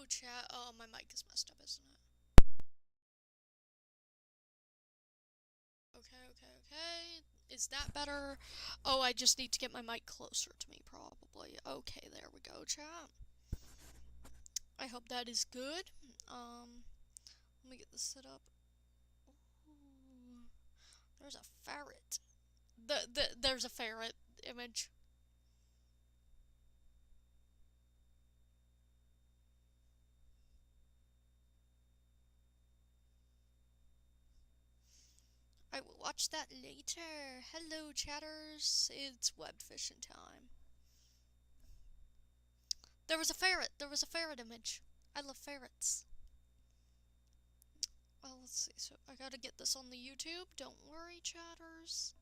chat. Oh, my mic is messed up, isn't it? Okay. Is that better? Oh, I just need to get my mic closer to me, probably. Okay, there we go, chat. I hope that is good. Let me get this set up. Ooh, there's a ferret. There's a ferret image. I will watch that later. Hello, chatters. It's Webfishing time. There was a ferret. There was a ferret image. I love ferrets. Well, let's see. So I gotta get this on the YouTube. Don't worry, chatters.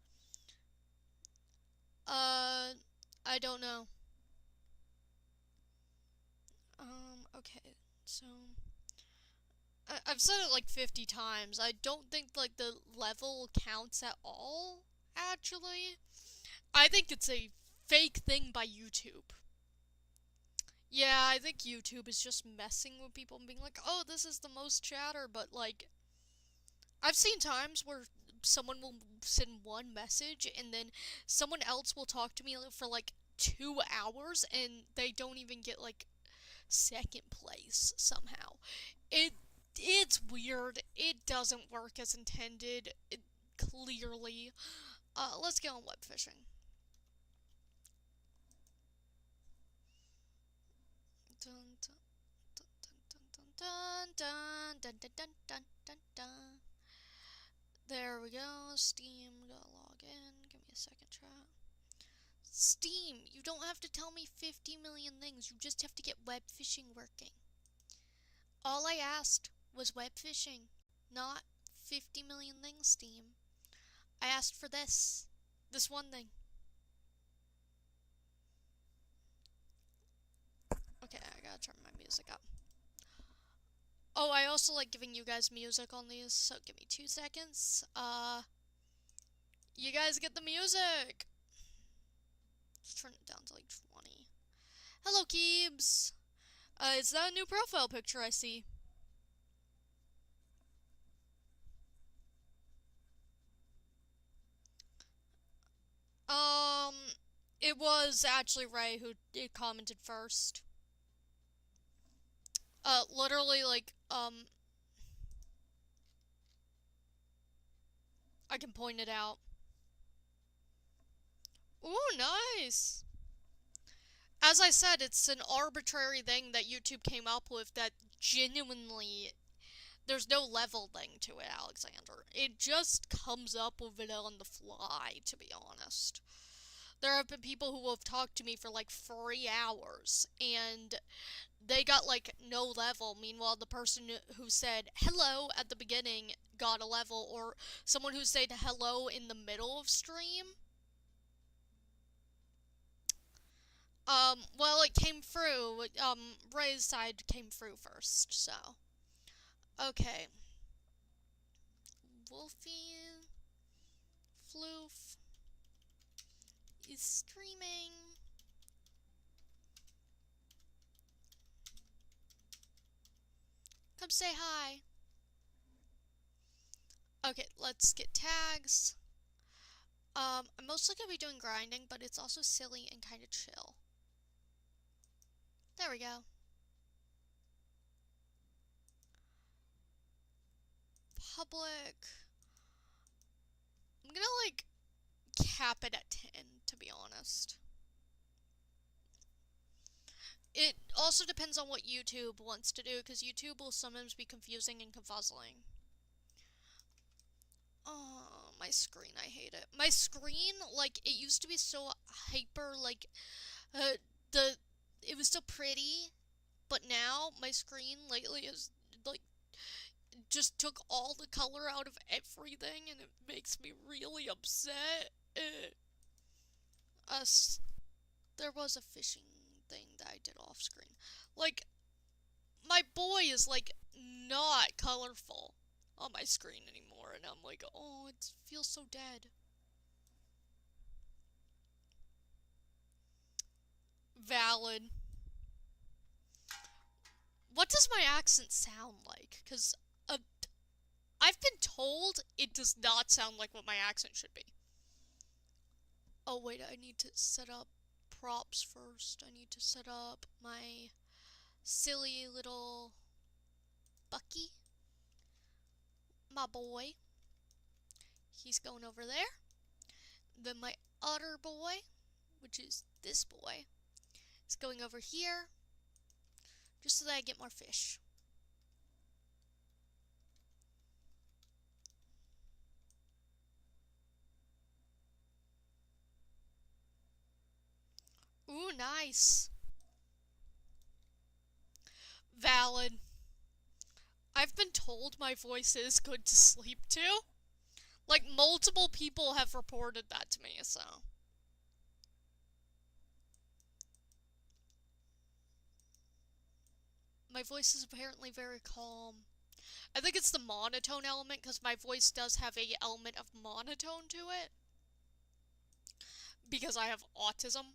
I don't know. Okay. So I've said it like 50 times. I don't think like the level counts at all. Actually, I think it's a fake thing by YouTube. Yeah, I think YouTube is just messing with people and being like, oh, this is the most chatter, but like, I've seen times where someone will send one message and then someone else will talk to me for like 2 hours and they don't even get like second place somehow. It's weird. It doesn't work as intended. Clearly. Let's get on web fishing. Dun dun dun dun dun dun dun dun dun dun. There we go. Steam, gotta log in. Give me a second, chat. Steam, you don't have to tell me 50 million things. You just have to get web fishing working. All I asked was web fishing, not 50 million things, Steam. I asked for this. This one thing. Okay, I gotta turn my music up. Oh, I also like giving you guys music on these, so give me 2 seconds. You guys get the music! Let's turn it down to like 20. Hello, Keebs! Is that a new profile picture I see? It was actually Ray who commented first. Literally, like, I can point it out. Ooh, nice! As I said, it's an arbitrary thing that YouTube came up with that genuinely, there's no level thing to it, Alexander. It just comes up with it on the fly, to be honest. There have been people who have talked to me for like 3 hours, and they got like no level. Meanwhile, the person who said hello at the beginning got a level, or someone who said hello in the middle of stream. Well, it came through. Ray's side came through first, so. Okay. Wolfie Floof is streaming. Come say hi. Okay, let's get tags. I'm mostly gonna be doing grinding, but it's also silly and kind of chill. There we go. Public. I'm gonna, like, cap it at 10, to be honest. It also depends on what YouTube wants to do, because YouTube will sometimes be confusing and confuzzling. Oh, my screen, I hate it. My screen, like, it used to be so hyper, like, it was so pretty, but now my screen lately is, like, just took all the color out of everything, and it makes me really upset. There was a fishing thing that I did off screen. Like, my boy is, like, not colorful on my screen anymore, and I'm like, oh, it feels so dead. Valid. What does my accent sound like? Because I've been told it does not sound like what my accent should be. Oh, wait, I need to set up props first. I need to set up my silly little Bucky. My boy. He's going over there. Then my other boy, which is this boy, is going over here. Just so that I get more fish. Ooh, nice. Valid. I've been told my voice is good to sleep to. Like, multiple people have reported that to me, so. My voice is apparently very calm. I think it's the monotone element, because my voice does have a element of monotone to it. Because I have autism.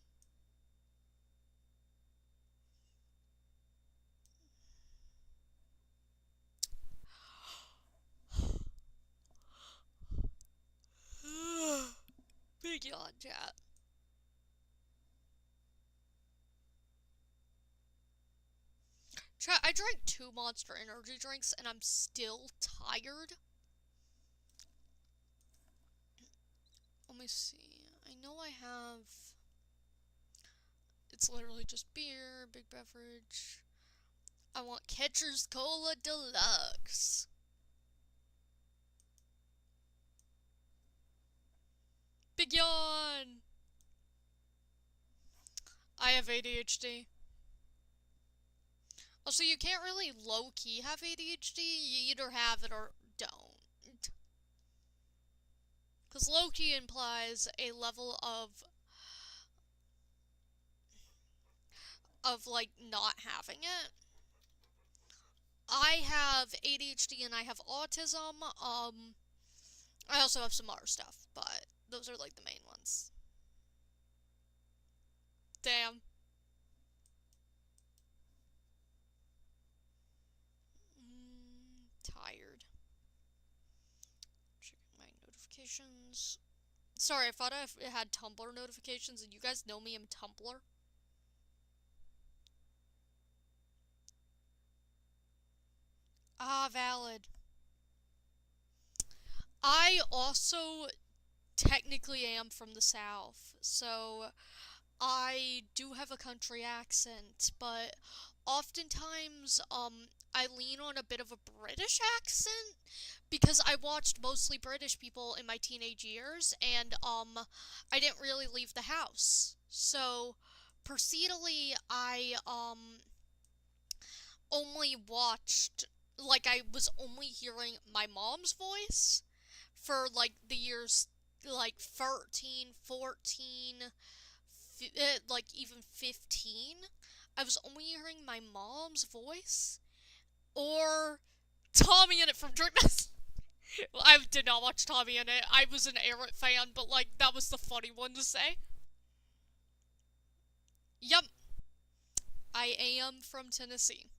Big yawn, chat. Chat, I drank 2 Monster Energy drinks and I'm still tired. Let me see. I know I have... It's literally just beer, big beverage. I want Catcher's Cola Deluxe. Big yawn! I have ADHD. Also, you can't really low-key have ADHD. You either have it or don't. Because low-key implies a level of, like, not having it. I have ADHD and I have autism. I also have some other stuff, but those are, like, the main ones. Damn. Tired. Checking my notifications. Sorry, I thought I had Tumblr notifications, and you guys know me, I'm Tumblr. Ah, valid. I also technically am from the South, so I do have a country accent, but oftentimes, I lean on a bit of a British accent, because I watched mostly British people in my teenage years, and, I didn't really leave the house. So, procedurally, I, only watched, like, I was only hearing my mom's voice for, like, the years, like, 13, 14, like, even 15. I was only hearing my mom's voice, or Tommy in it from Drink Mess. Well, I did not watch Tommy in it. I was an Eric fan, but, like, that was the funny one to say. Yup. I am from Tennessee.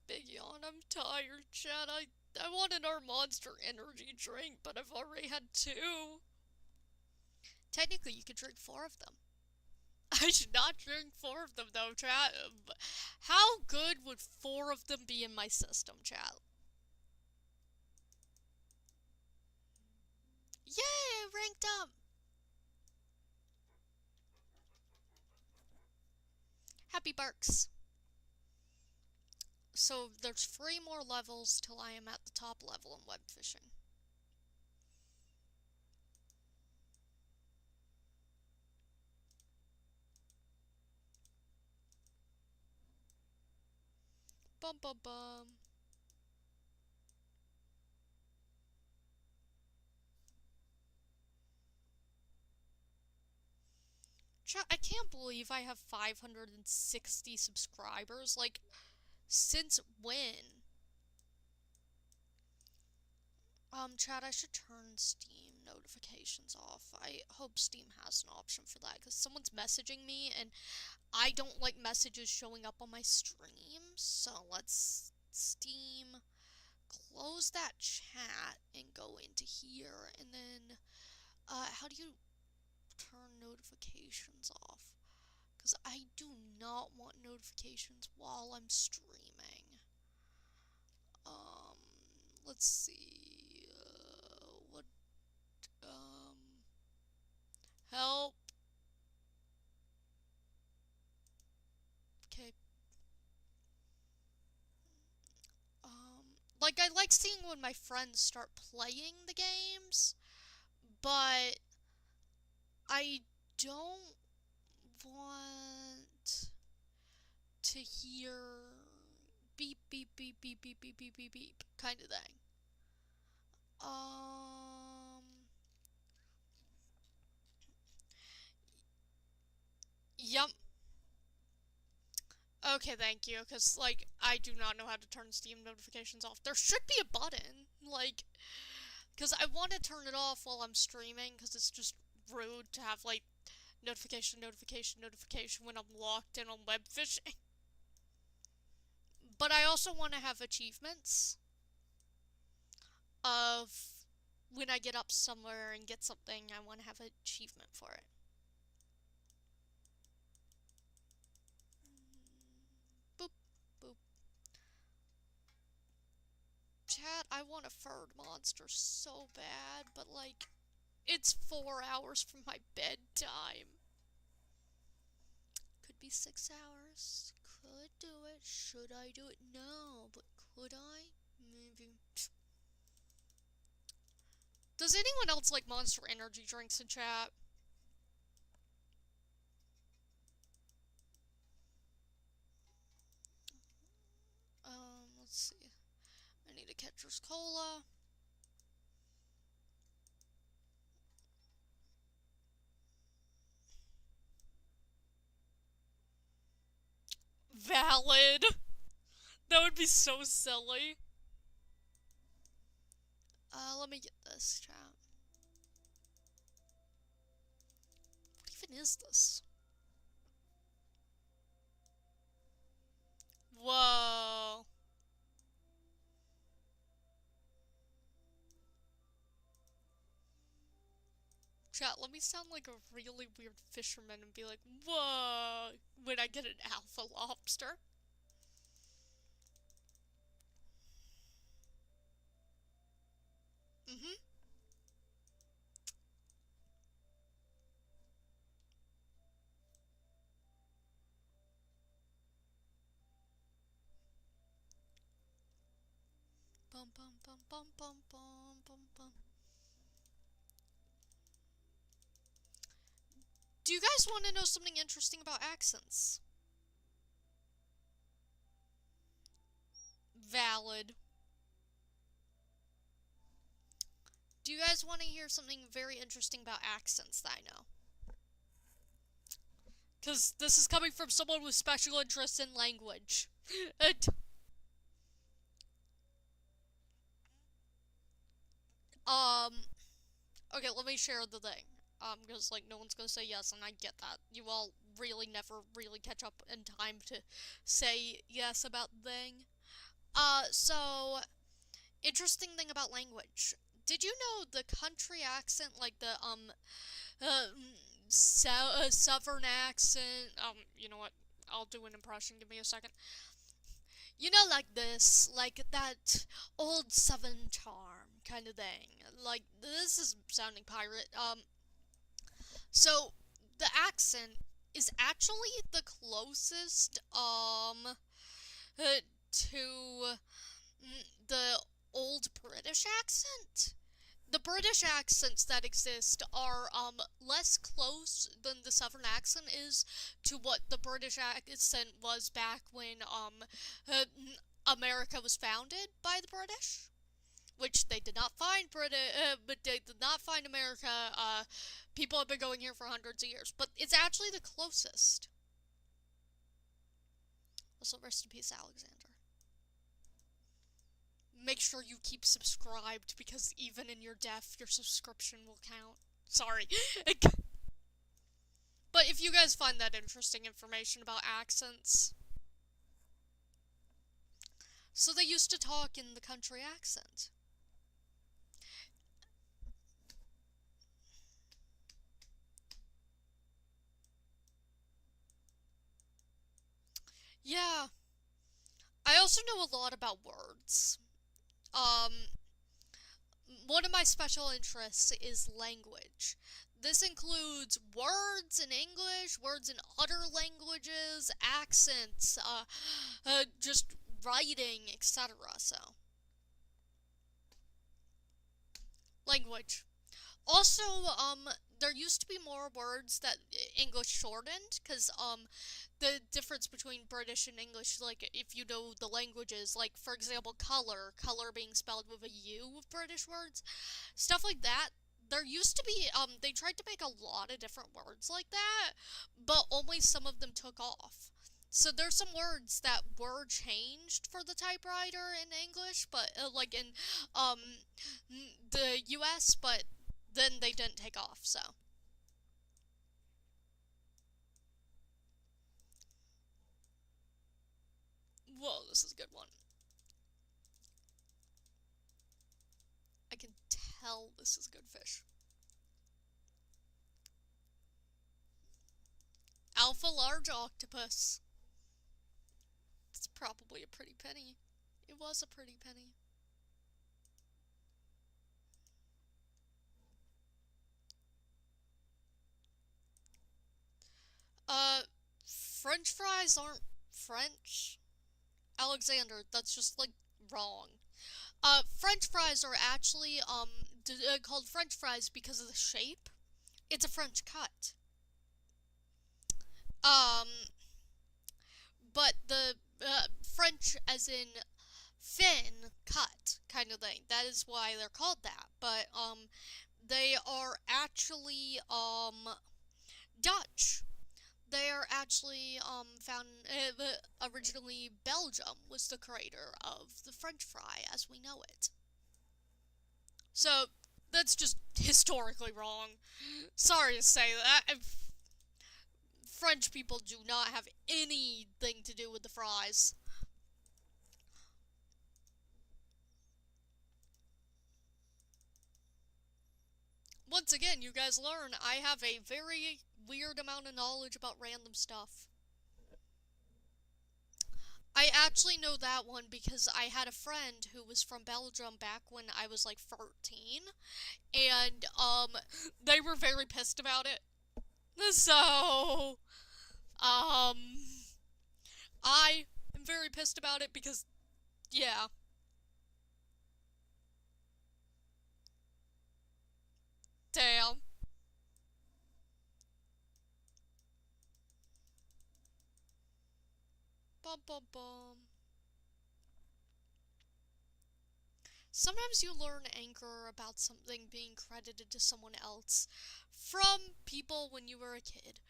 Big yawn, I'm tired, Chad. I wanted our Monster Energy drink, but I've already had 2. Technically, you could drink 4 of them. I should not drink 4 of them, though, chat. How good would 4 of them be in my system, chat? Yay, ranked up! Happy Barks. So, there's 3 more levels till I am at the top level in Webfishing. Bum bum bum. Chat, I can't believe I have 560 subscribers. Like, Since when? Chat, I should turn Steam notifications off. I hope Steam has an option for that, because someone's messaging me, and I don't like messages showing up on my stream, so let's Steam close that chat and go into here, and then, how do you turn notifications off? Because I do not want notifications while I'm streaming. Let's see, help. Okay. Like, I like seeing when my friends start playing the games, but I don't want to hear beep, beep, beep, beep, beep, beep, beep, beep, beep, kind of thing. Yep. Okay, thank you, because, like, I do not know how to turn Steam notifications off. There should be a button, like, because I want to turn it off while I'm streaming, because it's just rude to have, like, notification, notification, notification when I'm locked in on Webfishing. But I also want to have achievements of when I get up somewhere and get something, I want to have an achievement for it. Boop, boop. Chat, I want a furred monster so bad, but, like, it's 4 hours from my bedtime. Could be 6 hours. Could do it. Should I do it? No, but could I? Maybe. Does anyone else like Monster Energy drinks in chat? Let's see. I need a Catcher's Cola. Valid. That would be so silly. Let me get this, chat. What even is this? Whoa. Chat, let me sound like a really weird fisherman and be like, whoa, when I get an alpha lobster. Mm-hmm. Bum bum bum bum bum bum bum bum. Do you guys want to know something interesting about accents? Valid. Do you guys want to hear something very interesting about accents that I know? Because this is coming from someone with special interest in language. Okay, let me share the thing. Because, like, no one's gonna say yes, and I get that. You all really never really catch up in time to say yes about the thing. So, interesting thing about language. Did you know the country accent, like the, southern accent, you know what? I'll do an impression, give me a second. You know, like this, like that old southern charm kind of thing. Like, this is sounding pirate. So, the accent is actually the closest, to the old British accent. The British accents that exist are, less close than the Southern accent is to what the British accent was back when, America was founded by the British. Which they did not find but they did not find America. People have been going here for hundreds of years, but it's actually the closest. Also, rest in peace, Alexander. make sure you keep subscribed, because even in your death, your subscription will count. Sorry. But if you guys find that interesting information about accents. So they used to talk in the country accent. Yeah. I also know a lot about words. Um, One of my special interests is language. This includes words in English, words in other languages, accents, just writing, etc. So, language. Also, there used to be more words that English shortened, because, the difference between British and English, like, if you know the languages, like, for example, color being spelled with a U with British words, stuff like that. There used to be, they tried to make a lot of different words like that, but only some of them took off. So there's some words that were changed for the typewriter in English, but, like, in, um, the US, but then they didn't take off, so. Whoa, this is a good one. I can tell this is good fish. Alpha large octopus. It's probably a pretty penny. It was a pretty penny. French fries aren't French. Alexander, that's just, like, wrong. French fries are actually, called French fries because of the shape. It's a French cut. Um, but the, French as in fin cut kind of thing. That is why they're called that. But, they are actually, Dutch. They are actually, found, originally Belgium was the creator of the French fry as we know it. So, that's just historically wrong. Sorry to say that. French people do not have anything to do with the fries. Once again, you guys learn I have a very weird amount of knowledge about random stuff. I actually know that one because I had a friend who was from Belgium back when I was like 13, and they were very pissed about it. So, um I am very pissed about it because, yeah. Damn. Bum bum bum. Sometimes you learn anger about something being credited to someone else from people when you were a kid.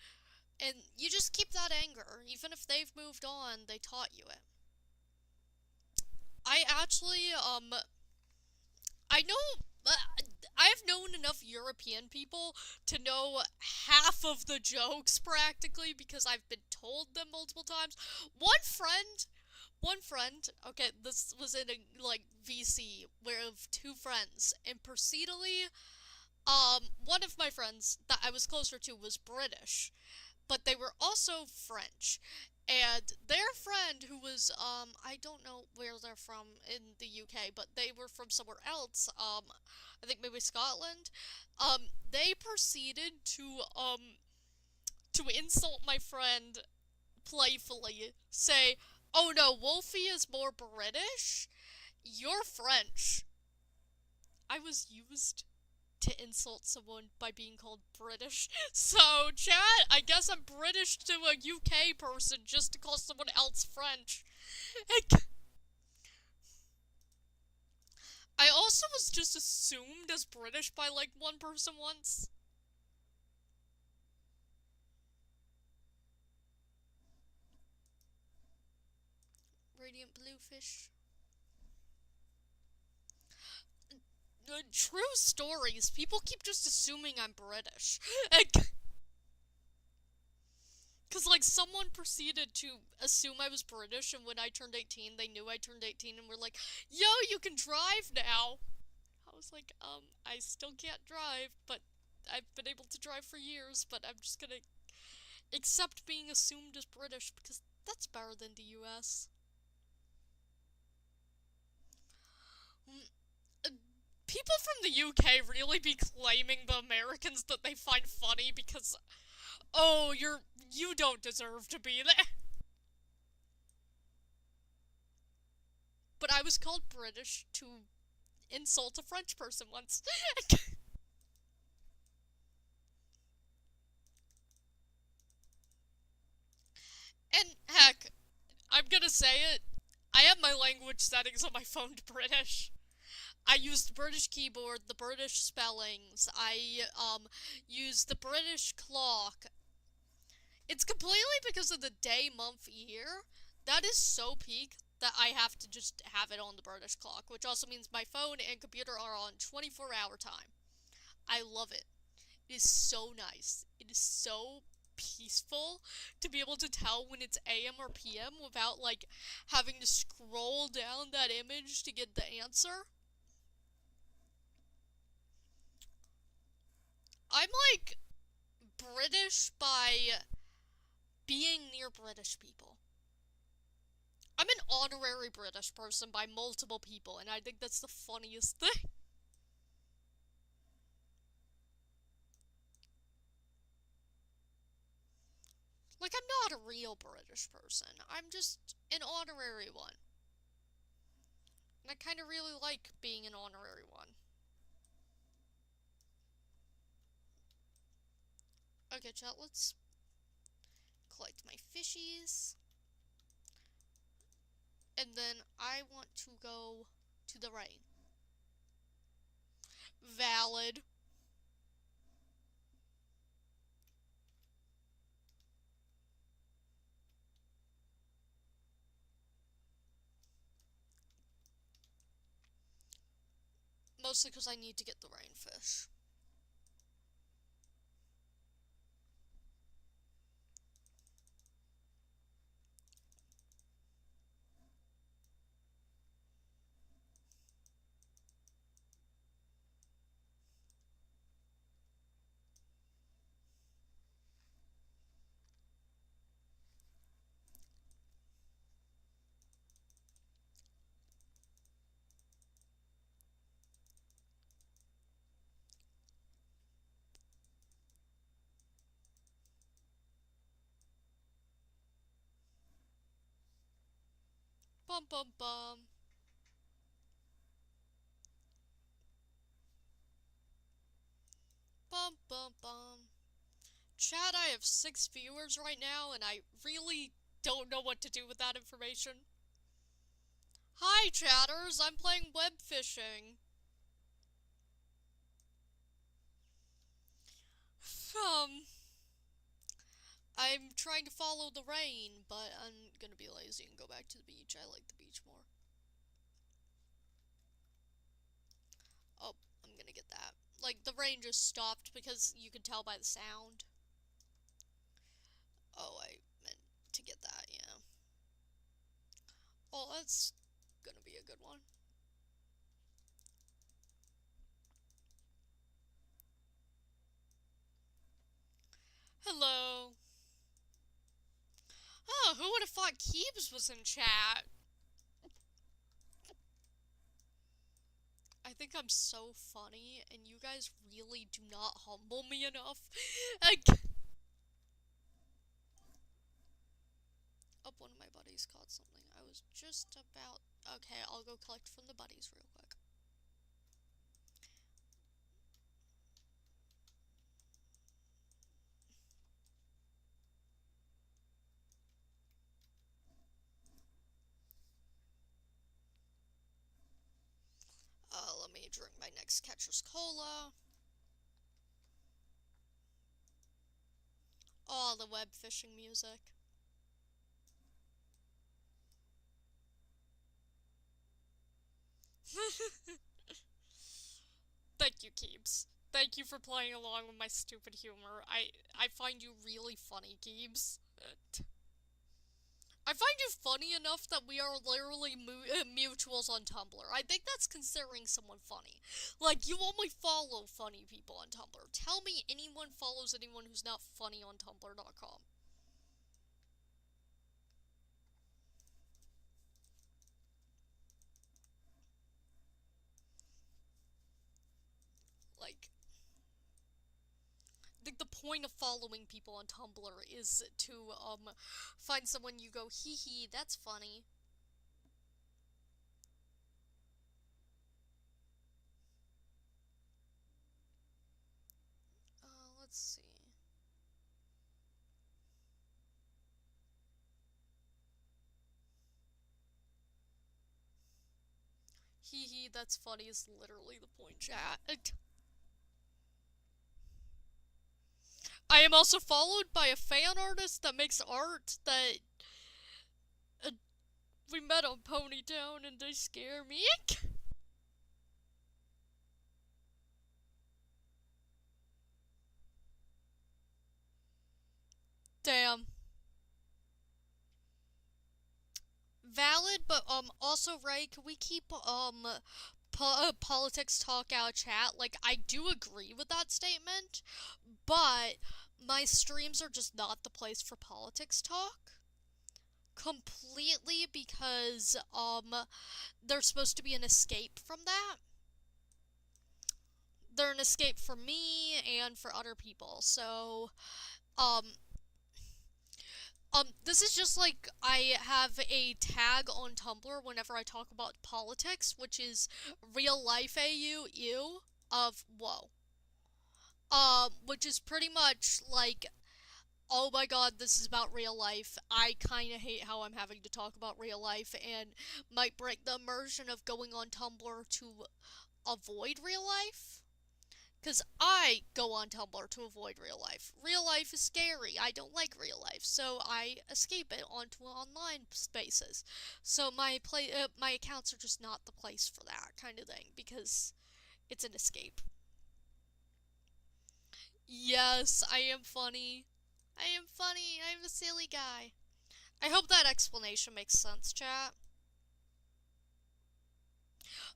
And you just keep that anger. Even if they've moved on, they taught you it. I actually, I know, I've known enough European people to know half of the jokes practically because I've been told them multiple times. One friend, okay, this was in a, like, VC, where of two friends, and proceedingly, one of my friends that I was closer to was British, but they were also French. And their friend, who was, I don't know where they're from in the UK, but they were from somewhere else, I think maybe Scotland, they proceeded to insult my friend playfully, say, "Oh no, Wolfie is more British? You're French." I was used to insult someone by being called British. So, chat, I guess I'm British to a UK person just to call someone else French. I also was just assumed as British by, like, one person once. Radiant Bluefish. true stories. People keep just assuming I'm British. Because, like, someone proceeded to assume I was British, and when I turned 18, they knew I turned 18, and were like, yo, you can drive now! I was like, I still can't drive, but I've been able to drive for years, but I'm just gonna accept being assumed as British, because that's better than the US. People from the UK really be claiming the Americans that they find funny because, oh, you don't deserve to be there. But I was called British to insult a French person once. And heck, I'm gonna say it, I have my language settings on my phone to British. I use the British keyboard, the British spellings, I, use the British clock. It's completely because of the day, month, year. That is so peak that I have to just have it on the British clock, which also means my phone and computer are on 24-hour time. I love it. It is so nice. It is so peaceful to be able to tell when it's AM or PM without, like, having to scroll down that image to get the answer. I'm, like, British by being near British people. I'm an honorary British person by multiple people, and I think that's the funniest thing. Like, I'm not a real British person. I'm just an honorary one. And I kind of really like being an honorary one. Okay, chat, let's collect my fishies. And then I want to go to the rain. Valid. Mostly because I need to get the rainfish. Bum bum bum. Bum bum bum. Chat, I have 6 viewers right now, and I really don't know what to do with that information. Hi, chatters, I'm playing Webfishing. I'm trying to follow the rain, but I'm gonna be lazy and go back to the beach. I like the beach more. Oh, I'm gonna get that. Like, the rain just stopped because you could tell by the sound. Oh, I meant to get that, yeah. Oh, that's gonna be a good one. Hello. Oh, who would have thought Keebs was in chat? I think I'm so funny, and you guys really do not humble me enough. Oh, one of my buddies caught something. I was just about... Okay, I'll go collect from the buddies real quick. Let me drink my next Catcher's Cola. Oh, the web fishing music. Keebs. Thank you for playing along with my stupid humor. I find you really funny, Keebs. I find you funny enough that we are literally mutuals on Tumblr. I think that's considering someone funny. Like, you only follow funny people on Tumblr. Tell me anyone follows anyone who's not funny on Tumblr.com. Like, I think the point of following people on Tumblr is to, find someone you go, hee hee, that's funny. Let's see. Hee hee, that's funny is literally the point, chat. I am also followed by a fan artist that makes art that we met on Ponytown and they scare me. Damn. Valid, but also, Ray, can we keep politics talk out of chat? Like, I do agree with that statement, but my streams are just not the place for politics talk. Completely, because there's supposed to be an escape from that. They're an escape for me and for other people. So, this is just like I have a tag on Tumblr whenever I talk about politics, which is real life AU of whoa. Which is pretty much like, oh my god, this is about real life. I kinda hate how I'm having to talk about real life and might break the immersion of going on Tumblr to avoid real life. Because I go on Tumblr to avoid real life. Real life is scary. I don't like real life, so I escape it onto online spaces. So my accounts are just not the place for that kind of thing, because it's an escape. Yes, I am funny. I am funny. I'm a silly guy. I hope that explanation makes sense, chat.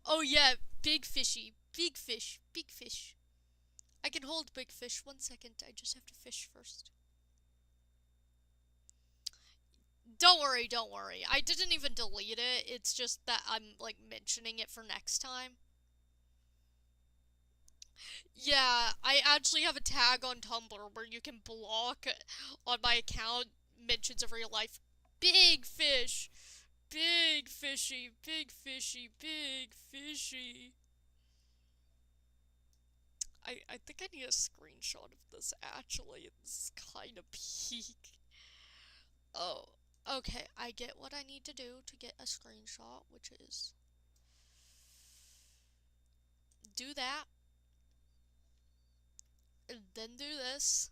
Oh yeah, big fishy. Big fish. Big fish. I can hold big fish. 1 second. I just have to fish first. Don't worry, don't worry. I didn't even delete it. It's just that I'm, like, mentioning it for next time. Yeah, I actually have a tag on Tumblr where you can block on my account mentions of real life. Big fish! Big fishy, big fishy, big fishy. I think I need a screenshot of this, actually. This is kind of peak. Oh, okay. I get what I need to do to get a screenshot, which is do that, and then do this.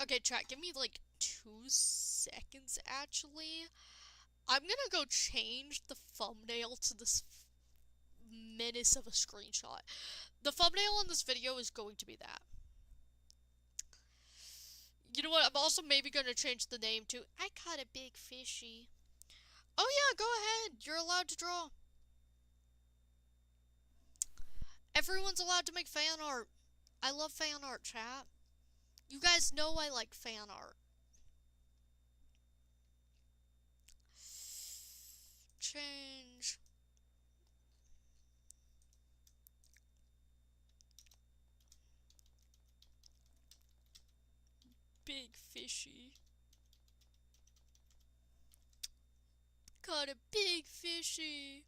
Okay, chat, give me like 2 seconds, actually. I'm gonna go change the thumbnail to this menace of a screenshot. The thumbnail on this video is going to be that. You know what? I'm also maybe gonna change the name to I caught a big fishy. Oh yeah, go ahead. You're allowed to draw. Everyone's allowed to make fan art. I love fan art, chat. You guys know I like fan art. Change. Big fishy. Caught a big fishy.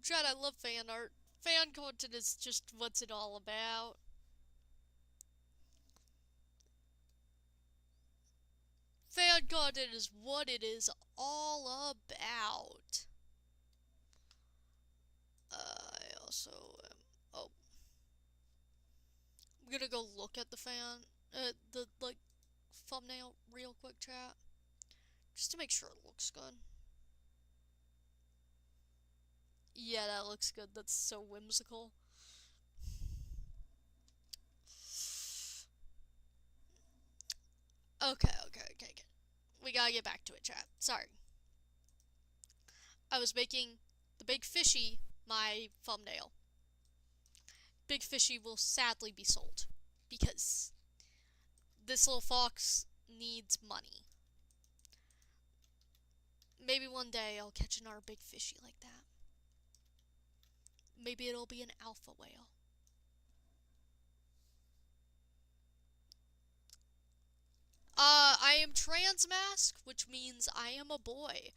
Chat, I love fan art. Fan content is just what's it all about. Fan content is what it is all about. I also am. Oh. I'm gonna go look at the thumbnail real quick, chat. Just to make sure it looks good. Yeah, that looks good. That's so whimsical. Okay. We gotta get back to it, chat. Sorry. I was making the big fishy my thumbnail. Big fishy will sadly be sold because this little fox needs money. Maybe one day I'll catch another big fishy like that. Maybe it'll be an alpha whale. I am trans mask, which means I am a boy.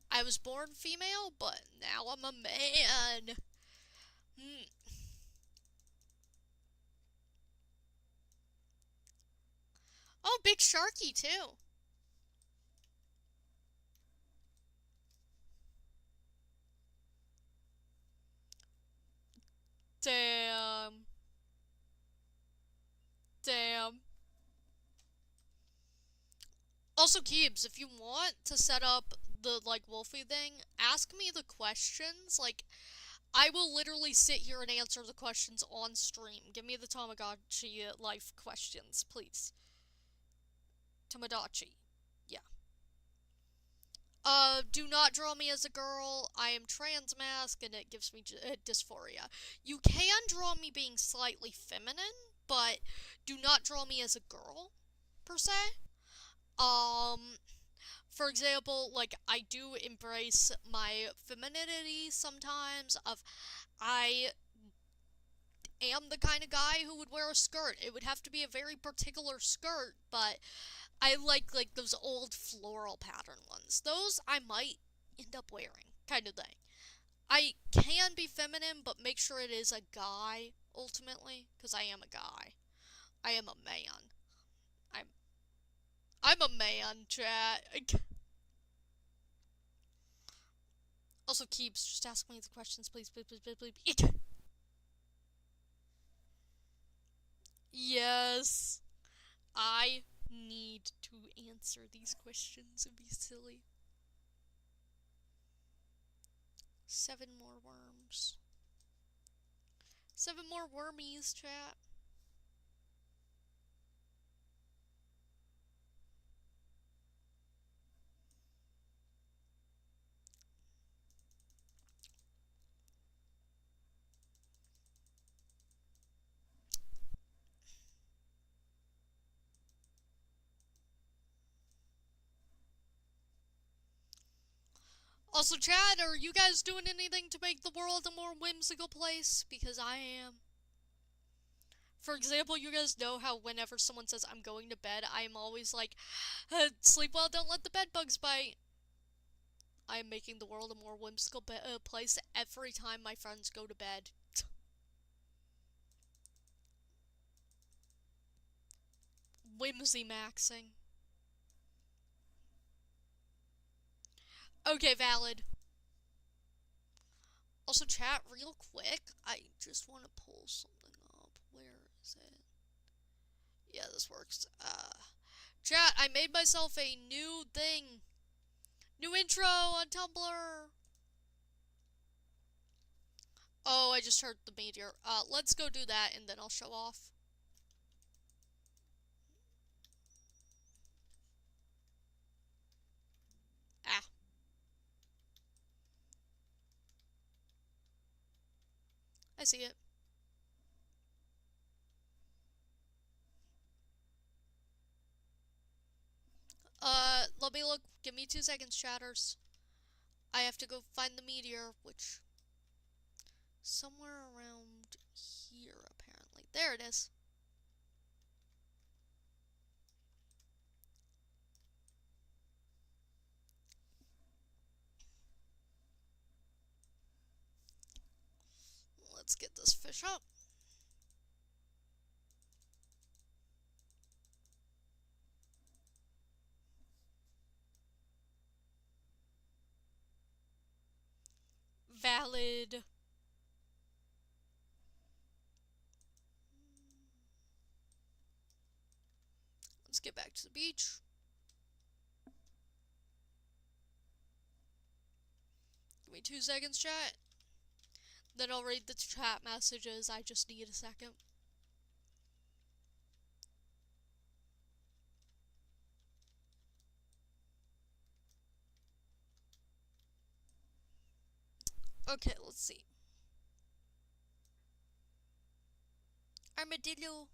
I was born female, but now I'm a man. Hmm. Oh, big sharky too. Damn. Damn. Also, Keebs, if you want to set up the, like, Wolfie thing, ask me the questions. Like, I will literally sit here and answer the questions on stream. Give me the Tamagotchi life questions, please. Tamagotchi. Yeah. Do not draw me as a girl. I am trans mask and it gives me dysphoria. You can draw me being slightly feminine, but do not draw me as a girl, per se. For example, like, I do embrace my femininity sometimes of, I am the kind of guy who would wear a skirt. It would have to be a very particular skirt, but I like those old floral pattern ones. Those I might end up wearing, kind of thing. I can be feminine, but make sure it is a guy, ultimately, because I am a guy. I am a man. I'm I'm a man, chat. Also, Keeps, just ask me the questions, please, please. Yes, I need to answer these questions and be silly. 7 more worms. 7 more wormies, chat. Also, chat, are you guys doing anything to make the world a more whimsical place? Because I am. For example, you guys know how whenever someone says I'm going to bed, I am always like, sleep well, don't let the bed bugs bite. I am making the world a more whimsical place every time my friends go to bed. Whimsy maxing. Okay, valid. Also, chat, real quick, I just want to pull something up. Where is it? Yeah, this works. Chat, I made myself a new thing. New intro on Tumblr. Oh, I just heard the meteor. Let's go do that and then I'll show off. Ah. I see it. Let me look. Give me 2 seconds, chatters. I have to go find the meteor, which... somewhere around here, apparently. There it is. Let's get this fish up. Valid. Let's get back to the beach. Give me 2 seconds, chat. Then I'll read the chat messages. I just need a second. Okay, let's see. Armadillo.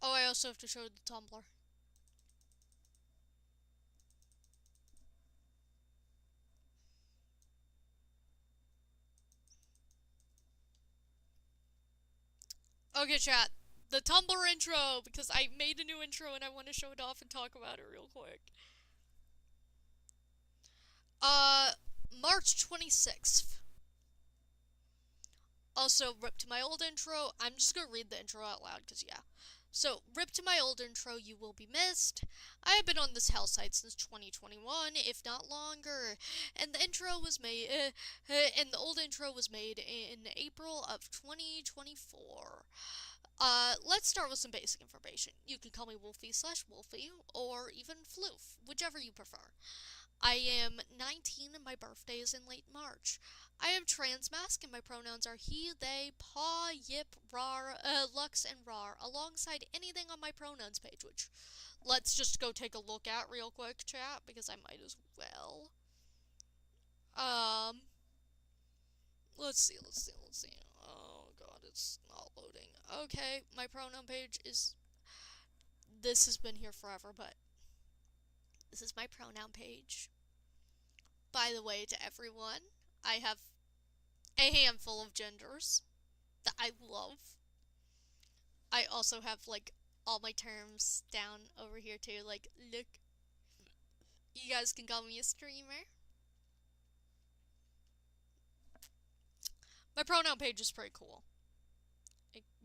Oh, I also have to show the Tumblr. Okay, chat. The Tumblr intro, because I made a new intro and I want to show it off and talk about it real quick. March 26th. Also, rip to my old intro. I'm just gonna read the intro out loud, because yeah. So, rip to my old intro, you will be missed. I have been on this hell site since 2021, if not longer. And the intro was made, and the old intro was made in April of 2024. Let's start with some basic information. You can call me Wolfie/Wolfie, or even Floof, whichever you prefer. I am 19 and my birthday is in late March. I am transmasc and my pronouns are he, they, paw, yip, rar, lux, and rar, alongside anything on my pronouns page, which let's just go take a look at real quick, chat, because I might as well. Let's see. Oh god, it's not loading. Okay, my pronoun page is... This has been here forever, but... This is my pronoun page. By the way, to everyone, I have a handful of genders that I love. I also have, like, all my terms down over here, too. Like, look. You guys can call me a streamer. My pronoun page is pretty cool.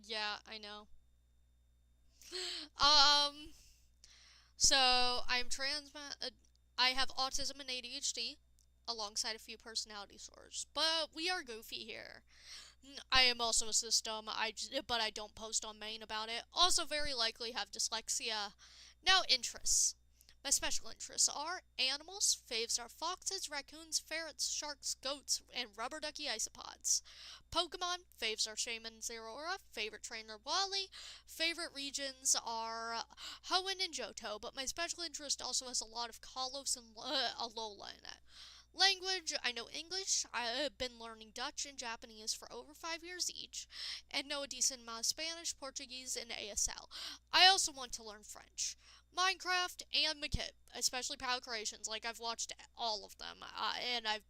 Yeah, I know. So, I'm I have autism and ADHD, alongside a few personality disorders. But we are goofy here. I am also a system, but I don't post on main about it. Also very likely have dyslexia. Now, interests. My special interests are animals. Faves are foxes, raccoons, ferrets, sharks, goats, and rubber ducky isopods. Pokemon. Faves are Shaman, Zeraora. Favorite trainer, Wally. Favorite regions are Hoenn and Johto, but my special interest also has a lot of Kalos and Alola in it. Language, I know English, I've been learning Dutch and Japanese for over 5 years each, and know a decent amount of Spanish, Portuguese, and ASL. I also want to learn French. Minecraft and Makit, especially Power Creations, like I've watched all of them, and I've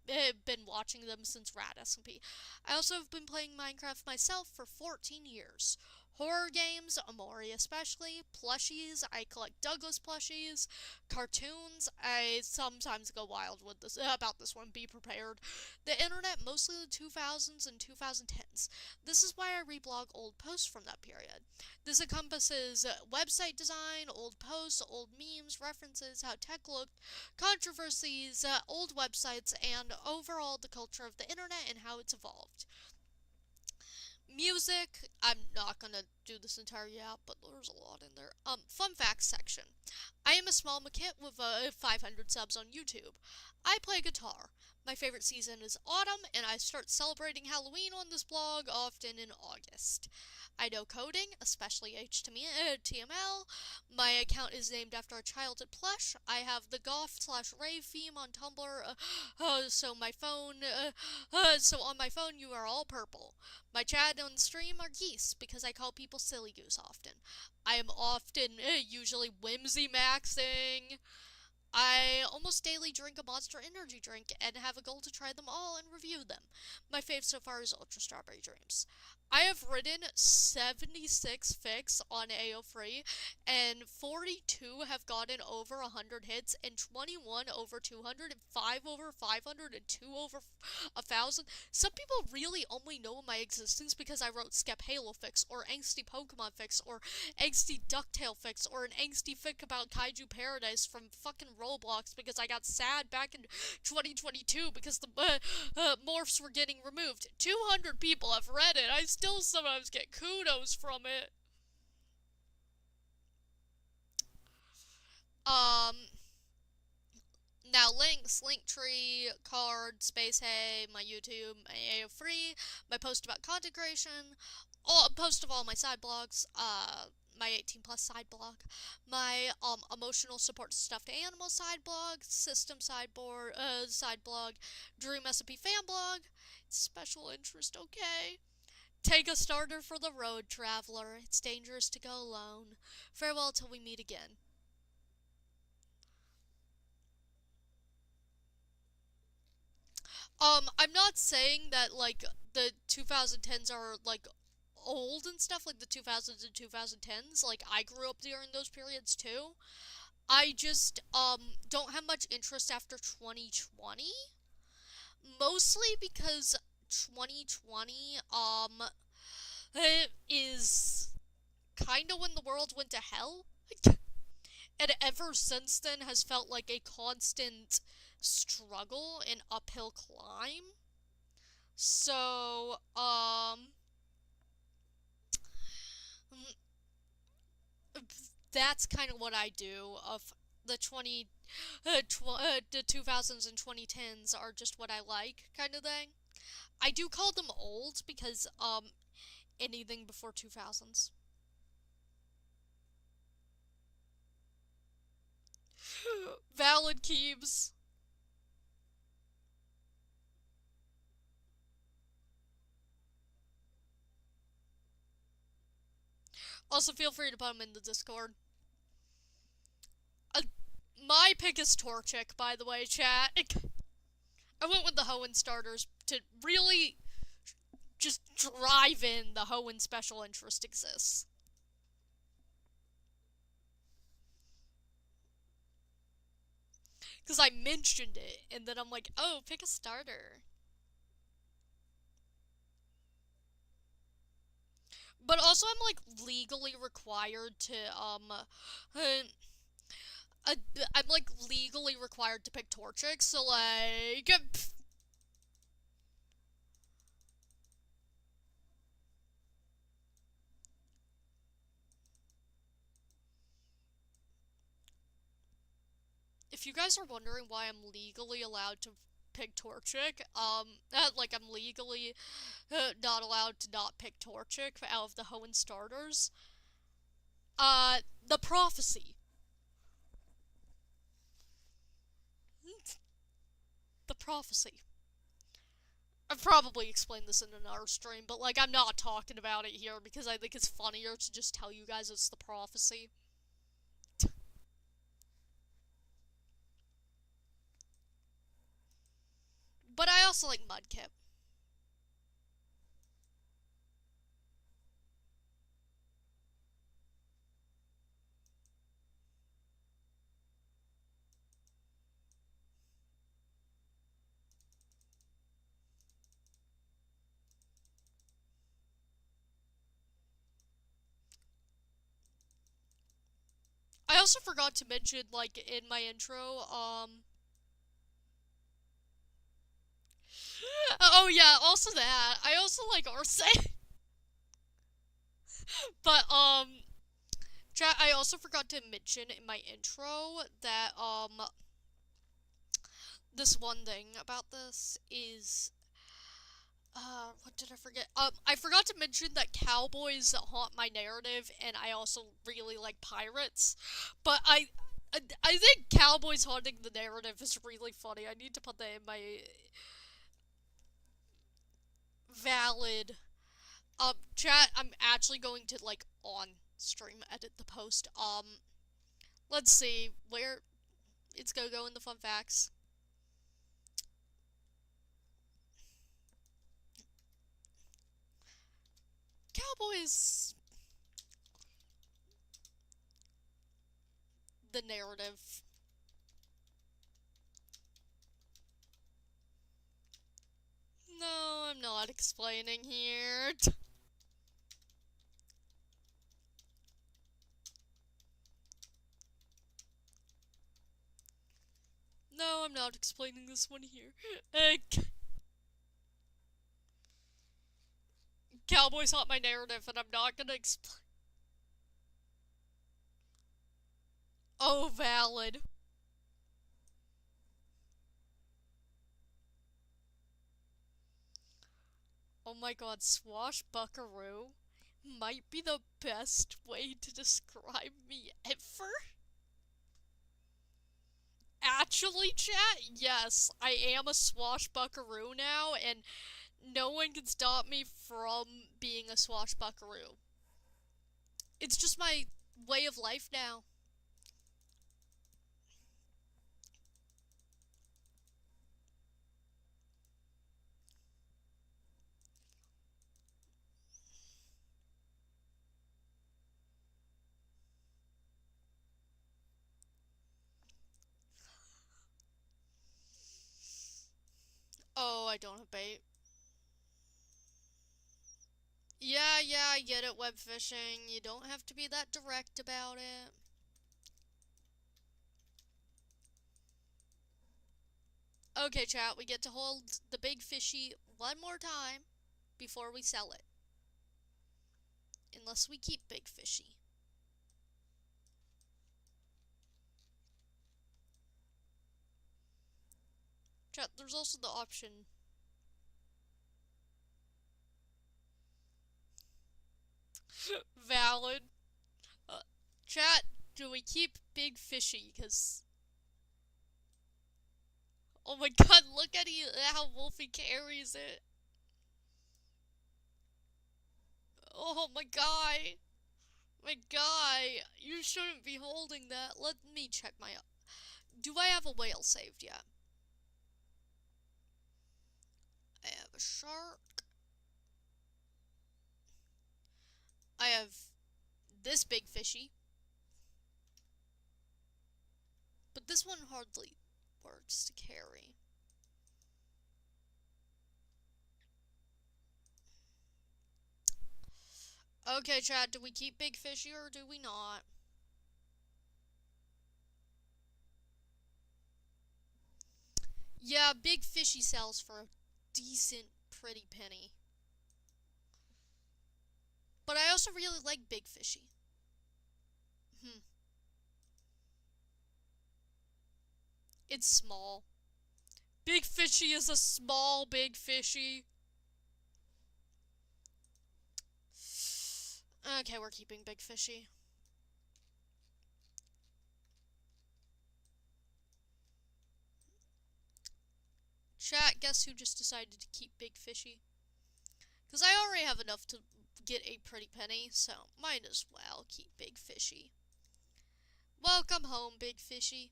been watching them since Rad SMP. I also have been playing Minecraft myself for 14 years. Horror games, Amori especially, plushies, I collect Douglas plushies, cartoons, I sometimes go wild with this about this one, be prepared. The internet, mostly the 2000s and 2010s. This is why I reblog old posts from that period. This encompasses website design, old posts, old memes, references, how tech looked, controversies, old websites, and overall the culture of the internet and how it's evolved. Music, I'm not gonna do this entire app, but there's a lot in there. Fun facts section. I am a small Makit with 500 subs on YouTube. I play guitar. My favorite season is autumn, and I start celebrating Halloween on this blog often in August. I know coding, especially HTML. My account is named after a childhood plush. I have the goth/rave theme on Tumblr, so on my phone you are all purple. My chat on stream are geese, because I call people silly goose often. I am often, usually whimsy maxing. I almost daily drink a Monster Energy drink and have a goal to try them all and review them. My fave so far is Ultra Strawberry Dreams. I have written 76 fics on AO3, and 42 have gotten over 100 hits, and 21 over 200, and 5 over 500, and 2 over 1,000. Some people really only know my existence because I wrote Skep Halo fics, or angsty Pokemon fics, or angsty Ducktail fics, or an angsty fic about Kaiju Paradise from fucking Roblox because I got sad back in 2022 because the morphs were getting removed. 200 people have read it. I still sometimes get kudos from it. Now links, Linktree, card, Space Hay, my YouTube, my AO Free, my post about content creation, post of all my side blogs, my 18 plus side blog, my emotional support stuffed animal side blog, system sideboard side blog, Dream SMP fan blog, special interest, okay. Take a starter for the road traveler. It's dangerous to go alone. Farewell till we meet again. I'm not saying that, like, the 2010s are, like, old and stuff, like the 2000s and 2010s. Like, I grew up during those periods, too. I just, don't have much interest after 2020. Mostly because 2020, is kind of when the world went to hell. And ever since then has felt like a constant struggle and uphill climb. So, that's kind of what I do. Of the the 2000s and 2010s are just what I like, kind of thing. I do call them old because, anything before 2000s. Valid Keebs. Also, feel free to put them in the Discord. My pick is Torchic, by the way, chat. I went with the Hoenn starters to really just drive in the Hoenn special interest exists. Because I mentioned it, and then I'm like, oh, pick a starter. But also, I'm, like, legally required to, I'm, like, legally required to pick Torchic, so, like, if you guys are wondering why I'm legally allowed to pick Torchic, like, I'm legally not allowed to not pick Torchic out of the Hoenn starters, the prophecy. The prophecy. I've probably explained this in another stream, but, like, I'm not talking about it here because I think it's funnier to just tell you guys it's the prophecy. But I also like Mudkip. I also forgot to mention, like, in my intro, oh yeah, also that. I also like Arce. But, chat, I also forgot to mention in my intro that, this one thing about this is, what did I forget? I forgot to mention that cowboys haunt my narrative, and I also really like pirates. But I think cowboys haunting the narrative is really funny. I need to put that in my valid. Chat, I'm actually going to, like, on stream edit the post. Let's see where it's gonna go in the fun facts. Cowboys. The narrative. No, I'm not explaining here. No, I'm not explaining this one here. Cowboys haunt my narrative, and I'm not gonna explain. Oh, valid. my god, swashbuckaroo might be the best way to describe me ever. Actually, chat, yes, I am a swashbuckaroo now, and no one can stop me from being a swashbuckaroo. It's just my way of life now. Oh, I don't have bait. Yeah, I get it, web fishing. You don't have to be that direct about it. Okay, chat, we get to hold the big fishy one more time before we sell it. Unless we keep big fishy. Chat, there's also the option. Valid. Chat, do we keep big fishy? Because... Oh my god, look at how Wolfie carries it. Oh my god. My guy, you shouldn't be holding that. Let me check my... Do I have a whale saved yet? I have a shark. I have this big fishy. But this one hardly works to carry. Okay, Chad, do we keep big fishy or do we not? Yeah, big fishy sells for a decent, pretty penny. But I also really like big fishy. It's small. Big fishy is a small big fishy. Okay, we're keeping big fishy. Chat, guess who just decided to keep big fishy? Because I already have enough to get a pretty penny, so might as well keep big fishy. Welcome home, big fishy.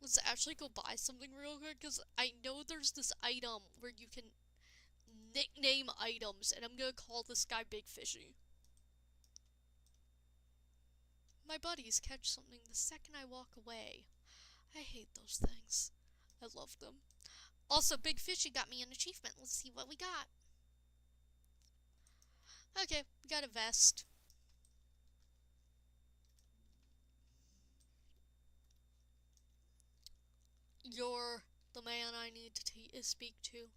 Let's actually go buy something real quick, because I know there's this item where you can nickname items, and I'm gonna call this guy Big Fishy. My buddies catch something the second I walk away. I hate those things. I love them. Also, Big Fishy got me an achievement. Let's see what we got. Okay, we got a vest. You're the man I need to speak to.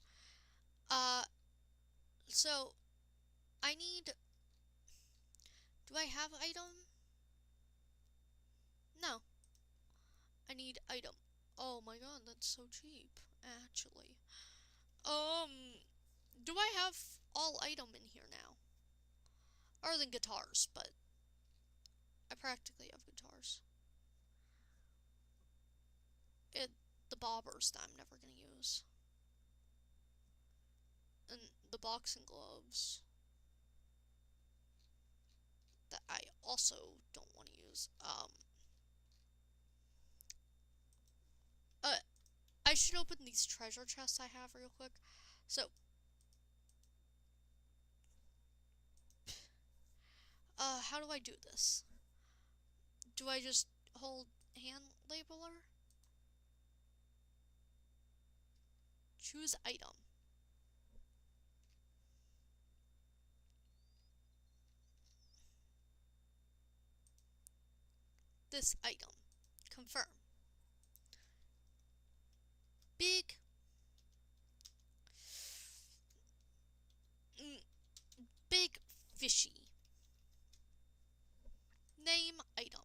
So, I need... Do I have item? No. I need item. Oh my god, that's so cheap, actually. Do I have all item in here now? Other than guitars, but I practically have guitars. The bobbers that I'm never gonna use. And the boxing gloves that I also don't want to use. I should open these treasure chests I have real quick. So, how do I do this? Do I just hold hand labeler? Choose item. This item. Confirm. Big big fishy. Name item.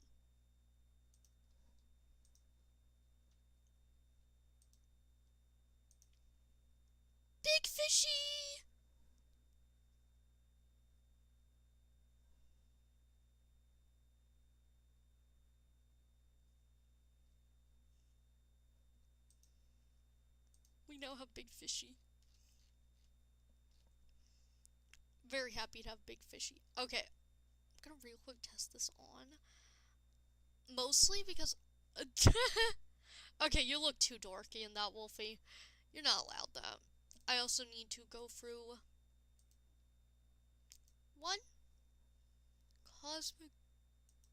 Big fishy! We now have big fishy. Very happy to have big fishy. Okay, I'm gonna real quick test this on. Mostly because... okay, you look too dorky in that, Wolfie. You're not allowed that. I also need to go through... one cosmic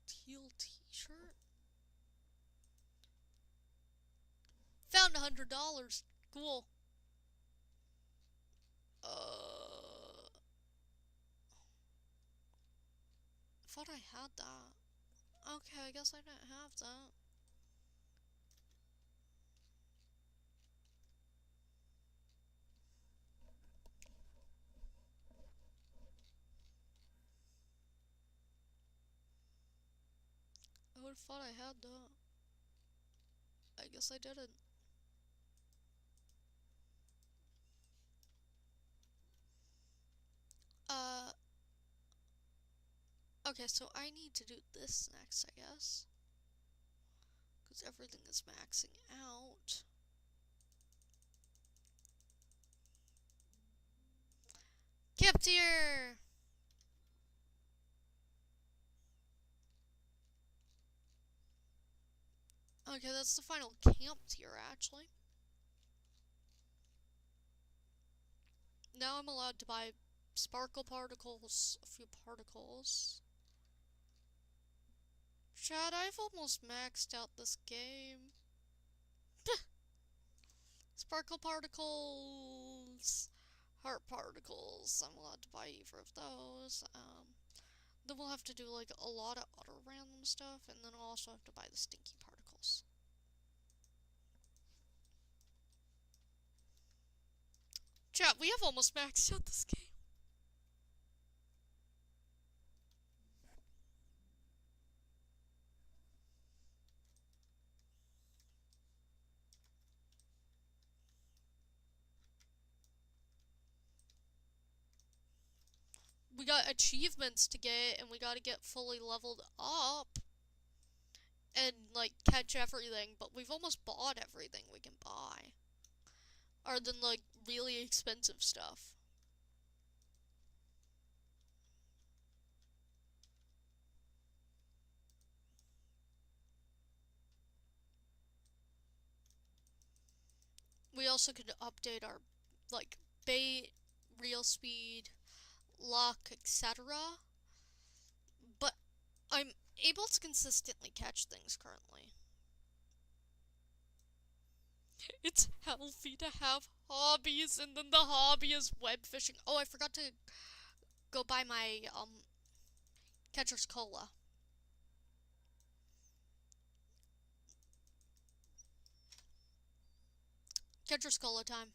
teal t-shirt. Found $100. Cool. Thought I had that. Okay, I guess I didn't have that. I would've thought I had that. I guess I didn't. Okay, so I need to do this next, I guess. Because everything is maxing out. Camp tier! Okay, that's the final camp tier, actually. Now I'm allowed to buy sparkle particles, a few particles. Chad, I've almost maxed out this game. Sparkle particles, heart particles. I'm allowed to buy either of those. Then we'll have to do like a lot of other random stuff, and then I'll also have to buy the stinky particles. Chat, we have almost maxed out this game. We got achievements to get, and we gotta get fully leveled up. And, like, catch everything, but we've almost bought everything we can buy. Other than, like, really expensive stuff. We also could update our, like, bait, reel speed, luck, etc. But I'm able to consistently catch things currently. It's healthy to have hobbies, and then the hobby is web fishing. Oh, I forgot to go buy my, catcher's cola. Catcher's cola time.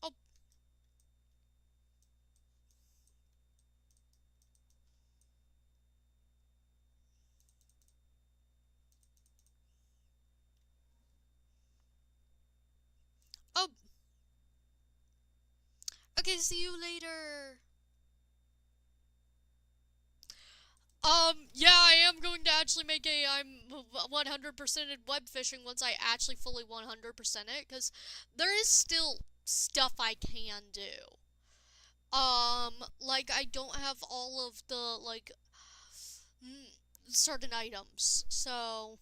Oh. Oh. Okay, see you later. Yeah, I am going to actually make I'm 100% in web fishing once I actually fully 100% it, because there is still stuff I can do. Like, I don't have all of the, like, certain items, so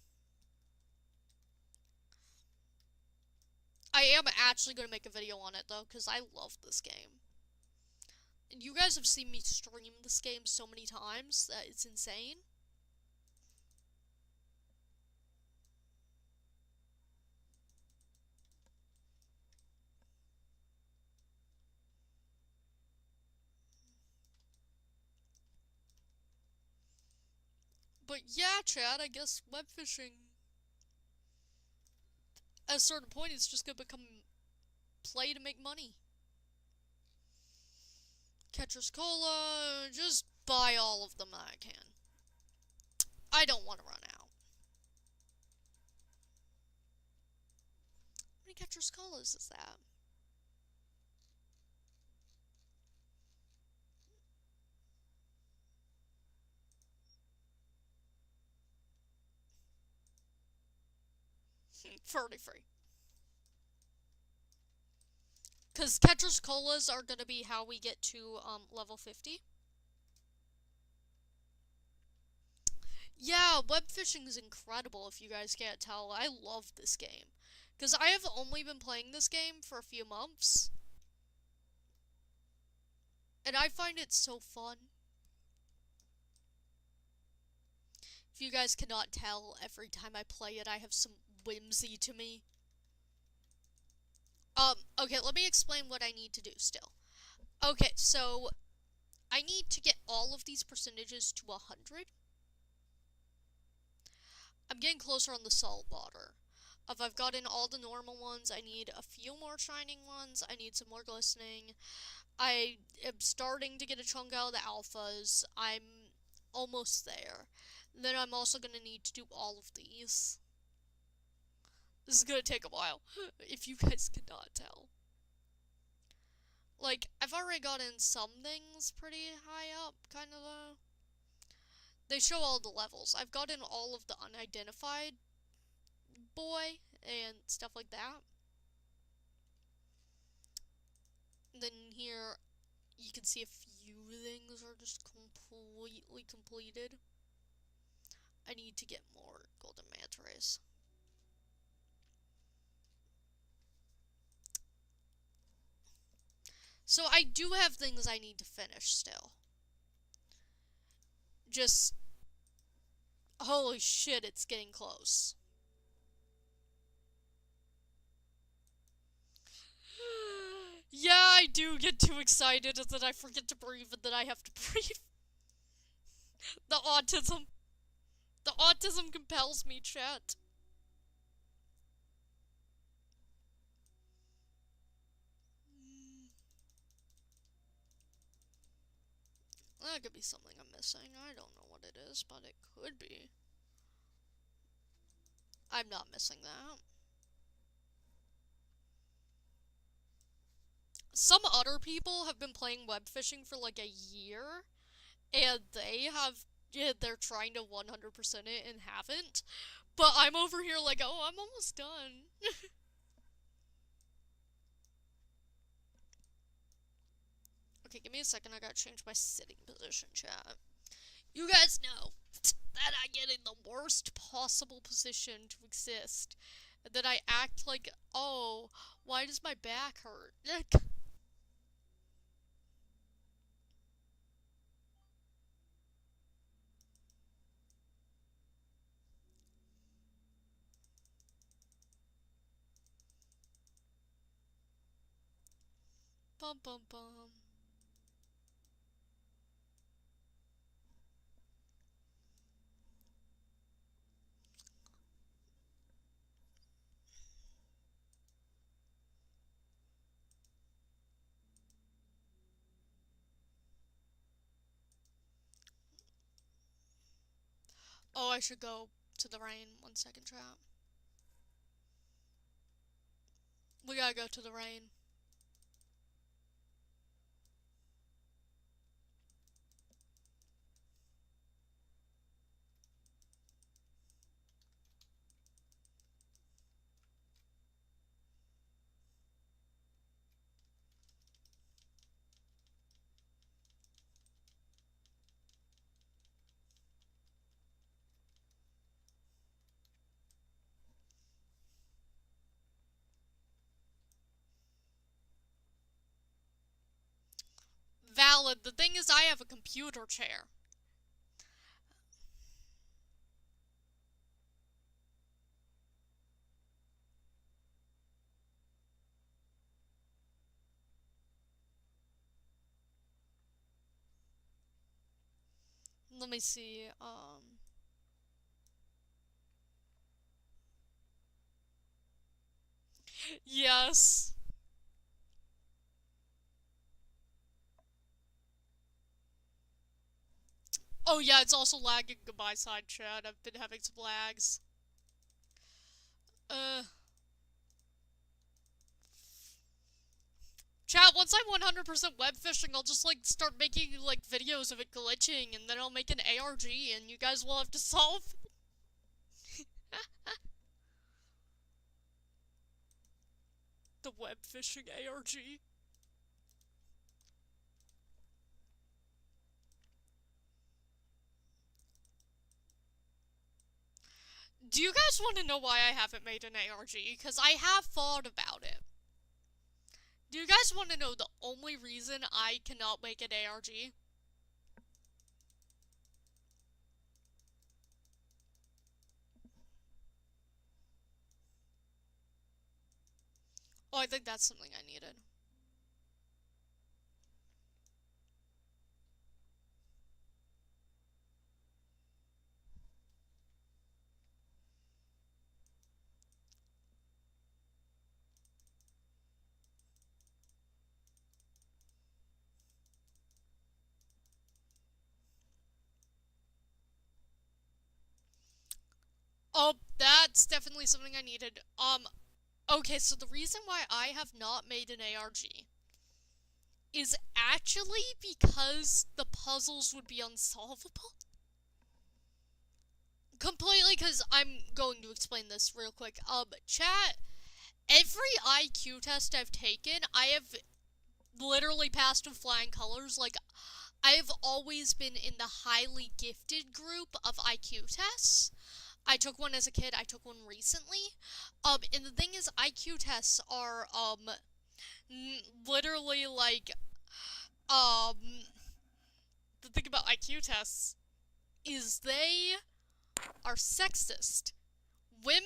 I am actually going to make a video on it, though, because I love this game. And you guys have seen me stream this game so many times that it's insane. But yeah, Chad, I guess web fishing, at a certain point, it's just gonna become play to make money. Catcher's Cola, just buy all of them that I can. I don't want to run out. How many Catcher's Colas is that? Fairly free. Because Catcher's Colas are going to be how we get to level 50. Yeah, Webfishing is incredible if you guys can't tell. I love this game. Because I have only been playing this game for a few months. And I find it so fun. If you guys cannot tell, every time I play it, I have some whimsy to me. Okay, let me explain what I need to do still. Okay, so I need to get all of these percentages to 100. I'm getting closer on the salt water. If I've gotten all the normal ones, I need a few more shining ones. I need some more glistening. I am starting to get a chunk out of the alphas. I'm almost there. Then I'm also going to need to do all of these. This is going to take a while, if you guys cannot tell. Like, I've already gotten some things pretty high up, kind of, They show all the levels. I've gotten all of the unidentified boy and stuff like that. And then here, you can see a few things are just completely completed. I need to get more golden manta rays. So I do have things I need to finish still. Just, holy shit, it's getting close. Yeah, I do get too excited and then I forget to breathe and then I have to breathe. The autism. The autism compels me, chat. That could be something I'm missing. I don't know what it is, but it could be. I'm not missing that. Some other people have been playing web fishing for like a year, and they're trying to 100% it and haven't. But I'm over here like, oh, I'm almost done. Okay, give me a second. I gotta change my sitting position, chat. You guys know that I get in the worst possible position to exist. And that I act like, oh, why does my back hurt? Bum bum bum. Oh, I should go to the rain. 1 second, chat. We gotta go to the rain. Valid. The thing is, I have a computer chair. Let me see, Yes. Oh yeah, it's also lagging on my side, chat. I've been having some lags. Chat, once I'm 100% web fishing, I'll just, like, start making, like, videos of it glitching, and then I'll make an ARG, and you guys will have to solve. The web fishing ARG. Do you guys want to know why I haven't made an ARG? Because I have thought about it. Do you guys want to know the only reason I cannot make an ARG? Oh, I think that's something I needed. Oh, that's definitely something I needed. Okay, so the reason why I have not made an ARG is actually because the puzzles would be unsolvable. Completely, because I'm going to explain this real quick. Chat, every IQ test I've taken, I have literally passed with flying colors. Like, I've always been in the highly gifted group of IQ tests. I took one as a kid, I took one recently. And the thing is, IQ tests are, literally, like, the thing about IQ tests is they are sexist. Women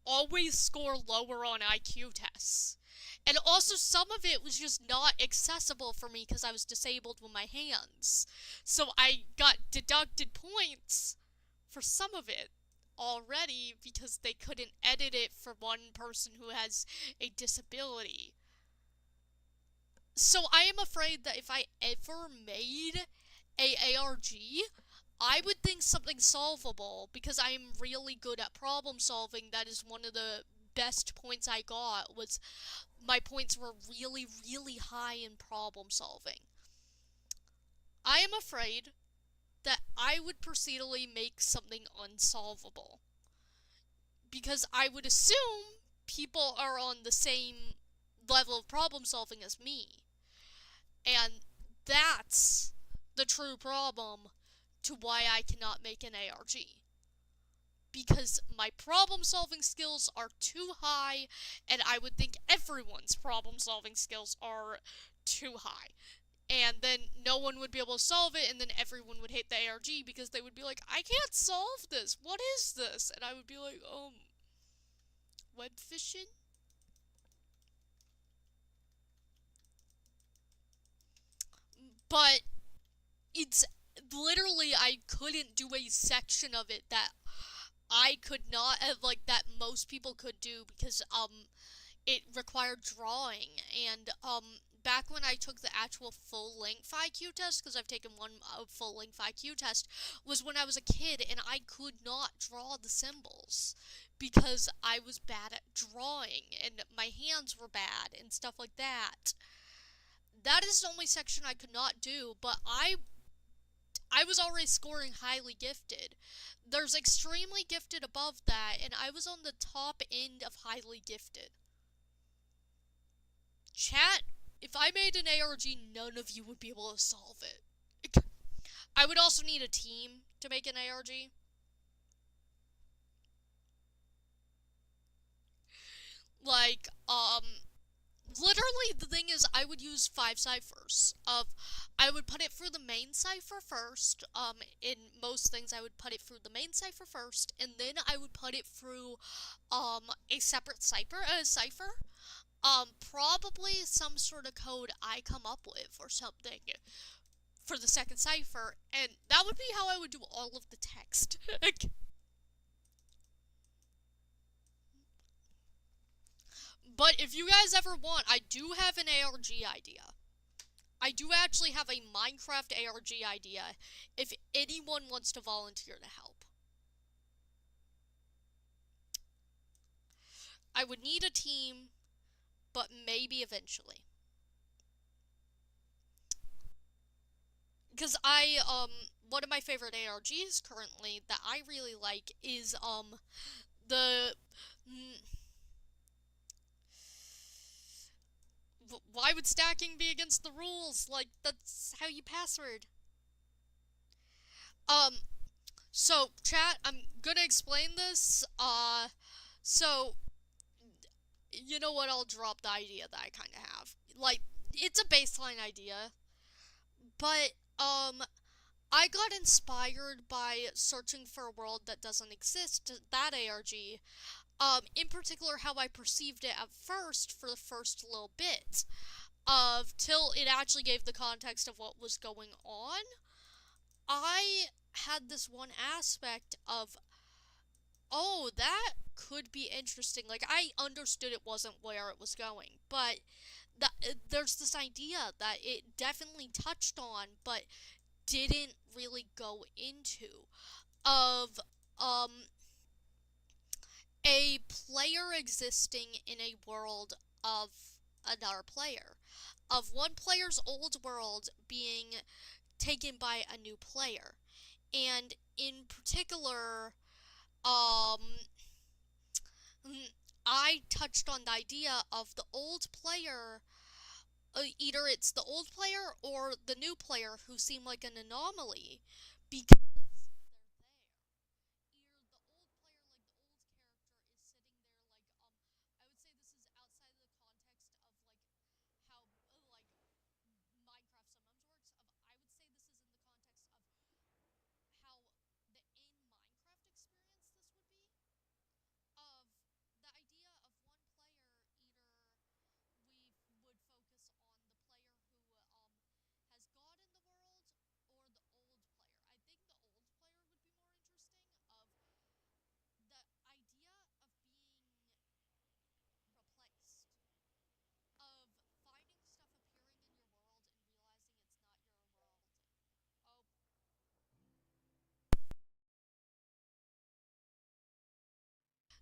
always score lower on IQ tests. And also, some of it was just not accessible for me because I was disabled with my hands. So I got deducted points for some of it already because they couldn't edit it for one person who has a disability. So I am afraid that if I ever made a ARG, I would think something solvable because I am really good at problem solving. That is one of the best points I got, was my points were really, really high in problem solving. I am afraid that I would procedurally make something unsolvable because I would assume people are on the same level of problem solving as me. And that's the true problem to why I cannot make an ARG. Because my problem-solving skills are too high, and I would think everyone's problem-solving skills are too high. And then no one would be able to solve it, and then everyone would hate the ARG because they would be like, I can't solve this, what is this? And I would be like, web fishing? But it's literally, I couldn't do a section of it that I could not have, like, that most people could do because, it required drawing. And, back when I took the actual full-length IQ test, because I've taken one full-length IQ test, was when I was a kid, and I could not draw the symbols because I was bad at drawing, and my hands were bad, and stuff like that. That is the only section I could not do, but I was already scoring highly gifted. There's extremely gifted above that, and I was on the top end of highly gifted. Chat, if I made an ARG, none of you would be able to solve it. I would also need a team to make an ARG. Like, literally, the thing is, I would use 5 ciphers. I would put it through the main cipher first. In most things, I would put it through the main cipher first, and then I would put it through, a separate cipher. Probably some sort of code I come up with or something for the second cipher, and that would be how I would do all of the text. But if you guys ever want, I do have an ARG idea. I do actually have a Minecraft ARG idea if anyone wants to volunteer to help. I would need a team, but maybe eventually. Because one of my favorite ARGs currently that I really like is, the... Why would stacking be against the rules? Like, that's how you password. Um, so, chat, I'm gonna explain this. So, you know what? I'll drop the idea that I kind of have. Like, it's a baseline idea, but, I got inspired by searching for a world that doesn't exist, that ARG. In particular, how I perceived it at first for the first little bit, till it actually gave the context of what was going on. I had this one aspect of, oh, that could be interesting. Like, I understood it wasn't where it was going, but there's this idea that it definitely touched on, but didn't really go into, of, a player existing in a world of another player. Of one player's old world being taken by a new player. And in particular, I touched on the idea of the old player, either it's the old player or the new player who seem like an anomaly because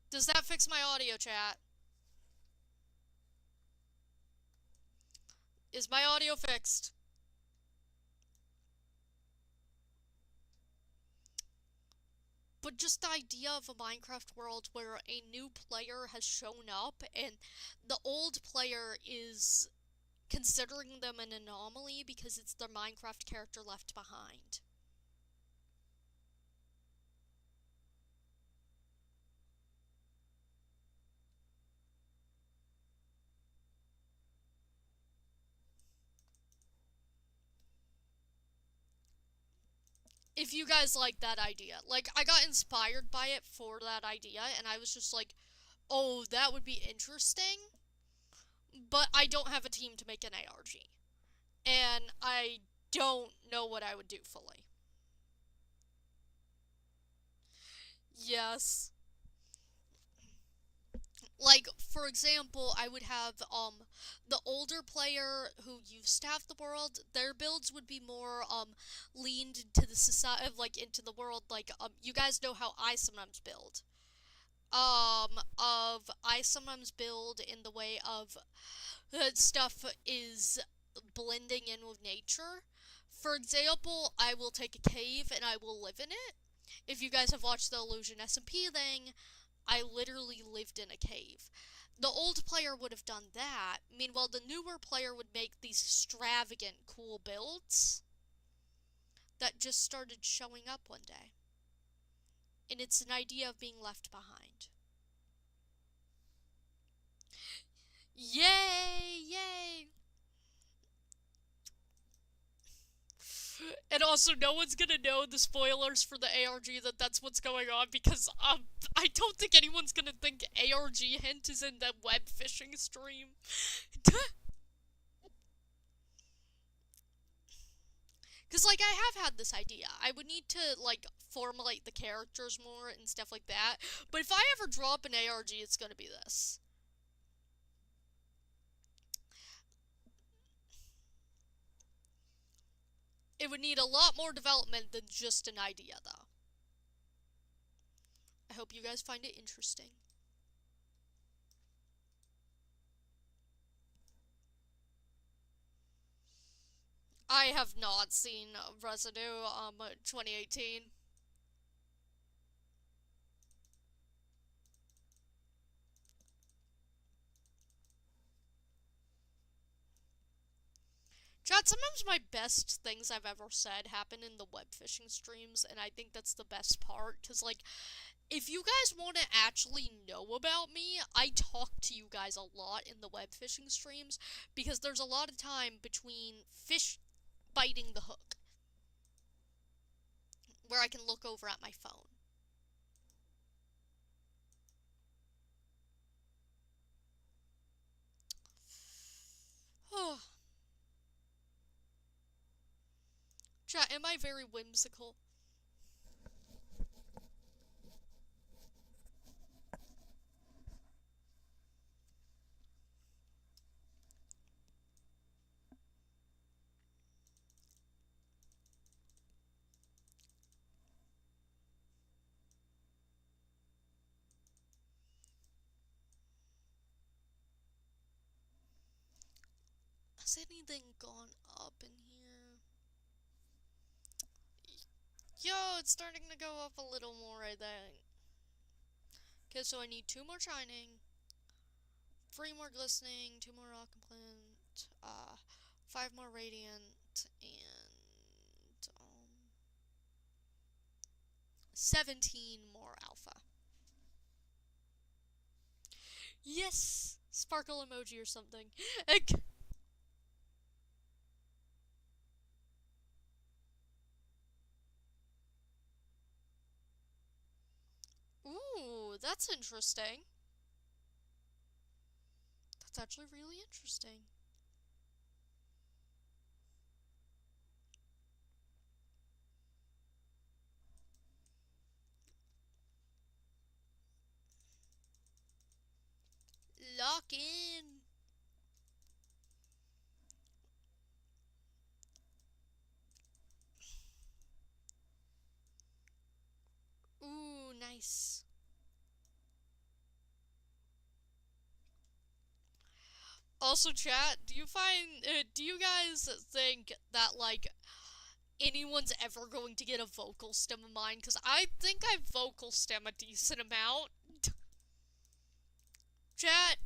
does that fix my audio, chat? Is my audio fixed? But just the idea of a Minecraft world where a new player has shown up and the old player is considering them an anomaly because it's their Minecraft character left behind. If you guys like that idea. Like, I got inspired by it for that idea, and I was just like, oh, that would be interesting. But I don't have a team to make an ARG. And I don't know what I would do fully. Yes. Like, for example, I would have, the older player who used to have the world, their builds would be more, leaned to the society, like, into the world, like, you guys know how I sometimes build. I sometimes build in the way of, stuff is blending in with nature. For example, I will take a cave and I will live in it. If you guys have watched the Illusion SMP thing, I literally lived in a cave. The old player would have done that. Meanwhile, the newer player would make these extravagant, cool builds that just started showing up one day. And it's an idea of being left behind. Yay! Yay! And also, no one's gonna know the spoilers for the ARG that that's what's going on because, I don't think anyone's gonna think ARG hint is in the web fishing stream. Because, like, I have had this idea. I would need to, like, formulate the characters more and stuff like that. But if I ever drop an ARG, it's gonna be this. It would need a lot more development than just an idea, though. I hope you guys find it interesting. I have not seen Residue 2018. Chat, sometimes my best things I've ever said happen in the web fishing streams, and I think that's the best part, because, like, if you guys want to actually know about me, I talk to you guys a lot in the web fishing streams, because there's a lot of time between fish biting the hook, where I can look over at my phone. Chat, am I very whimsical? Has anything gone up in here? Yo, it's starting to go up a little more, I think. Okay, so I need 2 more shining, 3 more glistening, 2 more rock and flint, 5 more radiant, and 17 more alpha. Yes! Sparkle emoji or something. Ooh, that's interesting. That's actually really interesting. Lock in. Ooh, nice. Also, chat, do you guys think that, like, anyone's ever going to get a vocal stem of mine? Because I think I vocal stem a decent amount. Chat.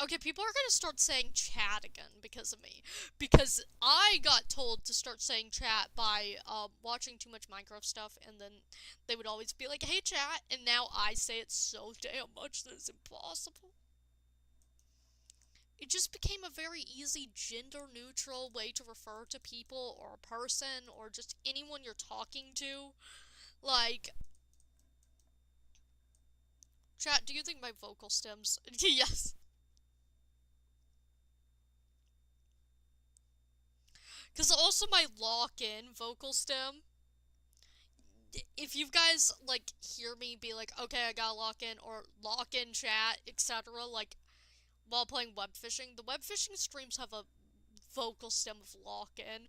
Okay, people are gonna start saying chat again because of me. Because I got told to start saying chat by watching too much Minecraft stuff, and then they would always be like, hey chat, and now I say it so damn much that it's impossible. It just became a very easy gender-neutral way to refer to people or a person or just anyone you're talking to. Like, chat, do you think my vocal stems... Yes. Because also my lock-in vocal stem, if you guys, like, hear me be like, okay, I gotta lock in, or lock in chat, etc., like, while playing web fishing, the web fishing streams have a vocal stem of lock-in.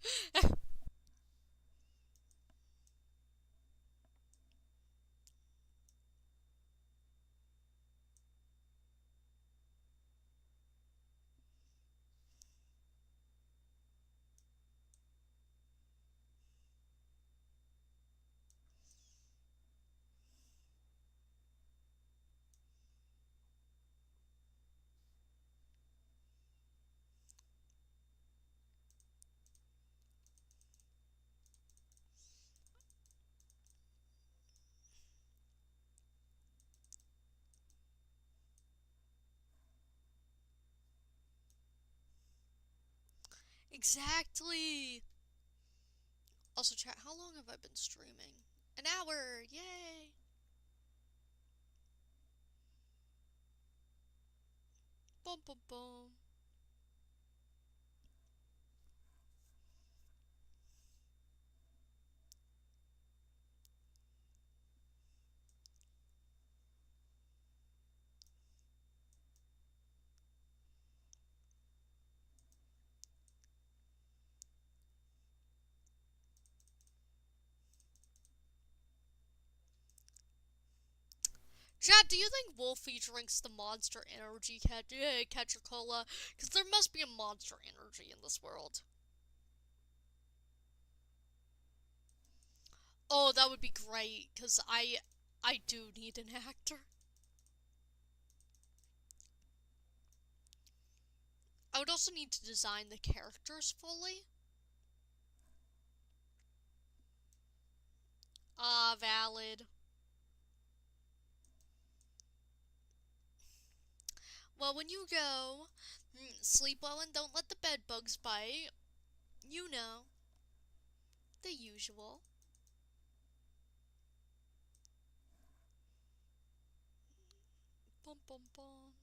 Exactly. Also, chat, how long have I been streaming? An hour! Yay! Bum bum bum. Chad, do you think Wolfie drinks the Monster Energy Catcher Cola? Because there must be a Monster Energy in this world. Oh, that would be great, because I do need an actor. I would also need to design the characters fully. Valid. Well, when you go, sleep well and don't let the bed bugs bite. You know, the usual. Bum bum bum.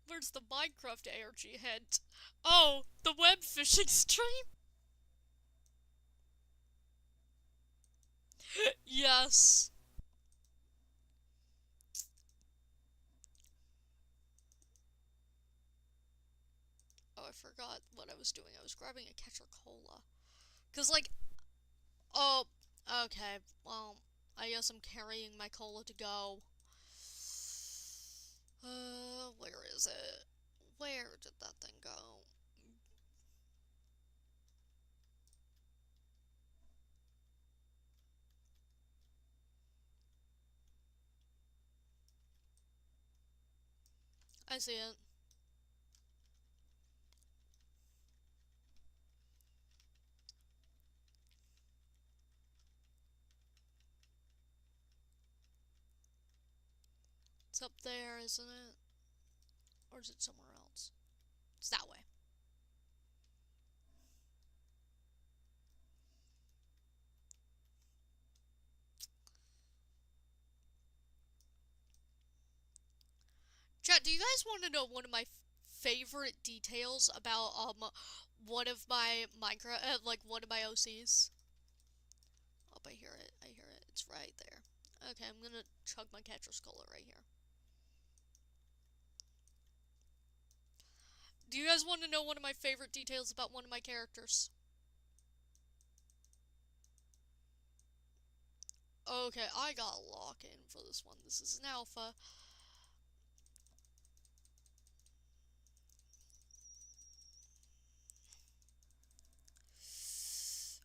Where's the Minecraft ARG hint? Oh, the web fishing stream? Yes. Oh, I forgot what I was doing. I was grabbing a catcher cola. Cause like, oh, okay. Well, I guess I'm carrying my cola to go. Where is it? Where did that thing go? I see it. It's up there, isn't it? Or is it somewhere else? It's that way. Chat, do you guys want to know one of my favorite details about one of my Minecraft like one of my OCs? Oh, I hear it. I hear it. It's right there. Okay, I'm gonna chug my catcher's cola right here. Do you guys want to know one of my favorite details about one of my characters? Okay, I got a lock-in for this one. This is an alpha.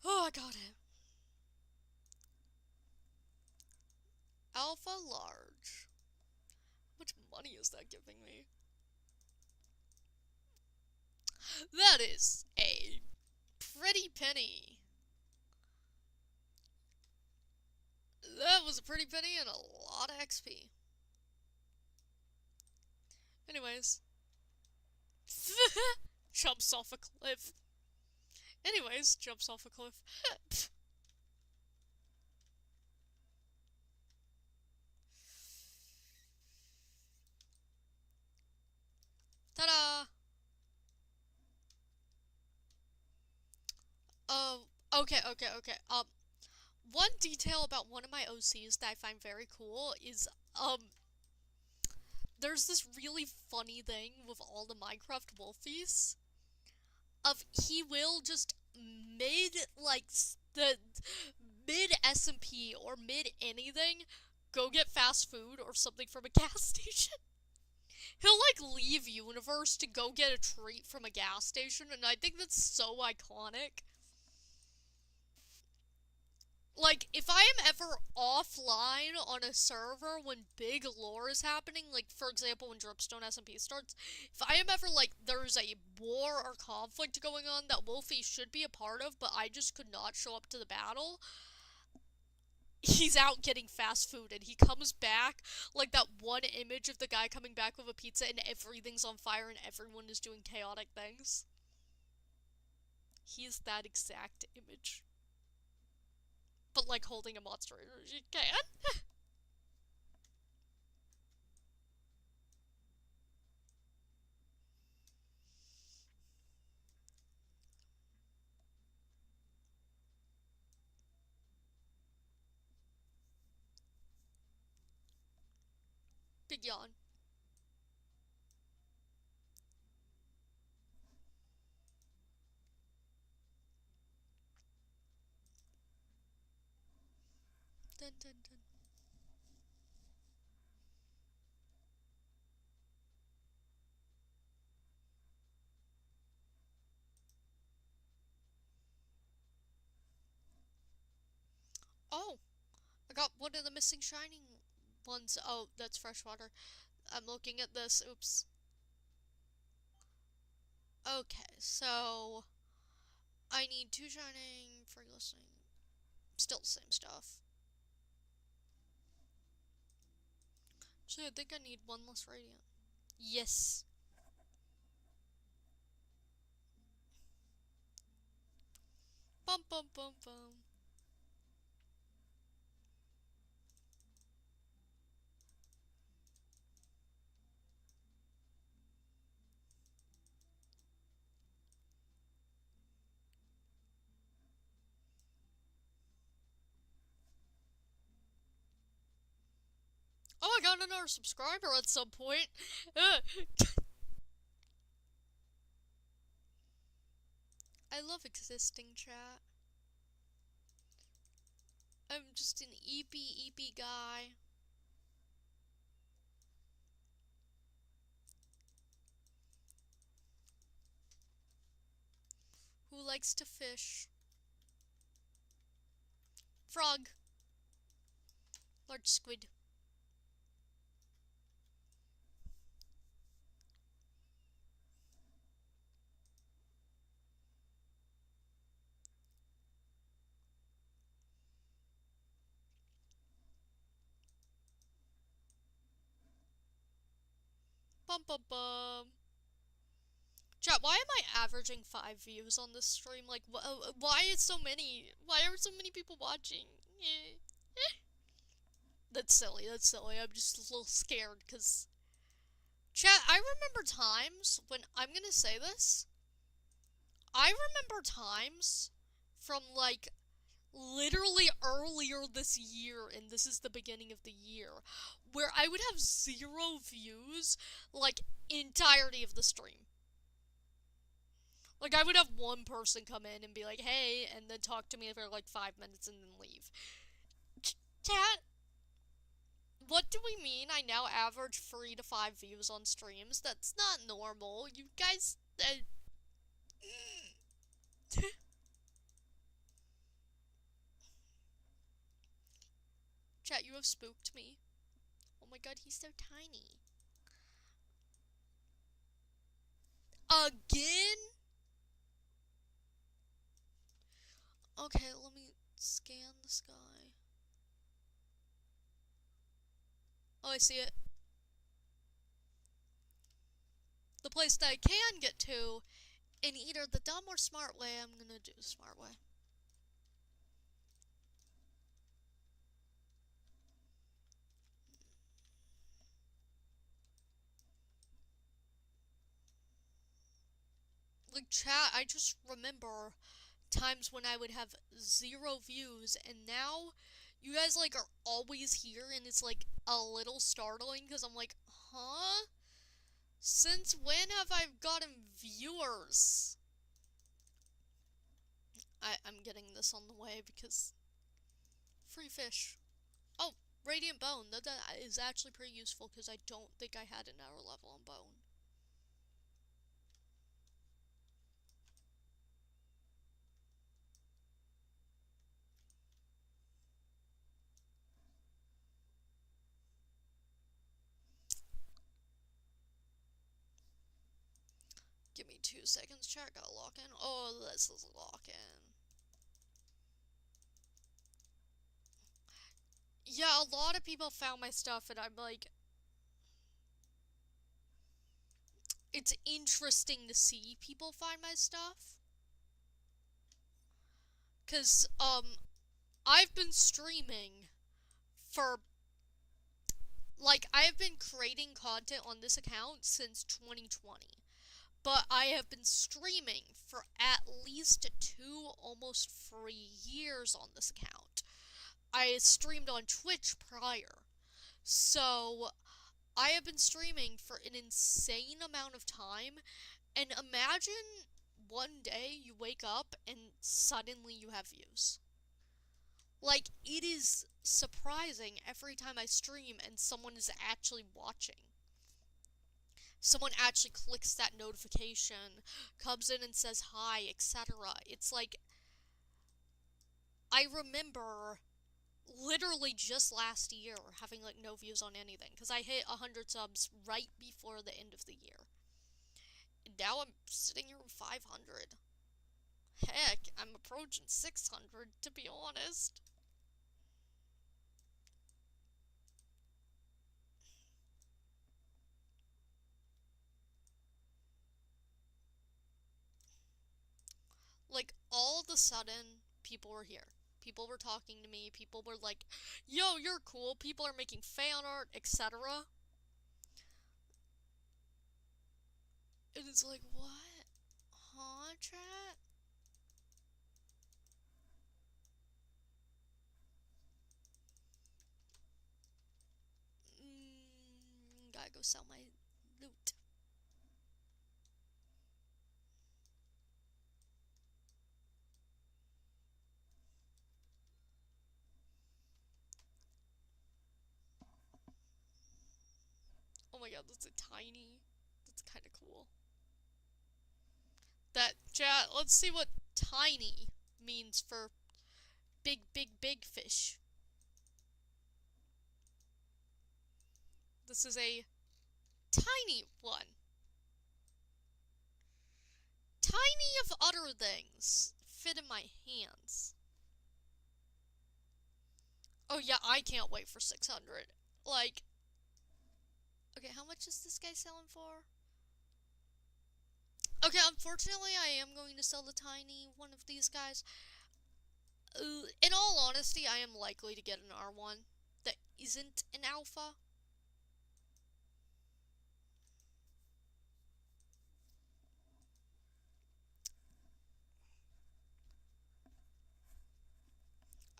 Oh, I got it. Alpha large. How much money is that giving me? That is a pretty penny. That was a pretty penny and a lot of XP. Anyways. Jumps off a cliff. Anyways, jumps off a cliff. Ta-da! Okay. One detail about one of my OCs that I find very cool is, there's this really funny thing with all the Minecraft Wolfies. He will just the mid SMP or mid anything, go get fast food or something from a gas station. He'll leave universe to go get a treat from a gas station, and I think that's so iconic. If I am ever offline on a server when big lore is happening, for example, when Dripstone SMP starts, if I am ever, there's a war or conflict going on that Wolfie should be a part of, but I just could not show up to the battle, he's out getting fast food, and he comes back, that one image of the guy coming back with a pizza, and everything's on fire, and everyone is doing chaotic things. He's that exact image. But, holding a Monster Energy can. Big yawn. dun, dun, dun. Oh, I got one of the missing shining ones. Oh, that's freshwater. I'm looking at this. Oops. Okay, so I need 2 shining, 3 listening. Still the same stuff. So I think I need 1 less radiant. Yes. Bum bum bum bum. Oh, I got another subscriber at some point. I love existing chat. I'm just an eepy guy who likes to fish. Frog. Large squid. Bum bum bum. Chat, why am I averaging 5 views on this stream? Like, why is so many? Why are so many people watching? That's silly, that's silly. I'm just a little scared, because... Chat, I remember times when... I'm gonna say this. I remember times from, like, literally earlier this year, and this is the beginning of the year, where I would have 0 views, like, entirety of the stream. Like, I would have 1 person come in and be like, hey, and then talk to me for, like, 5 minutes and then leave. Chat, what do we mean I now average 3 to 5 views on streams? That's not normal. You guys... Chat, you have spooked me. Oh my god, he's so tiny. Again? Okay, let me scan the sky. Oh, I see it. The place that I can get to, in either the dumb or smart way, I'm gonna do the smart way. Like, chat, I just remember times when I would have 0 views, and now you guys, like, are always here, and it's, like, a little startling, because I'm like, huh? Since when have I gotten viewers? I'm getting this on the way, because free fish. Oh, radiant bone. That is actually pretty useful, because I don't think I had an hour level on bone. Give me 2 seconds, chat. Gotta lock in. Oh, this is a lock in. Yeah, a lot of people found my stuff, and I'm like... It's interesting to see people find my stuff. Because, I've been streaming for... Like, I've been creating content on this account since 2020. But I have been streaming for at least 2, almost 3 years on this account. I streamed on Twitch prior. So, I have been streaming for an insane amount of time. And imagine one day you wake up and suddenly you have views. Like, it is surprising every time I stream and someone is actually watching. Someone actually clicks that notification, comes in and says hi, etc. It's like, I remember literally just last year having like no views on anything because I hit 100 subs right before the end of the year. And now I'm sitting here with 500. Heck, I'm approaching 600 to be honest. Like, all of a sudden, people were here. People were talking to me. People were like, yo, you're cool. People are making fan art, etc. And it's like, what? Huh, chat? Gotta go sell my loot. Oh my god, that's a tiny. That's kind of cool. That, chat, let's see what tiny means for big, big, big fish. This is a tiny one. Tiny of other things fit in my hands. Oh yeah, I can't wait for 600. Like, okay, how much is this guy selling for? Okay, unfortunately, I am going to sell the tiny one of these guys. In all honesty, I am likely to get an R1 that isn't an alpha.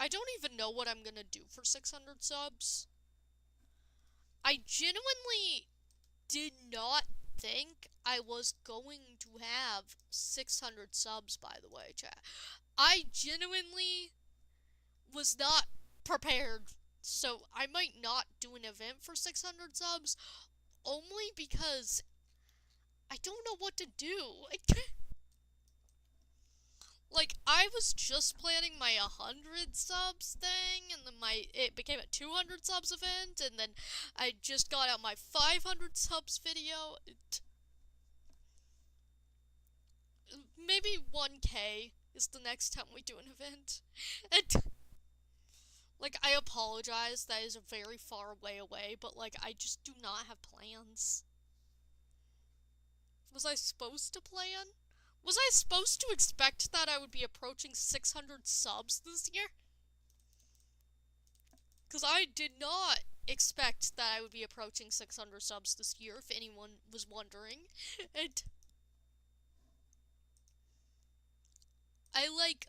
I don't even know what I'm gonna do for 600 subs. I genuinely did not think I was going to have 600 subs, by the way, chat. I genuinely was not prepared, so I might not do an event for 600 subs, only because I don't know what to do. Like, I was just planning my 100 subs thing, and then it became a 200 subs event, and then I just got out my 500 subs video. Maybe 1K is the next time we do an event. And, like, I apologize, that is a very far way away, but, like, I just do not have plans. Was I supposed to plan? Was I supposed to expect that I would be approaching 600 subs this year? Because I did not expect that I would be approaching 600 subs this year, if anyone was wondering. And I, like,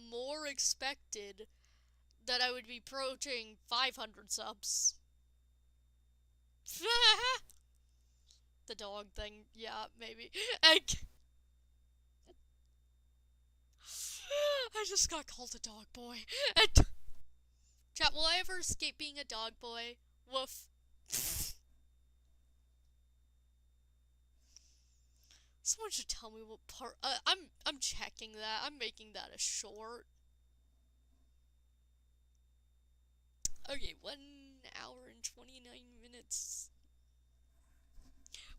more expected that I would be approaching 500 subs. The dog thing, yeah, maybe. I just got called a dog boy. Chat, will I ever escape being a dog boy? Woof. Someone should tell me what part. I'm checking that. I'm making that a short. Okay, 1 hour and 29 minutes.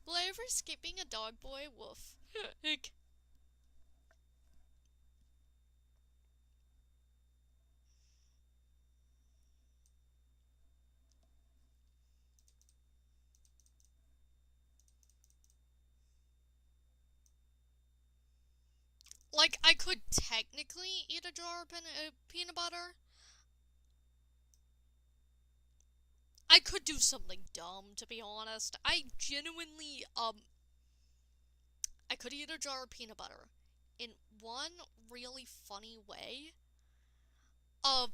Will I ever escape being a dog boy? Woof. Like, I could technically eat a jar of peanut butter. I could do something dumb, to be honest. I genuinely, I could eat a jar of peanut butter in one really funny way of,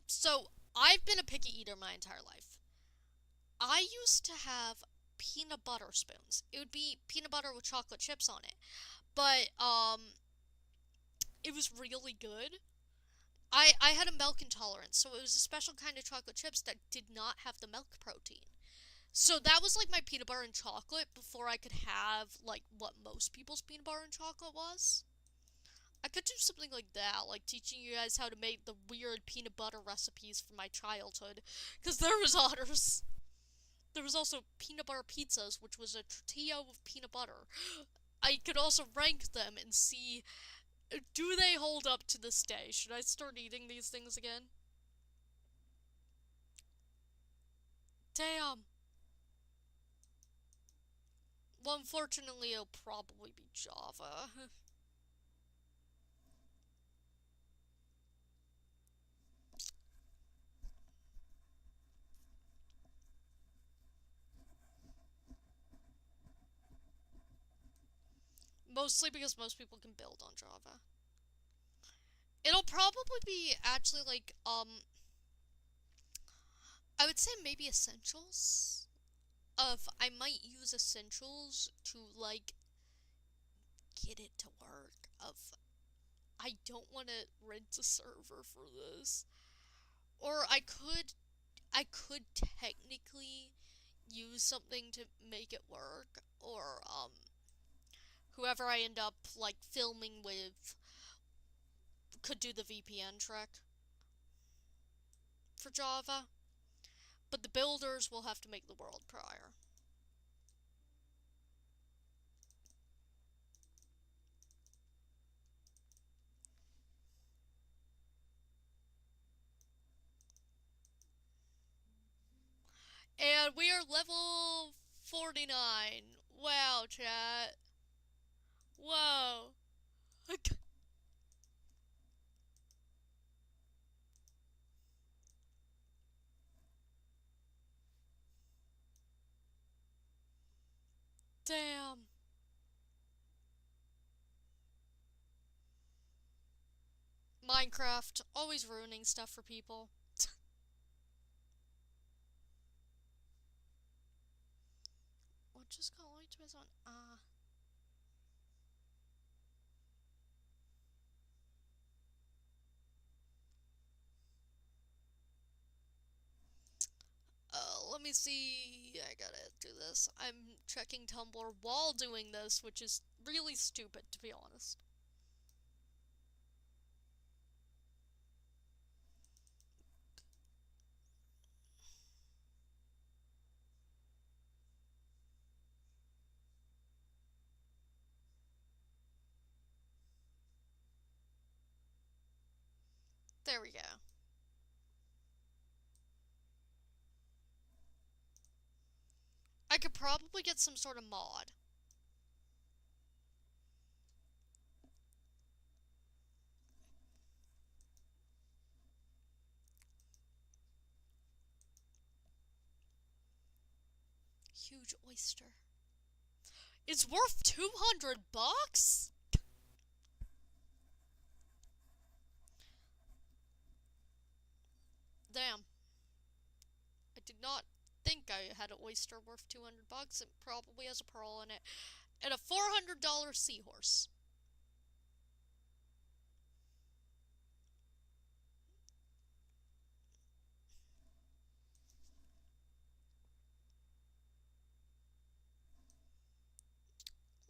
so I've been a picky eater my entire life. I used to have peanut butter spoons. It would be peanut butter with chocolate chips on it. But, it was really good. I had a milk intolerance, so it was a special kind of chocolate chips that did not have the milk protein. So that was like my peanut butter and chocolate before I could have like what most people's peanut butter and chocolate was. I could do something like that, like teaching you guys how to make the weird peanut butter recipes from my childhood, because there was others. There was also peanut butter pizzas, which was a tortilla with peanut butter. I could also rank them and see, do they hold up to this day? Should I start eating these things again? Damn. Well, unfortunately, it'll probably be Java. Mostly because most people can build on Java. It'll probably be actually like, I would say maybe Essentials. I might use Essentials to, like, get it to work. I don't want to rent a server for this. Or I could technically use something to make it work. Or, whoever I end up, like, filming with could do the VPN trick for Java. But the builders will have to make the world prior. And we are level 49. Wow, chat. Whoa. Damn. Minecraft, always ruining stuff for people. What just got light to his on? Let me see. I gotta do this. I'm checking Tumblr while doing this, which is really stupid, to be honest. There we go. I could probably get some sort of mod. Huge oyster. It's worth 200 bucks? Damn. I did not think I had an oyster worth 200 bucks. It probably has a pearl in it. And a $400 seahorse.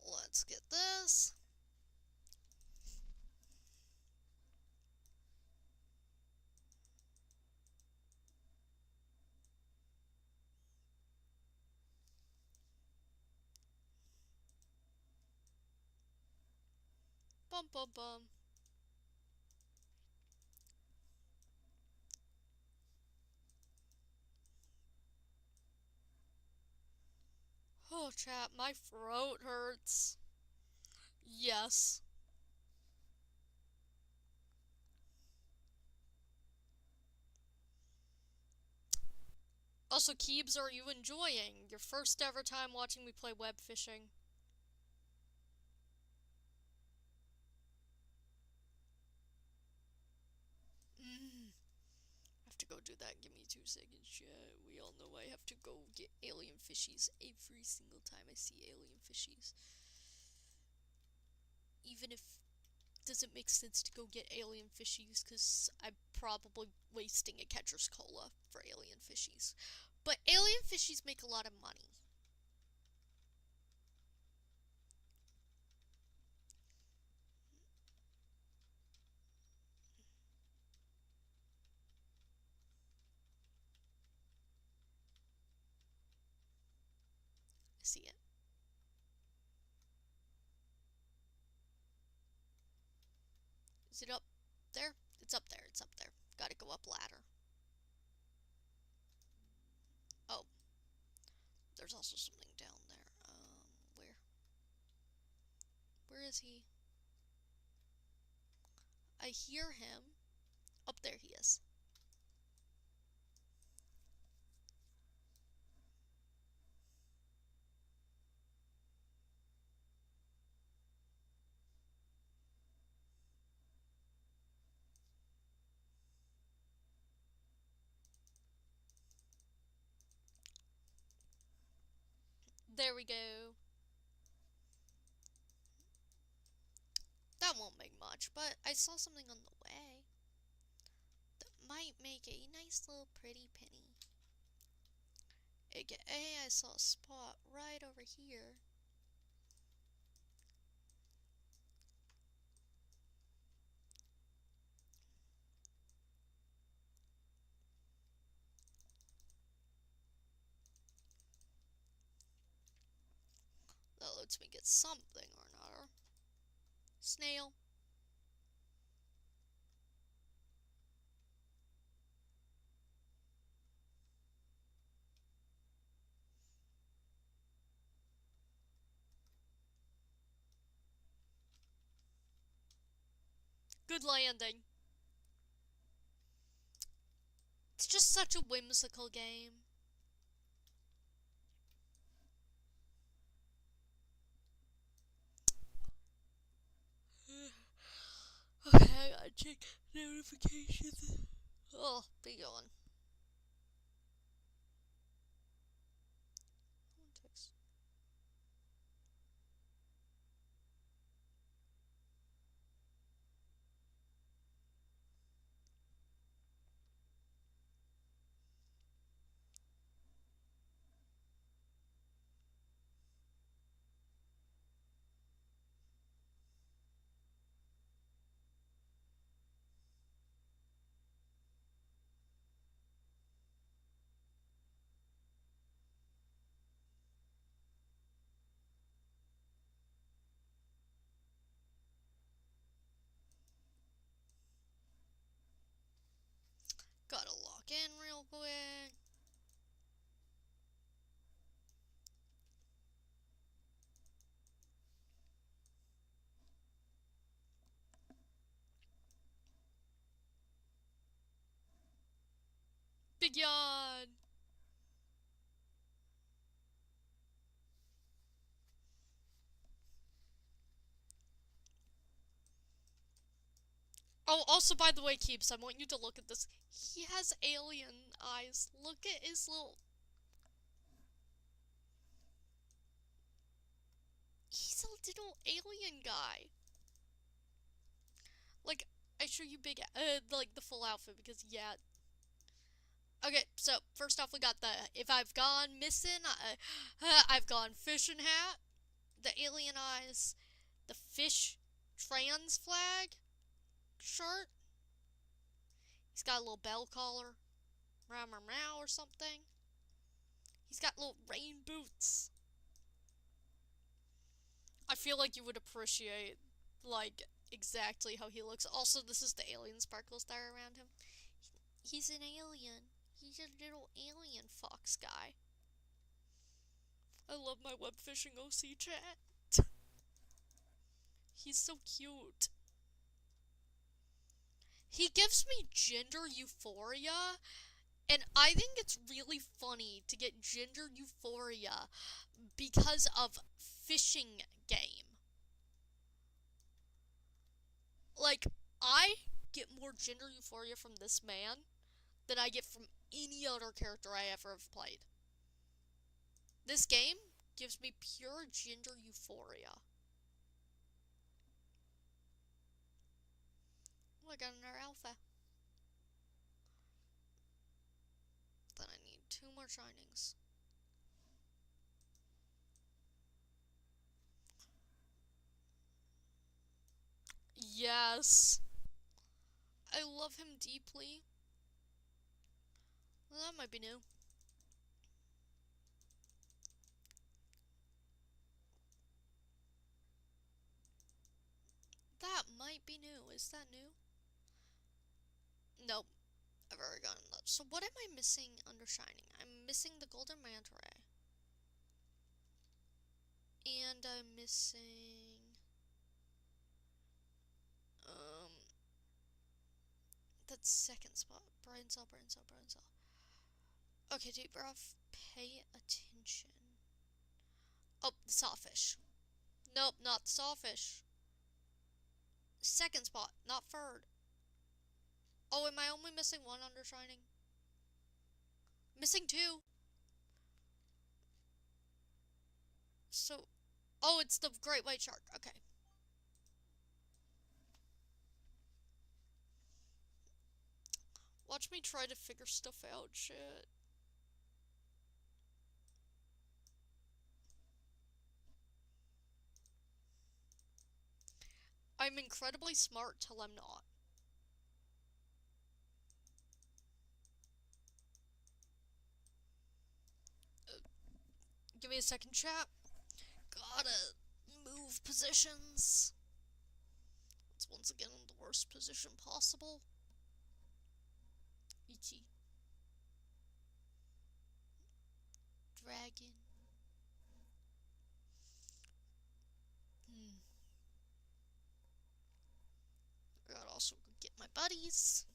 Let's get this. Bum bum bum. Oh, chat, my throat hurts. Yes. Also, Keebs, are you enjoying your first ever time watching me play web fishing? I have to go do that. Give me 2 seconds, chat. We all know I have to go get alien fishies every single time I see alien fishies. Even if does it make sense to go get alien fishies? Because I'm probably wasting a catcher's cola for alien fishies. But alien fishies make a lot of money. I see it. Is it up there? It's up there. It's up there. Gotta go up ladder. Oh. There's also something down there. Where? Where is he? I hear him. Up there he is. There we go. That won't make much, but I saw something on the way that might make a nice little pretty penny. AKA, I saw a spot right over here. That lets me get something or another. Snail. Good landing. It's just such a whimsical game. Okay, I gotta check notifications. Oh, be gone. Gotta log in real quick. Big yawn. Oh, also, by the way, Keeps, I want you to look at this. He has alien eyes. Look at his little... He's a little alien guy. Like, I show you like, the full outfit, because, yeah. Okay, so, first off, we got the If I've Gone Missing, I've Gone Fishing hat, the alien eyes, the fish trans flag shirt. He's got a little bell collar, meow meow meow or something. He's got little rain boots. I feel like you would appreciate, like, exactly how he looks. Also, this is the alien sparkles that are around him. He's an alien. He's a little alien fox guy. I love my Webfishing OC chat. He's so cute. He gives me gender euphoria, and I think it's really funny to get gender euphoria because of fishing game. Like, I get more gender euphoria from this man than I get from any other character I ever have played. This game gives me pure gender euphoria. I got another alpha. Then I need 2 more shinings. Yes! I love him deeply. Well, that might be new. That might be new. Is that new? Nope. I've already gotten that. So what am I missing under shining? I'm missing the golden manta ray. And I'm missing... that second spot. Brain cell, brain cell, brain cell. Okay, deep breath. Pay attention. Oh, the sawfish. Nope, not the sawfish. Second spot, not third. Oh, am I only missing 1 under shining? Missing 2. So, oh, it's the great white shark. Okay. Watch me try to figure stuff out, shit. I'm incredibly smart till I'm not. Give me a second, chat. Gotta move positions. It's once again in the worst position possible. E.T. Dragon. I gotta also get my buddies.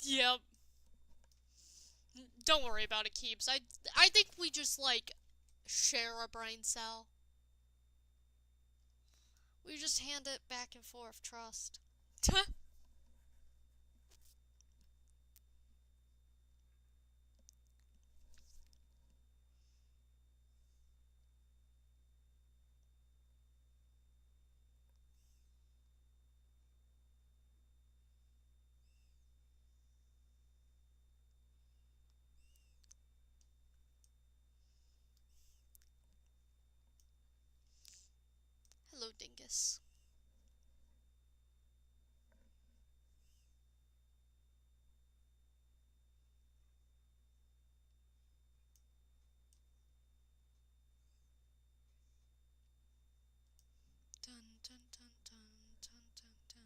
Yep. Don't worry about it, Keeps. I think we just, like, share a brain cell. We just hand it back and forth, trust. Hello, Dingus. Dun dun dun dun dun dun dun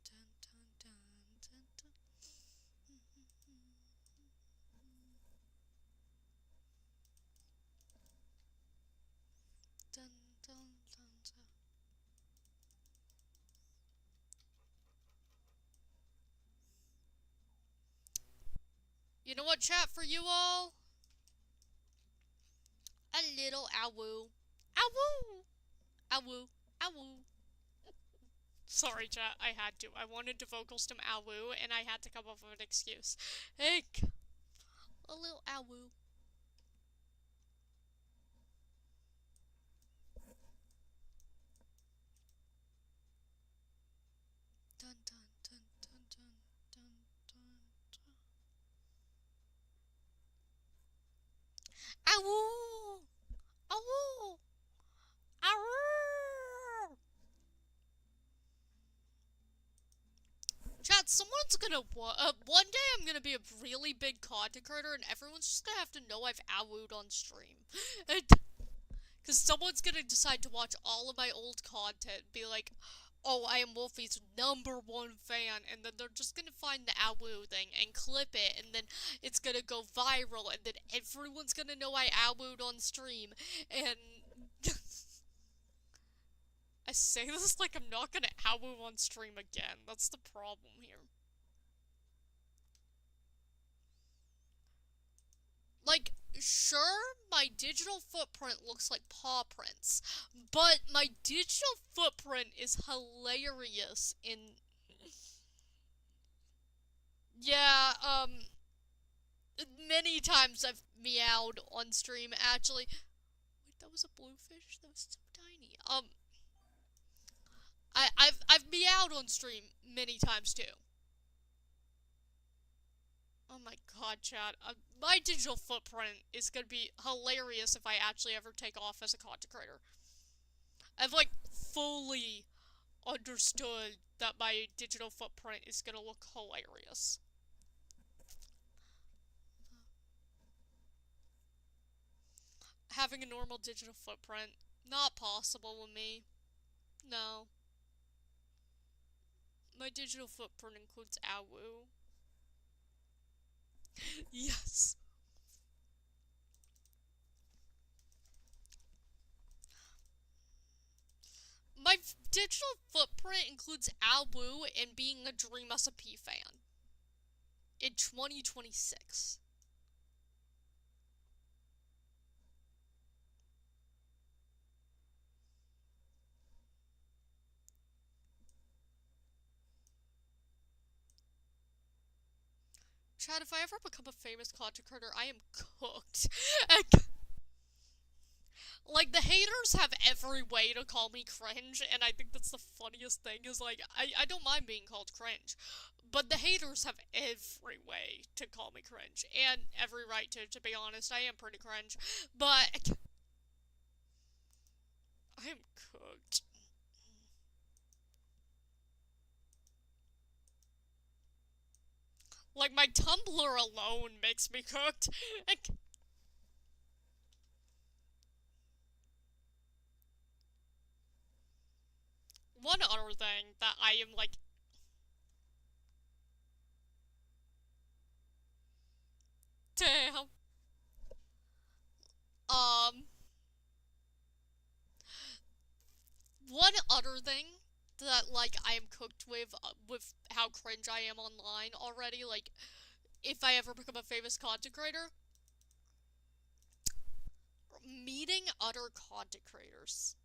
dun dun dun dun dun. Dun dun dun dun. You know what, chat, for you all? A little ow-woo. Ow-woo! Ow-woo. Ow-woo. Sorry, chat, I had to. I wanted to vocal stim ow-woo, and I had to come up with an excuse. Heck! A little ow-woo. Dun dun dun dun dun dun dun dun. Ow-woo! Ow-woo! Ow-woo! Chat, someone's gonna, one day I'm gonna be a really big content creator and everyone's just gonna have to know I've ow-wooed on stream. Because someone's gonna decide to watch all of my old content and be like, oh, I am Wolfie's #1 fan, and then they're just gonna find the ow-woo thing and clip it, and then it's gonna go viral, and then everyone's gonna know I ow-wooed on stream, and... I say this like I'm not gonna ow-woo on stream again. That's the problem here. Like, Sure, my digital footprint looks like paw prints, but my digital footprint is hilarious in. Yeah, many times I've meowed on stream, actually. Wait, that was a bluefish? That was so tiny. I've meowed on stream many times too. Oh my god, chat. My digital footprint is gonna be hilarious if I actually ever take off as a content creator. I've, like, fully understood that my digital footprint is gonna look hilarious. Having a normal digital footprint, not possible with me. No. My digital footprint includes Awu. Yes. My digital footprint includes Awu and being a Dream SMP fan. In 2026. Chad, if I ever become a famous content creator, I am cooked. Like, the haters have every way to call me cringe, and I think that's the funniest thing, is, like, I don't mind being called cringe. But the haters have every way to call me cringe, and every right to be honest. I am pretty cringe. But I am cooked. Like, my Tumblr alone makes me cooked. One other thing that I am, like... Damn. One other thing that, like, I am cooked with how cringe I am online already, like, if I ever become a famous content creator, meeting other content creators.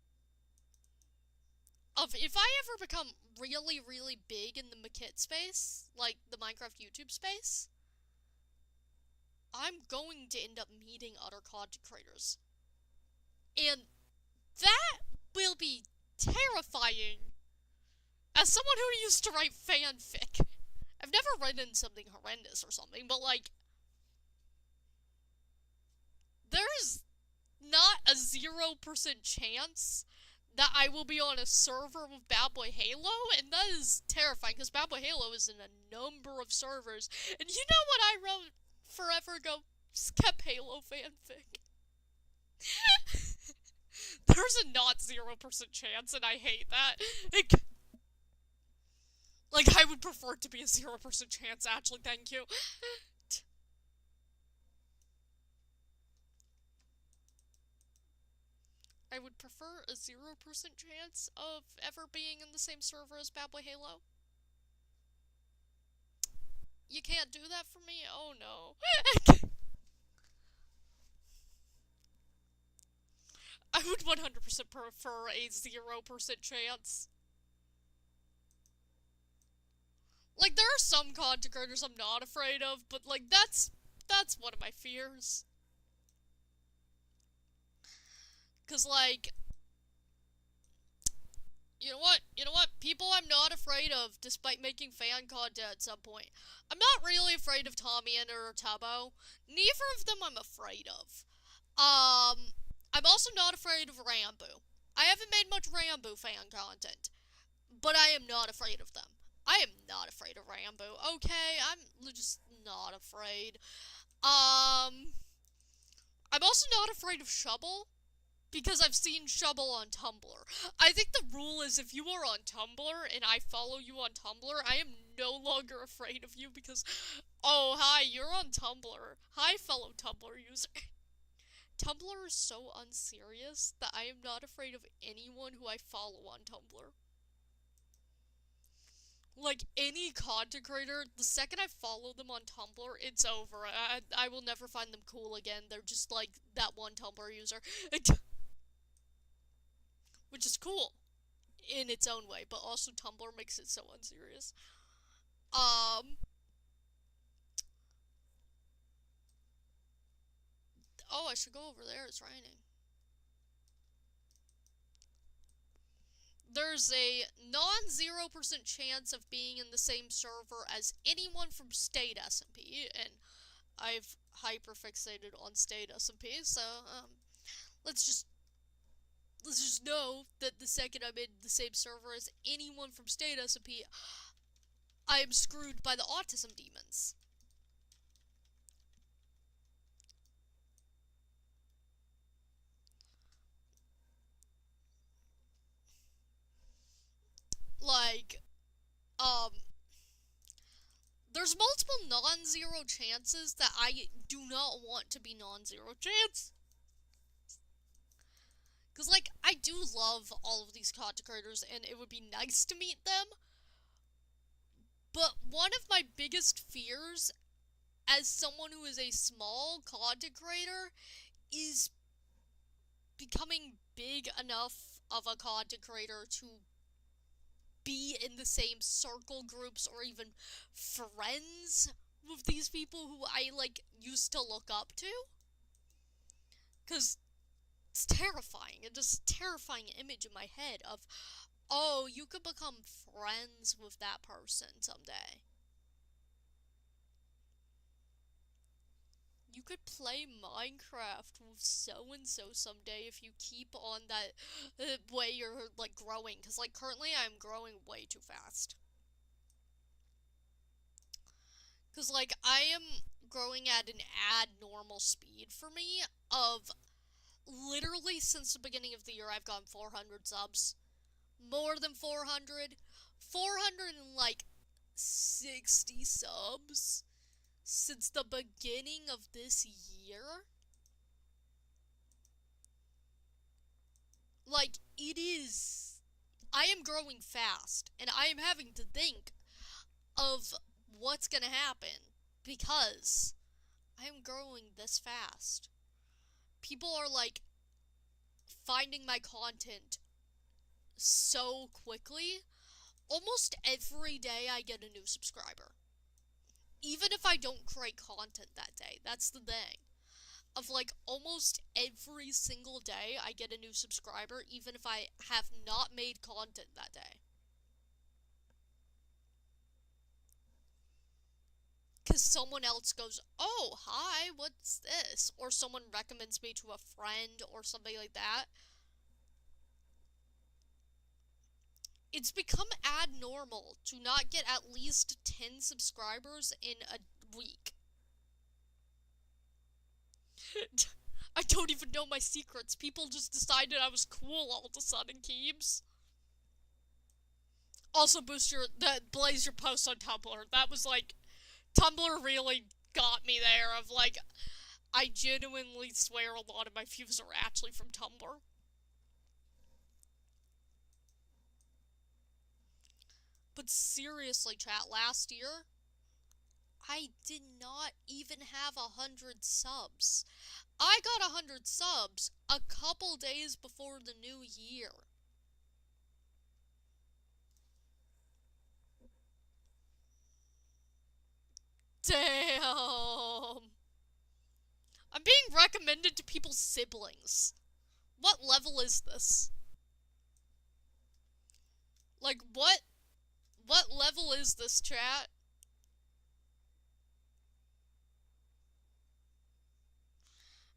If I ever become really, really big in the Makit space, like the Minecraft YouTube space, I'm going to end up meeting other content creators. And that will be terrifying. As someone who used to write fanfic, I've never written something horrendous or something, but, like, there's not a 0% chance that I will be on a server with Bad Boy Halo, and that is terrifying, because Bad Boy Halo is in a number of servers. And you know what I wrote forever ago? Skep Halo fanfic. There's a not 0% chance, and I hate that. Like, I would prefer it to be a 0% chance, actually, thank you. I would prefer a 0% chance of ever being in the same server as Bad Boy Halo. You can't do that for me? Oh no. I would 100% prefer a 0% chance. Like, there are some content creators I'm not afraid of, but, like, that's one of my fears. 'Cause, like, you know what? People I'm not afraid of, despite making fan content at some point. I'm not really afraid of Tommy or Tubbo. Neither of them I'm afraid of. I'm also not afraid of Rambo. I haven't made much Rambo fan content, but I am not afraid of them. I am not afraid of Rambo, okay? I'm just not afraid. I'm also not afraid of Shovel, because I've seen Shovel on Tumblr. I think the rule is, if you are on Tumblr and I follow you on Tumblr, I am no longer afraid of you because, oh, hi, you're on Tumblr. Hi, fellow Tumblr user. Tumblr is so unserious that I am not afraid of anyone who I follow on Tumblr. Like, any content creator, the second I follow them on Tumblr, it's over. I will never find them cool again. They're just like that one Tumblr user. Which is cool in its own way, but also Tumblr makes it so unserious. Um, oh, I should go over there. It's raining. There's a non-0% chance of being in the same server as anyone from State SMP, and I've hyperfixated on State SMP, so, let's just know that the second I'm in the same server as anyone from State SMP, I am screwed by the autism demons. Like, there's multiple non-zero chances that I do not want to be non-zero chance. Because, like, I do love all of these content creators, and it would be nice to meet them. But one of my biggest fears, as someone who is a small content creator, is becoming big enough of a content creator to be in the same circle groups or even friends with these people who I, like, used to look up to. Because it's terrifying. It's just a terrifying image in my head of, oh, you could become friends with that person someday. You could play Minecraft with so-and-so someday if you keep on that way you're, like, growing. Because, like, currently I'm growing way too fast. Because, like, I am growing at an abnormal speed for me of literally since the beginning of the year I've gotten 400 subs. More than 400. 460 subs since the beginning of this year. Like, it is... I am growing fast, and I am having to think of what's gonna happen, because I am growing this fast. People are, like, finding my content so quickly. Almost every day I get a new subscriber. Even if I don't create content that day. That's the thing. Of, like, almost every single day I get a new subscriber, even if I have not made content that day. Because someone else goes, oh, hi, what's this? Or someone recommends me to a friend or something like that. It's become abnormal to not get at least 10 subscribers in a week. I don't even know my secrets. People just decided I was cool all of a sudden, Keebs. Also, blaze your post on Tumblr. That was, like, Tumblr really got me there of, like, I genuinely swear a lot of my views are actually from Tumblr. But seriously, chat, last year, I did not even have 100 subs. I got 100 subs a couple days before the new year. Damn. I'm being recommended to people's siblings. What level is this? Like, what level is this, chat?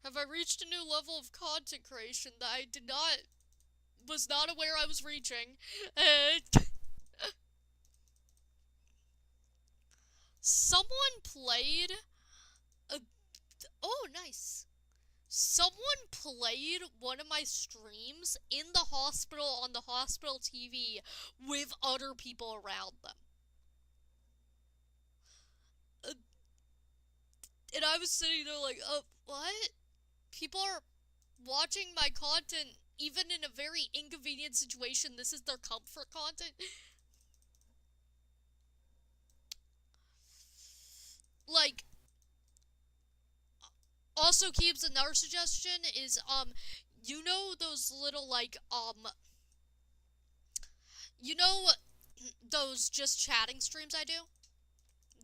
Have I reached a new level of content creation that I was not aware I was reaching? Someone played oh, nice. Someone played one of my streams in the hospital on the hospital TV with other people around them. And I was sitting there like, what? People are watching my content even in a very inconvenient situation. This is their comfort content. like, also keeps another suggestion is, you know those little, like, you know those just chatting streams I do?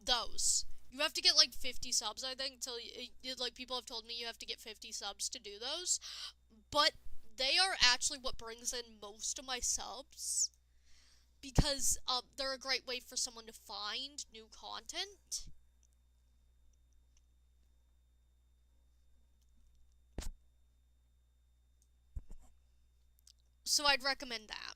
Those. You have to get, like, 50 subs, I think, till, like, people have told me you have to get 50 subs to do those. But they are actually what brings in most of my subs. Because, they're a great way for someone to find new content. So I'd recommend that.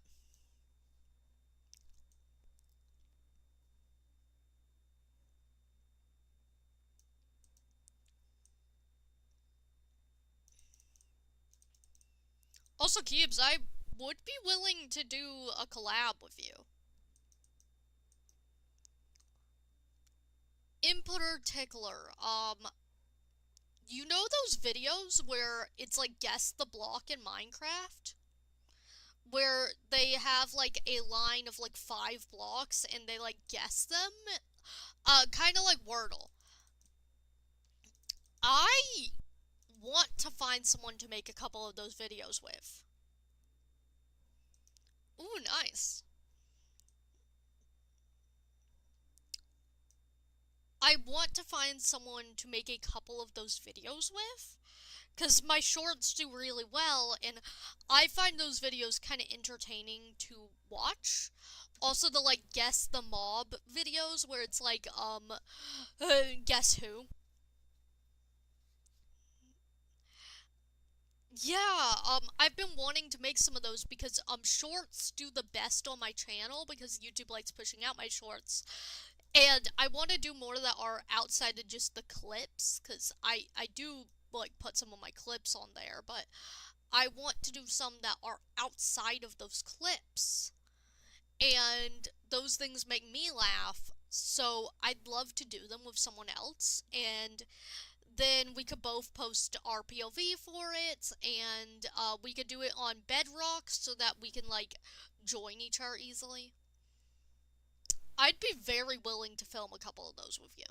Also, Cubes, I would be willing to do a collab with you. In particular, you know those videos where it's like guess the block in Minecraft? Where they have like a line of like 5 blocks and they like guess them? Kinda like Wordle. I want to find someone to make a couple of those videos with. Ooh, nice. I want to find someone to make a couple of those videos with, because my shorts do really well, and I find those videos kind of entertaining to watch. Also, the, like, guess the mob videos, where it's like, guess who? Yeah, I've been wanting to make some of those because, shorts do the best on my channel because YouTube likes pushing out my shorts. And I want to do more that are outside of just the clips, because I do, like, put some of my clips on there, but I want to do some that are outside of those clips. And those things make me laugh, so I'd love to do them with someone else, and then we could both post our POV for it, and we could do it on Bedrock so that we can, like, join each other easily. I'd be very willing to film a couple of those with you.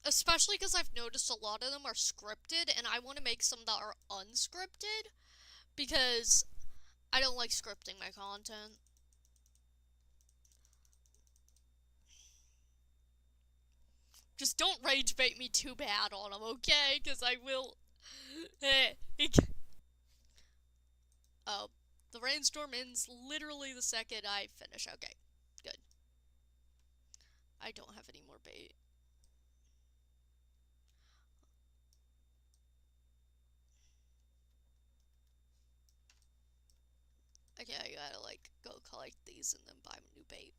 Especially because I've noticed a lot of them are scripted, and I want to make some that are unscripted, because I don't like scripting my content. Just don't rage bait me too bad on them, okay? Because I will... Oh, the rainstorm ends literally the second I finish. Okay, good. I don't have any more bait. Okay, I gotta, like, go collect these and then buy new bait.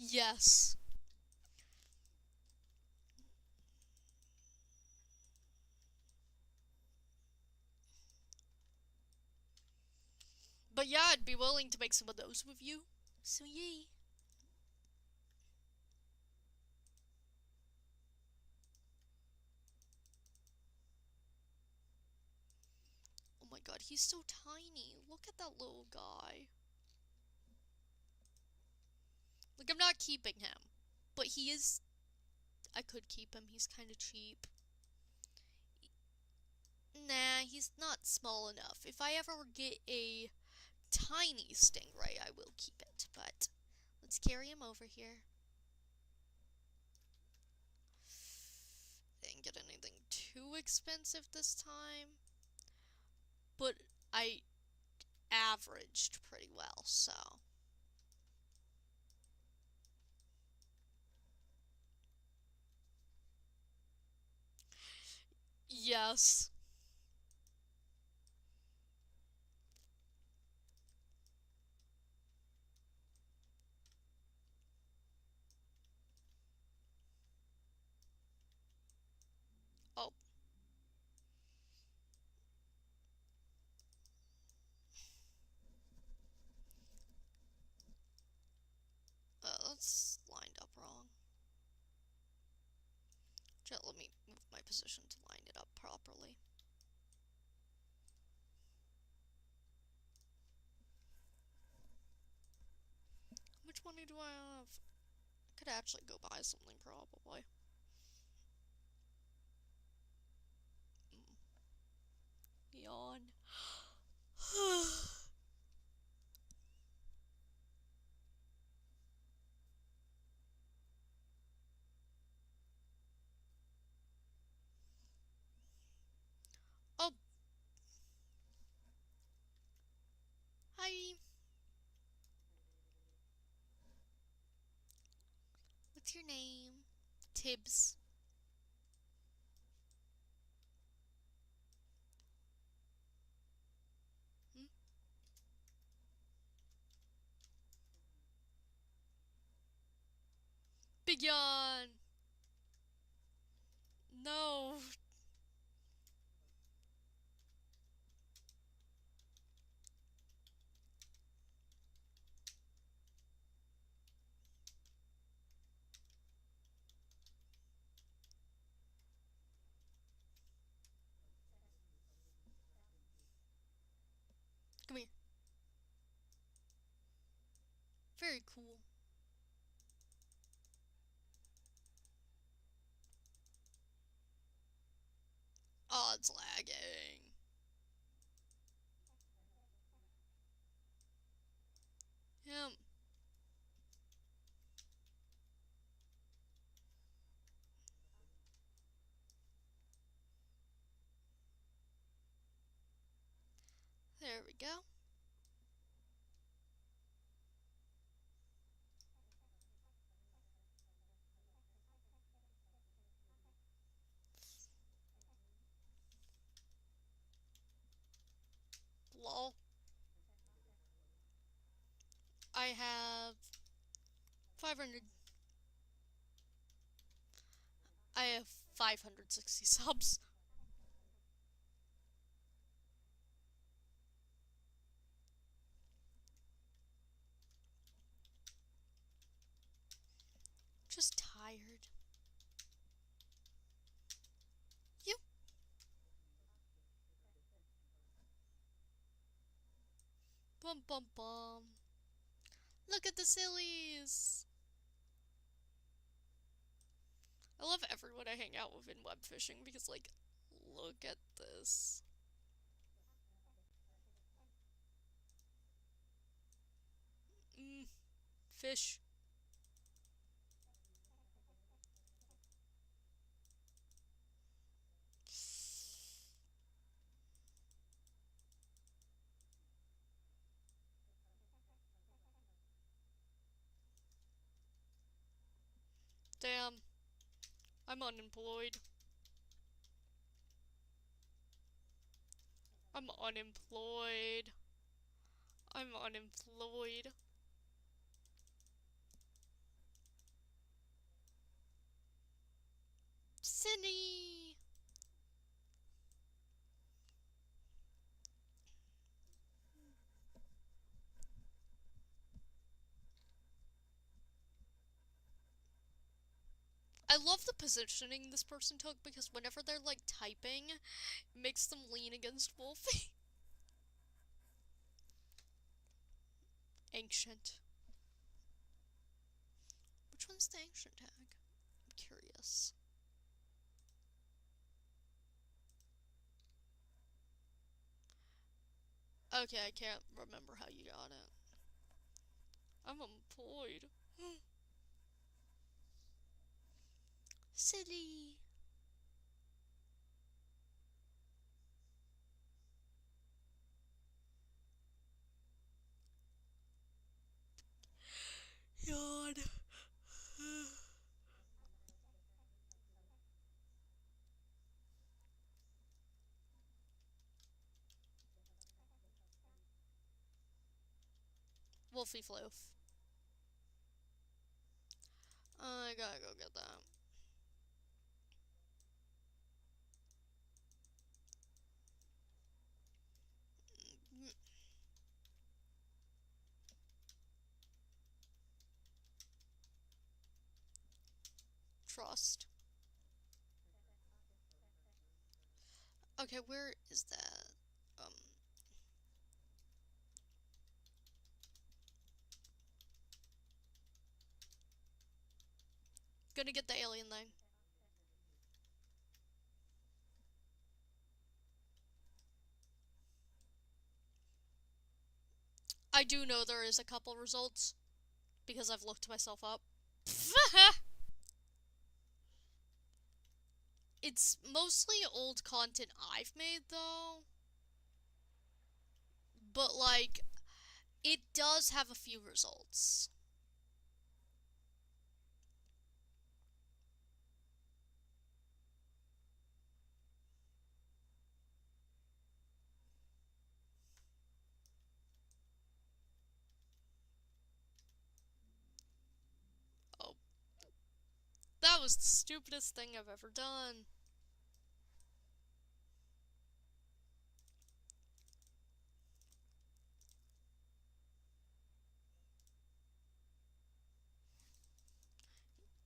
Yes. But yeah, I'd be willing to make some of those with you. So yay. Oh my god, he's so tiny. Look at that little guy. Like, I'm not keeping him. But he is... I could keep him. He's kind of cheap. Nah, he's not small enough. If I ever get a tiny stingray, I will keep it. But let's carry him over here. Didn't get anything too expensive this time. But I averaged pretty well, so... Yes. Oh. position to line it up properly. How much money do I have? I could actually go buy something, probably. Yawn. Oh. Hi. What's your name? Tibbs. Hmm? Big yawn. No. Come here. Very cool. Oh, it's lagging. Yeah. There we go. Lol. I have 500. I have 560 subs. Just tired. You. Bum bum bum. Look at the sillies. I love everyone I hang out with in web fishing because, like, look at this. Fish. Damn. I'm unemployed. I'm unemployed. I'm unemployed. Cindy! I love the positioning this person took because whenever they're, like, typing, it makes them lean against Wolfie. Ancient. Which one's the ancient tag? I'm curious. Okay, I can't remember how you got it. I'm unemployed. Silly. Yawn. Wolfie Floof. I gotta go get that. Trust. Okay, where is that? Gonna get the alien thing. I do know there is a couple results because I've looked myself up. It's mostly old content I've made though. But like it does have a few results. Oh, that was the stupidest thing I've ever done.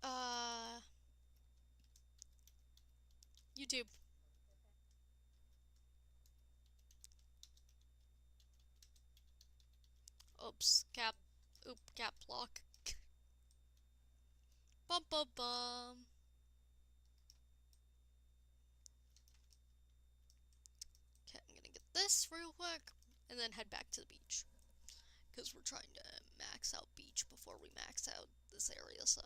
Uh, YouTube. Oops, cap lock. Bum bum bum. Okay, I'm gonna get this real quick and then head back to the beach. Because we're trying to max out beach before we max out this area, so.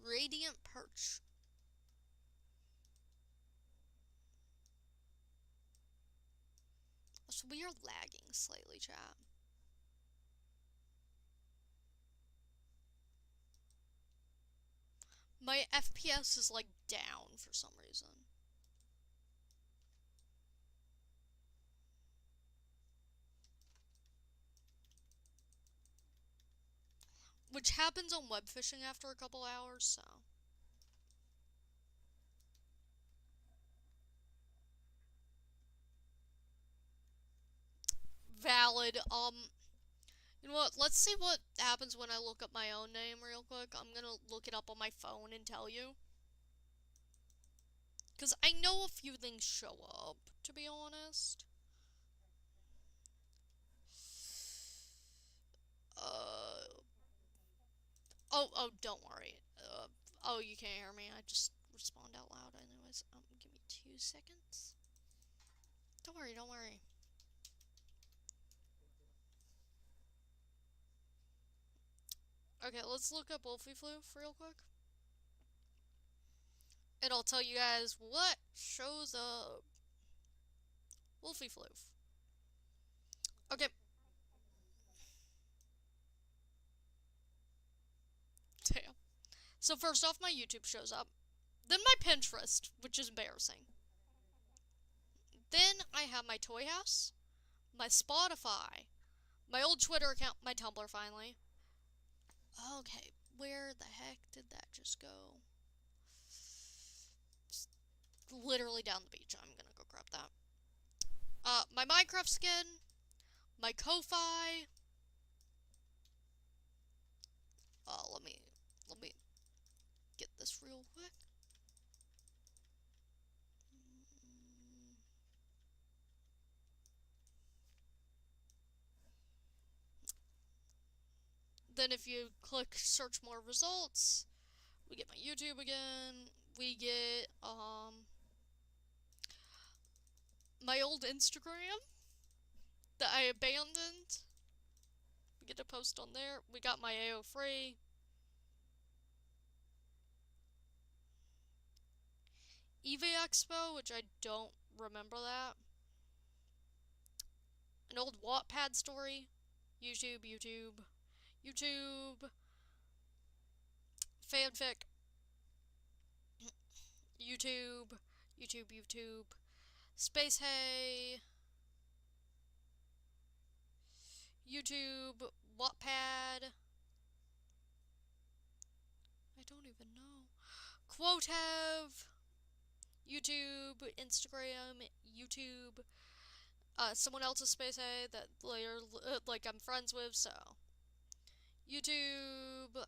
Radiant perch. So we are lagging slightly, chat. My FPS is like down for some reason. Which happens on web fishing after a couple hours, so. Valid. You know what? Let's see what happens when I look up my own name real quick. I'm gonna look it up on my phone and tell you. Because I know a few things show up, to be honest. Oh, don't worry. Oh, you can't hear me. I just respond out loud anyways. Give me 2 seconds. Don't worry, don't worry. Okay, let's look up Wolfie Floof real quick. And I'll tell you guys what shows up. Wolfie Floof. Okay. Damn. So first off, my YouTube shows up. Then my Pinterest, which is embarrassing. Then I have my Toy House, my Spotify, my old Twitter account, my Tumblr finally. Okay, where the heck did that just go? It's literally down the beach. I'm gonna go grab that. My Minecraft skin, my Ko-Fi. Let me get this real quick. Then if you click search more results, we get my YouTube again. We get my old Instagram that I abandoned. We get to post on there. We got my AO free. EVA Expo, which I don't remember that. An old Wattpad story. YouTube. Fanfic. YouTube. Space Hay. YouTube. Wattpad. I don't even know. Quotev. YouTube. Instagram. YouTube. Someone else's Space Hay that later, like I'm friends with, so. YouTube,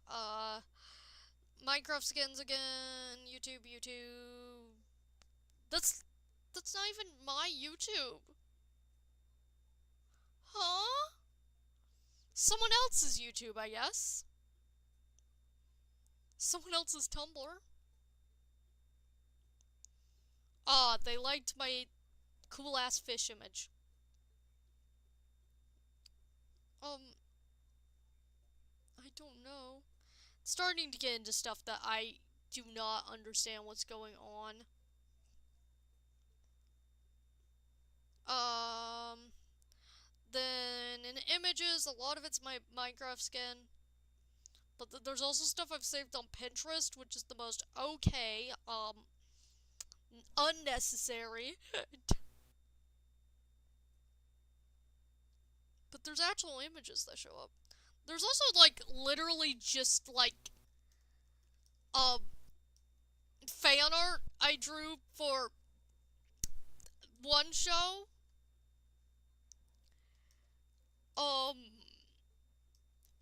Minecraft skins again, YouTube. That's not even my YouTube. Huh? Someone else's YouTube, I guess. Someone else's Tumblr. Ah, they liked my cool-ass fish image. I don't know. It's starting to get into stuff that I do not understand what's going on. Then in images, a lot of it's my Minecraft skin. But there's also stuff I've saved on Pinterest, which is the most okay, unnecessary. But there's actual images that show up. There's also, like, literally just, like, fan art I drew for one show.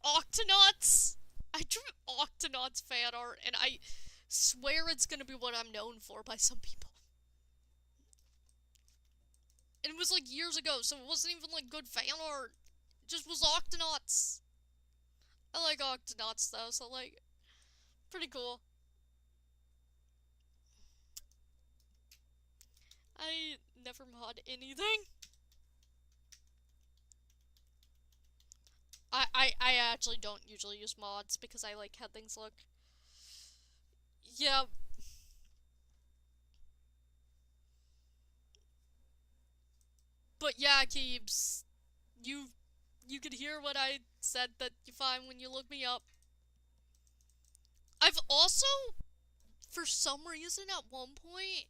Octonauts. I drew Octonauts fan art, and I swear it's gonna be what I'm known for by some people. And it was like years ago, so it wasn't even like good fan art. It just was Octonauts. I like Octonauts though, so like, pretty cool. I never mod anything. I actually don't usually use mods because I like how things look. Yeah. But yeah, Keebs, you could hear what I said that you find when you look me up. I've also, for some reason at one point,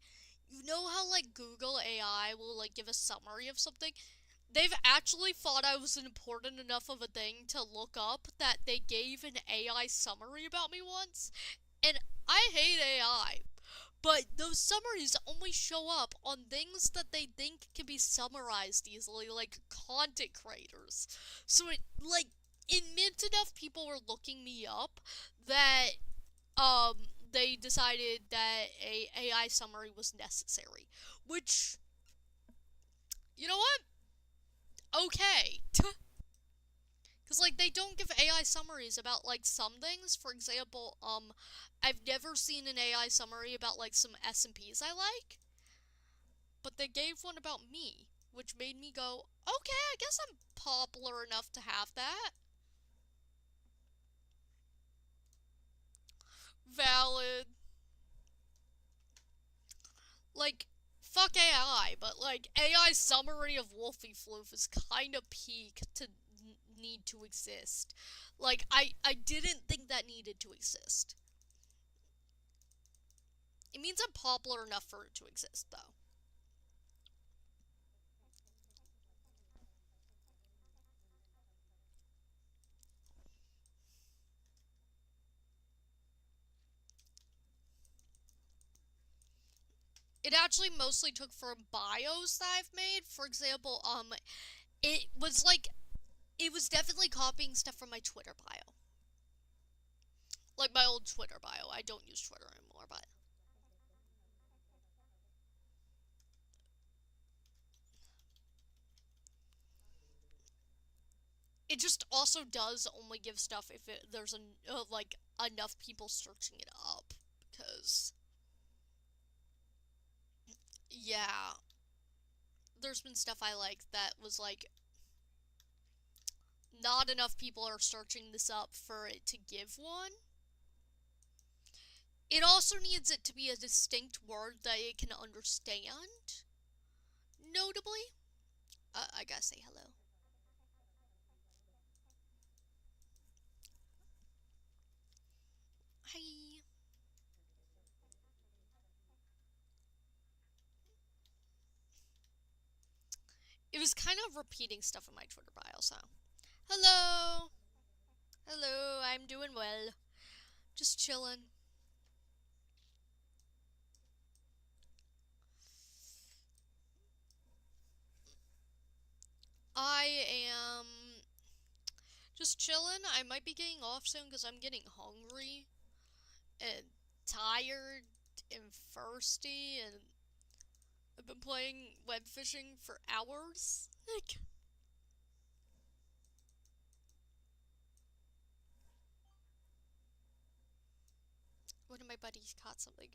you know how like Google AI will like give a summary of something? They've actually thought I was important enough of a thing to look up that they gave an AI summary about me once. And I hate AI, but those summaries only show up on things that they think can be summarized easily, like content creators. So it meant enough people were looking me up that, they decided that a AI summary was necessary. Which, you know what? Okay. Because, like, they don't give AI summaries about, like, some things. For example, I've never seen an AI summary about, like, some S&Ps I like. But they gave one about me, which made me go, okay, I guess I'm popular enough to have that. Valid. Like, fuck AI, but, like, AI summary of Wolfie Floof is kind of peak to need to exist. Like, I didn't think that needed to exist. It means I'm popular enough for it to exist, though. It actually mostly took from bios that I've made. For example, it was like, it was definitely copying stuff from my Twitter bio. Like my old Twitter bio. I don't use Twitter anymore, but it just also does only give stuff if there's like enough people searching it up. Because yeah, there's been stuff I like that was like not enough people are searching this up for it to give one. It also needs it to be a distinct word that it can understand. Notably, I gotta say hello. Hi. It was kind of repeating stuff in my Twitter bio, so. Hello. Hello, I'm doing well. Just chilling. I am Just chilling. I might be getting off soon because I'm getting hungry and tired and thirsty, and I've been playing web fishing for hours. One of my buddies caught something.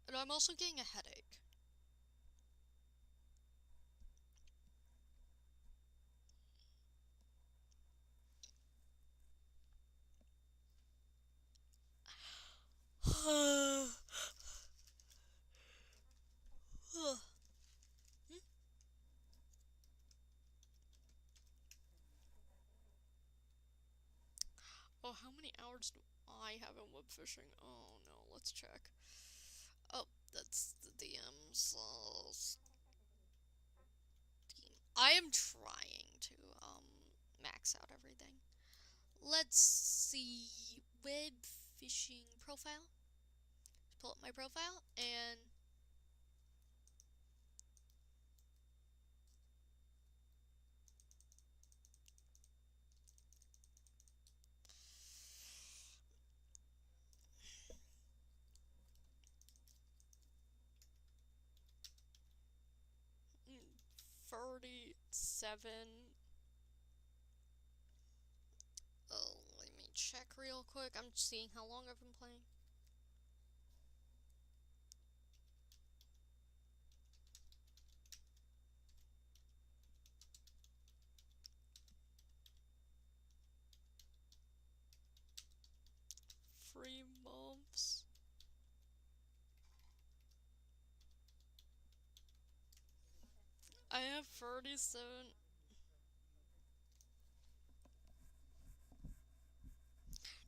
And I'm also getting a headache. Oh, how many hours do I have in web fishing? Oh no, let's check. Oh, that's the DMs. I am trying to max out everything. Let's see, web fishing profile. Let's pull up my profile and 37. Oh, let me check real quick. I'm seeing how long I've been playing. Three months. I have 37.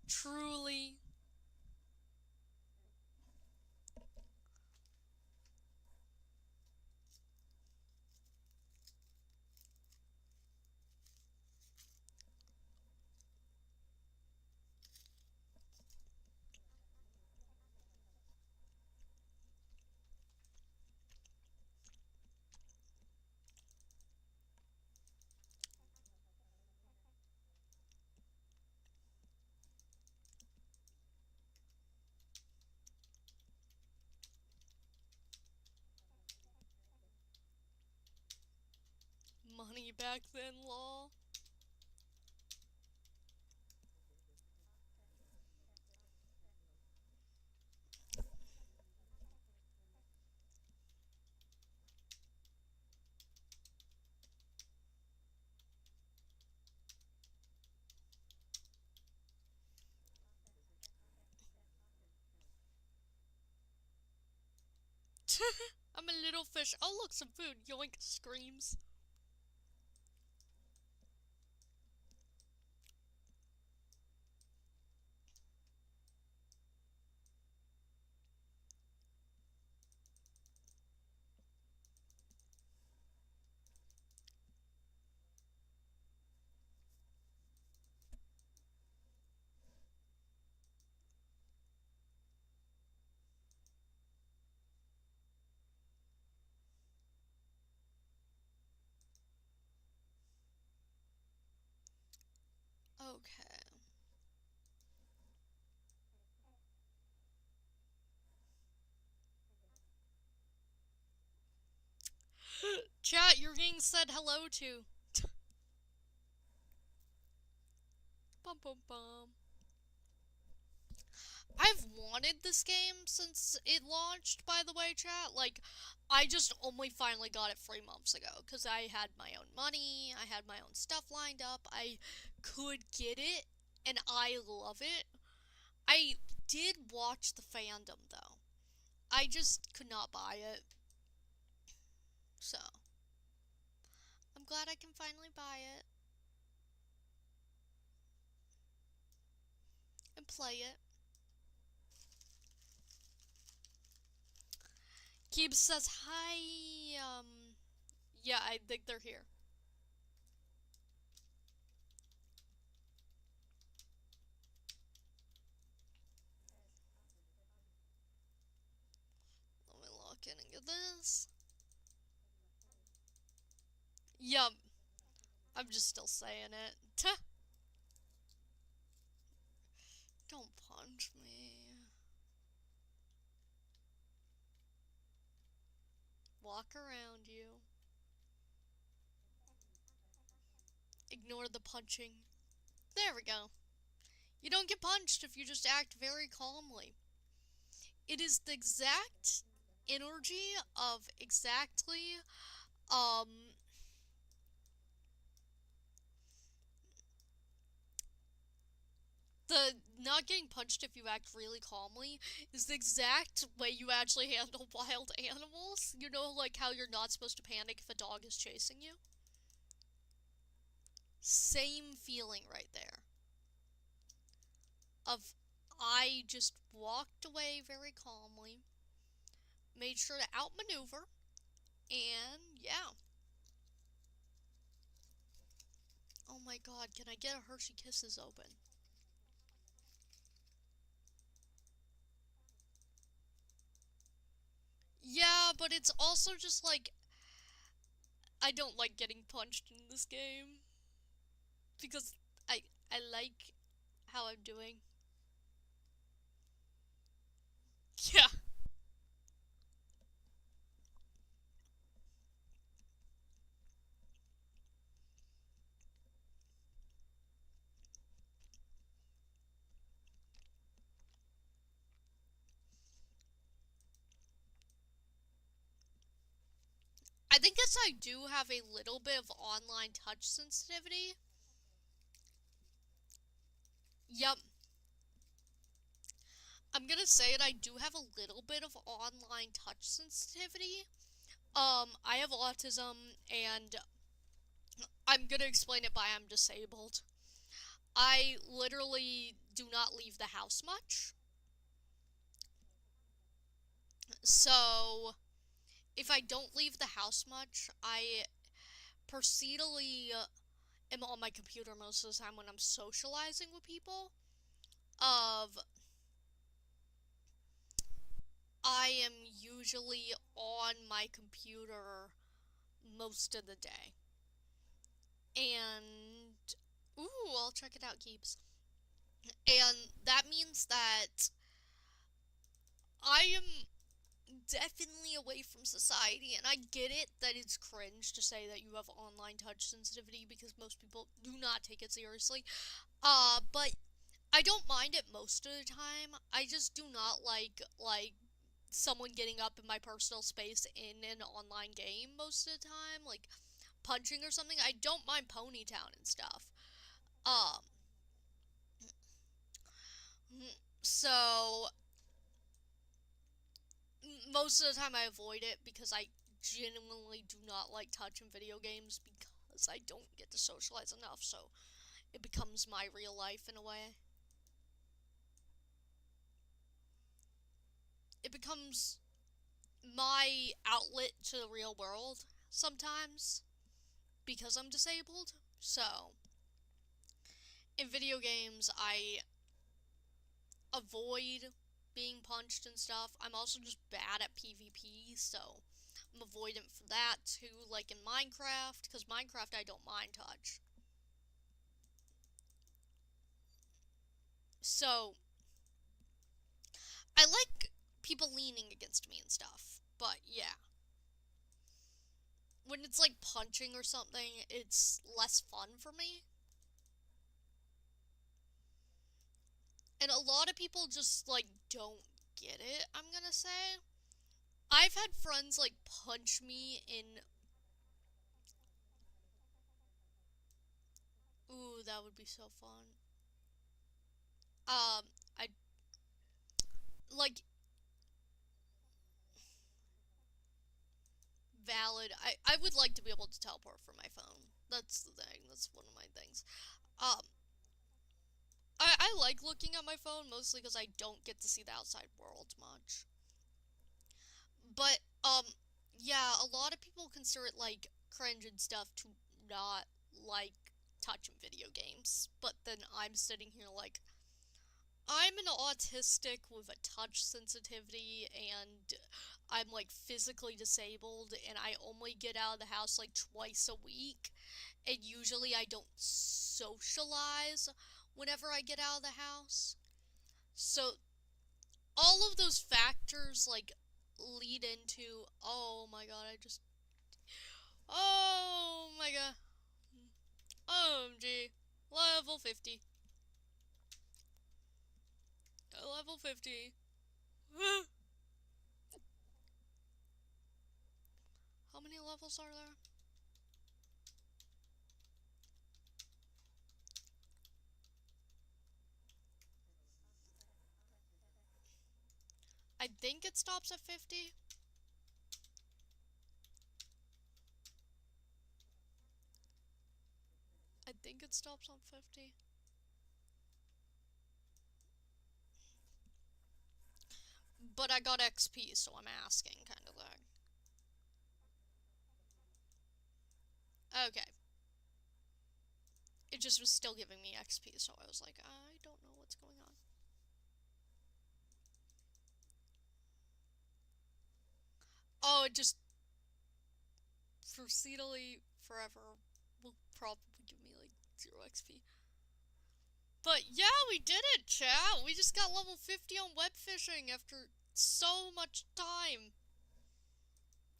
Truly. Money back then, law. I'm a little fish. Oh, look, some food. Yoink, screams. Okay. Chat, you're being said hello to. Bum bum bum. I've wanted this game since it launched, by the way, chat. Like, I just only finally got it 3 months ago because I had my own money, I had my own stuff lined up, I could get it, and I love it. I did watch the fandom, though. I just could not buy it. So, I'm glad I can finally buy it and play it. Keeb says hi. Yeah, I think they're here. at this. Yup. I'm just still saying it. Tuh. Don't punch me. Walk around you. Ignore the punching. There we go. You don't get punched if you just act very calmly. It is the exact energy of exactly, the not getting punched if you act really calmly is the exact way you actually handle wild animals. You know, like how you're not supposed to panic if a dog is chasing you? Same feeling right there. Of, I just walked away very calmly, made sure to outmaneuver, and yeah. Oh my god, can I get a Hershey Kisses open? Yeah, but it's also just like, I don't like getting punched in this game. Because I like how I'm doing. Yeah. I think as I do have a little bit of online touch sensitivity. Yep. I'm gonna say it, I do have a little bit of online touch sensitivity. I have autism, and I'm gonna explain it by I'm disabled. I literally do not leave the house much. So, if I don't leave the house much, I proceedly am on my computer most of the time when I'm socializing with people. Of, I am usually on my computer most of the day. And, ooh, I'll check it out, Keeps. And that means that I am definitely away from society, and I get it that it's cringe to say that you have online touch sensitivity because most people do not take it seriously. But I don't mind it most of the time. I just do not like someone getting up in my personal space in an online game most of the time, like punching or something. I don't mind Ponytown and stuff. Um, so most of the time I avoid it because I genuinely do not like touch in video games because I don't get to socialize enough, so it becomes my real life in a way. It becomes my outlet to the real world sometimes because I'm disabled. So, in video games, I avoid being punched and stuff. I'm also just bad at PvP, so I'm avoidant for that too, like in Minecraft, because Minecraft I don't mind touch. So, I like people leaning against me and stuff, but yeah. When it's like punching or something, it's less fun for me. And a lot of people just like don't get it, I'm gonna say. I've had friends like punch me in. Ooh, that would be so fun. I like valid. I would like to be able to teleport from my phone. That's the thing. That's one of my things. Um, I like looking at my phone mostly because I don't get to see the outside world much. But yeah, a lot of people consider it like cringe and stuff to not like touching video games. But then I'm sitting here like, I'm an autistic with a touch sensitivity, and I'm like physically disabled, and I only get out of the house like twice a week, and usually I don't socialize whenever I get out of the house. So all of those factors like lead into, oh my god, oh my god, OMG, level 50. Level 50. How many levels are there? I think it stops at 50. I think it stops on 50. But I got XP, so I'm asking, kind of thing. Okay. It just was still giving me XP, so I was like, I don't know what's going on. Oh, it just procedurally forever will probably give me like 0 XP. But yeah, we did it, chat! We just got level 50 on Webfishing after so much time.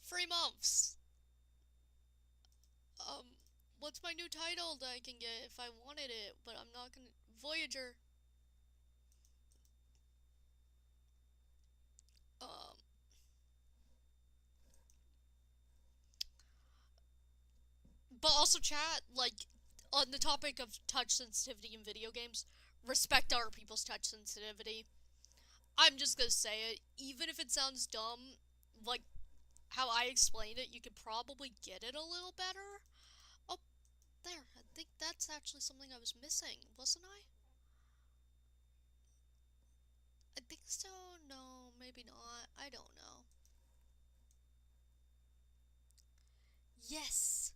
3 months. What's my new title that I can get if I wanted it, but I'm not gonna... Voyager. Um... But also, chat, like, on the topic of touch sensitivity in video games, respect other people's touch sensitivity. I'm just gonna say it, even if it sounds dumb, like, how I explained it, you could probably get it a little better. Oh, there, I think that's actually something I was missing, wasn't I? I think so, no, maybe not, I don't know. Yes!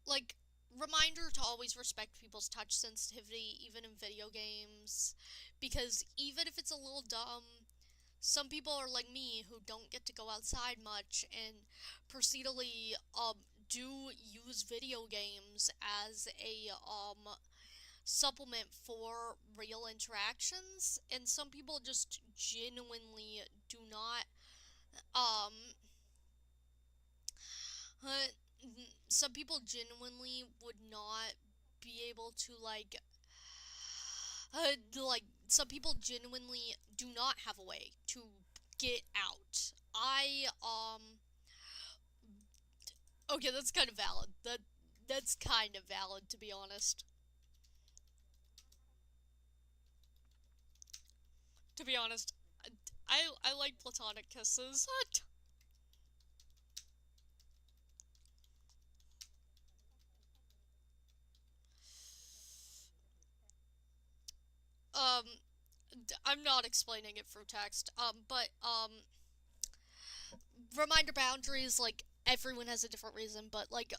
Like, reminder to always respect people's touch sensitivity, even in video games, because even if it's a little dumb, some people are like me who don't get to go outside much and procedurally do use video games as a supplement for real interactions, and some people just genuinely do not um uh, some people genuinely would not be able to like some people genuinely do not have a way to get out. Okay, that's kind of valid. That's kind of valid, to be honest. To be honest, I like platonic kisses. um, I'm not explaining it through text. But reminder boundaries, like, everyone has a different reason, but, like,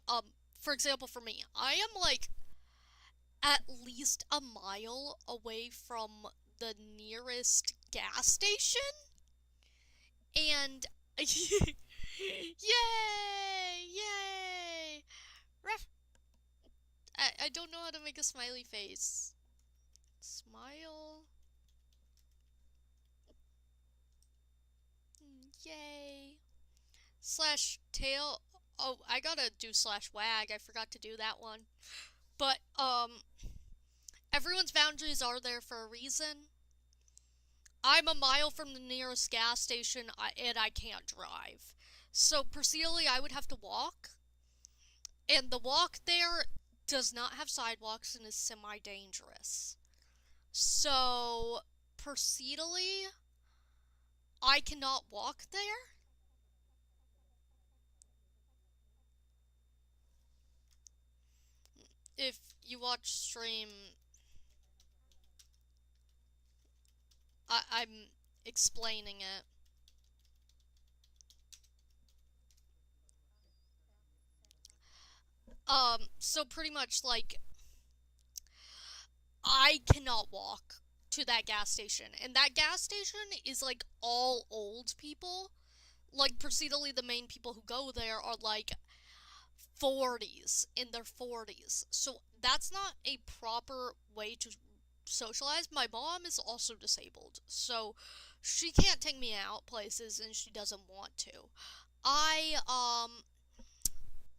for example, for me, I am, like, at least a mile away from the nearest gas station, and yay, yay! I don't know how to make a smiley face. Smile. Yay. Slash tail. Oh, I gotta do slash wag. I forgot to do that one. But, everyone's boundaries are there for a reason. I'm a mile from the nearest gas station, and I can't drive. So, procedurally, I would have to walk. And the walk there does not have sidewalks and is semi-dangerous. So, procedurally, I cannot walk there. If you watch stream, I'm explaining it. So pretty much, like, I cannot walk to that gas station. And that gas station is like all old people. Like, procedurally, the main people who go there are like 40s, in their 40s. So that's not a proper way to socialize. My mom is also disabled, so she can't take me out places and she doesn't want to. I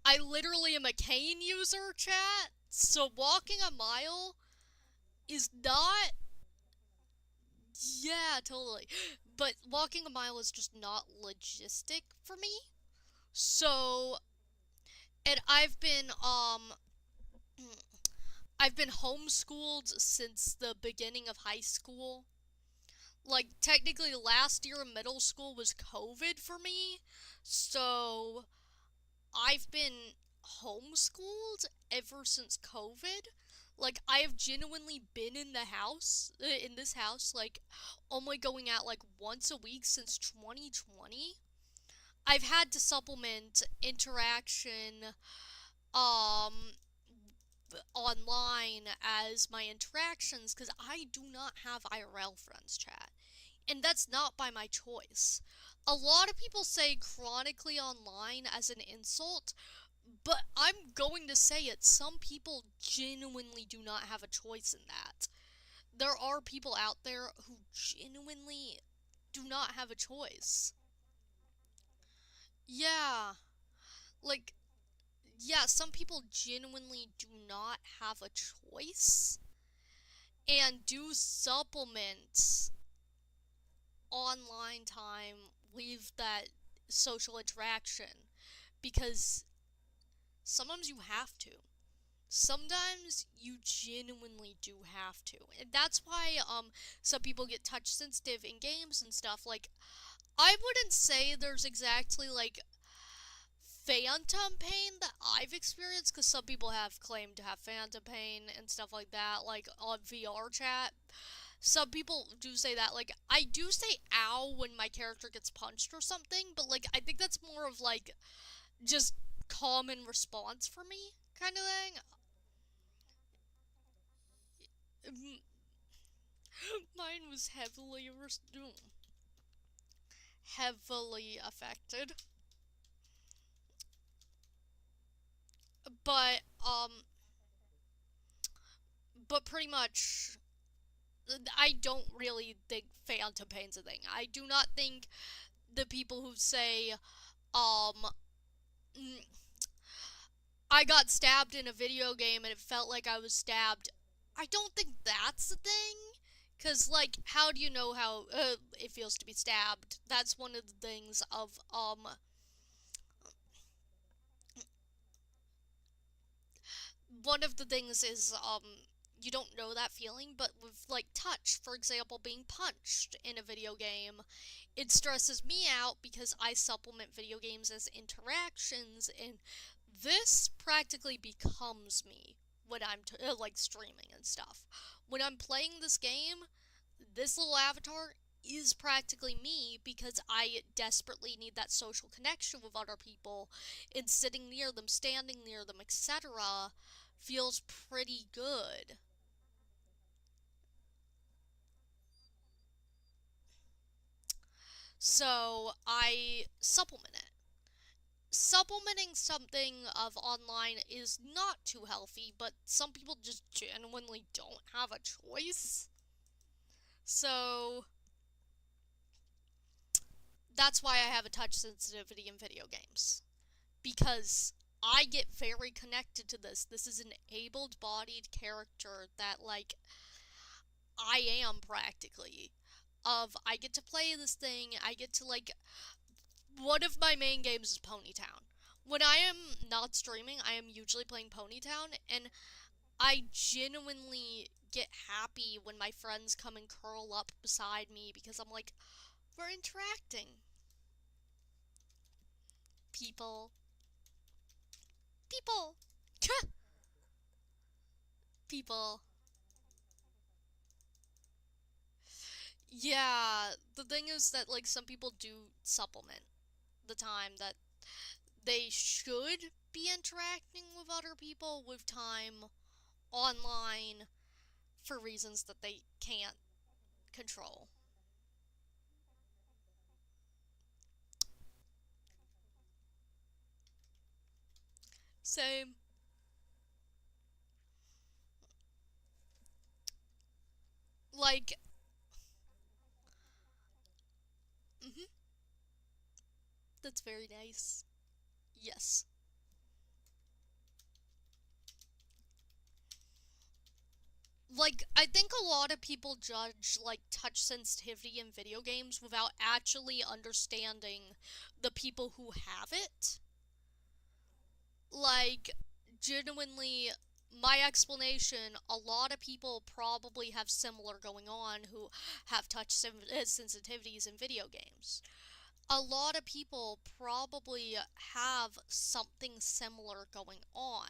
I literally am a cane user, chat. So walking a mile is not, yeah, totally. But walking a mile is just not logistic for me. So, and I've been homeschooled since the beginning of high school. Like, technically, last year in middle school was COVID for me. So, I've been homeschooled ever since COVID. Like, I have genuinely been in the house, in this house, like, only going out, like, once a week since 2020. I've had to supplement interaction, um, online as my interactions because I do not have IRL friends, chat. And that's not by my choice. A lot of people say chronically online as an insult, but I'm going to say it. Some people genuinely do not have a choice in that. There are people out there who genuinely do not have a choice. Yeah, like, yeah, some people genuinely do not have a choice and do supplement online time with that social interaction because sometimes you have to. Sometimes you genuinely do have to. And that's why some people get touch sensitive in games and stuff. Like, I wouldn't say there's exactly like phantom pain that I've experienced because some people have claimed to have phantom pain and stuff like that, like on VR chat. Some people do say that. Like, I do say ow when my character gets punched or something, but like, I think that's more of like just common response for me kind of thing. Mine was heavily affected. But but pretty much I don't really think phantom pain's a thing. I do not think the people who say um mm, I got stabbed in a video game and it felt like I was stabbed. I don't think that's the thing. Cause like, how do you know how it feels to be stabbed? That's one of the things of one of the things is you don't know that feeling, but with like touch, for example, being punched in a video game, it stresses me out because I supplement video games as interactions, and this practically becomes me when I'm like streaming and stuff. When I'm playing this game, this little avatar is practically me because I desperately need that social connection with other people, and sitting near them, standing near them, etc. feels pretty good. So I supplement it. Supplementing something of online is not too healthy, but some people just genuinely don't have a choice. So that's why I have a touch sensitivity in video games. Because I get very connected to this. This is an able bodied character that, like, I am practically. I get to play this thing, I get to, like, one of my main games is Ponytown. When I am not streaming, I am usually playing Ponytown, and I genuinely get happy when my friends come and curl up beside me because I'm like, we're interacting. People. People. People. Yeah, the thing is that, like, some people do supplement the time that they should be interacting with other people with time online for reasons that they can't control. Same. Like, mhm, that's very nice. Yes. Like, I think a lot of people judge, like, touch sensitivity in video games without actually understanding the people who have it. Like, genuinely, my explanation, a lot of people probably have similar going on who have touch sensitivities in video games. A lot of people probably have something similar going on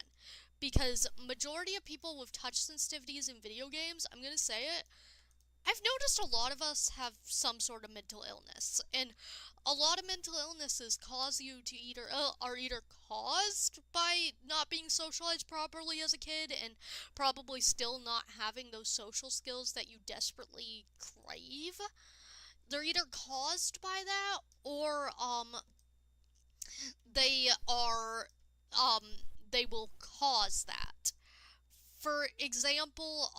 because majority of people with touch sensitivities in video games, I'm going to say it, I've noticed a lot of us have some sort of mental illness, and a lot of mental illnesses cause you to are either caused by not being socialized properly as a kid and probably still not having those social skills that you desperately crave. They're either caused by that or they are um they will cause that. For example,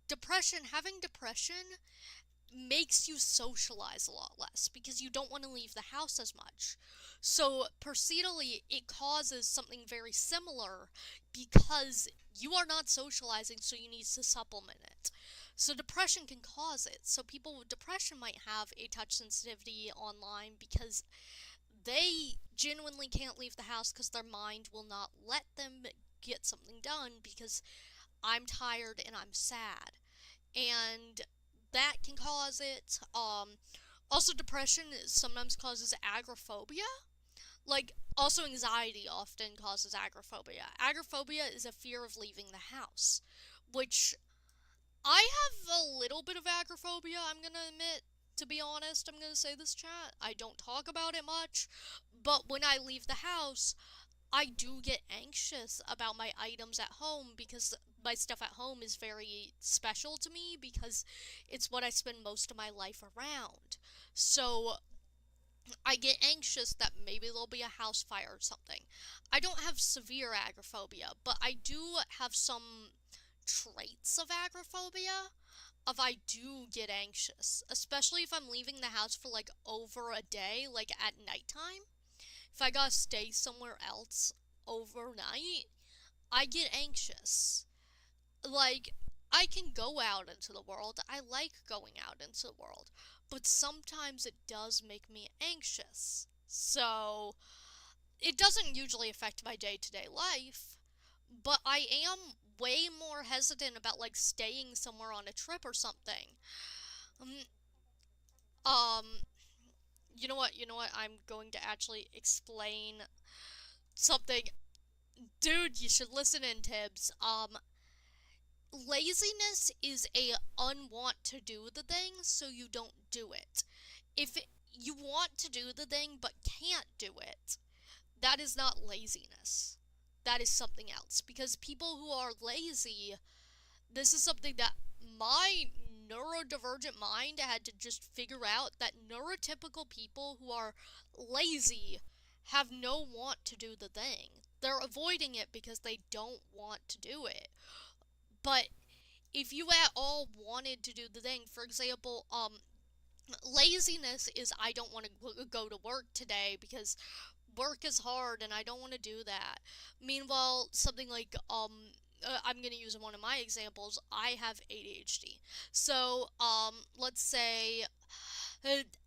depression. Having depression makes you socialize a lot less because you don't want to leave the house as much. So, procedurally, it causes something very similar because you are not socializing, so you need to supplement it. So, depression can cause it. So, people with depression might have a touch sensitivity online because they genuinely can't leave the house because their mind will not let them get something done because I'm tired and I'm sad. And that can cause it. Also, depression sometimes causes agoraphobia. Like, also, anxiety often causes agoraphobia. Agoraphobia is a fear of leaving the house, which I have a little bit of agoraphobia, I'm gonna admit. To be honest, I'm gonna say this, chat. I don't talk about it much, but when I leave the house, I do get anxious about my items at home because my stuff at home is very special to me because it's what I spend most of my life around. So I get anxious that maybe there'll be a house fire or something. I don't have severe agoraphobia, but I do have some traits of agoraphobia. Of I do get anxious, especially if I'm leaving the house for like over a day, like at nighttime. If I gotta stay somewhere else overnight, I get anxious. Like, I can go out into the world. I like going out into the world. But sometimes it does make me anxious. So, it doesn't usually affect my day to day life. But I am way more hesitant about, like, staying somewhere on a trip or something. Um, um you know what? I'm going to actually explain something. Dude, you should listen in, Tibbs. Laziness is a unwant to do the thing, so you don't do it. If you want to do the thing but can't do it, that is not laziness. That is something else. Because people who are lazy, this is something that my neurodivergent mind had to just figure out that neurotypical people who are lazy have no want to do the thing. They're avoiding it because they don't want to do it. But if you at all wanted to do the thing, for example, laziness is I don't want to go to work today because work is hard and I don't want to do that. Meanwhile, something like I'm going to use one of my examples. I have ADHD. So, let's say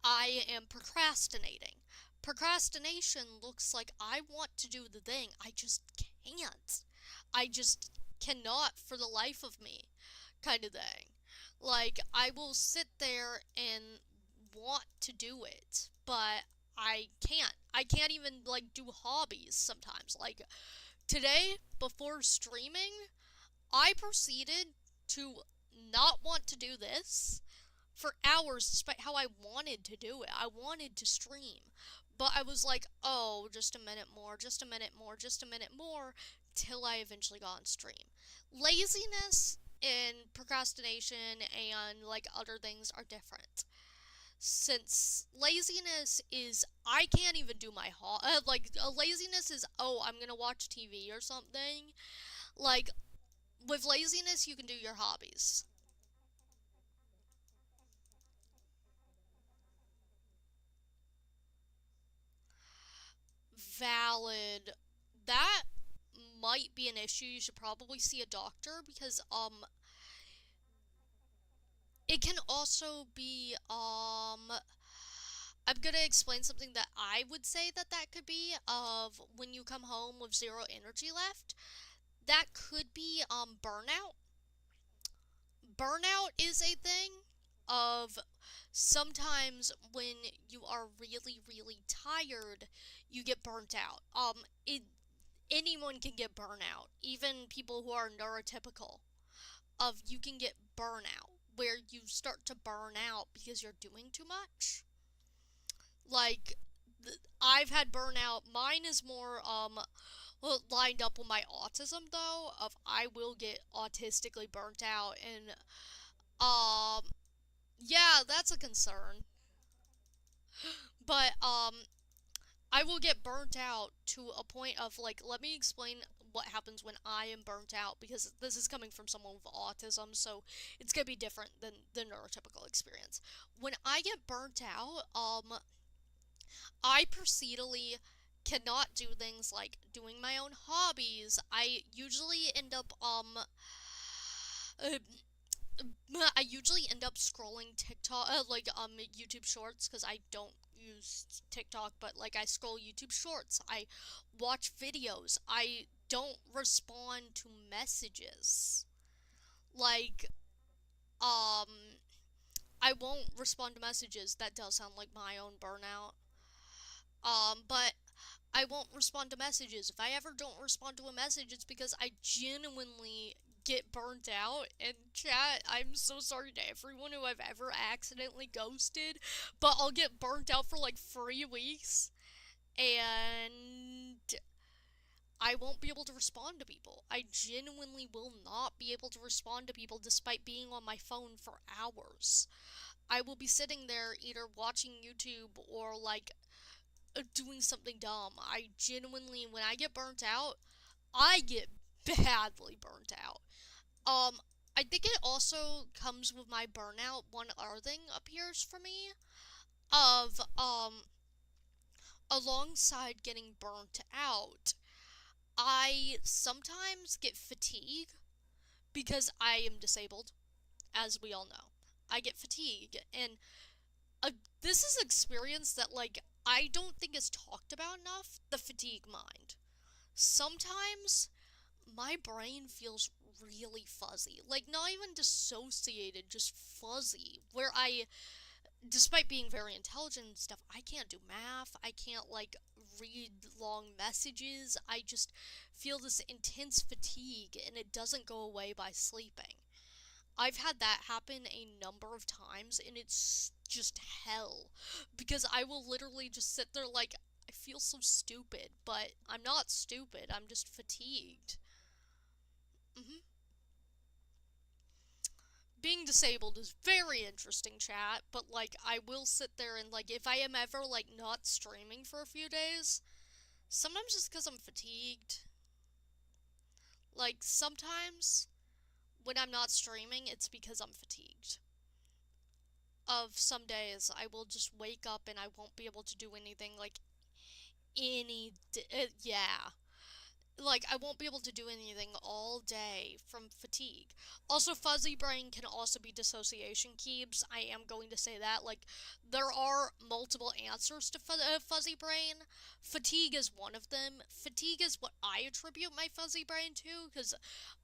I am procrastinating. Procrastination looks like I want to do the thing. I just can't. I just cannot for the life of me, kind of thing. Like, I will sit there and want to do it, but I can't. I can't even, like, do hobbies sometimes. Like, today, before streaming, I proceeded to not want to do this for hours despite how I wanted to do it. I wanted to stream. But I was like, oh, just a minute more, just a minute more, just a minute more. till I eventually got on stream. Laziness and procrastination and like other things are different. Since laziness is I can't even do my like a laziness is, oh, I'm gonna watch TV or something. Like with laziness you can do your hobbies. Valid. That might be an issue. You should probably see a doctor because it can also be I'm gonna explain something that I would say that could be of when you come home with zero energy left. That could be burnout. Burnout is a thing of sometimes when you are really really tired, you get burnt out. It anyone can get burnout, even people who are neurotypical. Of you can get burnout where you start to burn out because you're doing too much. Like I've had burnout. Mine is more well, lined up with my autism though. Of I will get autistically burnt out, and um yeah, that's a concern. But I will get burnt out to a point of like, let me explain what happens when I am burnt out because this is coming from someone with autism, so it's gonna be different than the neurotypical experience. When I get burnt out, I proceedally cannot do things like doing my own hobbies. I usually end up uh, I usually end up scrolling TikTok, YouTube Shorts, because I don't use TikTok, but like I scroll YouTube Shorts. I watch videos. I don't respond to messages. Like, um, I won't respond to messages. That does sound like my own burnout. But I won't respond to messages. If I ever don't respond to a message, it's because I genuinely get burnt out. And chat, I'm so sorry to everyone who I've ever accidentally ghosted, but I'll get burnt out for like 3 weeks, and I won't be able to respond to people. I genuinely will not be able to respond to people despite being on my phone for hours. I will be sitting there either watching YouTube or like doing something dumb. I genuinely, when I get burnt out, I get badly burnt out. Um, I think it also comes with my burnout. One other thing appears for me of alongside getting burnt out, I sometimes get fatigue because I am disabled, as we all know. I get fatigue, and uh, this is an experience that like I don't think is talked about enough. The fatigue mind. Sometimes my brain feels really fuzzy. Like, not even dissociated, just fuzzy. Where I, despite being very intelligent and stuff, I can't do math. I can't, like, read long messages. I just feel this intense fatigue, and it doesn't go away by sleeping. I've had that happen a number of times, and it's just hell. Because I will literally just sit there like, I feel so stupid, but I'm not stupid. I'm just fatigued. hmm Being disabled is very interesting, chat, but like, I will sit there and like, if I am ever like not streaming for a few days, sometimes it's because I'm fatigued. Like, sometimes when I'm not streaming, it's because I'm fatigued. Of some days, I will just wake up and I won't be able to do anything like yeah. Like, I won't be able to do anything all day from fatigue. Also, fuzzy brain can also be dissociation keeps. I am going to say that. Like, there are multiple answers to fuzzy brain. Fatigue is one of them. Fatigue is what I attribute my fuzzy brain to, because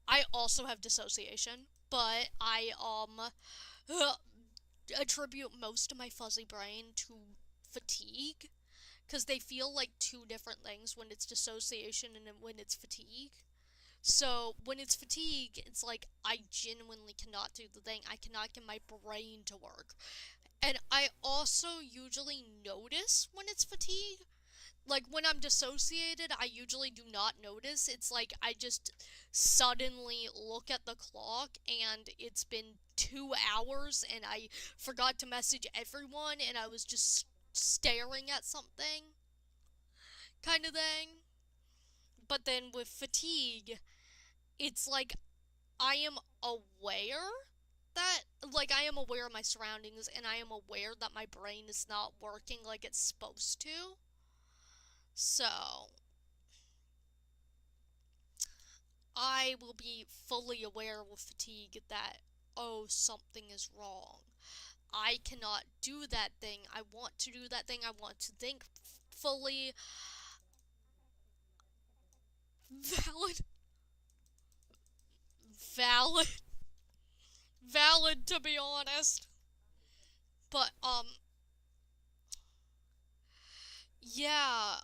I also have dissociation. But I, attribute most of my fuzzy brain to fatigue because they feel like two different things when it's dissociation and when it's fatigue. So when it's fatigue, it's like I genuinely cannot do the thing. I cannot get my brain to work. And I also usually notice when it's fatigue. Like, when I'm dissociated, I usually do not notice. It's like I just suddenly look at the clock and it's been 2 hours and I forgot to message everyone and I was just staring at something, kind of thing. But then with fatigue, it's like I am aware that, like, I am aware of my surroundings and I am aware that my brain is not working like it's supposed to. So, I will be fully aware with fatigue that, oh, something is wrong. I cannot do that thing. I want to do that thing. I want to think fully. Valid. Valid. Valid, to be honest. But, yeah,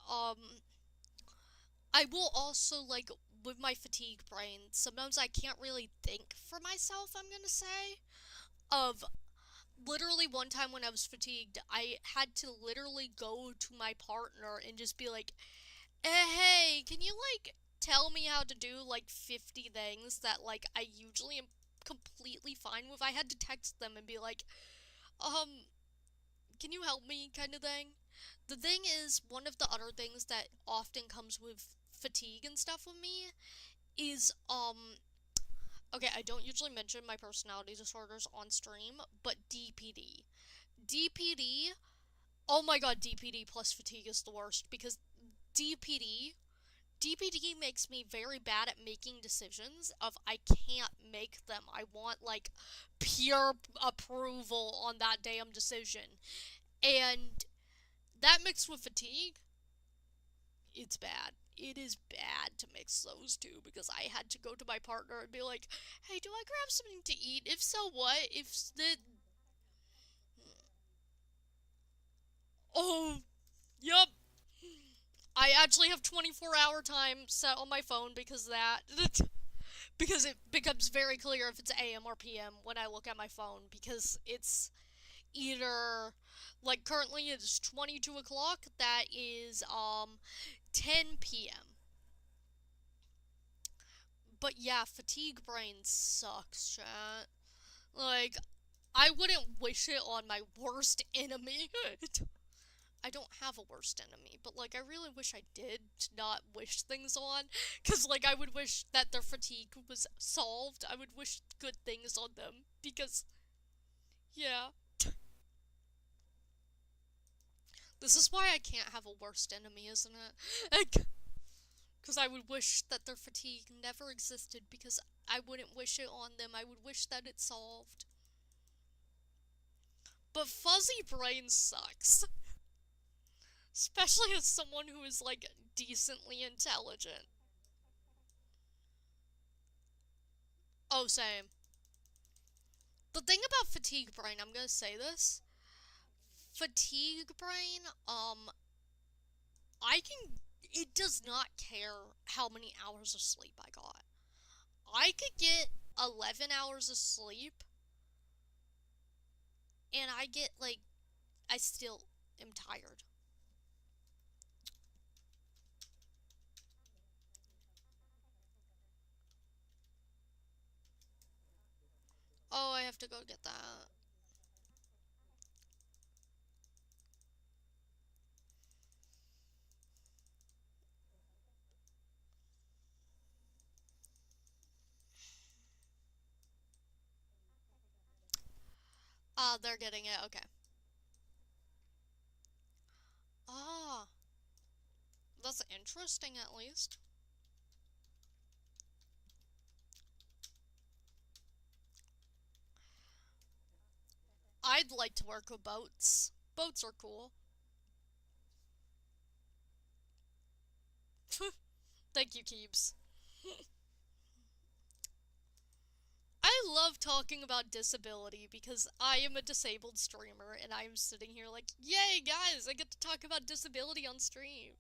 I will also, like, with my fatigue brain, sometimes I can't really think for myself, I'm gonna say. Of literally one time when I was fatigued, I had to literally go to my partner and just be like, hey, can you, like, tell me how to do, like, 50 things that, like, I usually am completely fine with? I had to text them and be like, can you help me, kind of thing. The thing is, one of the other things that often comes with fatigue and stuff with me is, okay, I don't usually mention my personality disorders on stream, but DPD. DPD, oh my god, DPD plus fatigue is the worst, because DPD DPD makes me very bad at making decisions of I can't make them. I want, like, pure approval on that damn decision. And that mixed with fatigue, it's bad. It is bad to mix those two because I had to go to my partner and be like, "Hey, do I grab something to eat? If so, what? If the oh, yup. I actually have 24-hour time set on my phone because of that. Because it becomes very clear if it's AM or PM when I look at my phone because it's either, like, currently it's 22 o'clock, that is 10 p.m. But yeah, fatigue brain sucks, chat. Like, I wouldn't wish it on my worst enemy. I don't have a worst enemy, but, like, I really wish I did to not wish things on. Because, like, I would wish that their fatigue was solved. I would wish good things on them. Because, yeah. This is why I can't have a worst enemy, isn't it? Because I would wish that their fatigue never existed because I wouldn't wish it on them. I would wish that it solved. But fuzzy brain sucks. Especially as someone who is, like, decently intelligent. Oh, same. The thing about fatigue brain, I'm gonna say this. Fatigue brain, I can. It does not care how many hours of sleep I got. I could get 11 hours of sleep, and I get, like, I still am tired. Oh, I have to go get that. Ah, they're getting it. Okay. Ah, that's interesting at least. I'd like to work with boats. Boats are cool. Thank you, Keebs. I love talking about disability because I am a disabled streamer and I am sitting here like, yay, guys, I get to talk about disability on stream.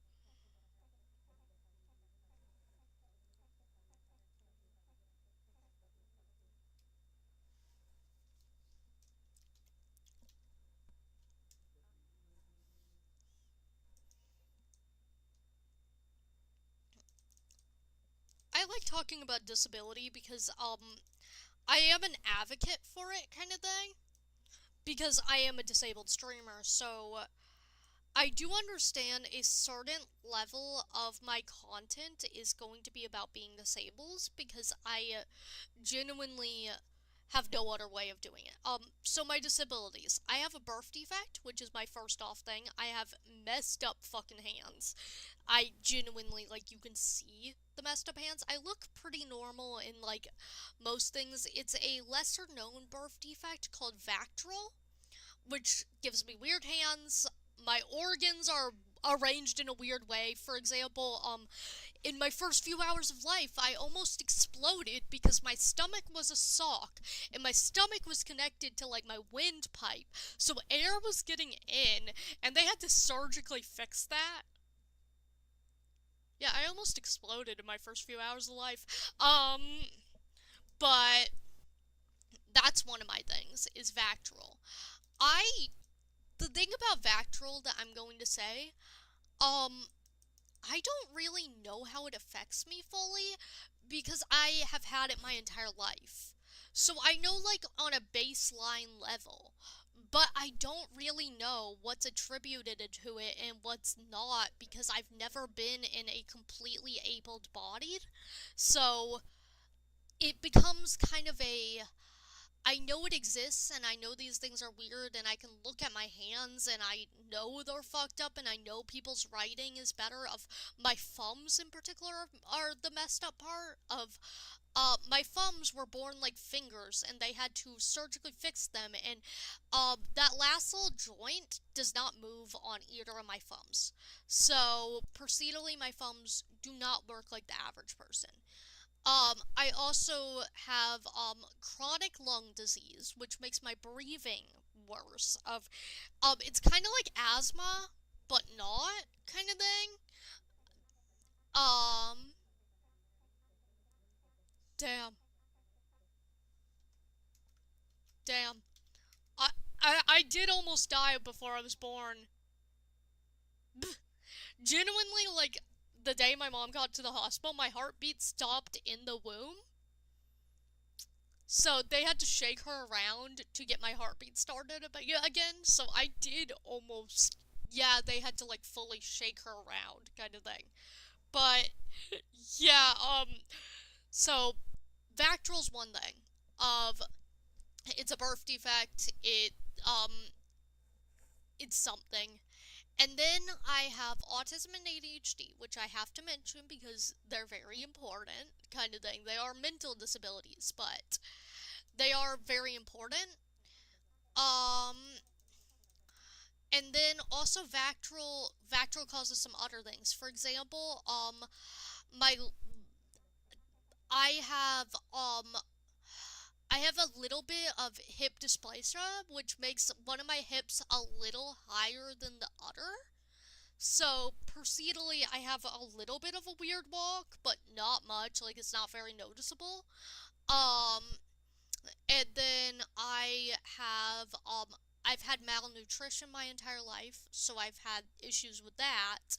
I like talking about disability because, I am an advocate for it, kind of thing. Because I am a disabled streamer, so I do understand a certain level of my content is going to be about being disabled because I genuinely have no other way of doing it. So my disabilities. I have a birth defect, which is my first off thing. I have messed up fucking hands. I genuinely, like, you can see the messed up hands. I look pretty normal in, like, most things. It's a lesser known birth defect called Vactral, which gives me weird hands. My organs are arranged in a weird way. For example, in my first few hours of life, I almost exploded because my stomach was a sock, and my stomach was connected to, like, my windpipe, so air was getting in, and they had to surgically fix that. Yeah, I almost exploded in my first few hours of life. But that's one of my things, is Vactral. The thing about Vactral that I'm going to say, I don't really know how it affects me fully because I have had it my entire life. So I know, like, on a baseline level, but I don't really know what's attributed to it and what's not because I've never been in a completely abled bodied. So it becomes kind of a, I know it exists, and I know these things are weird, and I can look at my hands, and I know they're fucked up, and I know people's writing is better. Of my thumbs in particular are the messed up part of. My thumbs were born like fingers, and they had to surgically fix them, and that last little joint does not move on either of my thumbs. So, procedurally, my thumbs do not work like the average person. I also have, chronic lung disease, which makes my breathing worse. It's kind of like asthma, but not, kind of thing. Um, damn, damn. I, I did almost die before I was born. Genuinely, like, the day my mom got to the hospital, my heartbeat stopped in the womb. So they had to shake her around to get my heartbeat started again. So I did almost, yeah, they had to, like, fully shake her around, kind of thing. But yeah, so Vactral's one thing. Of It's a birth defect. Um it's something. And then I have autism and ADHD, which I have to mention because they're very important, kind of thing. They are mental disabilities, but they are very important. Um, and then also Vactral causes some other things. For example, my I have I have a little bit of hip dysplasia, which makes one of my hips a little higher than the other. So, procedurally, I have a little bit of a weird walk, but not much. Like, it's not very noticeable. Um, and then I've had malnutrition my entire life, so I've had issues with that.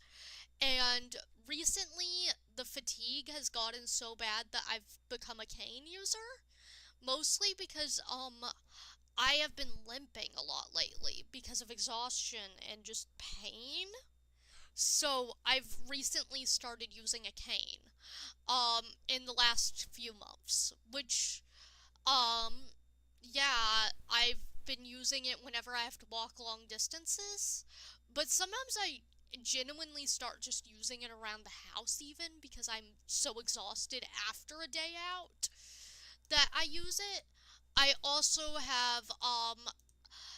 And recently, the fatigue has gotten so bad that I've become a cane user. Mostly because, I have been limping a lot lately because of exhaustion and just pain. So I've recently started using a cane, in the last few months, which, um, yeah, I've been using it whenever I have to walk long distances, but sometimes I genuinely start just using it around the house even because I'm so exhausted after a day out that I use it. I also have,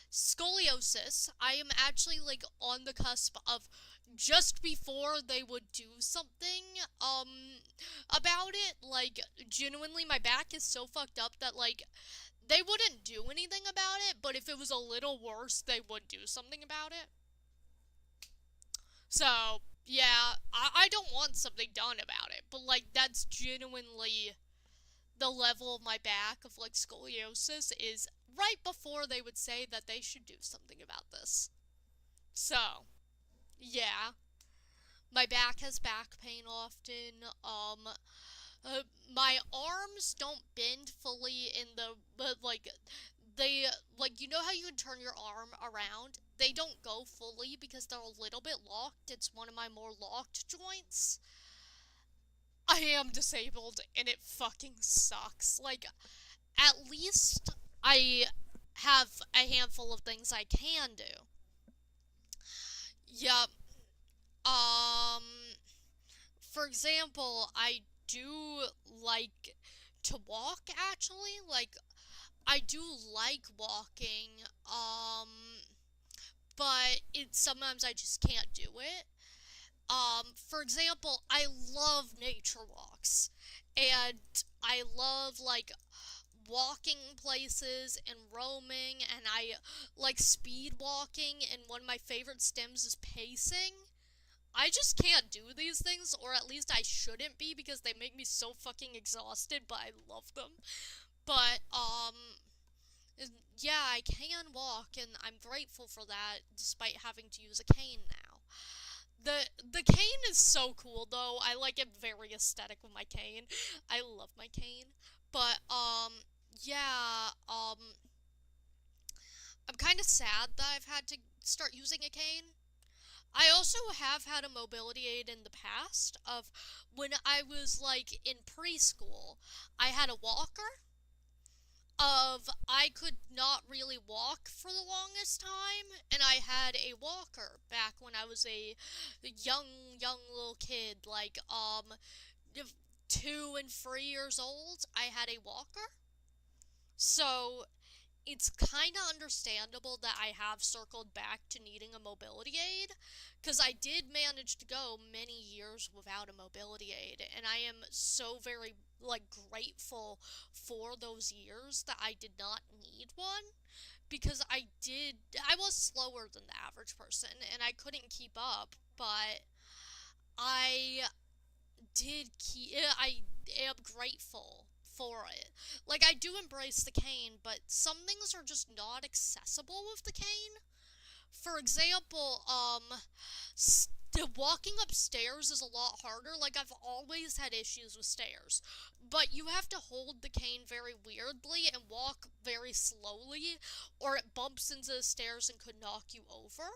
scoliosis. I am actually, like, on the cusp of just before they would do something about it. Like, genuinely, my back is so fucked up that, like, they wouldn't do anything about it, but if it was a little worse, they would do something about it. So, yeah, I don't want something done about it, but, like, that's genuinely the level of my back of, like, scoliosis is right before they would say that they should do something about this. So, yeah. My back has back pain often. Uh, my arms don't bend fully in the, but like, they, like, you know how you can turn your arm around? They don't go fully because they're a little bit locked. It's one of my more locked joints. I am disabled and it fucking sucks. Like, at least I have a handful of things I can do. Yep. Um, for example, I do like to walk actually. Like, I do like walking, but sometimes I just can't do it. For example, I love nature walks, and I love like walking places and roaming, and I like speed walking, and one of my favorite stems is pacing. I just can't do these things, or at least I shouldn't be because they make me so fucking exhausted, but I love them. But, yeah, I can walk, and I'm grateful for that, despite having to use a cane now. The cane is so cool, though. I like it very aesthetic with my cane. I love my cane. But, yeah, I'm kind of sad that I've had to start using a cane. I also have had a mobility aid in the past of when I was like in preschool. I had a walker of I could not really walk for the longest time, and I had a walker back when I was a young little kid, like 2 and 3 years old. I had a walker. So it's kind of understandable that I have circled back to needing a mobility aid, because I did manage to go many years without a mobility aid, and I am so very, like, grateful for those years that I did not need one, because I was slower than the average person, and I couldn't keep up, but I I am grateful for it. Like, I do embrace the cane, but some things are just not accessible with the cane. For example, walking upstairs is a lot harder. Like, I've always had issues with stairs, but you have to hold the cane very weirdly and walk very slowly, or it bumps into the stairs and could knock you over.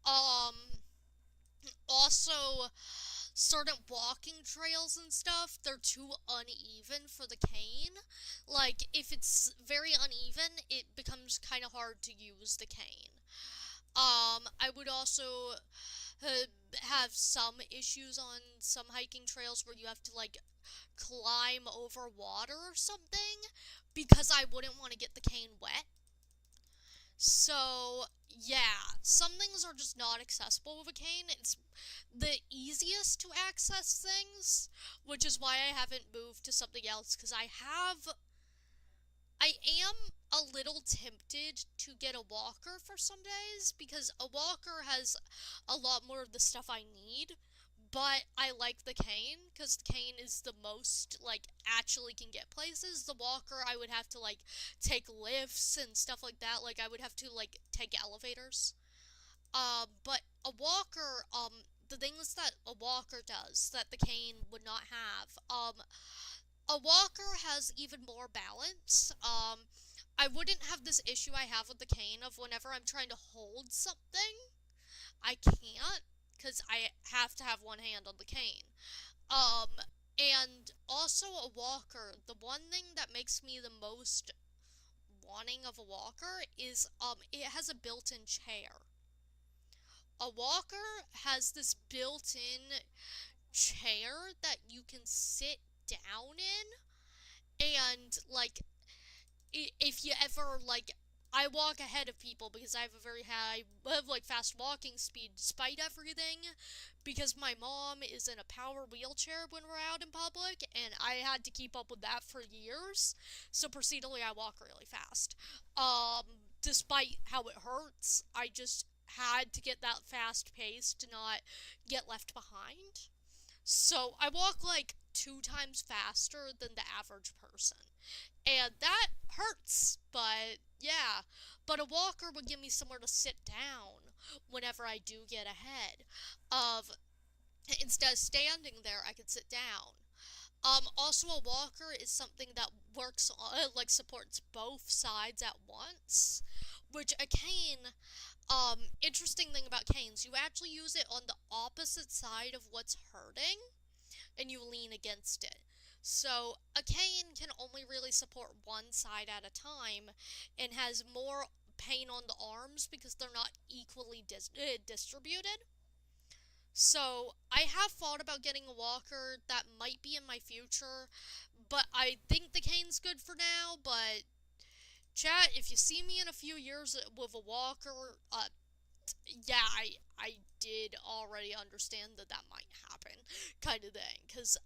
Um, Also, certain walking trails and stuff, they're too uneven for the cane. Like, if it's very uneven, it becomes kind of hard to use the cane. I would also have some issues on some hiking trails where you have to, like, climb over water or something because I wouldn't want to get the cane wet. So, yeah, some things are just not accessible with a cane. It's the easiest to access things, which is why I haven't moved to something else, because I am a little tempted to get a walker for some days, because a walker has a lot more of the stuff I need, but I like the cane, because the cane is the most, like, actually can get places. The walker, I would have to, like, take lifts and stuff like that. Like, I would have to, like, take elevators. But a walker, the things that a walker does that the cane would not have, a walker has even more balance. I wouldn't have this issue I have with the cane of whenever I'm trying to hold something, I can't, because I have to have one hand on the cane. Um, and also a walker, the one thing that makes me the most wanting of a walker is, it has a built-in chair. A walker has this built-in chair that you can sit down in, and, like, if you ever, like, I walk ahead of people because I have a very high, like, fast walking speed despite everything, because my mom is in a power wheelchair when we're out in public, and I had to keep up with that for years, so procedurally I walk really fast. Despite how it hurts, I just had to get that fast pace to not get left behind. So I walk like 2 times faster than the average person. And that hurts, but yeah. But a walker would give me somewhere to sit down whenever I do get ahead. Of Instead of standing there, I could sit down. Also a walker is something that works on, like supports both sides at once, which a cane, interesting thing about canes, you actually use it on the opposite side of what's hurting, and you lean against it. So a cane can only really support one side at a time and has more pain on the arms because they're not equally distributed. So I have thought about getting a walker that might be in my future, but I think the cane's good for now. But chat, if you see me in a few years with a walker, yeah, I did already understand that that might happen, kind of thing, because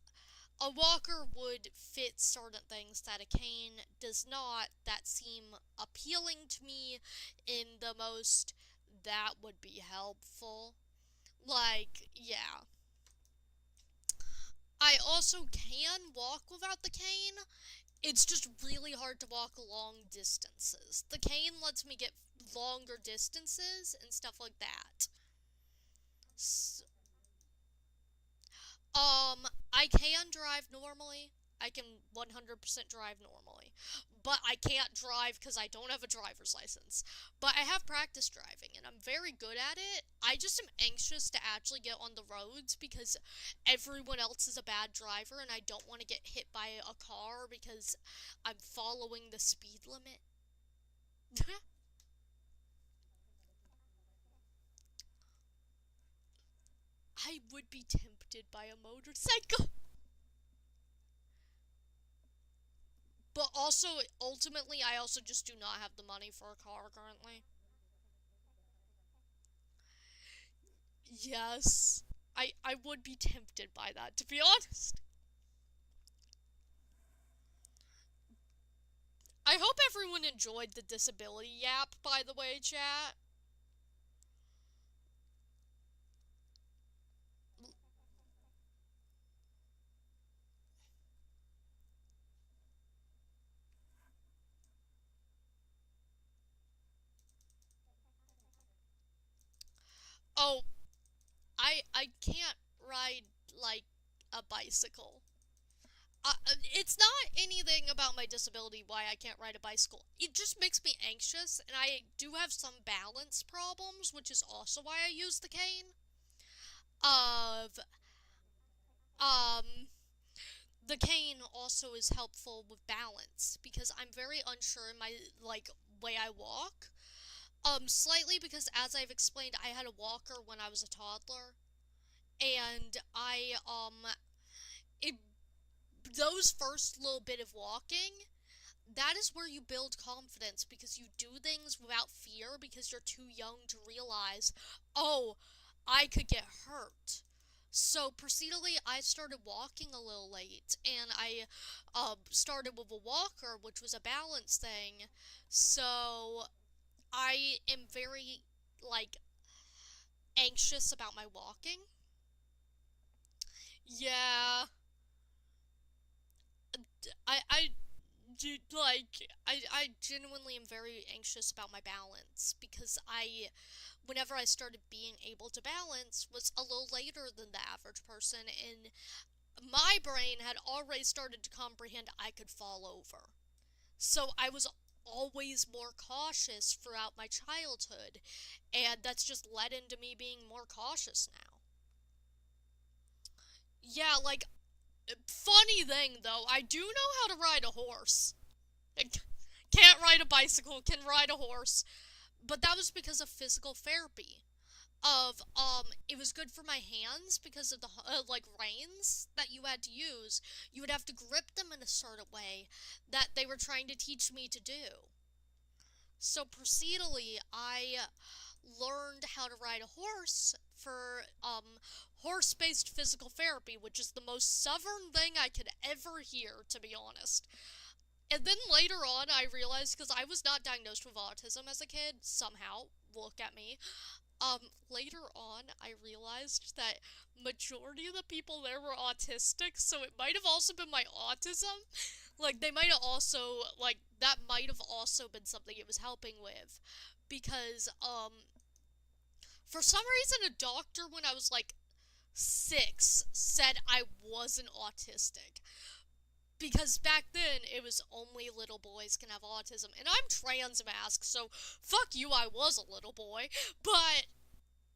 a walker would fit certain things that a cane does not, that seem appealing to me in the most that would be helpful. Like, yeah. I also can walk without the cane. It's just really hard to walk long distances. The cane lets me get longer distances and stuff like that. S I can drive normally. I can 100% drive normally. But I can't drive because I don't have a driver's license. But I have practice driving and I'm very good at it. I just am anxious to actually get on the roads because everyone else is a bad driver and I don't want to get hit by a car because I'm following the speed limit. I would be tempted by a motorcycle. But also, ultimately, I also just do not have the money for a car currently. Yes. I would be tempted by that, to be honest. I hope everyone enjoyed the disability yap, by the way, chat. Oh, I can't ride, like, a bicycle. It's not anything about my disability why I can't ride a bicycle. It just makes me anxious, and I do have some balance problems, which is also why I use the cane. Of, um, the cane also is helpful with balance because I'm very unsure in my like way I walk. Slightly because as I've explained, I had a walker when I was a toddler, and it, those first little bit of walking, that is where you build confidence because you do things without fear because you're too young to realize, oh, I could get hurt. So procedurally, I started walking a little late, and I started with a walker, which was a balance thing. So I am very like anxious about my walking. Yeah, I I genuinely am very anxious about my balance because whenever I started being able to balance, was a little later than the average person, and my brain had already started to comprehend I could fall over. So I was always more cautious throughout my childhood, and that's just led into me being more cautious now. Yeah, like, funny thing though, I do know how to ride a horse. Can't ride a bicycle, can ride a horse. But that was because of physical therapy. It was good for my hands because of the like reins that you had to use. You would have to grip them in a certain way that they were trying to teach me to do. So procedurally, I learned how to ride a horse for horse-based physical therapy, which is the most southern thing I could ever hear, to be honest. And then later on, I realized because I was not diagnosed with autism as a kid, somehow, look at me. Later on, I realized that majority of the people there were autistic, so it might have also been my autism. Like, they might have also, like, that might have also been something it was helping with. Because, for some reason, a doctor, when I was, like, 6 said I wasn't autistic. Because back then, it was only little boys can have autism. And I'm trans mask, so fuck you, I was a little boy. But,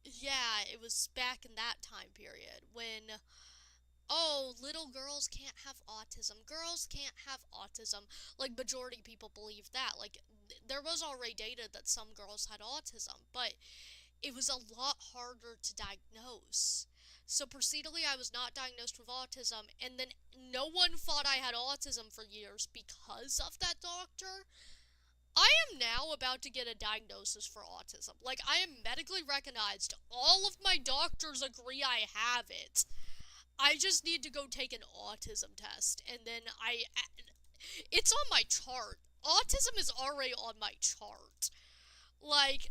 yeah, it was back in that time period when, oh, little girls can't have autism. Girls can't have autism. Like, majority of people believe that. Like, there was already data that some girls had autism, but it was a lot harder to diagnose. So procedurally, I was not diagnosed with autism, and then no one thought I had autism for years because of that doctor. I am now about to get a diagnosis for autism. Like, I am medically recognized. All of my doctors agree I have it. I just need to go take an autism test, and then it's on my chart. Autism is already on my chart. Like,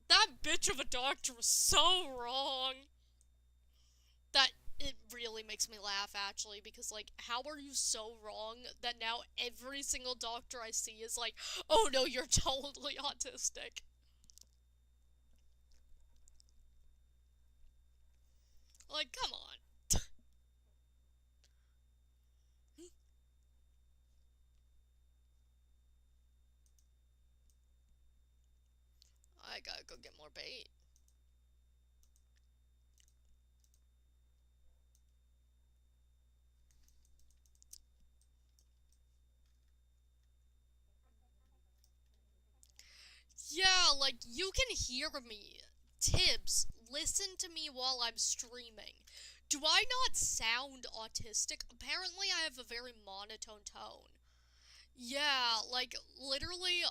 that bitch of a doctor was so wrong. That it really makes me laugh, actually, because, like, how are you so wrong that now every single doctor I see is like, oh no, you're totally autistic. Like, come on. I gotta go get more bait. Yeah, like, you can hear me. Tibbs, listen to me while I'm streaming. Do I not sound autistic? Apparently, I have a very monotone tone. Yeah, like, literally,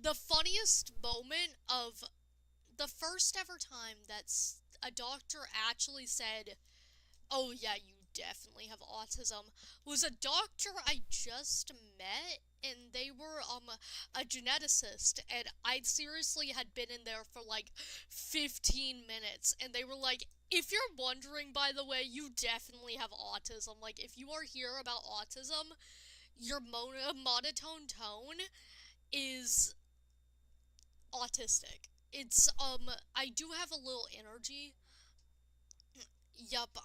the funniest moment of the first ever time that a doctor actually said, oh yeah, you definitely have autism, was a doctor I just met, and they were a geneticist, and I seriously had been in there for like 15 minutes, and they were like, if you're wondering, by the way, you definitely have autism. Like, if you are here about autism, your monotone tone is autistic. It's I do have a little energy. Yup,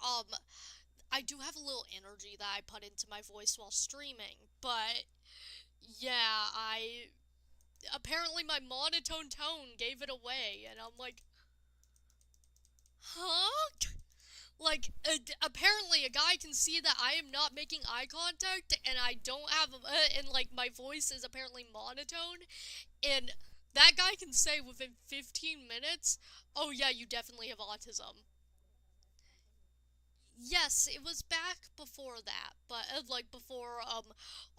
I do have a little energy that I put into my voice while streaming, but yeah, I apparently my monotone tone gave it away, and I'm like, huh? Like, apparently a guy can see that I am not making eye contact, and I don't have, and like my voice is apparently monotone, and that guy can say within 15 minutes, oh yeah, you definitely have autism. Yes, it was back before that, but like before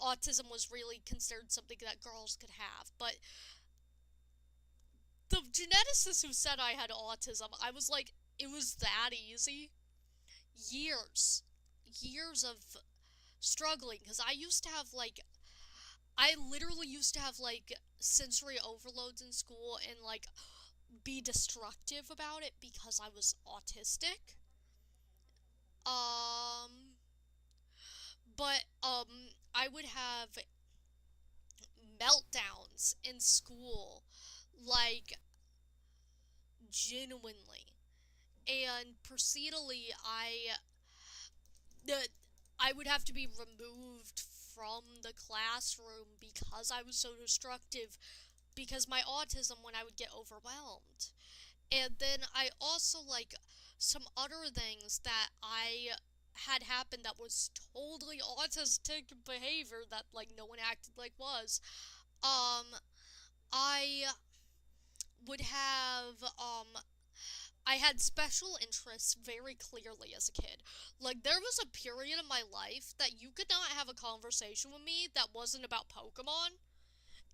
autism was really considered something that girls could have. But the geneticist who said I had autism, I was like, it was that easy. Years, years of struggling, because I literally used to have like sensory overloads in school and like be destructive about it because I was autistic. Um, but I would have meltdowns in school, like, genuinely. And procedurally, the I would have to be removed from the classroom because I was so destructive because my autism when I would get overwhelmed. And then I also, like, some other things that I had happened that was totally autistic behavior that, like, no one acted like was. Um, I would have, I had special interests very clearly as a kid. Like, there was a period in my life that you could not have a conversation with me that wasn't about Pokemon.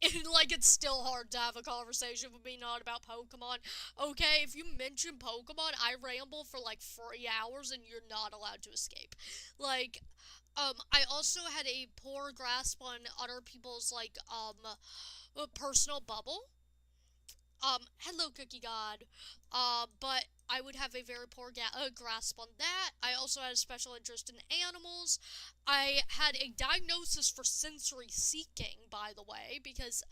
And, like, it's still hard to have a conversation with me not about Pokemon. Okay, if you mention Pokemon, I ramble for, like, 3 hours and you're not allowed to escape. Like, I also had a poor grasp on other people's, like, personal bubble. Hello, Cookie God. But I would have a very poor grasp on that. I also had a special interest in animals. I had a diagnosis for sensory seeking, by the way, because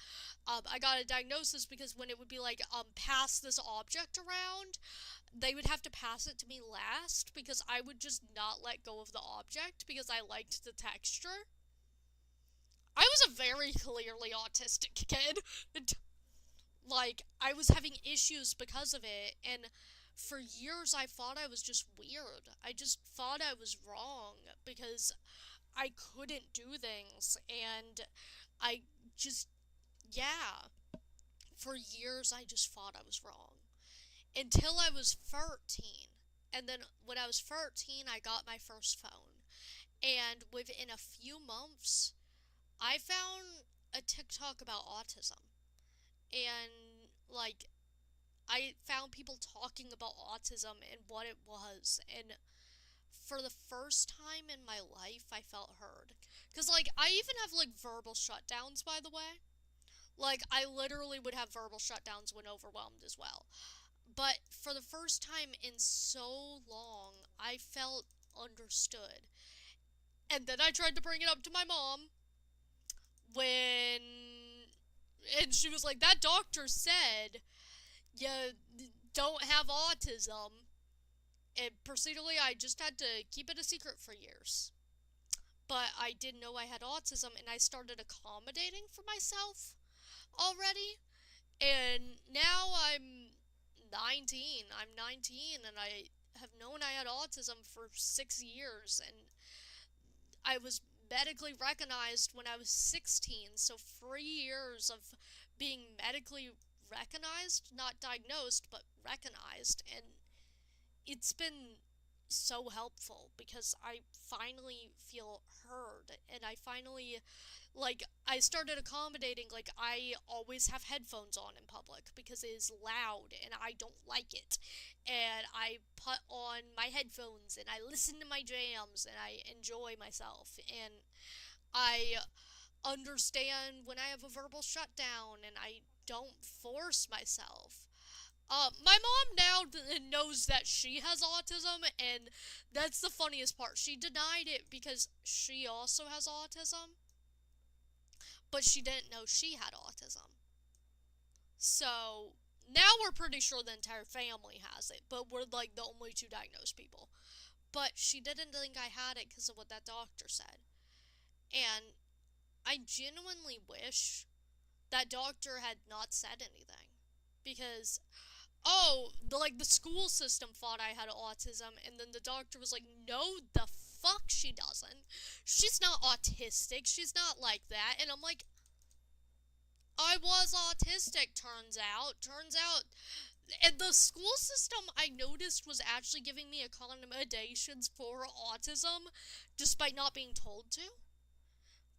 I got a diagnosis because when it would be like, pass this object around, they would have to pass it to me last because I would just not let go of the object because I liked the texture. I was a very clearly autistic kid. Like, I was having issues because of it, and for years I thought I was just weird. I just thought I was wrong because I couldn't do things, and I just, yeah, for years I just thought I was wrong. Until I was 13. And then when I was 13, I got my first phone. And within a few months, I found a TikTok about autism. And, like, I found people talking about autism and what it was. And for the first time in my life, I felt heard. Because, like, I even have, like, verbal shutdowns, by the way. Like, I literally would have verbal shutdowns when overwhelmed as well. But for the first time in so long, I felt understood. And then I tried to bring it up to my mom when. And she was like, that doctor said you don't have autism. And procedurally, I just had to keep it a secret for years. But I didn't know I had autism, and I started accommodating for myself already. And now I'm 19. I'm 19, and I have known I had autism for 6 years, and I was medically recognized when I was 16, so 3 years of being medically recognized, not diagnosed, but recognized, and it's been so helpful because I finally feel heard, and I finally, like, I started accommodating. Like, I always have headphones on in public because it is loud and I don't like it, and I put on my headphones and I listen to my jams and I enjoy myself, and I understand when I have a verbal shutdown and I don't force myself. My mom now knows that she has autism, and that's the funniest part. She denied it because she also has autism, but she didn't know she had autism. So now we're pretty sure the entire family has it, but we're like the only two diagnosed people. But she didn't think I had it because of what that doctor said. And I genuinely wish that doctor had not said anything. Because, oh, the school system thought I had autism, and then the doctor was like, no, the fuck she doesn't. She's not autistic. She's not like that. And I'm like, I was autistic, turns out. And the school system, I noticed, was actually giving me accommodations for autism, despite not being told to,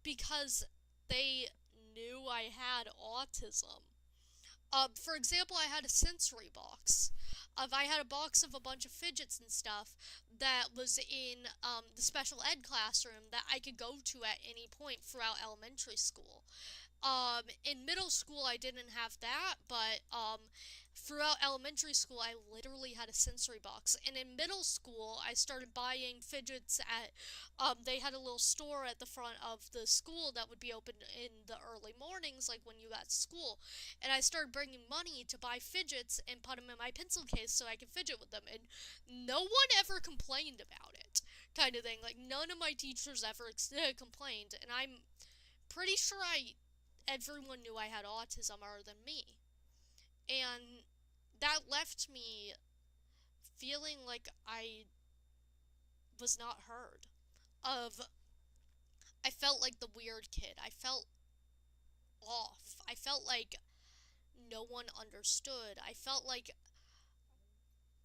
because they knew I had autism. For example, I had a sensory box. I had a box of a bunch of fidgets and stuff that was in the special ed classroom that I could go to at any point throughout elementary school. In middle school, I didn't have that, but throughout elementary school, I literally had a sensory box. And in middle school, I started buying fidgets at, they had a little store at the front of the school that would be open in the early mornings, like when you got to school. And I started bringing money to buy fidgets and put them in my pencil case so I could fidget with them. And no one ever complained about it, kind of thing. Like, none of my teachers ever complained. And I'm pretty sure everyone knew I had autism other than me. And that left me feeling like I was not heard. I felt like the weird kid. I felt off. I felt like no one understood. I felt like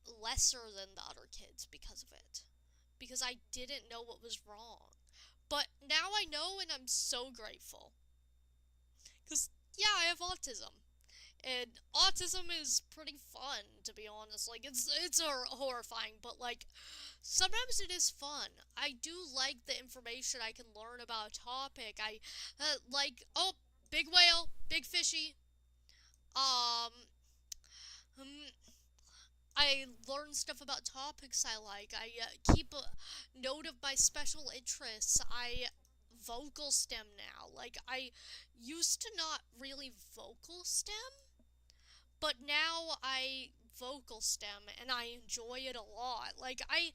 lesser than the other kids because of it. Because I didn't know what was wrong. But now I know, and I'm so grateful. Because, yeah, I have autism. And autism is pretty fun, to be honest. Like, it's horrifying, but, like, sometimes it is fun. I do like the information I can learn about a topic. I, oh, big whale, big fishy. Um, I learn stuff about topics I like. I keep a note of my special interests. I vocal stem now. Like, I used to not really vocal stem, but now I vocal stem and I enjoy it a lot. Like, I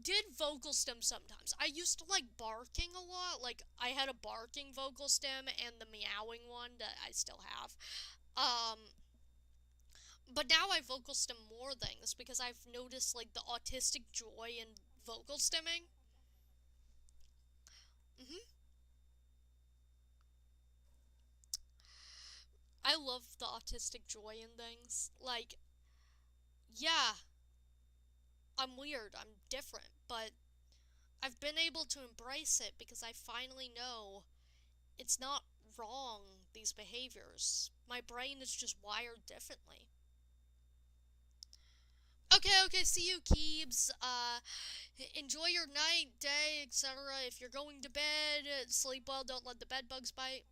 did vocal stem sometimes. I used to like barking a lot. Like, I had a barking vocal stem and the meowing one that I still have. Um, but now I vocal stem more things because I've noticed like the autistic joy in vocal stemming. hmm I love the autistic joy in things. Like, yeah, I'm weird, I'm different, but I've been able to embrace it because I finally know it's not wrong, these behaviors. My brain is just wired differently. Okay, see you, Keebs. Enjoy your night, day, etc. If you're going to bed, sleep well, don't let the bed bugs bite.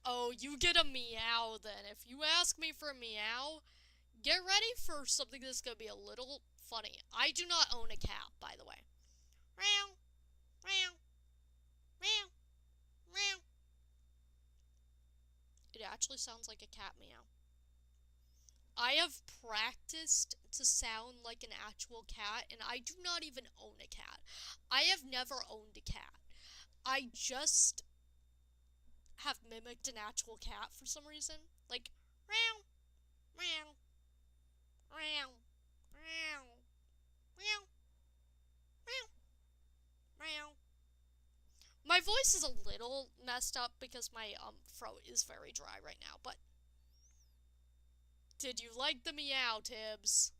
Oh, you get a meow then. If you ask me for a meow, get ready for something that's gonna be a little funny. I do not own a cat, by the way. Meow, meow, meow, meow. It actually sounds like a cat meow. I have practiced to sound like an actual cat, and I do not even own a cat. I have never owned a cat. I just have mimicked an actual cat for some reason. Like, meow, meow, meow, meow, meow, meow, meow. My voice is a little messed up because my throat is very dry right now, but did you like the meow, Tibbs?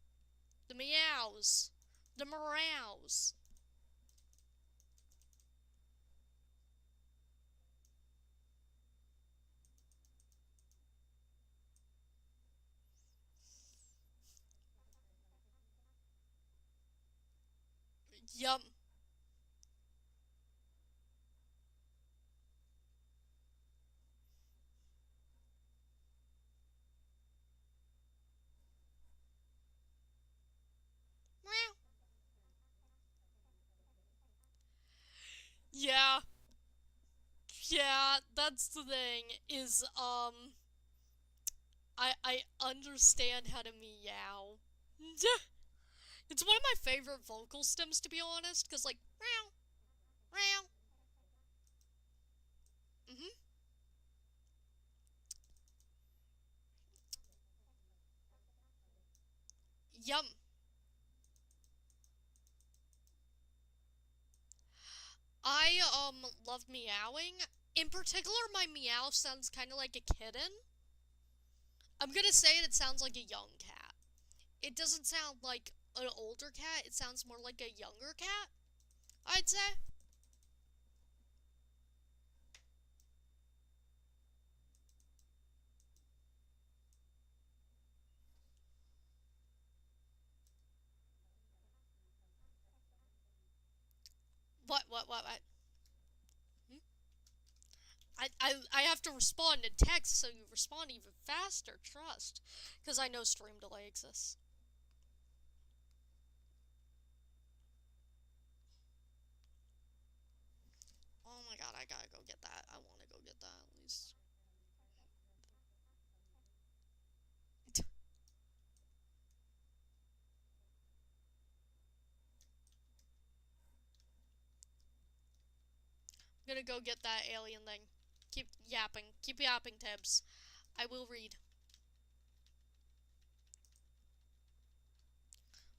The meows. The meows. Yum. Meow. Yeah. Yeah, that's the thing, is, I understand how to meow. It's one of my favorite vocal stems, to be honest, because, like, meow, meow. Mm-hmm. Yum. I, love meowing. In particular, my meow sounds kind of like a kitten. I'm gonna say it sounds like a young cat. It doesn't sound like an older cat, it sounds more like a younger cat, I'd say. What? Hmm? I have to respond in text, so you respond even faster, trust. Because I know stream delay exists. Oh my god, I gotta go get that. I wanna go get that at least. I'm gonna go get that alien thing. Keep yapping. Keep yapping, Tibbs. I will read.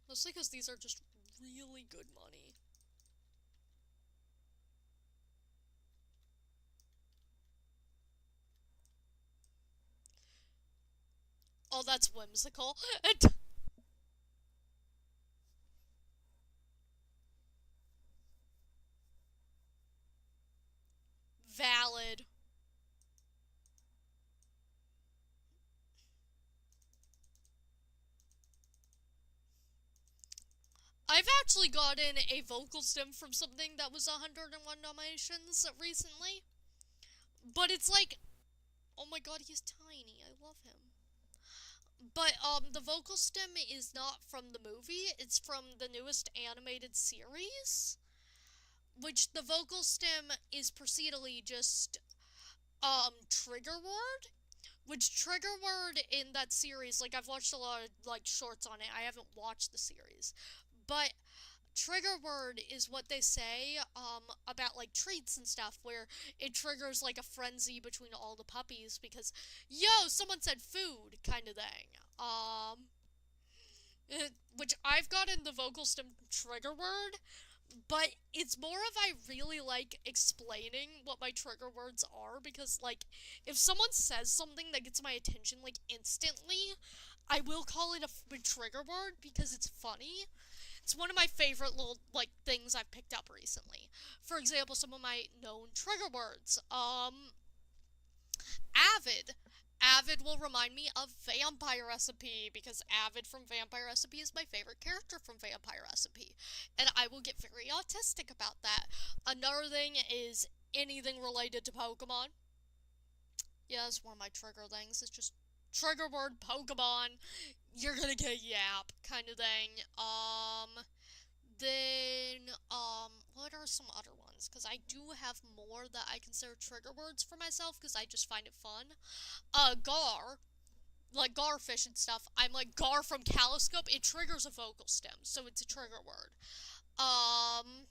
Mostly because these are just really good money. Oh, that's whimsical. Valid. I've actually gotten a vocal stem from something that was 101 nominations recently. But it's like, oh my god, he's tiny. I love him. But the vocal stem is not from the movie. It's from the newest animated series, which the vocal stem is procedurally just trigger word. Which trigger word in that series, like I've watched a lot of like shorts on it. I haven't watched the series, but trigger word is what they say about like treats and stuff, where it triggers like a frenzy between all the puppies because yo, someone said food kind of thing. Which I've gotten the vocal stem trigger word, but it's more of I really like explaining what my trigger words are because, like, if someone says something that gets my attention, like, instantly, I will call it a trigger word because it's funny. It's one of my favorite little, like, things I've picked up recently. For example, some of my known trigger words. Avid. Avid will remind me of Vampire Recipe because Avid from Vampire Recipe is my favorite character from Vampire Recipe. And I will get very autistic about that. Another thing is anything related to Pokemon. Yeah, that's one of my trigger things. It's just trigger word Pokemon. You're gonna get yap kind of thing. What are some other ones? Because I do have more that I consider trigger words for myself because I just find it fun. Gar, like Garfish and stuff. I'm like Gar from Caloscope. It triggers a vocal stem, so it's a trigger word. Um,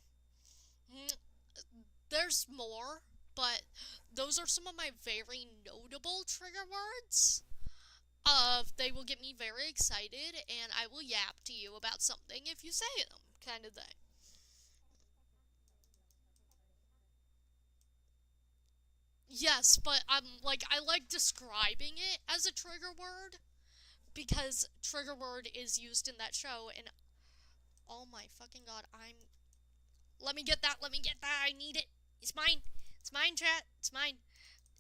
there's more, but those are some of my very notable trigger words. They will get me very excited, and I will yap to you about something if you say them, kind of thing. Yes, but I like describing it as a trigger word because trigger word is used in that show, and oh my fucking god, let me get that, let me get that, I need it. It's mine. It's mine, chat. It's mine.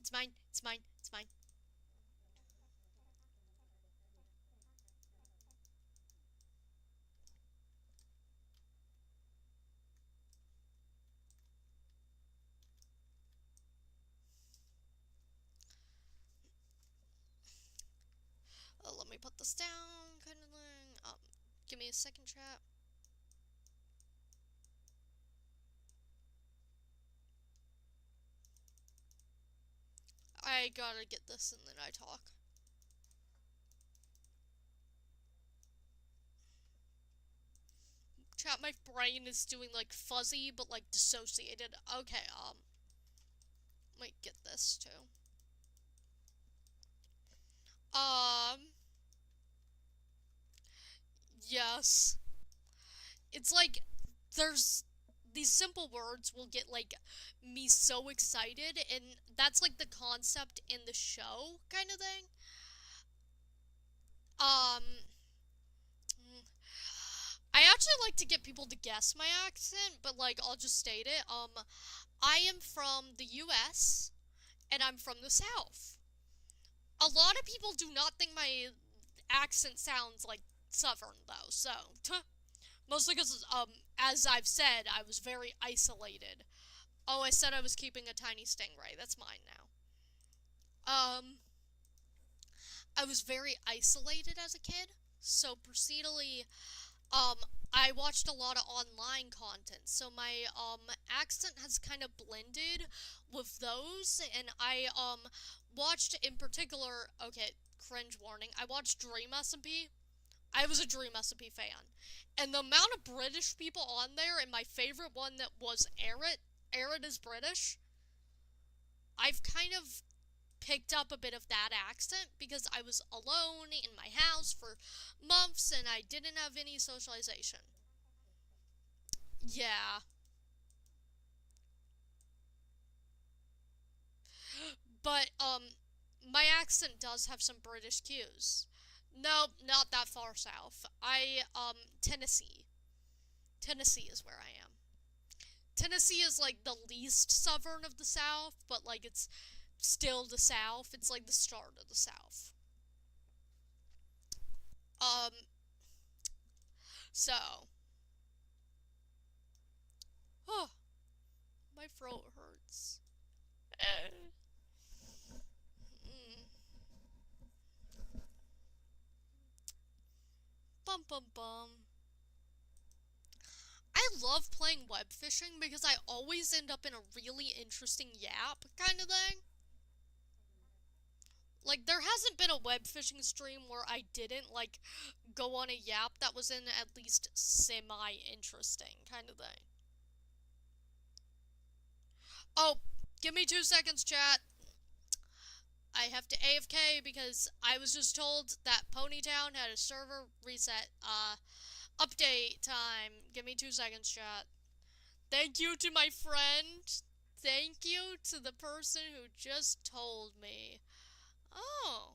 It's mine. It's mine. It's mine. Let me put this down, kind of thing. Give me a second, chat. I gotta get this and then I talk. Chat, my brain is doing like fuzzy but like dissociated. Okay, let me get this too. Um, yes. It's like there's these simple words will get like me so excited, and that's like the concept in the show kind of thing. Um, I actually like to get people to guess my accent, but like I'll just state it. I am from the US and I'm from the South. A lot of people do not think my accent sounds like Southern though, so mostly because as I've said, I was very isolated. Oh, I said I was keeping a tiny stingray. That's mine now. Um, I was very isolated as a kid, so procedurally, um, I watched a lot of online content, so my accent has kind of blended with those, and I watched in particular. Okay, cringe warning. I watched Dream SMP. I was a Dream SMP fan, and the amount of British people on there, and my favorite one that was Eret. Eret is British. I've kind of picked up a bit of that accent because I was alone in my house for months and I didn't have any socialization. Yeah, but my accent does have some British cues. Nope, not that far south. Tennessee. Tennessee is where I am. Tennessee is like the least southern of the South, but like it's still the South. It's like the start of the South. Um, so, oh, my throat hurts. Mm. Bum bum bum. I love playing web fishing because I always end up in a really interesting yap kind of thing. Like, there hasn't been a web fishing stream where I didn't, like, go on a yap that was in at least semi-interesting kind of thing. Oh, give me 2 seconds, chat. I have to AFK because I was just told that Ponytown had a server reset, update time. Give me 2 seconds, chat. Thank you to my friend. Thank you to the person who just told me. Oh.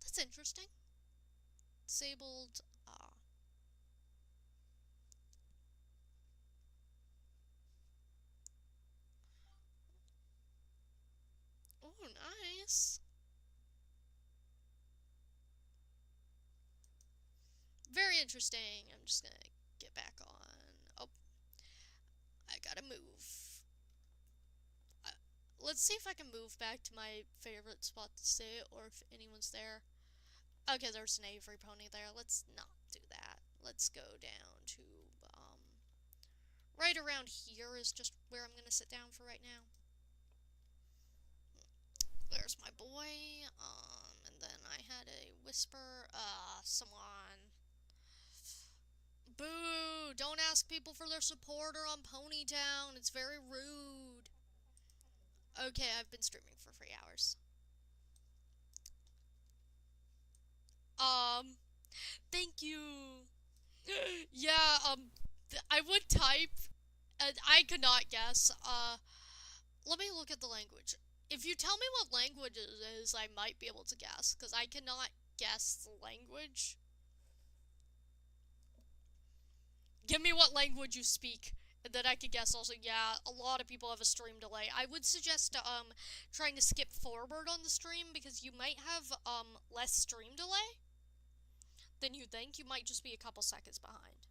That's interesting. Disabled, oh, nice. Very interesting. I'm just gonna get back on. Oh, I gotta move. Let's see if I can move back to my favorite spot to sit, or if anyone's there. Okay, there's an Avery pony there. Let's not do that. Let's go down to, right around here is just where I'm gonna sit down for right now. There's my boy, and then I had a whisper, someone. Boo! Don't ask people for their support or on Ponytown. It's very rude. Okay, I've been streaming for 3 hours. Thank you. Yeah, I would type, and I could not guess. Let me look at the language. If you tell me what language it is, I might be able to guess, because I cannot guess the language. Give me what language you speak, and then I could guess also. Yeah, a lot of people have a stream delay. I would suggest, trying to skip forward on the stream, because you might have, less stream delay than you think. You might just be a couple seconds behind.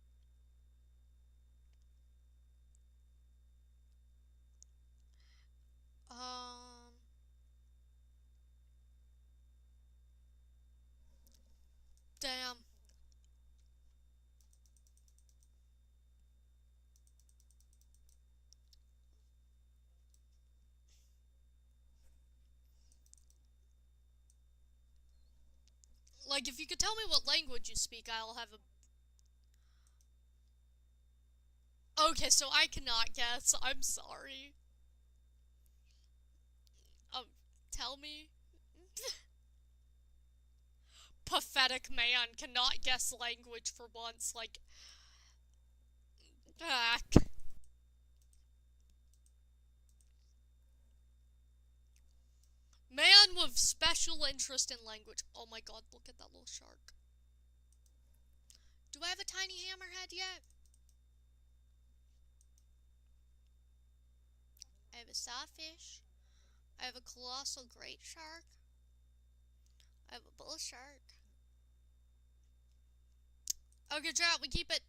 Damn. Like, if you could tell me what language you speak, I'll have a... Okay, so I cannot guess. I'm sorry. Tell me. Pathetic man cannot guess language for once, like... Man with special interest in language. Oh my god, look at that little shark. Do I have a tiny hammerhead yet? I have a sawfish. I have a colossal great shark. I have a bull shark. Okay, chat, we keep it.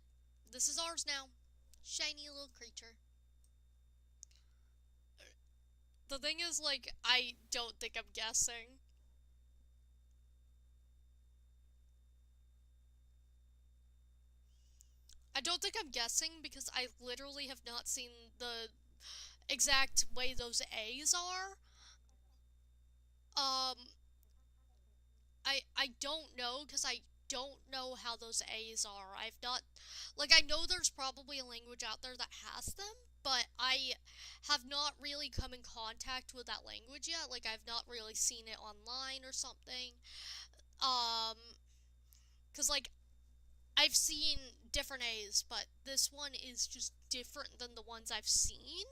This is ours now. Shiny little creature. The thing is, like, I don't think I'm guessing. I don't think I'm guessing because I literally have not seen the exact way those A's are. I don't know because I don't know how those A's are. I've not, like, I know there's probably a language out there that has them, but I have not really come in contact with that language yet. Like, I've not really seen it online or something. Because, like, I've seen different A's, but this one is just different than the ones I've seen.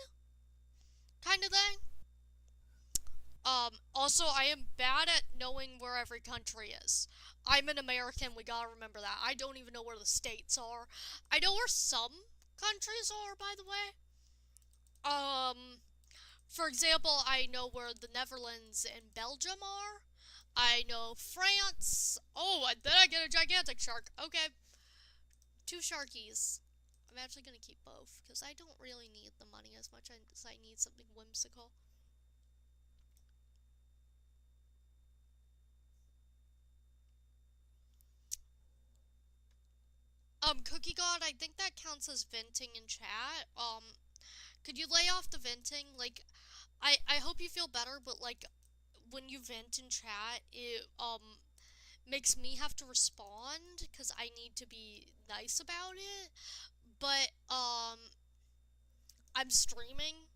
Kind of thing. Also, I am bad at knowing where every country is. I'm an American, we gotta remember that. I don't even know where the states are. I know where some countries are, by the way. For example, I know where the Netherlands and Belgium are. I know France. Oh, and then I get a gigantic shark. Okay. 2 sharkies. I'm actually gonna keep both, because I don't really need the money as much as I need something whimsical. Cookie God, I think that counts as venting in chat. Could you lay off the venting? Like, I hope you feel better, but like, when you vent in chat, it, makes me have to respond, because I need to be nice about it. But, I'm streaming,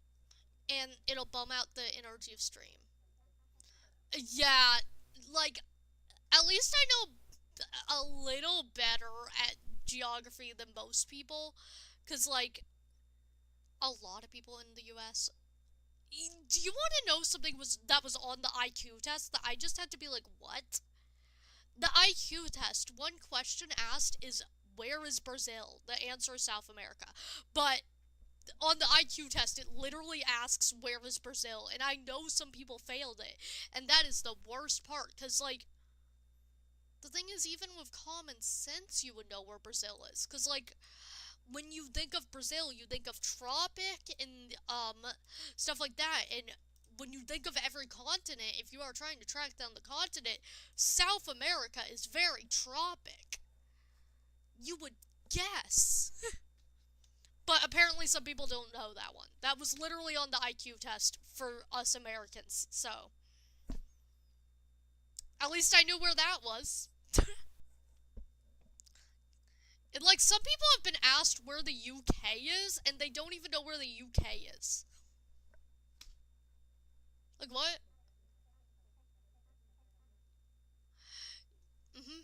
and it'll bum out the energy of stream. Yeah, like, at least I know a little better at geography than most people, because, like, a lot of people in the US. Do you want to know something that was on the IQ test that I just had to be like, what? The IQ test, one question asked is, where is Brazil? The answer is South America. But on the IQ test, it literally asks, where is Brazil? And I know some people failed it. And that is the worst part, because, like, the thing is, even with common sense, you would know where Brazil is. Because, like, when you think of Brazil, you think of tropic and, stuff like that. And when you think of every continent, if you are trying to track down the continent, South America is very tropic. You would guess. But apparently some people don't know that one. That was literally on the IQ test for us Americans, so. At least I knew where that was. And, like, some people have been asked where the UK is, and they don't even know where the UK is. Like, what? Mm-hmm.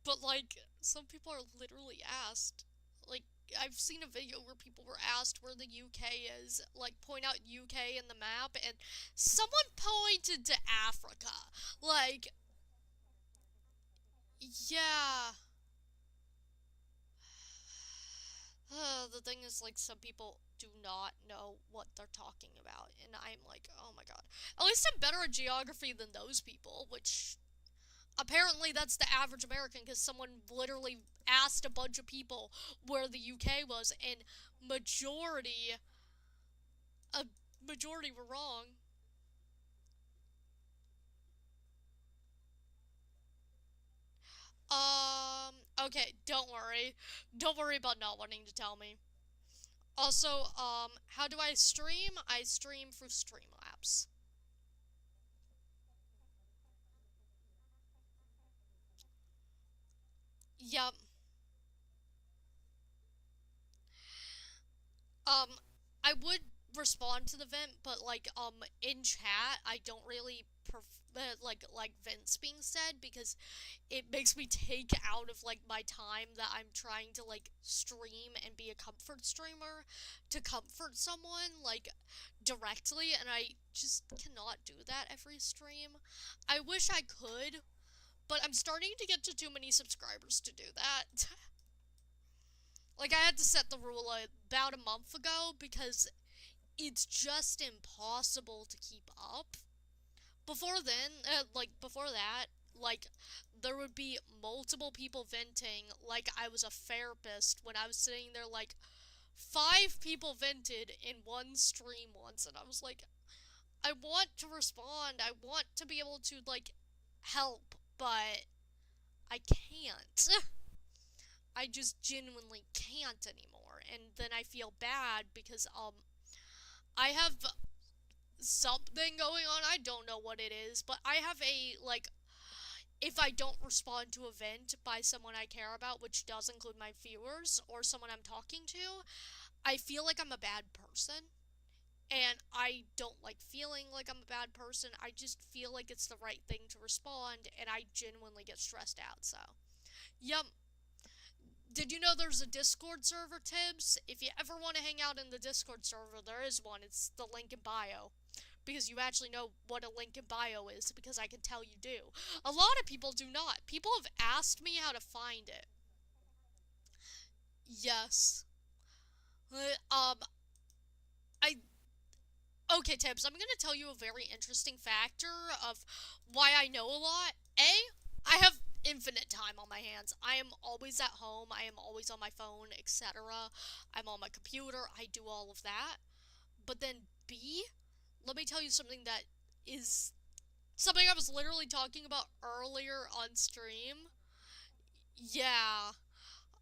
But, like, some people are literally asked. Like, I've seen a video where people were asked where the UK is. Like, point out UK in the map, and someone pointed to Africa. Like, yeah. The thing is, like, some people do not know what they're talking about, and I'm like, oh my god. At least I'm better at geography than those people, which apparently that's the average American, because someone literally asked a bunch of people where the UK was, and majority, a majority were wrong. Okay, don't worry. Don't worry about not wanting to tell me. Also, how do I stream? I stream through Streamlabs. Yep. Um, I would respond to the vent, but like in chat, I don't really like vents being said, because it makes me take out of like my time that I'm trying to like stream and be a comfort streamer to comfort someone like directly, and I just cannot do that every stream. I wish I could, but I'm starting to get to too many subscribers to do that. Like, I had to set the rule about a month ago, because it's just impossible to keep up. Before then, before that, like, there would be multiple people venting like I was a therapist when I was sitting there, like, 5 people vented in one stream once, and I was like, I want to respond, I want to be able to, like, help, but I can't. I just genuinely can't anymore, and then I feel bad because, I have something going on, I don't know what it is, but I have a, like, if I don't respond to a vent by someone I care about, which does include my viewers, or someone I'm talking to, I feel like I'm a bad person, and I don't like feeling like I'm a bad person. I just feel like it's the right thing to respond, and I genuinely get stressed out, so. Yep. Did you know there's a Discord server, Tibbs? If you ever want to hang out in the Discord server, there is one. It's the link in bio. Because you actually know what a link in bio is, because I can tell you do. A lot of people do not. People have asked me how to find it. Yes. I... Okay, Tibbs, I'm gonna tell you a very interesting factor of why I know a lot. I have infinite time on my hands. I am always at home, I am always on my phone, etc. I'm on my computer, I do all of that. But then B, let me tell you something that is Something I was literally talking about earlier on stream. Yeah.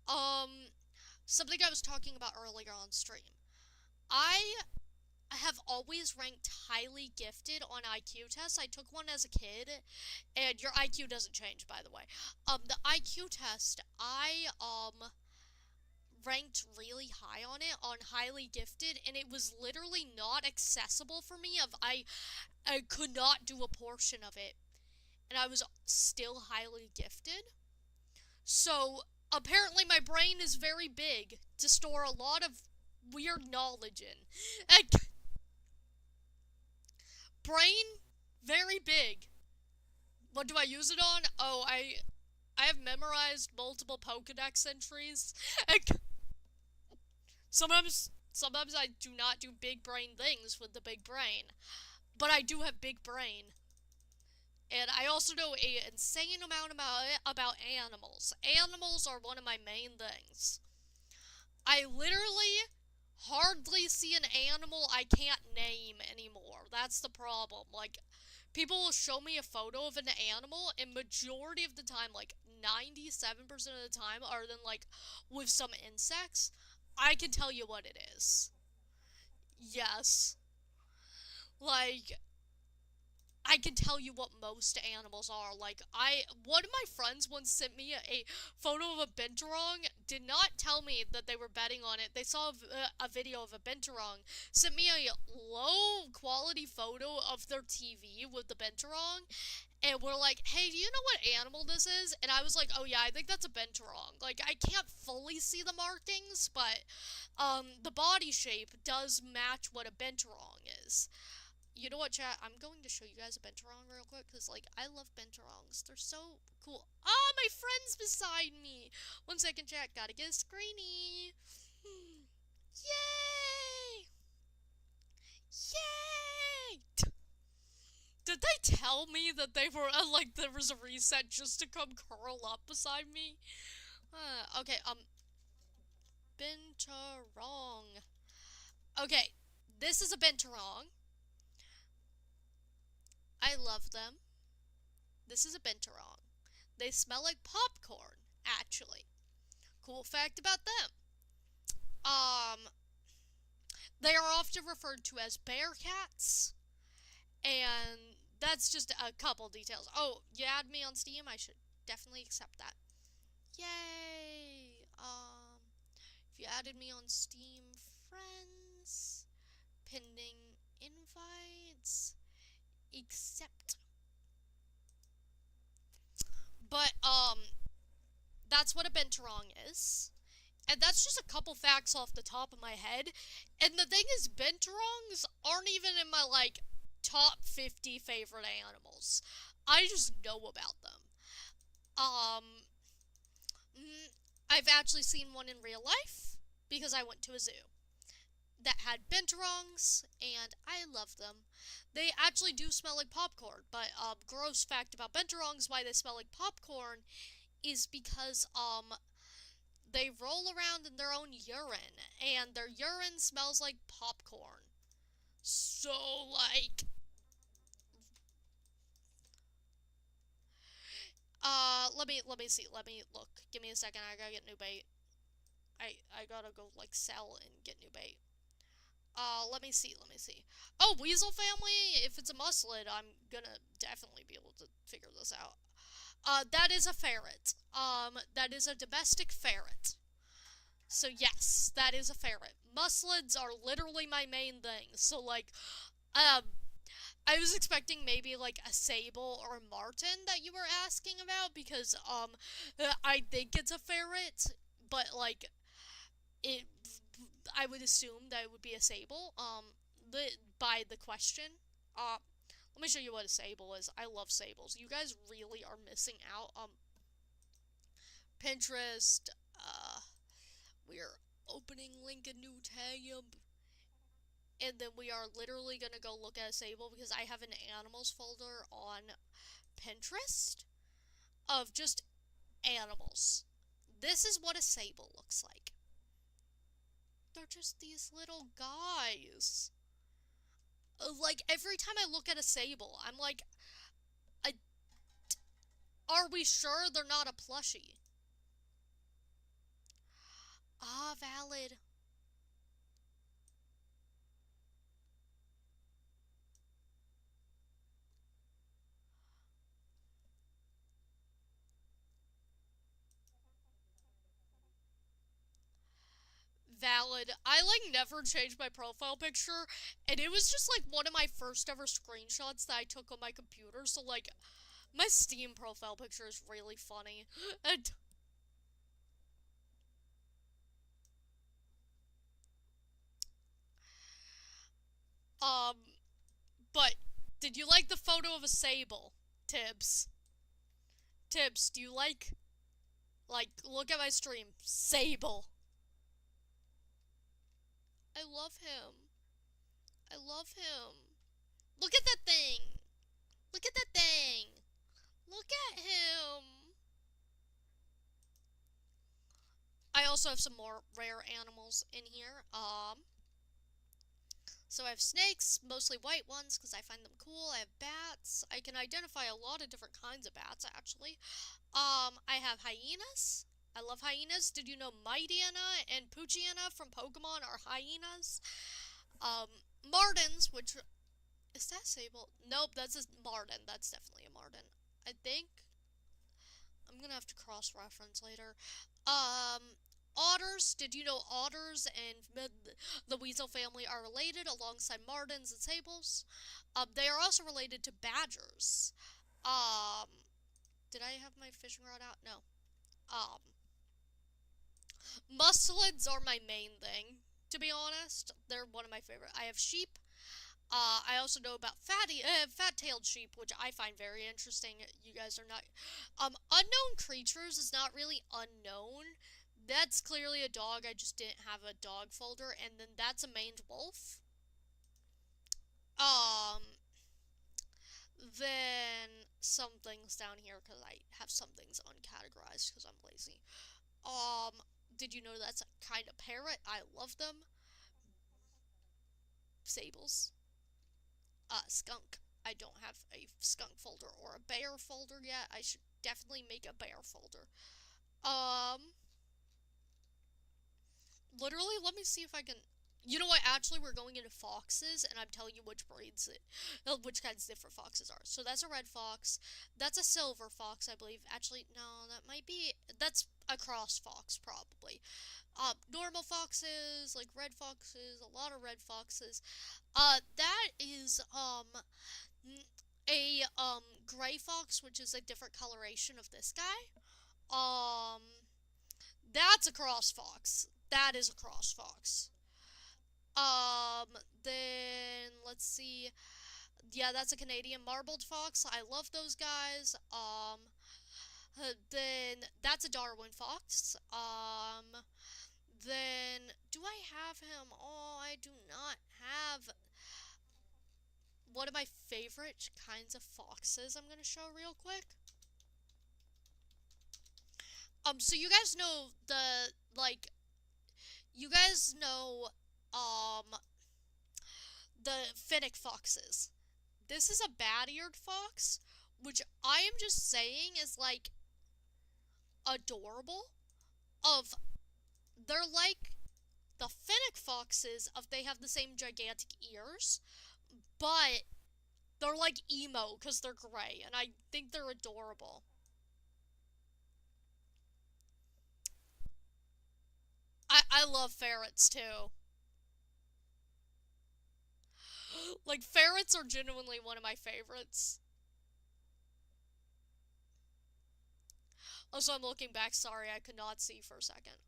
Um, something I was talking about earlier on stream. I have always ranked highly gifted on IQ tests. I took one as a kid, and your IQ doesn't change, by the way. The IQ test, I ranked really high on it on highly gifted, and it was literally not accessible for me. I could not do a portion of it, and I was still highly gifted. So apparently, my brain is very big to store a lot of weird knowledge in. And brain very big. What do I use it on? Oh, I have memorized multiple Pokedex entries. And sometimes I do not do big brain things with the big brain, but I do have big brain. And I also know an insane amount about animals. Animals are one of my main things. I literally hardly see an animal I can't name anymore. That's the problem. Like, people will show me a photo of an animal, and majority of the time, like 97% of the time, other than like with some insects, I can tell you what it is. Yes. Like, I can tell you what most animals are. Like, one of my friends once sent me a photo of a binturong, did not tell me that they were betting on it. They saw a video of a binturong, sent me a low quality photo of their TV with the binturong, and we're like, hey, do you know what animal this is? And I was like, oh yeah, I think that's a binturong. Like, I can't fully see the markings, but, the body shape does match what a binturong is. You know what, chat? I'm going to show you guys a binturong real quick, because, like, I love binturongs. They're so cool. Ah, my friend's beside me! 1 second, chat. Gotta get a screeny. Yay! Yay! Did they tell me that they were, like, there was a reset just to come curl up beside me? Okay, binturong. Okay, this is a binturong. I love them. This is a binturong. They smell like popcorn, actually. Cool fact about them. Um, they are often referred to as bear cats, and that's just a couple details. Oh, you add me on Steam? I should definitely accept that. Yay! If you added me on Steam, friends, pending invites, accept. But, that's what a binturong is. And that's just a couple facts off the top of my head. And the thing is, binturongs aren't even in my, like, top 50 favorite animals. I just know about them. Um, I've actually seen one in real life, because I went to a zoo that had binturongs, and I love them. They actually do smell like popcorn, but, gross fact about binturongs, why they smell like popcorn, is because, they roll around in their own urine, and their urine smells like popcorn. So, like, let me see, let me look. Give me a second, I gotta get new bait. I gotta go, like, sell and get new bait. Let me see, let me see. Oh, weasel family? If it's a musclet, I'm gonna definitely be able to figure this out. That is a ferret. That is a domestic ferret. So yes, that is a ferret. Muscelids are literally my main thing. So, like, I was expecting maybe, like, a sable or a marten that you were asking about, because, I think it's a ferret, but, like, it, I would assume that it would be a sable, by the question. Let me show you what a sable is. I love sables. You guys really are missing out. Pinterest, we're opening link a new tab, and then we are literally gonna go look at a sable, because I have an animals folder on Pinterest of just animals. This is what a sable looks like. They're just these little guys. Like, every time I look at a sable, I'm like, Are we sure they're not a plushie? Ah, valid. Valid. I like never changed my profile picture, and it was just like one of my first ever screenshots that I took on my computer. So like, my Steam profile picture is really funny. And um, but did you like the photo of a sable, Tibbs? Tibbs, do you like look at my stream, sable? I love him. I love him. Look at that thing. Look at that thing. Look at him. I also have some more rare animals in here. So I have snakes, mostly white ones because I find them cool. I have bats. I can identify a lot of different kinds of bats, actually. I have hyenas. I love hyenas. Did you know Mightyena and Poochiana from Pokemon are hyenas? Um, Martins, which is that sable? Nope, that's a martin. That's definitely a martin. I think I'm gonna have to cross-reference later. Otters. Did you know otters and the weasel family are related alongside martins and sables? They are also related to badgers. Um, did I have my fishing rod out? No. Um, Mustelids are my main thing, to be honest. They're one of my favorite. I have sheep. I also know about fat-tailed sheep, which I find very interesting. You guys are not... unknown creatures is not really unknown. That's clearly a dog. I just didn't have a dog folder. And then that's a maned wolf. Um, then some things down here, because I have some things uncategorized because I'm lazy. Um, did you know that's a kind of parrot? I love them. Sables. Skunk. I don't have a skunk folder or a bear folder yet. I should definitely make a bear folder. Um, literally, let me see if I can. You know what? Actually, we're going into foxes, and I'm telling you which breeds which kinds of different foxes are. So that's a red fox. That's a silver fox, I believe. Actually, no, that might be. That's a cross fox, probably. Normal foxes, like red foxes, a lot of red foxes. That is a gray fox, which is a different coloration of this guy. Um, that's a cross fox. That is a cross fox. Then let's see. Yeah, that's a Canadian marbled fox. I love those guys. Then that's a Darwin fox. Then do I have him? Oh, I do not have one of my favorite kinds of foxes. I'm gonna show real quick. So you guys know you guys know, the fennec foxes. This is a bad-eared fox, which I am just saying is, like, adorable. Of, they're like the fennec foxes, of they have the same gigantic ears, but they're like emo because they're gray, and I think they're adorable. I love ferrets too. Like, ferrets are genuinely one of my favorites. Also, I'm looking back. Sorry, I could not see for a second.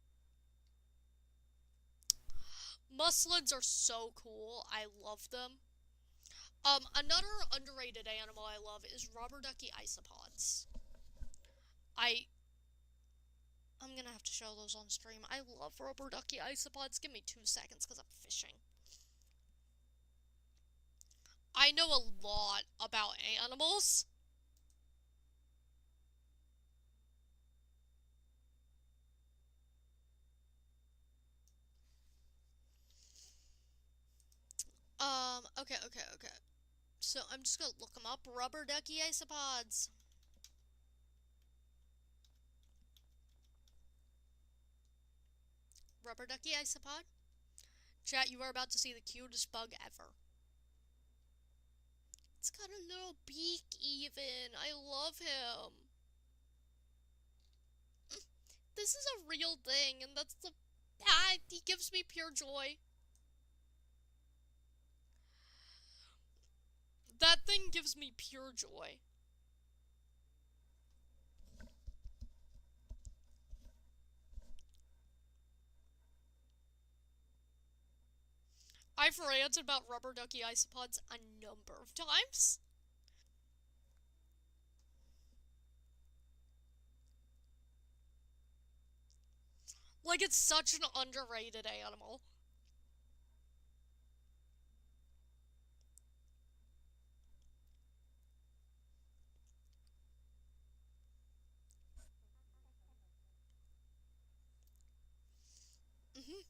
Muslids are so cool. I love them. Another underrated animal I love is rubber ducky isopods. I I'm gonna have to show those on stream. I love rubber ducky isopods. Give me 2 seconds because I'm fishing. I know a lot about animals. Okay. So I'm just gonna look them up. Rubber ducky isopods. rubber ducky isopod? Chat, you are about to see the cutest bug ever. It's got a little beak even. I love him. This is a real thing, and that's the... he gives me pure joy. That thing gives me pure joy. I've ranted about rubber ducky isopods a number of times. Like, it's such an underrated animal. Mm-hmm.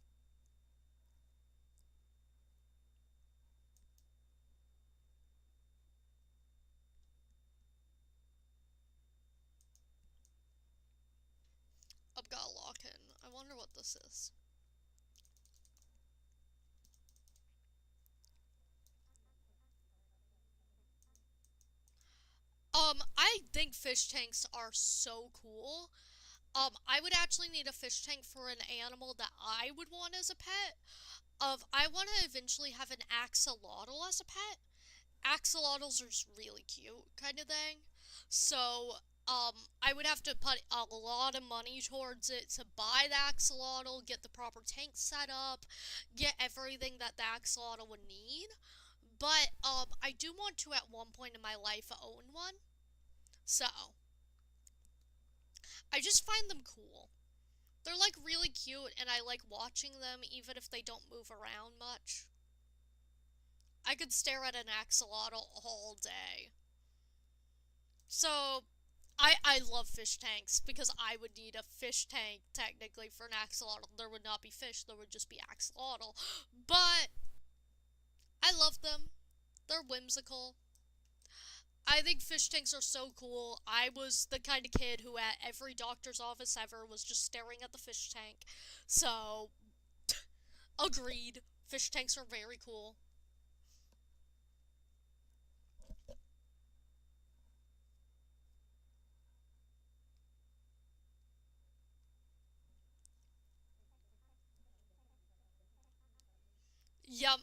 I've got a lock-in. I wonder what this is. I think fish tanks are so cool. I would actually need a fish tank for an animal that I would want as a pet. I want to eventually have an axolotl as a pet. Axolotls are just really cute, kind of thing. So, I would have to put a lot of money towards it to buy the axolotl, get the proper tank set up, get everything that the axolotl would need. But, I do want to at one point in my life own one. So, I just find them cool. They're like really cute and I like watching them even if they don't move around much. I could stare at an axolotl all day. So, I love fish tanks because I would need a fish tank technically for an axolotl. There would not be fish, there would just be axolotl. But I love them. They're whimsical. I think fish tanks are so cool. I was the kind of kid who at every doctor's office ever was just staring at the fish tank. So, agreed. Fish tanks are very cool. Yep.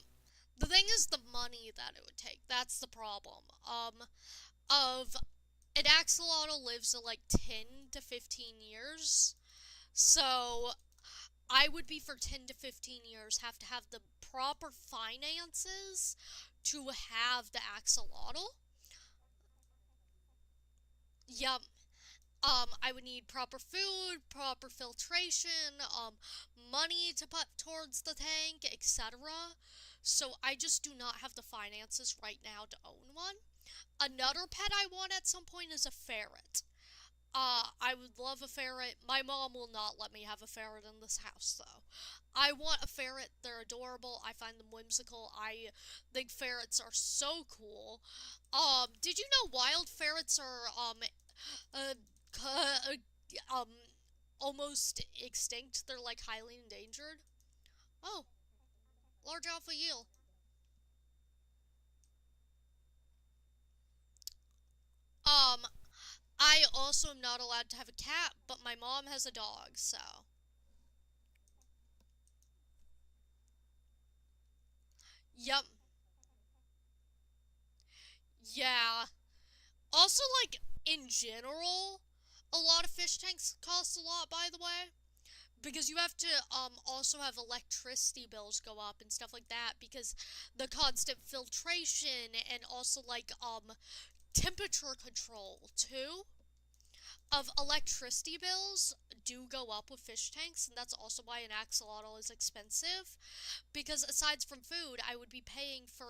The thing is the money that it would take. That's the problem. Of an axolotl lives like 10 to 15 years. So I would be for 10 to 15 years have to have the proper finances to have the axolotl. Yep. I would need proper food, proper filtration, money to put towards the tank, etc. So I just do not have the finances right now to own one. Another pet I want at some point is a ferret. I would love a ferret. My mom will not let me have a ferret in this house, though. I want a ferret. They're adorable. I find them whimsical. I think ferrets are so cool. Did you know wild ferrets are, uh, um, almost extinct? They're, like, highly endangered? Oh, large alpha eel. Um, I also am not allowed to have a cat, but my mom has a dog, so. Yep. Yeah. Also, like, in general, a lot of fish tanks cost a lot, by the way. Because you have to, also have electricity bills go up and stuff like that. Because the constant filtration and also, like, temperature control, too. Of electricity bills do go up with fish tanks, and that's also why an axolotl is expensive. Because aside from food, I would be paying for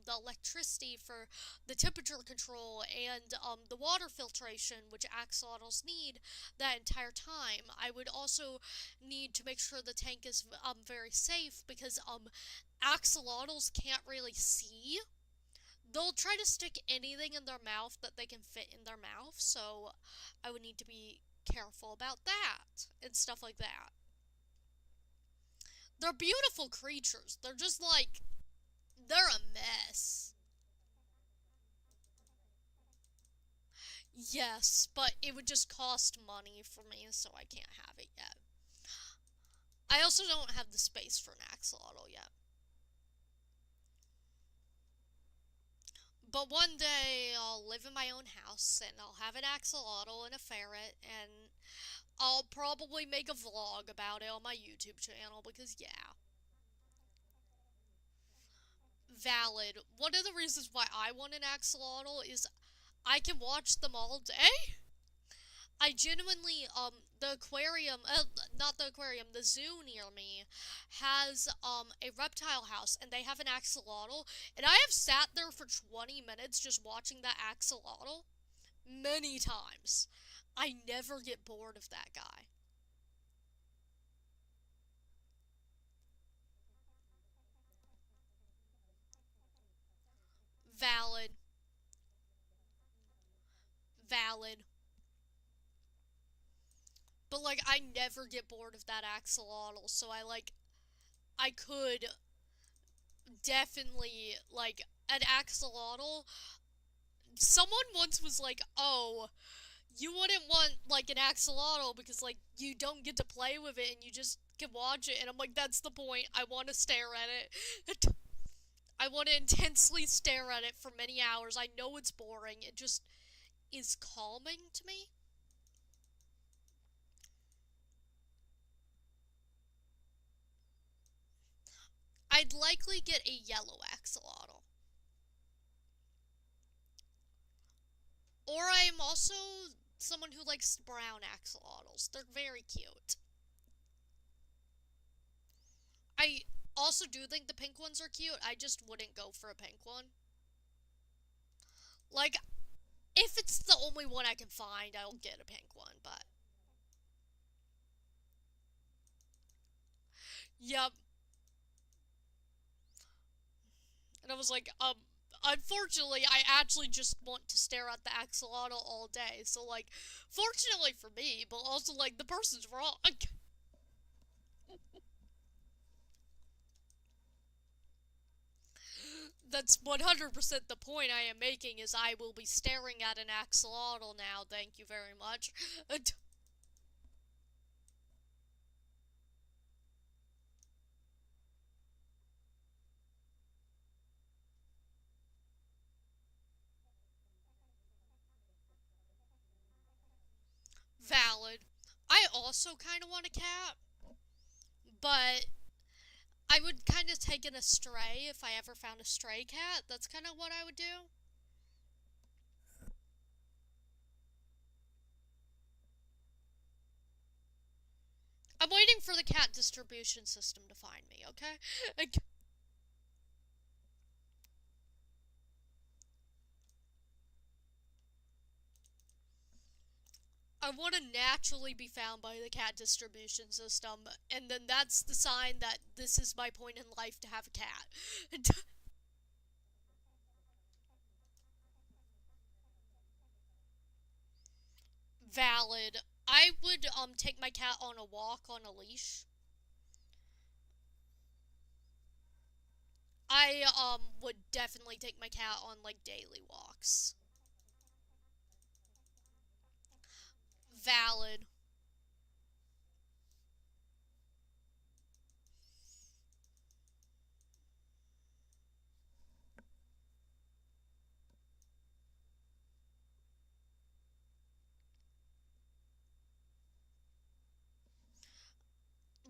the electricity for the temperature control and the water filtration, which axolotls need that entire time. I would also need to make sure the tank is very safe because axolotls can't really see. They'll try to stick anything in their mouth that they can fit in their mouth, so I would need to be careful about that and stuff like that. They're beautiful creatures. They're just like, they're a mess. Yes, but it would just cost money for me, so I can't have it yet. I also don't have the space for an axolotl yet. But one day I'll live in my own house and I'll have an axolotl and a ferret, and I'll probably make a vlog about it on my YouTube channel because, yeah. Valid. One of the reasons why I want an axolotl is I can watch them all day. I genuinely, the aquarium, not the aquarium, the zoo near me has, a reptile house, and they have an axolotl, and I have sat there for 20 minutes just watching that axolotl many times. I never get bored of that guy. Valid. Valid. But, like, I never get bored of that axolotl, so I could definitely, like, an axolotl. Someone once was like, oh, you wouldn't want, like, an axolotl because, like, you don't get to play with it and you just can watch it. And I'm like, that's the point. I want to stare at it. I want to intensely stare at it for many hours. I know it's boring. It just is calming to me. I'd likely get a yellow axolotl. Or I am also someone who likes brown axolotls. They're very cute. I also do think the pink ones are cute. I just wouldn't go for a pink one. Like, if it's the only one I can find, I'll get a pink one, but... Yep. And I was like, unfortunately, I actually just want to stare at the axolotl all day. So, like, fortunately for me, but also, like, the person's wrong. That's 100% the point I am making, is I will be staring at an axolotl now, thank you very much. Valid. I also kind of want a cat, but I would kind of take in a stray if I ever found a stray cat. That's kind of what I would do. I'm waiting for the cat distribution system to find me, okay? I want to naturally be found by the cat distribution system, and then that's the sign that this is my point in life to have a cat. Valid. I would take my cat on a walk on a leash. I would definitely take my cat on like daily walks. Valid.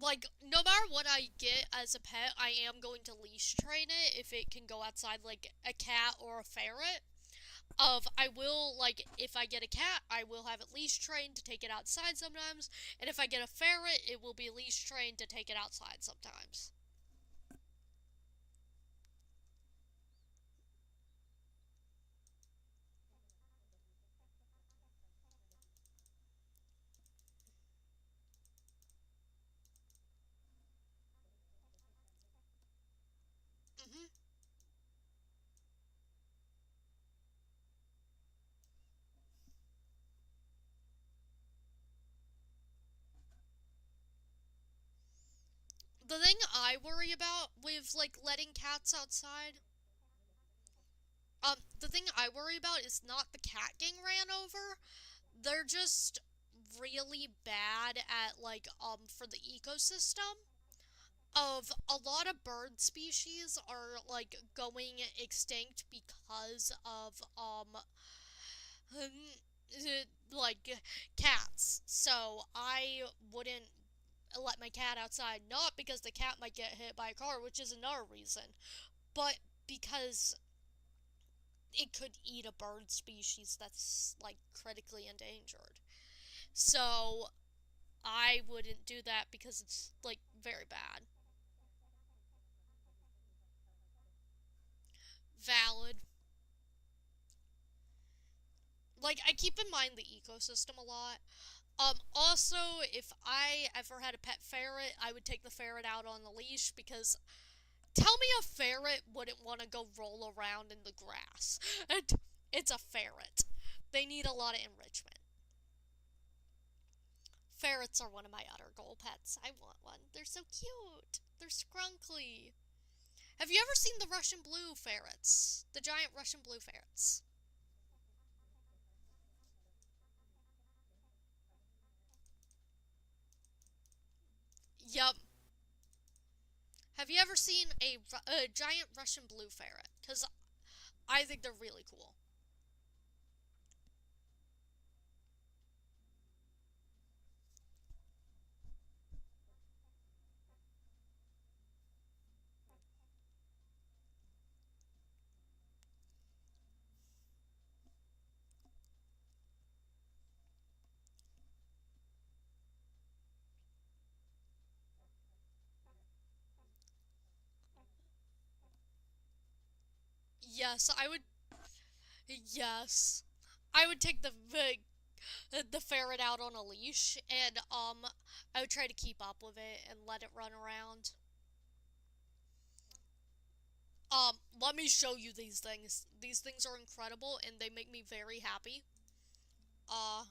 Like, no matter what I get as a pet, I am going to leash train it if it can go outside, like a cat or a ferret. I will, like, if I get a cat, I will have it leash trained to take it outside sometimes, and if I get a ferret, it will be leash trained to take it outside sometimes. Hmm. The thing I worry about with like letting cats outside, the thing I worry about is not the cat getting ran over. They're just really bad at like for the ecosystem. Of a lot of bird species are like going extinct because of like cats. So I wouldn't let my cat outside, not because the cat might get hit by a car, which is another reason, but because it could eat a bird species that's like critically endangered. So I wouldn't do that because it's like very bad. Valid. Like I keep in mind the ecosystem a lot. Also, if I ever had a pet ferret, I would take the ferret out on the leash because tell me a ferret wouldn't want to go roll around in the grass. And it's a ferret. They need a lot of enrichment. Ferrets are one of my other goal pets. I want one. They're so cute. They're scrunkly. Have you ever seen the Russian blue ferrets? The giant Russian blue ferrets. Yup. Have you ever seen a giant Russian blue ferret? Because I think they're really cool. Yes, I would. Yes, I would take the ferret out on a leash, and I would try to keep up with it and let it run around. Let me show you these things. These things are incredible, and they make me very happy. Uh,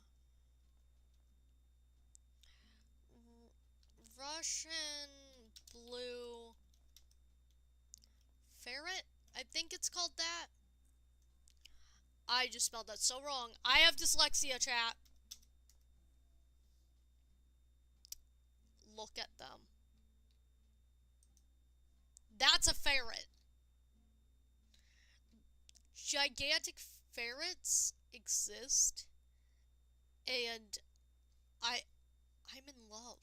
Russian blue ferret. I think it's called that. I just spelled that so wrong. I have dyslexia, chat. Look at them. That's a ferret. Gigantic ferrets exist, and I I'm in love.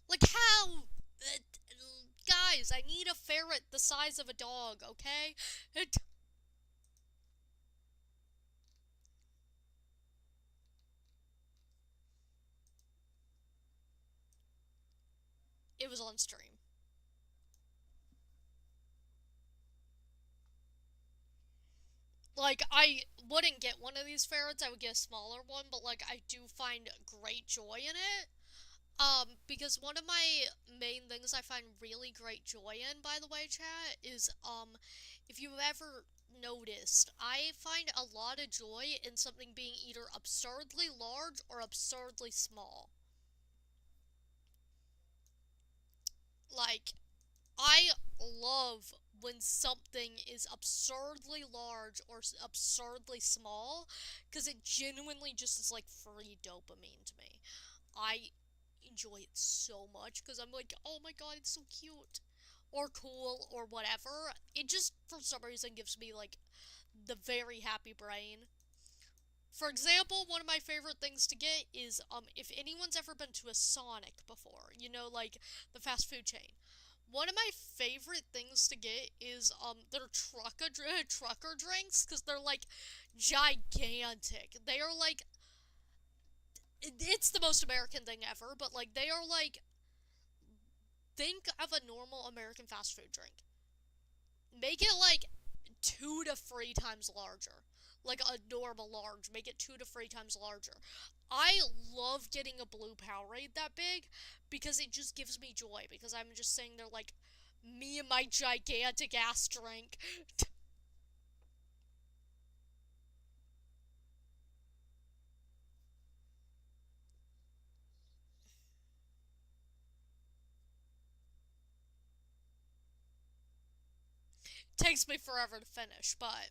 Like how guys, I need a ferret the size of a dog, okay? It was on stream. Like, I wouldn't get one of these ferrets, I would get a smaller one, but, like, I do find great joy in it. Because one of my main things I find really great joy in, by the way, chat, is, if you've ever noticed, I find a lot of joy in something being either absurdly large or absurdly small. Like, I love when something is absurdly large or absurdly small because it genuinely just is like free dopamine to me. I enjoy it so much because I'm like, oh my god, it's so cute or cool or whatever. It just, for some reason, gives me like the very happy brain. For example, one of my favorite things to get is if anyone's ever been to a Sonic before, you know, like the fast food chain. One of my favorite things to get is their trucker drinks because they're like gigantic. They are like it's the most American thing ever, but like they are like think of a normal American fast food drink. Make it like 2 to 3 times larger. Like a normal large. Make it 2 to 3 times larger. I love getting a blue Powerade that big because it just gives me joy. Because I'm just sitting there like, Me and my gigantic ass drink. Takes me forever to finish, but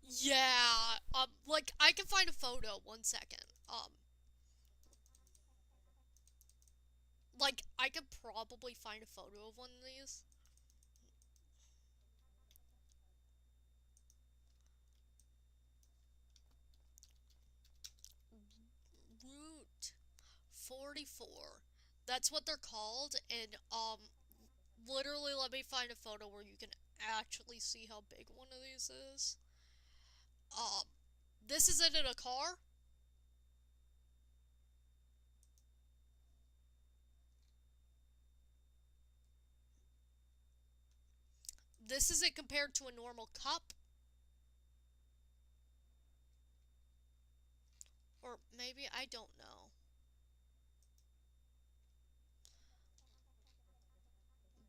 yeah. Like I can find a photo. 1 second. Like I could probably find a photo of one of these. Route 44. That's what they're called, and literally, let me find a photo where you can actually see how big one of these is. Um, this is it in a car. This is it compared to a normal cup. Or maybe, I don't know.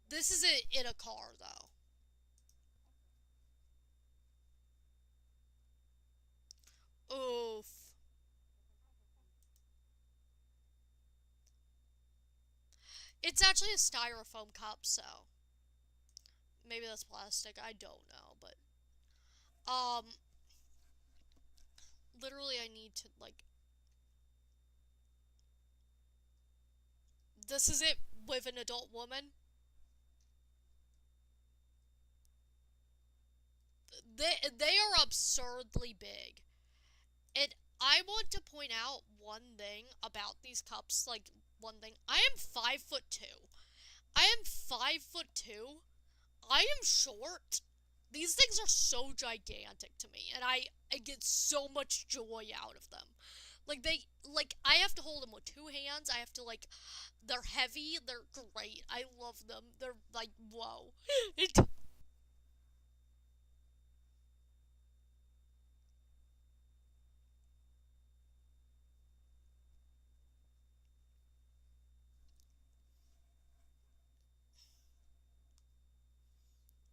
This is it in a car, though. Oof. It's actually a styrofoam cup, so maybe that's plastic. I don't know, but um, literally, I need to like. This is it with an adult woman. They are absurdly big. And I want to point out one thing about these cups. Like one thing, I am 5'2". I am 5'2". I am short. These things are so gigantic to me, and I get so much joy out of them. Like I have to hold them with two hands. I have to like, they're heavy. They're great. I love them. They're like whoa.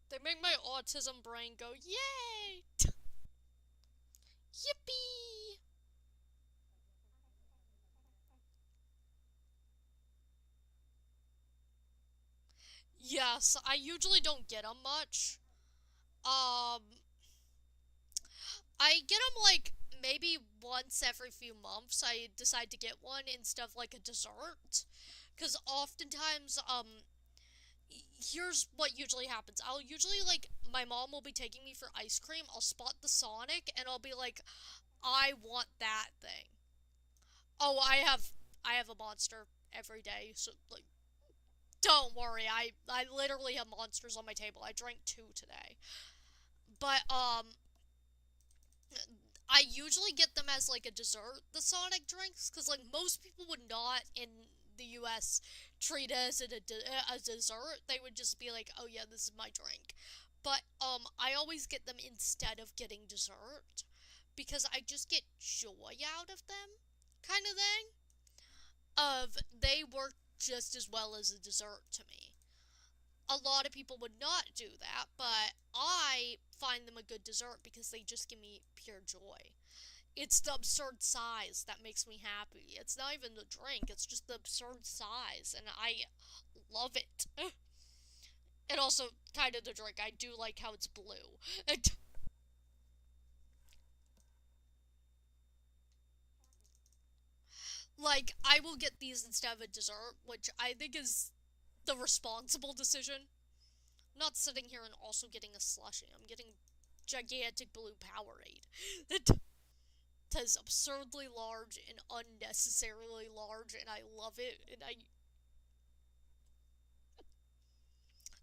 They make my autism brain go yay. Yippee! Yes, I usually don't get them much. Um, I get them like maybe once every few months. I decide to get one instead of like a dessert. Because oftentimes, here's what usually happens. I'll usually like, my mom will be taking me for ice cream. I'll spot the Sonic and I'll be like, I want that thing. Oh, I have a monster every day. So like, don't worry. I literally have monsters on my table. I drank two today. But I usually get them as like a dessert, the Sonic drinks, because like most people would not in the U.S. treat it as a dessert. They would just be like, "Oh yeah, this is my drink." But I always get them instead of getting dessert because I just get joy out of them, kind of thing. Of they work just as well as a dessert to me. A lot of people would not do that, but I find them a good dessert because they just give me pure joy. It's the absurd size that makes me happy. It's not even the drink, it's just the absurd size, and I love it. And also, kind of the drink, I do like how it's blue. And, like, I will get these instead of a dessert, which I think is the responsible decision. I'm not sitting here and also getting a slushie. I'm getting gigantic blue Powerade. It is absurdly large and unnecessarily large, and I love it. And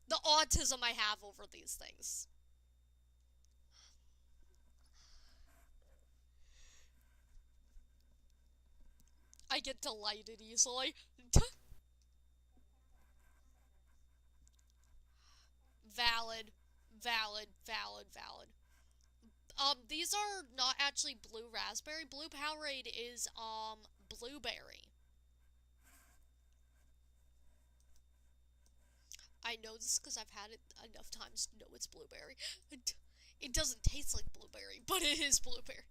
the autism I have over these things. I get delighted easily. Valid, valid, valid. These are not actually blue raspberry. Blue Powerade is, blueberry. I know this because I've had it enough times to know it's blueberry. It doesn't taste like blueberry, but it is blueberry.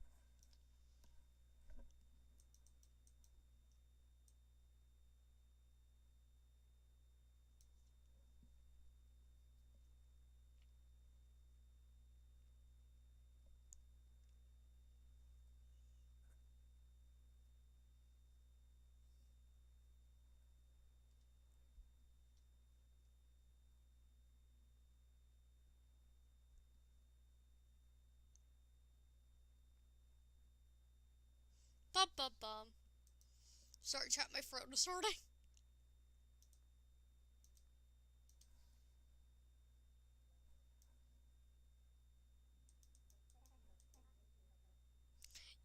Bum bum bum. Sorry, chat, my throat is hurting.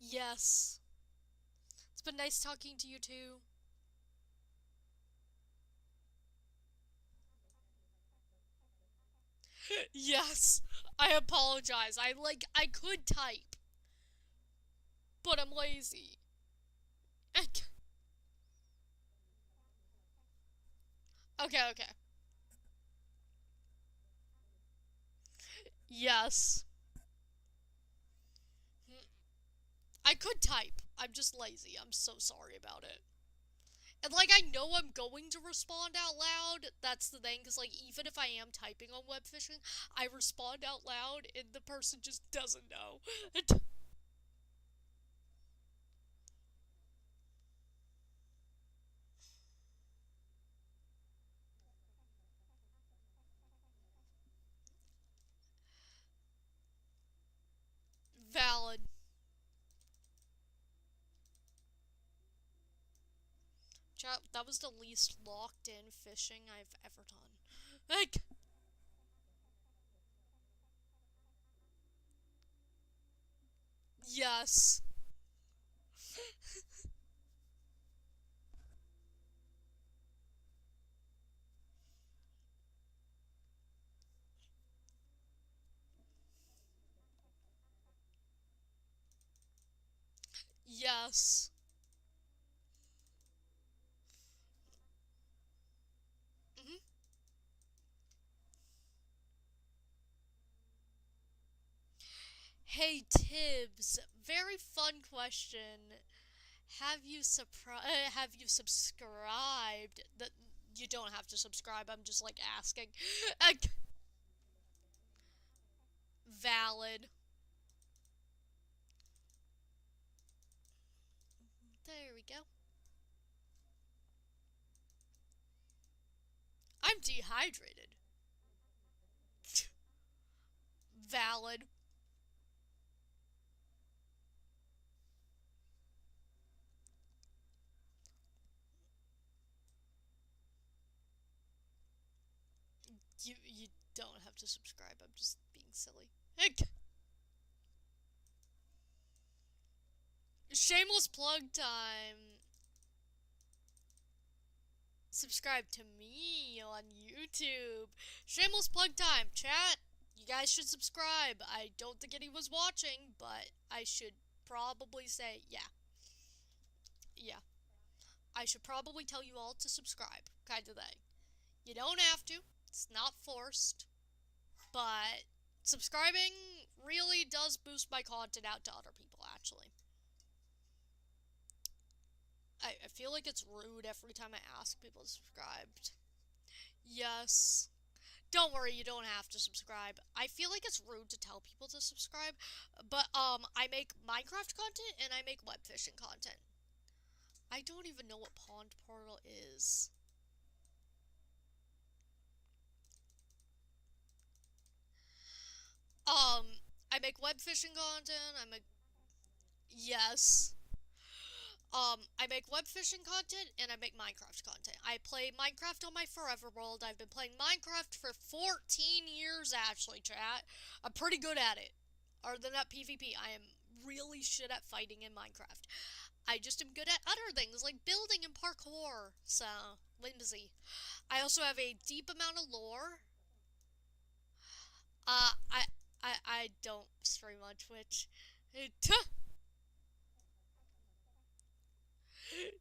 Yes. It's been nice talking to you too. Yes. I apologize. I could type, but I'm lazy. Okay, okay. Yes. I could type. I'm just lazy. I'm so sorry about it. And, like, I know I'm going to respond out loud. That's the thing, because, like, even if I am typing on web fishing, I respond out loud, and the person just doesn't know. Valid. Chat, that was the least locked in fishing I've ever done. Like, yes. Yes. Hmm. Hey, Tibbs. Very fun question. Have you subscribed? That you don't have to subscribe. I'm just like asking. Uh, Valid. There we go. I'm dehydrated. Valid. You don't have to subscribe. I'm just being silly. Shameless plug time. Subscribe to me on YouTube. Shameless plug time, chat. You guys should subscribe. I don't think any was watching, but I should probably say, yeah. Yeah. I should probably tell you all to subscribe, kind of thing. You don't have to, it's not forced, but subscribing really does boost my content out to other people, actually. I feel like it's rude every time I ask people to subscribe. Yes. Don't worry, you don't have to subscribe. I feel like it's rude to tell people to subscribe, but I make Minecraft content and I make web fishing content. I don't even know what Pond Portal is. Um, I make web fishing content. Yes. I make web fishing content and I make Minecraft content. I play Minecraft on my Forever World. I've been playing Minecraft for 14 years, actually, chat. I'm pretty good at it. Other than that PvP, I am really shit at fighting in Minecraft. I just am good at other things like building and parkour. So, whimsy. I also have a deep amount of lore. Uh, I, I don't stream on Twitch.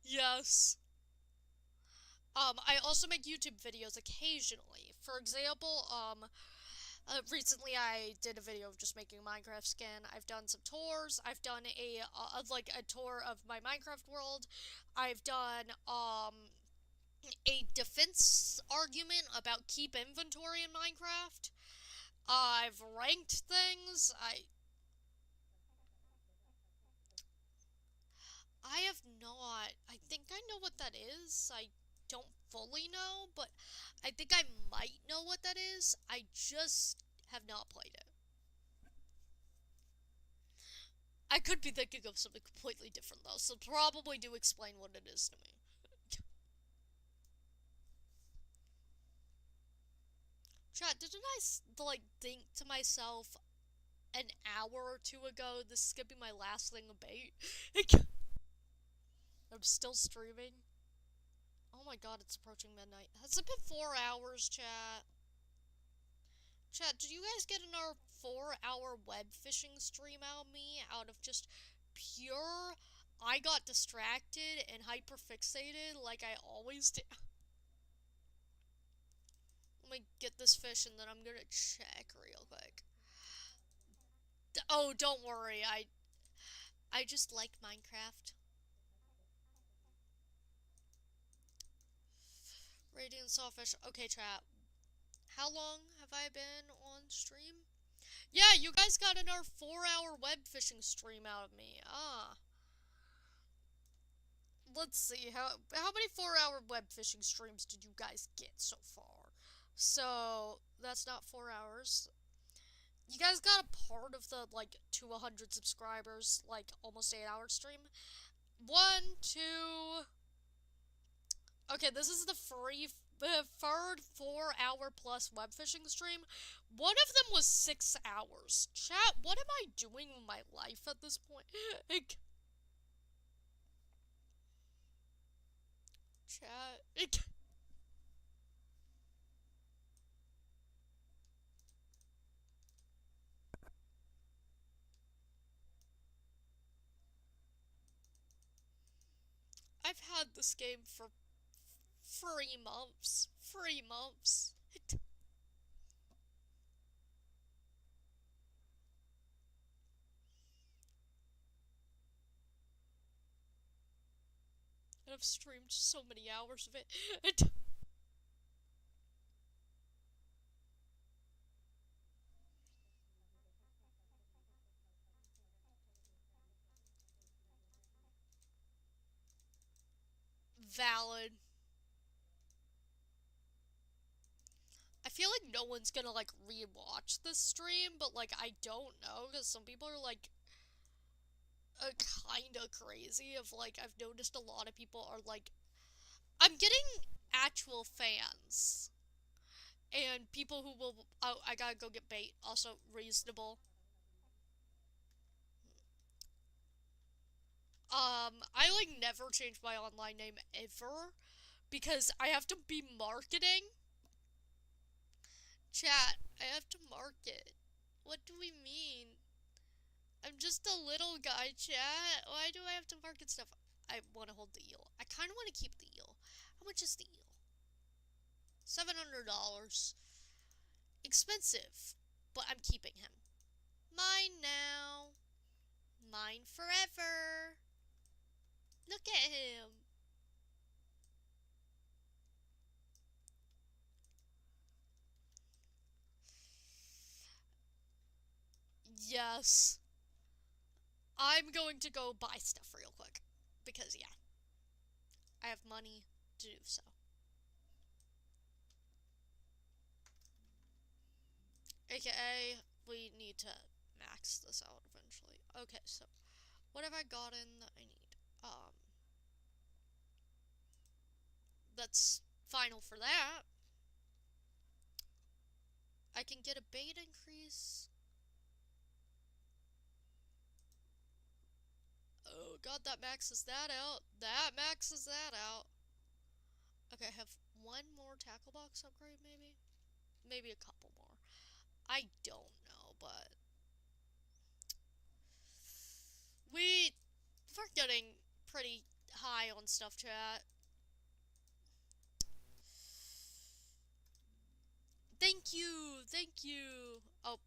Yes. I also make YouTube videos occasionally. For example, recently I did a video of just making a Minecraft skin. I've done some tours. I've done like a tour of my Minecraft world. I've done, a defense argument about keep inventory in Minecraft. I've ranked things. I have not. I think I know what that is. I don't fully know, but I think I might know what that is. I just have not played it. I could be thinking of something completely different though, so probably do explain what it is to me. Chat, didn't I like think to myself an hour or two ago this is gonna be my last thing of bait? I'm still streaming. Oh my god, it's approaching midnight. Has it been 4 hours, chat? Chat, did you guys get another 4 hour web fishing stream out of me out of just pure I got distracted and hyperfixated like I always do? Let me get this fish and then I'm gonna check real quick. Oh, don't worry. I just like Minecraft. Radiant Sawfish. Okay, chat. How long have I been on stream? Yeah, you guys got another 4 hour web fishing stream out of me. Ah. Let's see. How many 4 hour web fishing streams did you guys get so far? So, that's not 4 hours. You guys got a part of the, like, to 100 subscribers, like, almost 8 hour stream. One, two. Okay, this is the third 4 hour plus web fishing stream. One of them was 6 hours. Chat, what am I doing with my life at this point? Chat. I've had this game for 3 months. 3 months. And I've streamed so many hours of it. Valid. I feel like no one's gonna like rewatch this stream, but like I don't know because some people are like kind of crazy. Of like I've noticed a lot of people are like I'm getting actual fans and people who will. Oh, I gotta go get bait. Also reasonable. I like never change my online name ever because I have to be marketing. Chat, I have to market. What do we mean? I'm just a little guy, chat. Why do I have to market stuff? I want to hold the eel. I kind of want to keep the eel. How much is the eel? $700. Expensive, but I'm keeping him. Mine now. Mine forever. Look at him. Yes. I'm going to go buy stuff real quick. Because, yeah, I have money to do so. AKA, we need to max this out eventually. Okay, so, what have I gotten that I need? That's final for that. I can get a bait increase. Oh god, that maxes that out. That maxes that out. Okay, I have one more tackle box upgrade, maybe? Maybe a couple more. I don't know, but we're getting pretty high on stuff, chat. Thank you, thank you. Oh,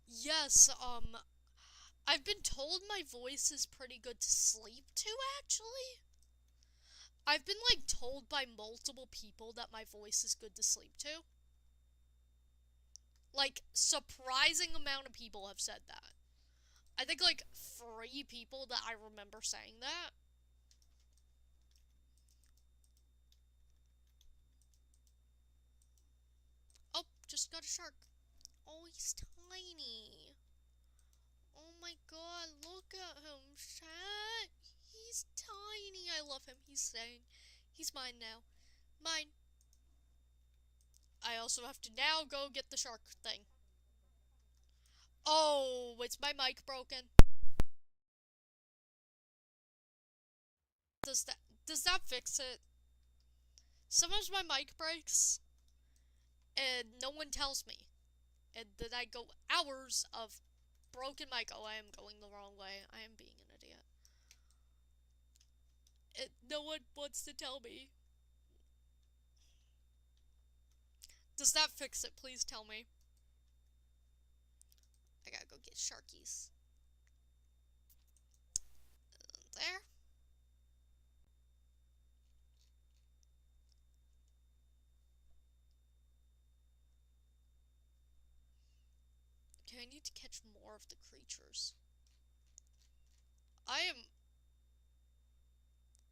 yes, I've been told my voice is pretty good to sleep to, actually. I've been, like, told by multiple people that my voice is good to sleep to. Like, surprising amount of people have said that. I think, like, 3 people that I remember saying that. Oh, just got a shark. Oh, he's tiny. Oh my god, look at him, chat. He's tiny. I love him. He's saying, he's mine now. Mine. I also have to now go get the shark thing. Oh, is my mic broken? Does that fix it? Sometimes my mic breaks and no one tells me. And then I go hours of broken mic. Oh, I am going the wrong way. I am being an idiot. No one wants to tell me. Does that fix it? Please tell me. I gotta go get sharkies. There. Okay, I need to catch more of the creatures. I am...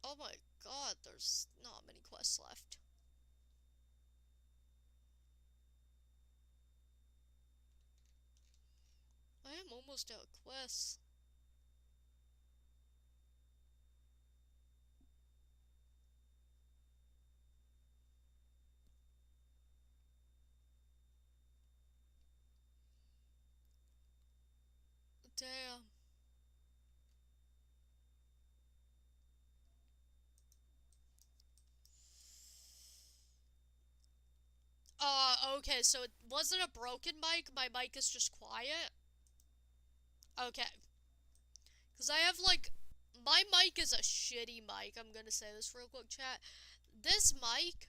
Oh my god, there's not many quests left. I am almost out of quests. Damn. Okay, so it wasn't a broken mic, my mic is just quiet? Okay. Because I have, like, my mic is a shitty mic, I'm gonna say this real quick, chat. This mic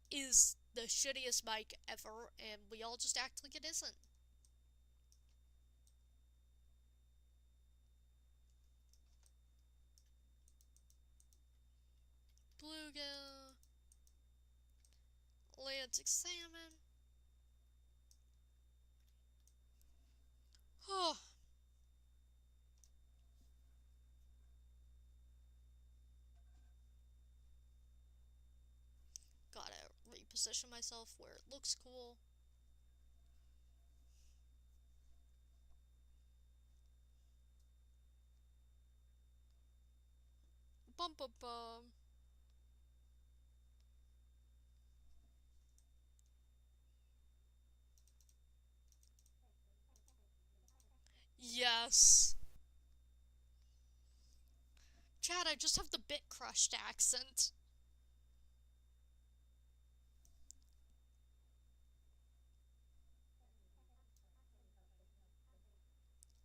is the shittiest mic ever, and we all just act like it isn't. Bluegill. Atlantic salmon. Oh. Gotta reposition myself where it looks cool. Bum bum bum. Yes. Chad, I just have the bit crushed accent.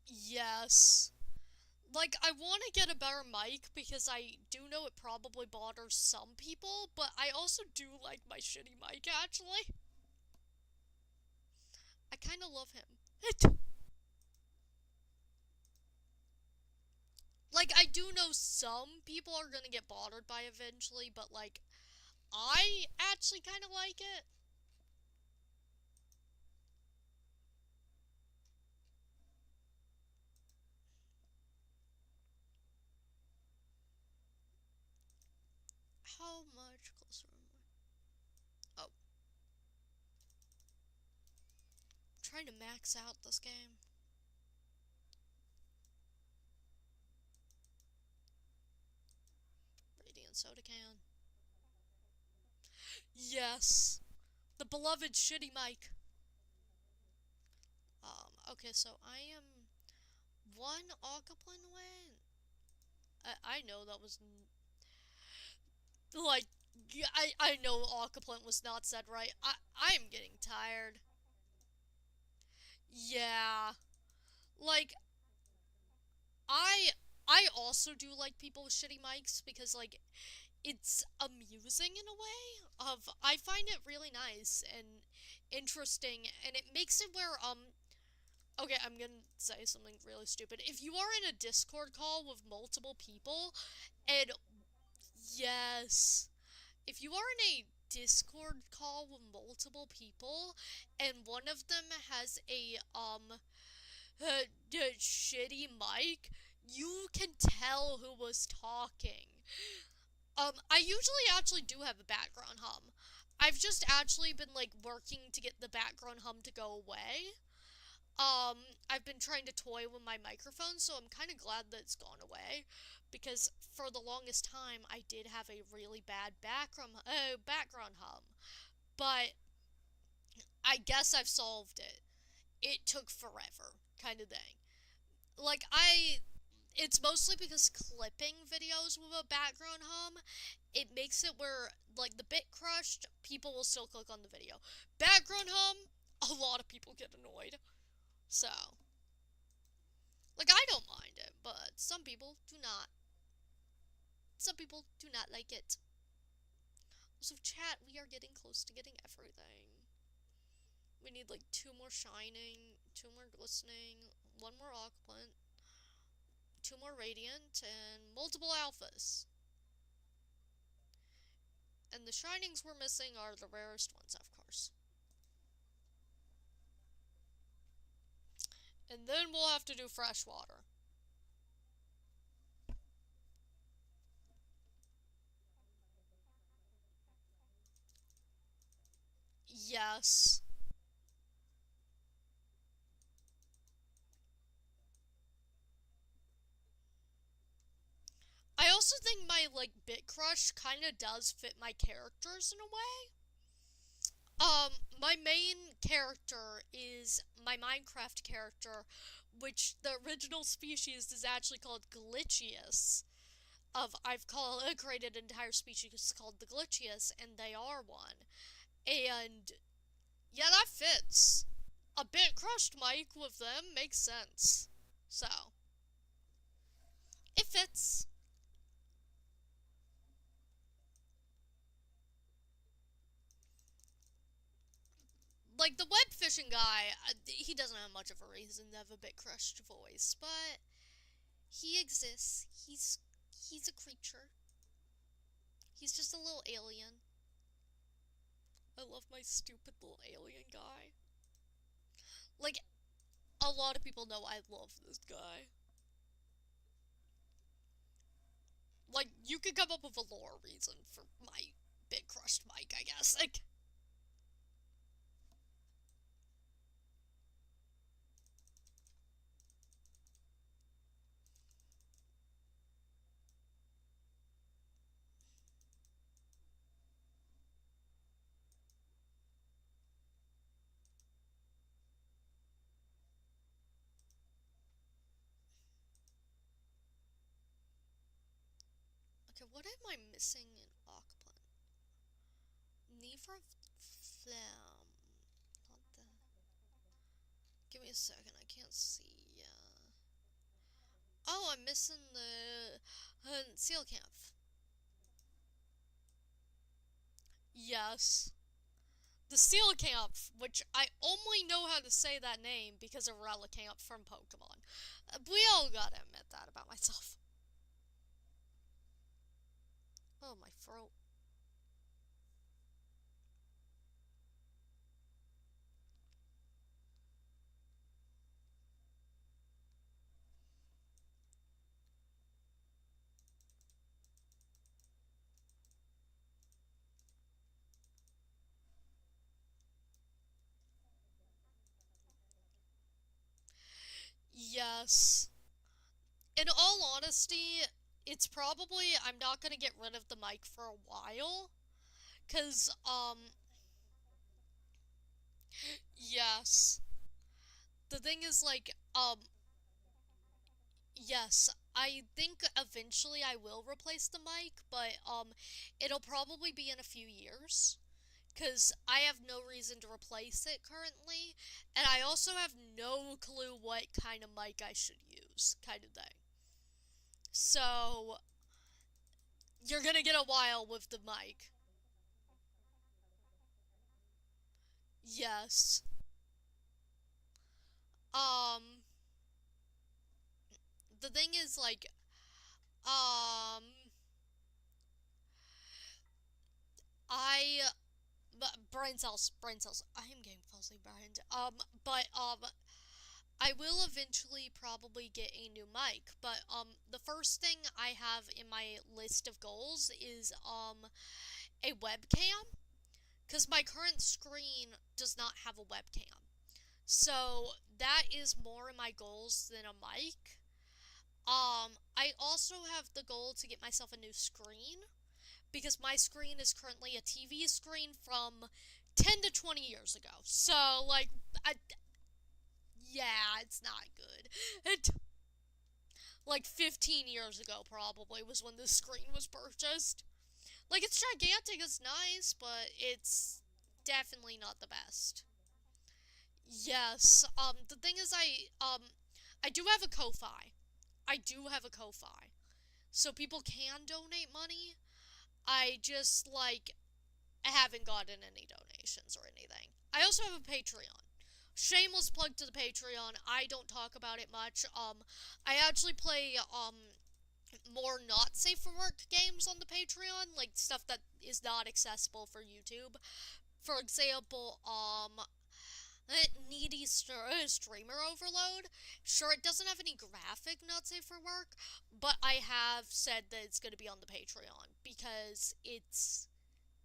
Yes. Like, I want to get a better mic because I do know it probably bothers some people, but I also do like my shitty mic, actually. I kind of love him. Like, I do know some people are gonna get bothered by eventually, but, like, I actually kind of like it. How much closer am I? Oh. I'm trying to max out this game. Radiant soda can. Yes. The beloved shitty mic. Okay, so I am one Octoplane away. I know that was like I know Octoplane was not said right. I'm getting tired. Yeah. Like, I I also do like people with shitty mics because like it's amusing in a way of I find it really nice and interesting and it makes it where okay, I'm gonna say something really stupid. If you are in a Discord call with multiple people and yes, if you are in a Discord call with multiple people and one of them has a shitty mic, you can tell who was talking. I usually actually do have a background hum. I've just actually been like working to get the background hum to go away. I've been trying to toy with my microphone, so I'm kind of glad that it's gone away because for the longest time I did have a really bad background hum. But I guess I've solved it. It took forever, kind of thing. Like it's mostly because clipping videos with a background hum, it makes it where like the bit crushed, people will still click on the video. Background hum, a lot of people get annoyed. So, like I don't mind it, but some people do not. Some people do not like it. So chat, we are getting close to getting everything. We need like 2 more shining, 2 more glistening, 1 more aquaplant, 2 more radiant, and multiple alphas. And the shinings we're missing are the rarest ones, of course. And then we'll have to do fresh water. Yes. I also think my, like, bit crush kind of does fit my characters in a way. My main character is my Minecraft character, which the original species is actually called Glitchius. I've created an entire species called the Glitchius, and they are one. And yeah, that fits. A bit crushed mic with them makes sense. So, it fits. Like, the web fishing guy, he doesn't have much of a reason to have a bit crushed voice, but he exists. He's a creature. He's just a little alien. I love my stupid little alien guy. Like, a lot of people know I love this guy. Like, you could come up with a lore reason for my bit crushed mic, I guess. Like, okay, what am I missing in Aquaplan? Nifra Flam. Not the. Give me a second, I can't see. Oh, I'm missing the seal camp. Yes. The Coelacanth, which I only know how to say that name because of Relicanth from Pokemon. We all gotta admit that about myself. Oh, my throat. Yes. In all honesty, it's probably I'm not gonna get rid of the mic for a while. Cause, yes. The thing is, like, yes, I think eventually I will replace the mic, but, it'll probably be in a few years. because I have no reason to replace it currently, and I also have no clue what kind of mic I should use, kind of thing. So, you're gonna get a while with the mic. Yes. Um, the thing is, like, um, I, brain cells, I am getting falsely brained. I will eventually probably get a new mic, but, the first thing I have in my list of goals is, a webcam, because my current screen does not have a webcam. So, that is more in my goals than a mic. I also have the goal to get myself a new screen, because my screen is currently a TV screen from 10 to 20 years ago. So, like, yeah, it's not good. It, like, 15 years ago, probably, was when this screen was purchased. Like, it's gigantic, it's nice, but it's definitely not the best. Yes, the thing is, I do have a Ko-Fi. I do have a Ko-Fi. So people can donate money. I just, like, I haven't gotten any donations or anything. I also have a Patreon. Shameless plug to the Patreon. I don't talk about it much. I actually play, more not safe for work games on the Patreon, like stuff that is not accessible for YouTube. For example, needy streamer overload. Sure, it doesn't have any graphic not safe for work, but I have said that it's going to be on the Patreon because it's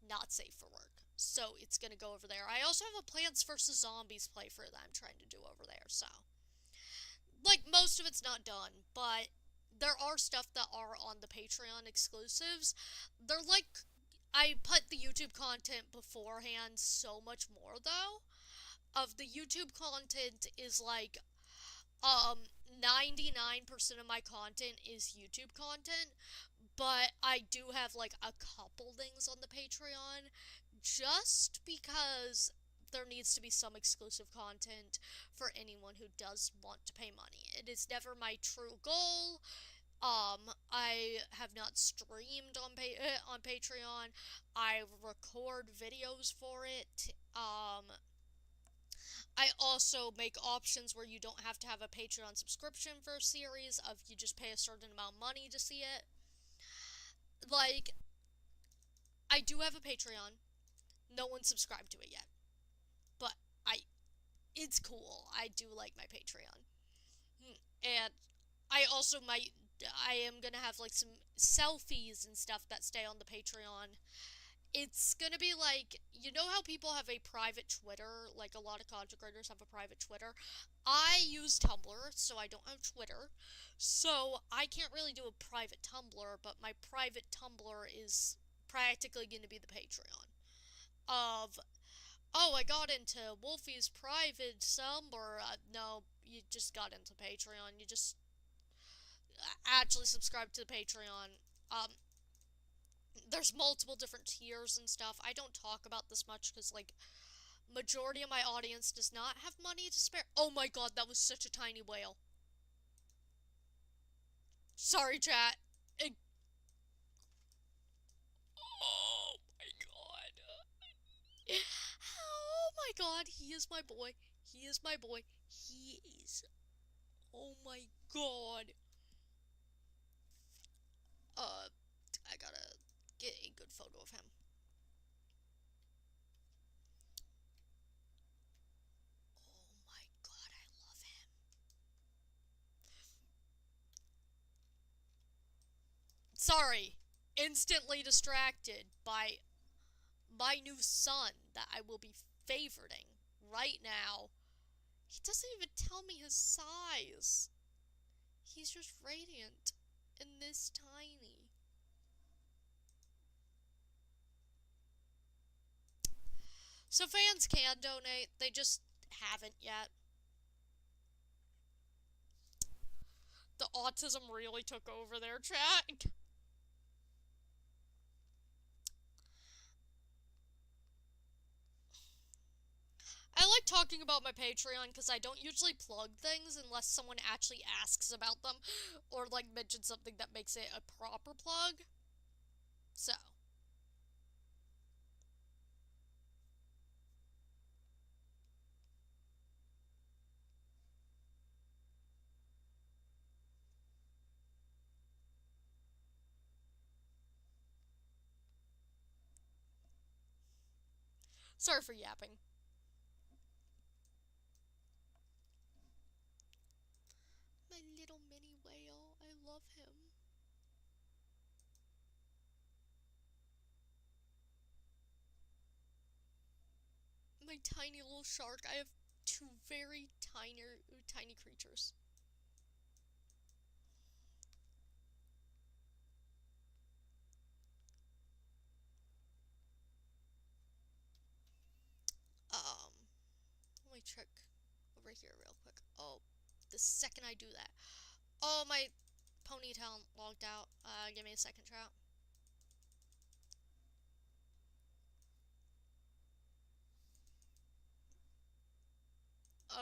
not safe for work. So it's going to go over there. I also have a Plants vs. Zombies playthrough that I'm trying to do over there, so. Like, most of it's not done, but there are stuff that are on the Patreon exclusives. They're like, I put the YouTube content beforehand so much more, though. Of the YouTube content is like, 99% of my content is YouTube content, but I do have like a couple things on the Patreon just because there needs to be some exclusive content for anyone who does want to pay money. It is never my true goal. I have not streamed on Patreon. I record videos for it. I also make options where you don't have to have a Patreon subscription for a series of you just pay a certain amount of money to see it. Like, I do have a Patreon. No one subscribed to it yet. But it's cool. I do like my Patreon. And I am gonna have like some selfies and stuff that stay on the Patreon. It's gonna be like, you know how people have a private Twitter? Like, a lot of content creators have a private Twitter. I use Tumblr, so I don't have Twitter. So I can't really do a private Tumblr, but my private Tumblr is practically gonna be the Patreon. Of, oh, I got into Wolfie's private Tumblr. No, you just got into Patreon. You just actually subscribe to the Patreon. There's multiple different tiers and stuff. I don't talk about this much because, like, majority of my audience does not have money to spare. Oh my god, that was such a tiny whale. Sorry, chat. Oh my god. Oh my god, he is my boy. He is my boy. He is. Oh my god. I gotta get a good photo of him. Oh my god, I love him. Sorry. Instantly distracted by my new son that I will be favoriting right now. He doesn't even tell me his size. He's just radiant and this tiny. So fans can donate, they just haven't yet. The autism really took over their chat. I like talking about my Patreon because I don't usually plug things unless someone actually asks about them or like mentions something that makes it a proper plug. So. Sorry for yapping. My little mini whale. I love him. My tiny little shark. I have two very tiny creatures. Let me check over here real quick. Oh, the second I do that. Oh, my ponytail logged out. Give me a second, chat.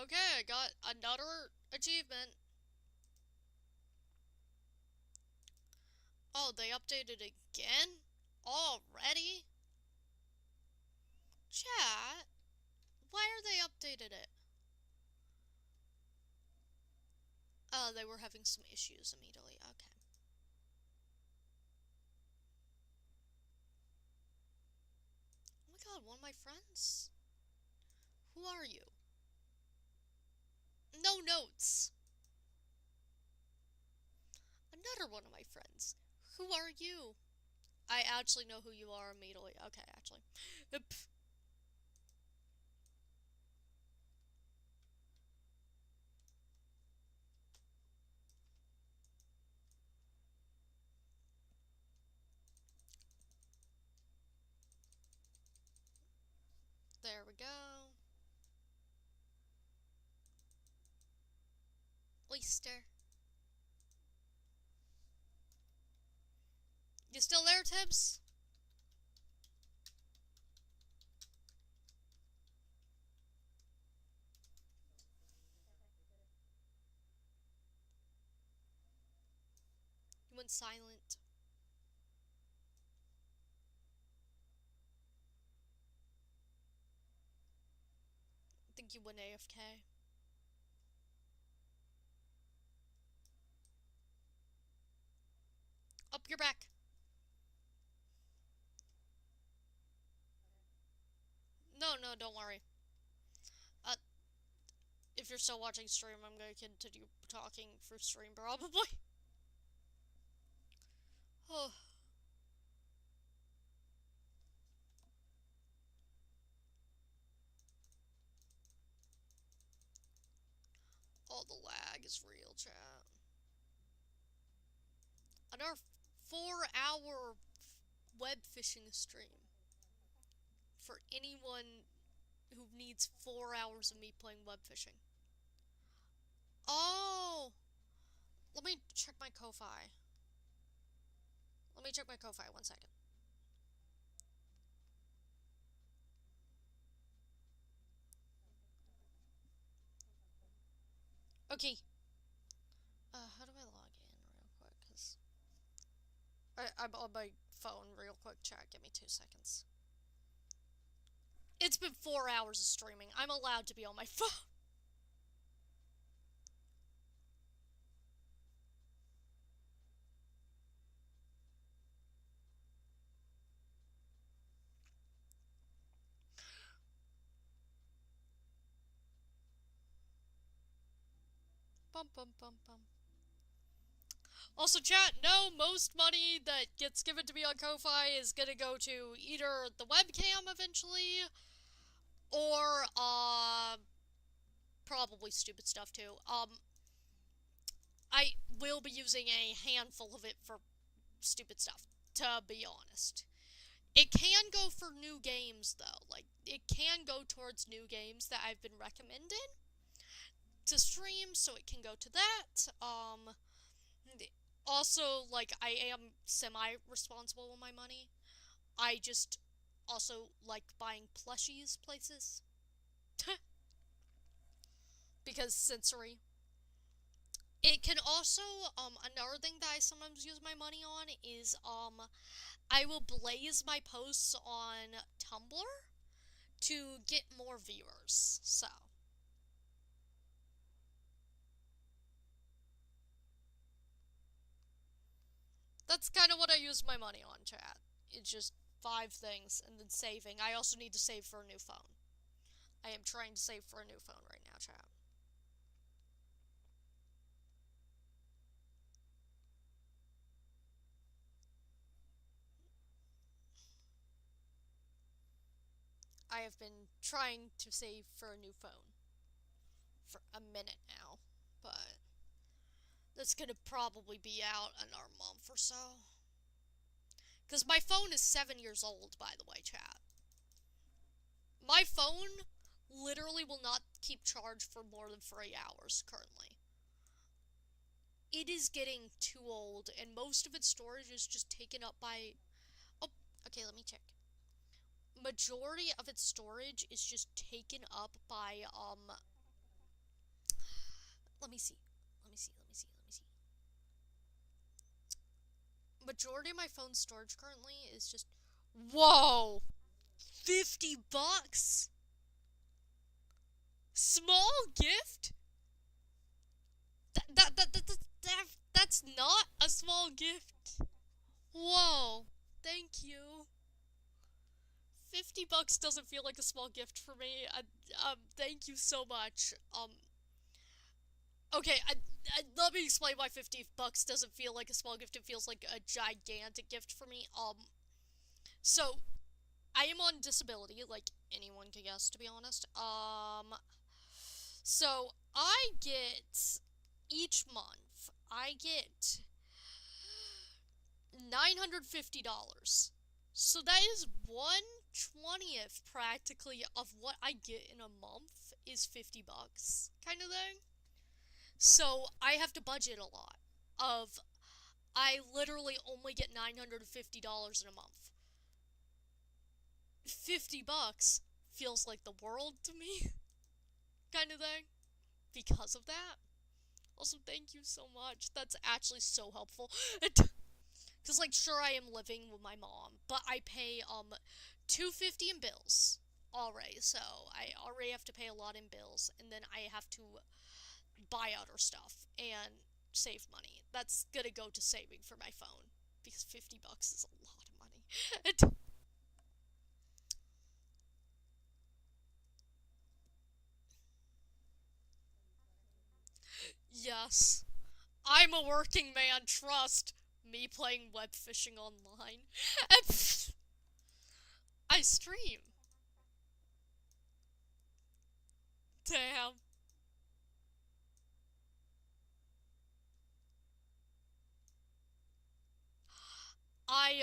Okay, I got another achievement. Oh, they updated again? Already? Chat? Why are they updated it? Oh, they were having some issues immediately. Okay. Oh my god, one of my friends? Who are you? No notes. Another one of my friends. Who are you? I actually know who you are immediately. Okay, actually. There we go. Oyster. You still there, Tibbs? You went silent. I think you went AFK. Up your back. No, no, don't worry. Uh, if you're still watching stream, I'm gonna continue talking for stream, probably. Oh. Oh, the lag is real, chat. Another 4-hour web fishing stream. For anyone who needs 4 hours of me playing web fishing. Oh! Let me check my Ko-Fi. Let me check my Ko-Fi, 1 second. Okay. How do I log in real quick? Cause I'm on my phone real quick. Chat, give me 2 seconds. It's been 4 hours of streaming. I'm allowed to be on my phone. Bum bum bum bum. Also, chat, no, most money that gets given to me on Ko-Fi is gonna go to either the webcam eventually, or, probably stupid stuff too. I will be using a handful of it for stupid stuff, to be honest. It can go for new games, though. Like, it can go towards new games that I've been recommended to stream, so it can go to that. Also, like, I am semi-responsible with my money. I just also like buying plushies places. because sensory. It can also, another thing that I sometimes use my money on is, I will blaze my posts on Tumblr to get more viewers, so. That's kind of what I use my money on, chat. It's just 5 things, and then saving. I also need to save for a new phone. I am trying to save for a new phone right now, chat. I have been trying to save for a new phone for a minute now, but that's gonna probably be out another month or so. Because my phone is 7 years old, by the way, chat. My phone literally will not keep charged for more than 3 hours currently. It is getting too old, and most of its storage is just taken up by... Oh, okay, let me check. Majority of its storage is just taken up by, let me see. Majority of my phone's storage currently is just... Whoa! $50? Small gift? That's not a small gift. Whoa. Thank you. $50 doesn't feel like a small gift for me. Thank you so much. Okay, let me explain why $50 doesn't feel like a small gift. It feels like a gigantic gift for me. So, I am on disability, like anyone could guess, to be honest. So, I get, each month, I get $950. So that is 1/20th, practically, of what I get in a month is $50, kind of thing. So, I have to budget a lot of, I literally only get $950 in a month. $50 feels like the world to me, kind of thing, because of that. Also, thank you so much. That's actually so helpful. Because, like, sure, I am living with my mom, but I pay, $250 in bills already, so I already have to pay a lot in bills, and then I have to buy other stuff and save money. That's gonna go to saving for my phone, because $50 is a lot of money. Yes. I'm a working man, trust me, playing web fishing online. I stream. Damn. I,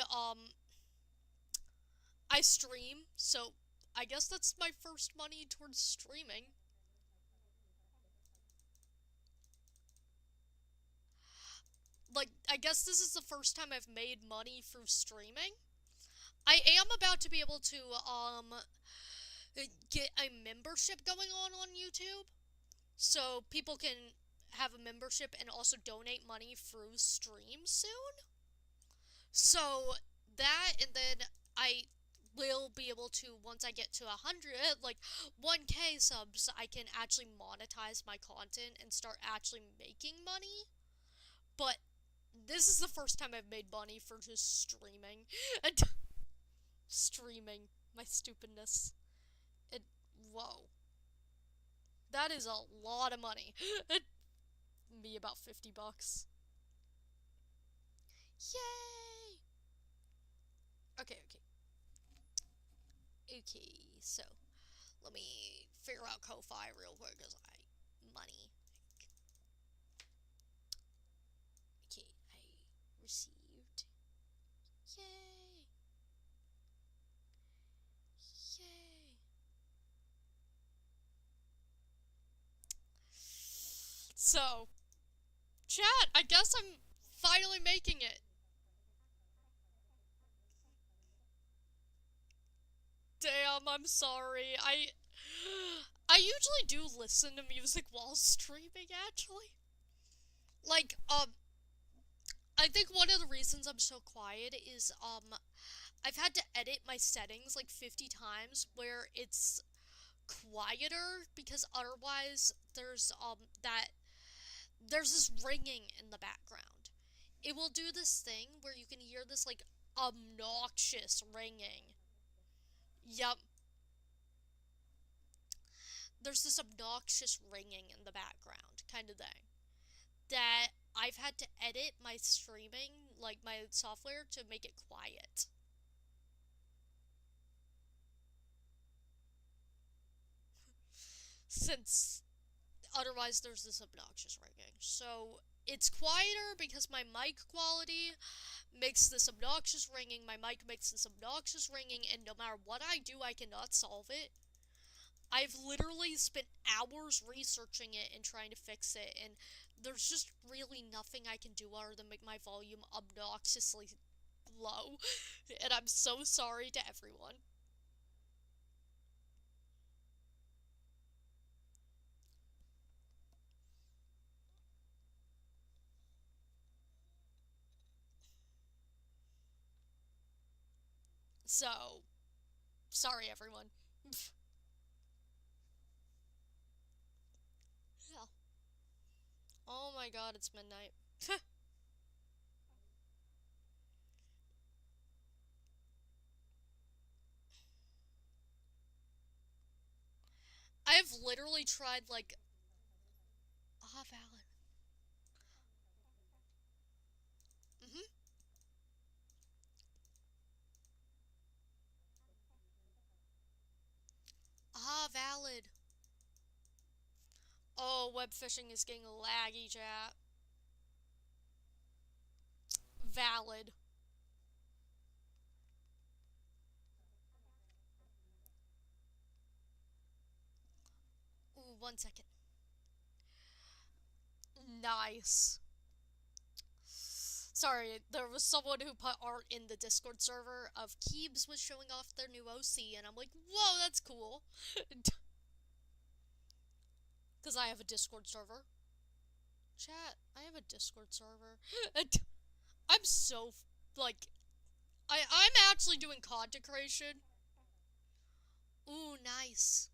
I stream, so I guess that's my first money towards streaming. Like, I guess this is the first time I've made money through streaming. I am about to be able to, get a membership going on YouTube. So people can have a membership and also donate money through stream soon. So that, and then I will be able to, once I get to 100, like 1K subs, I can actually monetize my content and start actually making money. But this is the first time I've made money for just streaming. And streaming my stupidness. It, whoa. That is a lot of money. Me about $50. Yay! Okay. Okay, so let me figure out Ko-Fi real quick because money. Okay, I received. Yay! Yay! So, chat, I guess I'm finally making it. Damn, I'm sorry. I I usually do listen to music while streaming, actually. Like, I think one of the reasons I'm so quiet is, I've had to edit my settings like 50 times where it's quieter because otherwise there's this ringing in the background. It will do this thing where you can hear this like obnoxious ringing. Yup. There's this obnoxious ringing in the background kind of thing that I've had to edit my streaming, like my software, to make it quiet. Since otherwise there's this obnoxious ringing. So it's quieter because my mic quality makes this obnoxious ringing, my mic makes this obnoxious ringing, and no matter what I do, I cannot solve it. I've literally spent hours researching it and trying to fix it, and there's just really nothing I can do other than make my volume obnoxiously low. And I'm so sorry to everyone. So, sorry everyone. Yeah. Oh my god, it's midnight. I have literally tried like valid. Mhm. Valid. Oh, web fishing is getting laggy, chat. Valid. Ooh, 1 second. Nice. Sorry, there was someone who put art in the Discord server of Keebs was showing off their new OC, and I'm like, whoa, that's cool. Because I have a Discord server. Chat, I have a Discord server. I'm so, like, I'm actually doing content creation. Ooh, nice.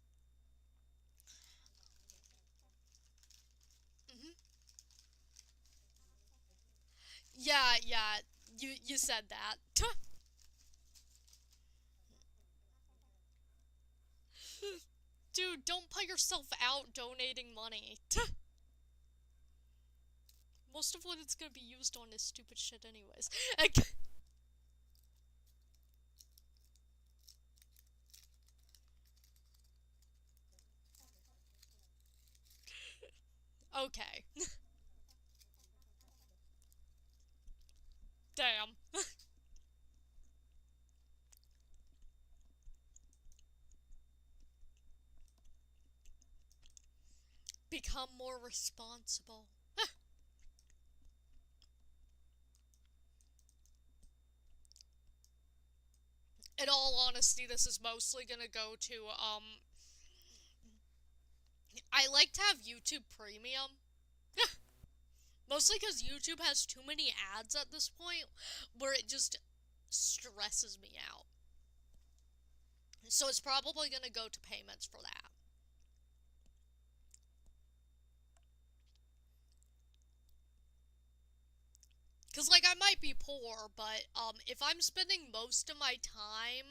Hmm. Yeah, yeah, you said that. Dude, don't put yourself out donating money. Most of what it's gonna be used on is stupid shit anyways. Okay. Damn. Become more responsible. In all honesty, this is mostly gonna go to, I like to have YouTube Premium. Mostly because YouTube has too many ads at this point, where it just stresses me out. So it's probably gonna go to payments for that. Because, like, I might be poor, but, if I'm spending most of my time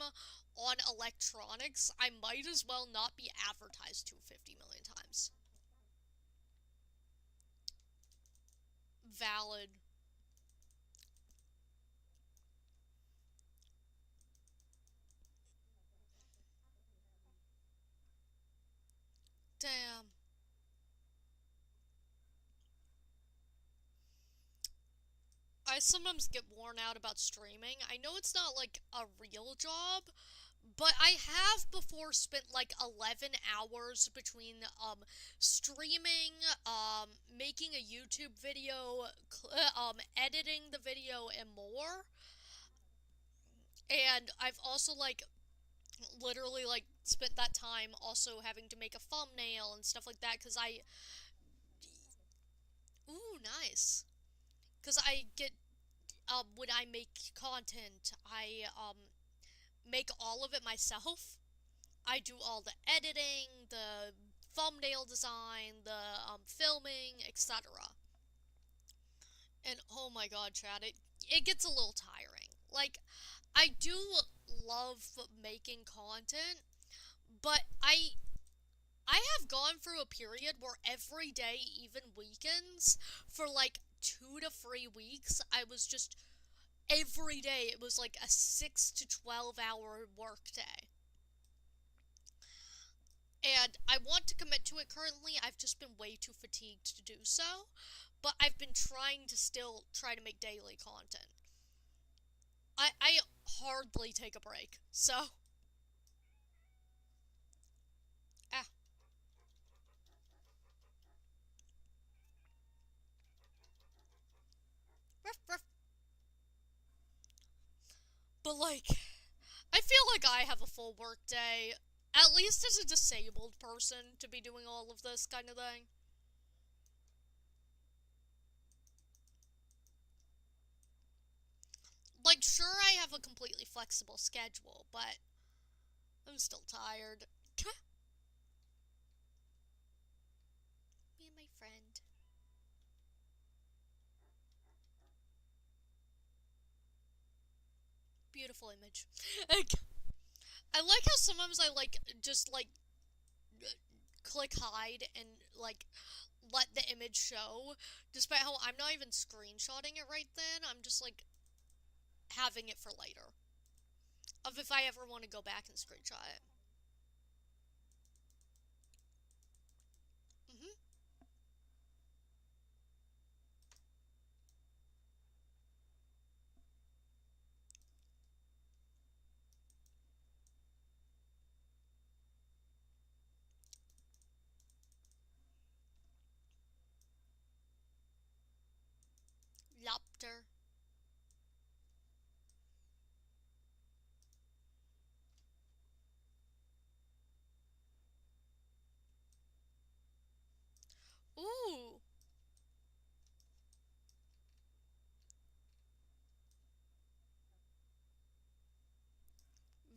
on electronics, I might as well not be advertised to 50 million times. Valid. Damn. I sometimes get worn out about streaming. I know it's not, like, a real job, but I have before spent like 11 hours between streaming, making a YouTube video, editing the video, and more. And I've also like literally like spent that time also having to make a thumbnail and stuff like that, because ooh, nice. Because I get, when I make content, I, make all of it myself. I do all the editing, the thumbnail design, the, filming, etc. And oh my god, Chad, it gets a little tiring. Like, I do love making content, but I have gone through a period where every day, even weekends, for like 2 to 3 weeks, I was just every day it was like a 6 to 12 hour work day. And I want to commit to it currently. I've just been way too fatigued to do so. But I've been trying to still try to make daily content. I hardly take a break. So, ah, ruff, ruff. But like, I feel like I have a full work day, at least as a disabled person, to be doing all of this kind of thing. Like, sure, I have a completely flexible schedule, but I'm still tired. Me and my friend. Beautiful image. I like how sometimes I like just like click hide and like let the image show, despite how I'm not even screenshotting it right then. I'm just like having it for later, of if I ever want to go back and screenshot it. Mm-hmm. Lobster. Ooh,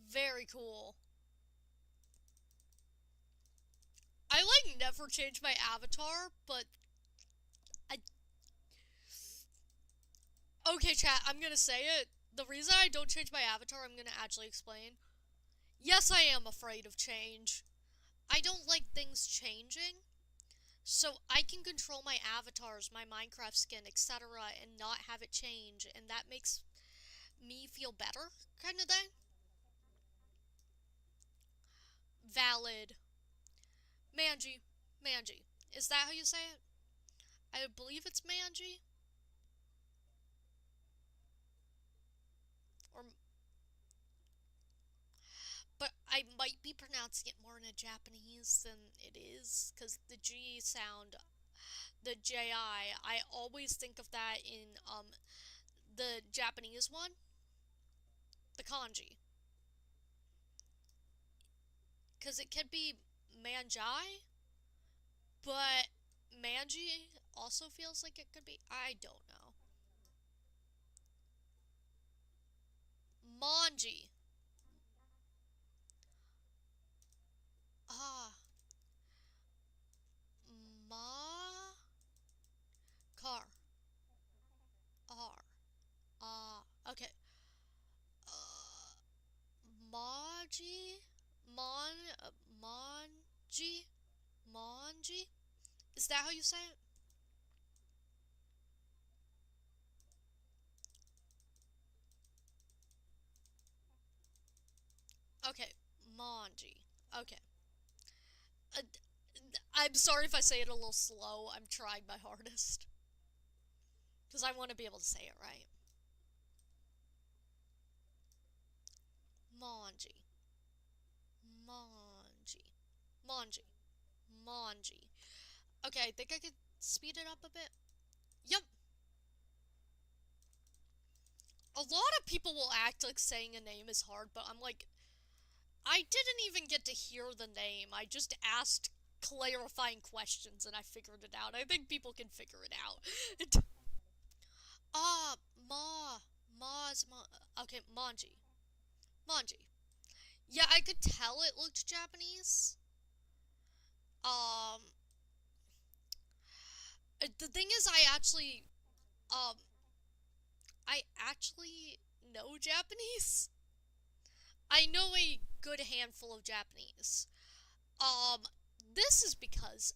very cool. I like never change my avatar, but I okay, chat. I'm gonna say it. The reason I don't change my avatar, I'm gonna actually explain. Yes, I am afraid of change. I don't like things changing. So I can control my avatars, my Minecraft skin, etc., and not have it change, and that makes me feel better, kind of thing. Valid. Manji. Manji. Is that how you say it? I believe it's Manji. Or, but I might be pronouncing it more in a Japanese than it is, because the G sound, the JI, I always think of that in the Japanese one, the kanji, because it could be Manjai, but Manji also feels like it could be. I don't know. Manji. Ah. Ma. Car. R. Ah. Okay. Uh. Maji. Mon. Manji. Manji. Is that how you say it? Okay. Manji. Okay. Uh, I'm sorry if I say it a little slow. I'm trying my hardest. Because I want to be able to say it right. Manji. Manji. Manji. Manji. Okay, I think I could speed it up a bit. Yep. A lot of people will act like saying a name is hard, but I'm like, I didn't even get to hear the name. I just asked clarifying questions and I figured it out. I think people can figure it out. Ah, Ma's, okay, Manji. Manji. Yeah, I could tell it looked Japanese. Um, the thing is, um, I actually know Japanese. I know a good handful of Japanese. Um, this is because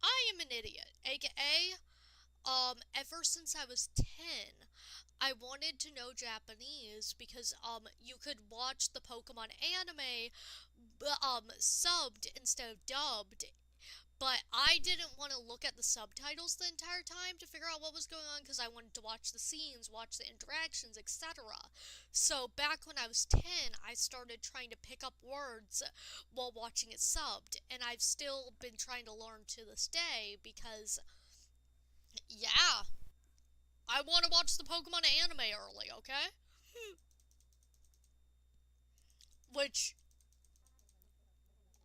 I am an idiot, aka, ever since I was 10, I wanted to know Japanese because, you could watch the Pokemon anime, subbed instead of dubbed, but I didn't want to look at the subtitles the entire time to figure out what was going on because I wanted to watch the scenes, watch the interactions, etc. So back when I was 10, I started trying to pick up words while watching it subbed, and I've still been trying to learn to this day because, yeah, I want to watch the Pokemon anime early, okay? Which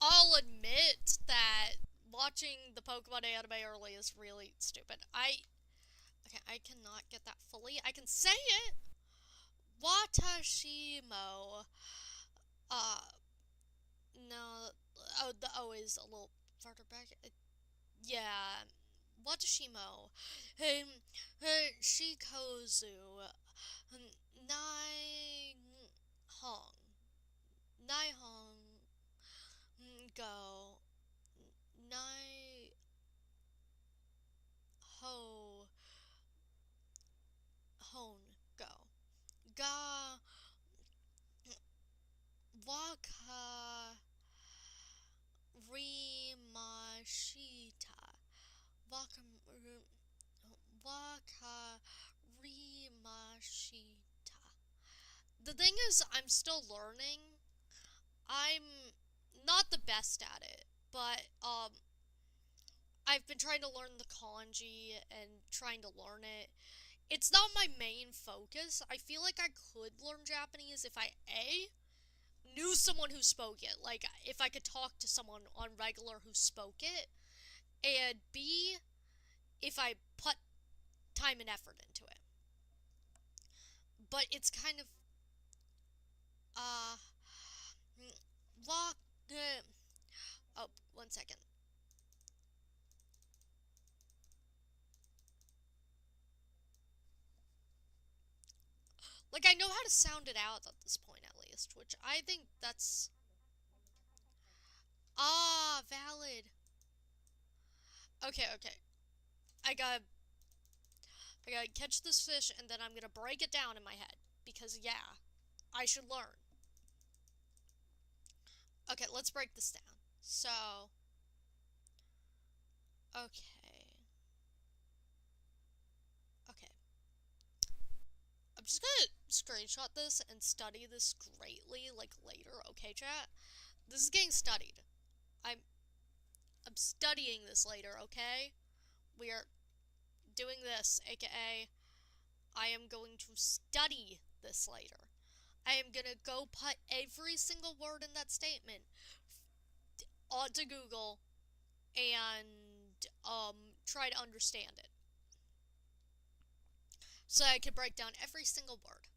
I'll admit that watching the Pokemon anime early is really stupid. Okay, I cannot get that fully. I can say it. Watashimo. Uh, no. Oh, the O is a little farther back. Yeah. Watashimo. Shikozu. Nai Hong. Nai Hong. Go. Nai Ho. Hone. Go. Ga. Waka. Rimashita. Waka. Waka. Rimashita. The thing is, I'm still learning. I'm not the best at it, but, I've been trying to learn the kanji and trying to learn it. It's not my main focus. I feel like I could learn Japanese if I A, knew someone who spoke it. Like, if I could talk to someone on regular who spoke it. And B, if I put time and effort into it. But it's kind of, uh, walk, oh, 1 second. Like, I know how to sound it out at this point, at least, which I think that's, valid. Okay, okay. I gotta I gotta catch this fish and then I'm gonna break it down in my head. Because, yeah, I should learn. Okay, let's break this down. So, okay. Okay. I'm just gonna screenshot this and study this greatly, like, later, okay, chat? This is getting studied. I'm I'm studying this later, okay? We are doing this, aka I am going to study this later. I am gonna go put every single word in that statement onto Google and try to understand it. So I can break down every single word.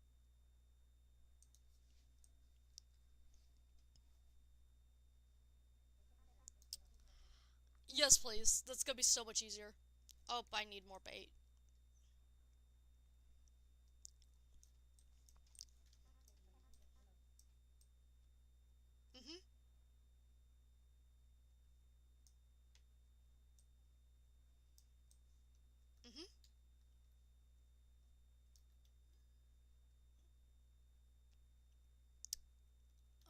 Yes, please. That's gonna be so much easier. Oh, I need more bait. Mm-hmm. Mm-hmm.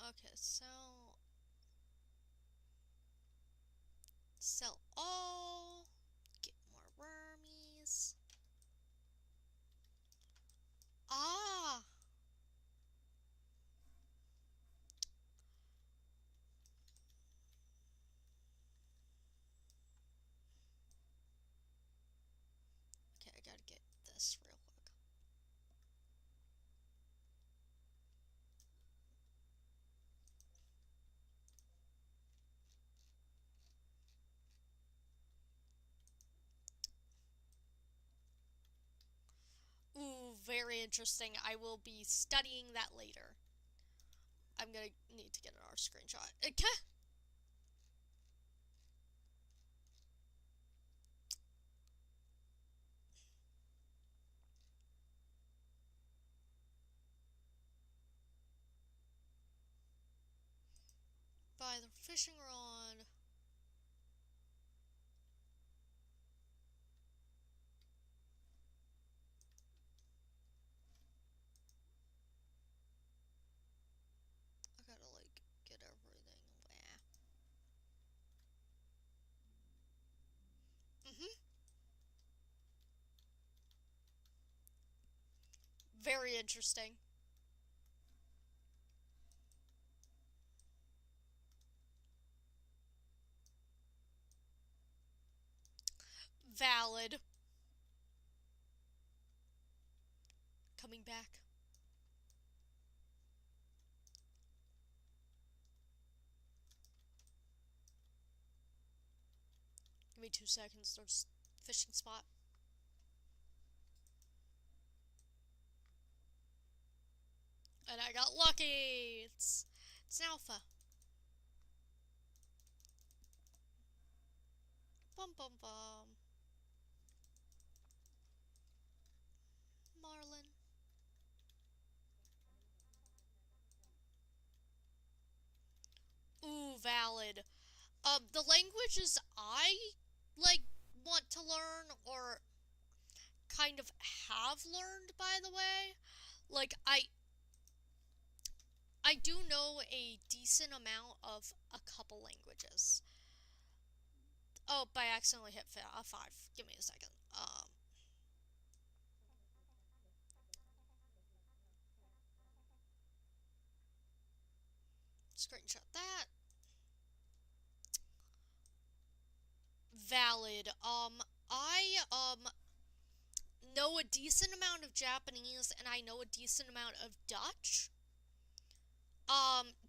Okay, so sell all. Get more wormies. Ah! Okay, I gotta get this real quick. very interesting. I will be studying that later. I'm gonna need to get another screenshot. Okay. By the fishing rod. I gotta like get everything. Very interesting. Valid. Coming back. Give me 2 seconds. There's fishing spot. And I got lucky. It's an alpha. Bum bum bum. Marlin. Ooh, valid. The languages I like want to learn or kind of have learned, by the way. Like I do know a decent amount of a couple languages. Oh, by accidentally hit 5. Give me a second. Screenshot that. Valid. I know a decent amount of Japanese and I know a decent amount of Dutch.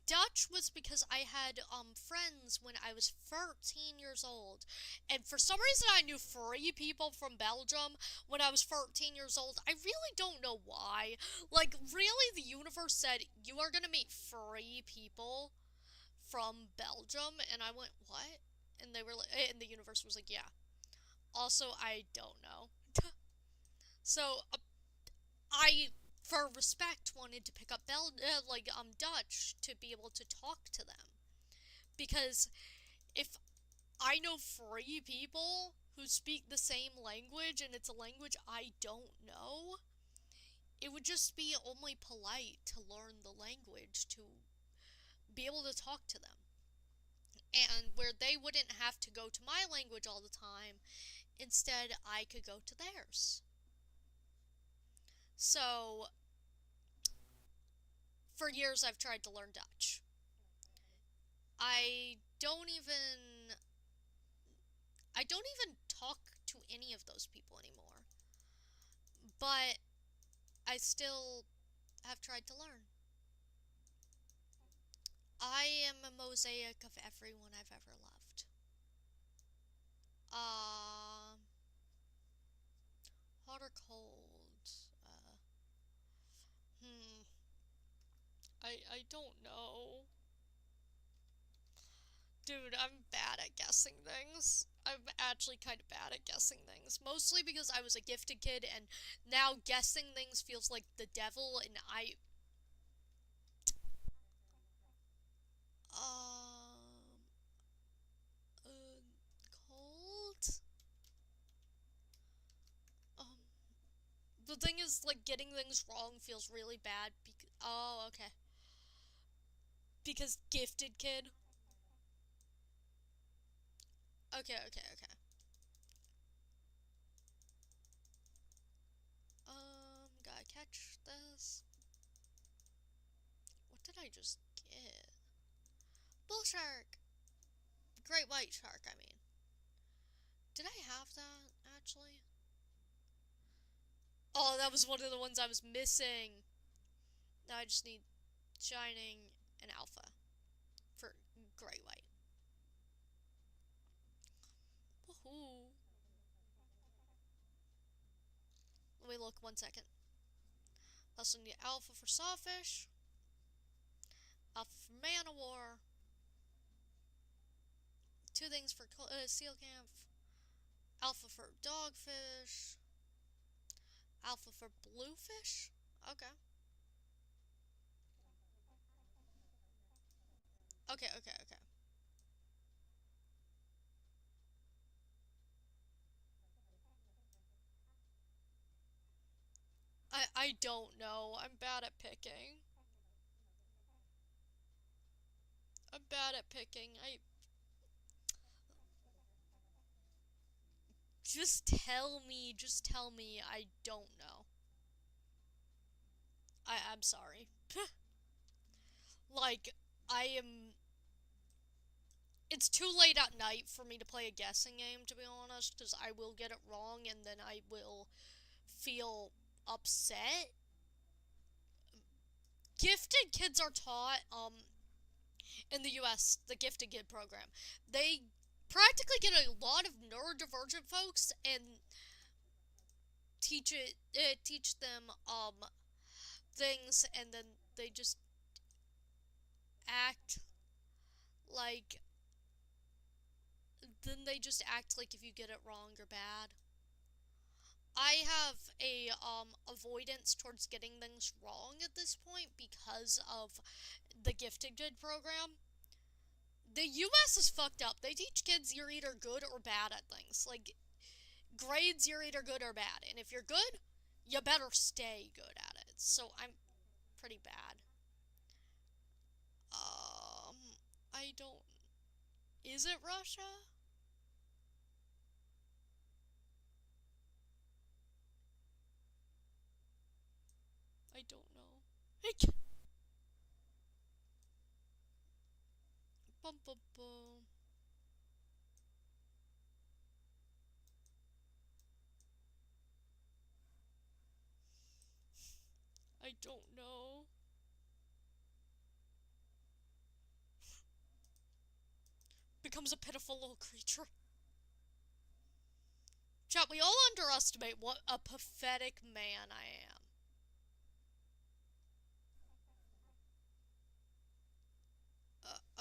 Dutch was because I had friends when I was 13 years old. And for some reason I knew 3 people from Belgium when I was 13 years old. I really don't know why. Like, really, the universe said, you are gonna meet 3 people from Belgium, and I went, what? And they were like, and the universe was like, yeah. Also, I don't know. So, I, for respect, wanted to pick up Dutch to be able to talk to them. Because if I know 3 people who speak the same language and it's a language I don't know, it would just be only polite to learn the language to be able to talk to them. And where they wouldn't have to go to my language all the time, instead I could go to theirs. So, for years I've tried to learn Dutch. I don't even I don't even talk to any of those people anymore. But I still have tried to learn. I am a mosaic of everyone I've ever loved. Um, hot or cold? Hmm. I don't know. Dude, I'm bad at guessing things. I'm actually kind of bad at guessing things. Mostly because I was a gifted kid, and now guessing things feels like the devil, and Uh, cold? Um, the thing is, like, getting things wrong feels really bad because. Oh, okay. Because gifted kid? Okay, okay, okay. Gotta catch this. What did I just get? Bull shark! Great white shark, I mean. Did I have that, actually? Oh, that was one of the ones I was missing. Now I just need shining and alpha for great white. Woohoo. Let me look 1 second. Also need alpha for sawfish, alpha for man of war, 2 things for seal camp, alpha for dogfish, alpha for bluefish. Okay. Okay, okay, okay. I don't know. I'm bad at picking. I'm bad at picking. Just tell me. Just tell me. I don't know. I'm sorry. Like, I am. It's too late at night for me to play a guessing game, to be honest, because I will get it wrong and then I will feel upset. Gifted kids are taught, in the US, the Gifted Kid program. They practically get a lot of neurodivergent folks and teach them, things, and then they just act like if you get it wrong, you're bad. I have a avoidance towards getting things wrong at this point because of the Gifted Kid program. The US is fucked up. They teach kids you're either good or bad at things. Like, grades, you're either good or bad. And if you're good, you better stay good at it. So I'm pretty bad. Um, I don't. Is it Russia? I don't know. Bum, bum, bum. I don't know. Becomes a pitiful little creature. Chat, we all underestimate what a pathetic man I am.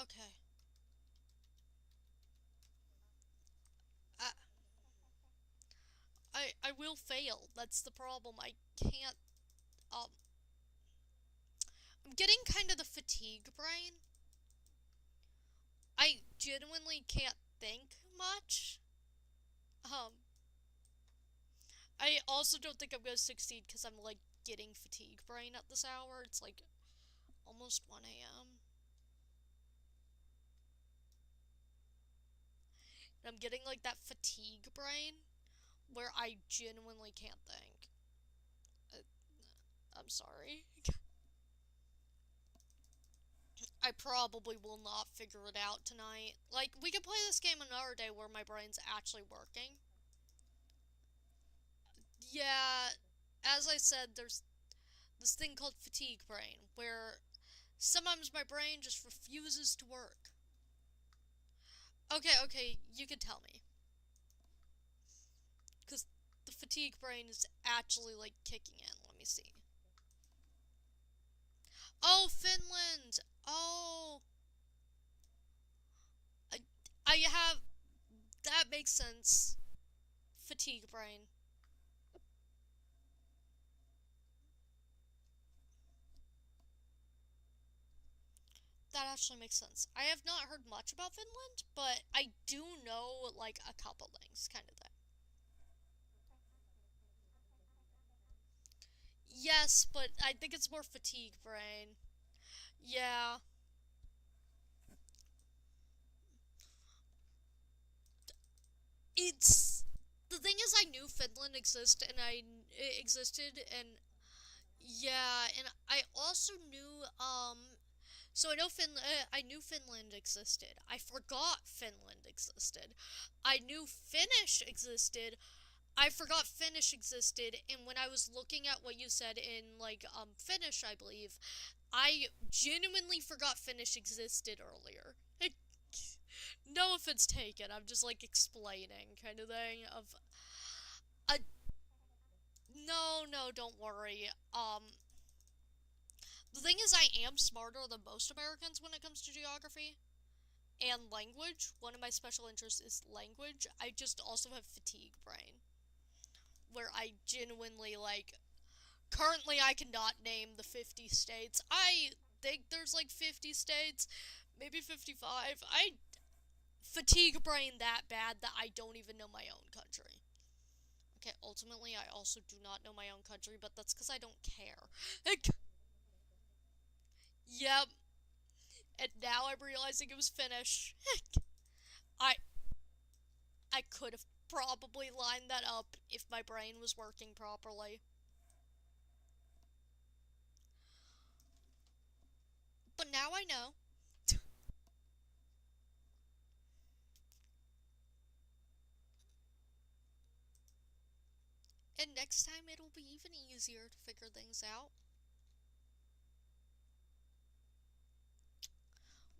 Okay. I, I will fail. That's the problem. I can't, um, I'm getting kind of the fatigue brain. I genuinely can't think much. Um, I also don't think I'm gonna succeed because I'm, like, getting fatigue brain at this hour. It's, like, almost 1 a.m. And I'm getting, like, that fatigue brain where I genuinely can't think. Uh, I'm sorry. I probably will not figure it out tonight. Like, we could play this game another day where my brain's actually working. Yeah, as I said, there's this thing called fatigue brain, where sometimes my brain just refuses to work. Okay, okay, you can tell me. Because the fatigue brain is actually, like, kicking in. Let me see. Oh, Finland! Oh! I, I have... That makes sense. Fatigue brain. That actually makes sense. I have not heard much about Finland, but I do know, like, a couple things, kind of thing. Yes, but I think it's more fatigue brain. Yeah. It's... The thing is, I knew Finland existed, and yeah, and I also knew, so I knew Finland existed. I forgot Finland existed. I knew Finnish existed. I forgot Finnish existed, and when I was looking at what you said in, like, Finnish, I believe, I genuinely forgot Finnish existed earlier. No offense taken, I'm just, like, explaining, kind of thing, a... No, no, don't worry, thing is, I am smarter than most Americans when it comes to geography and language. One of my special interests is language. I just also have fatigue brain, where I genuinely, like, currently I cannot name the 50 states. I think there's like 50 states, maybe 55. I fatigue brain that bad that I don't even know my own country. Okay, ultimately I also do not know my own country, but that's because I don't care. Yep, and now I'm realizing it was Finnish. I I could have probably lined that up if my brain was working properly. But now I know. And next time it'll be even easier to figure things out.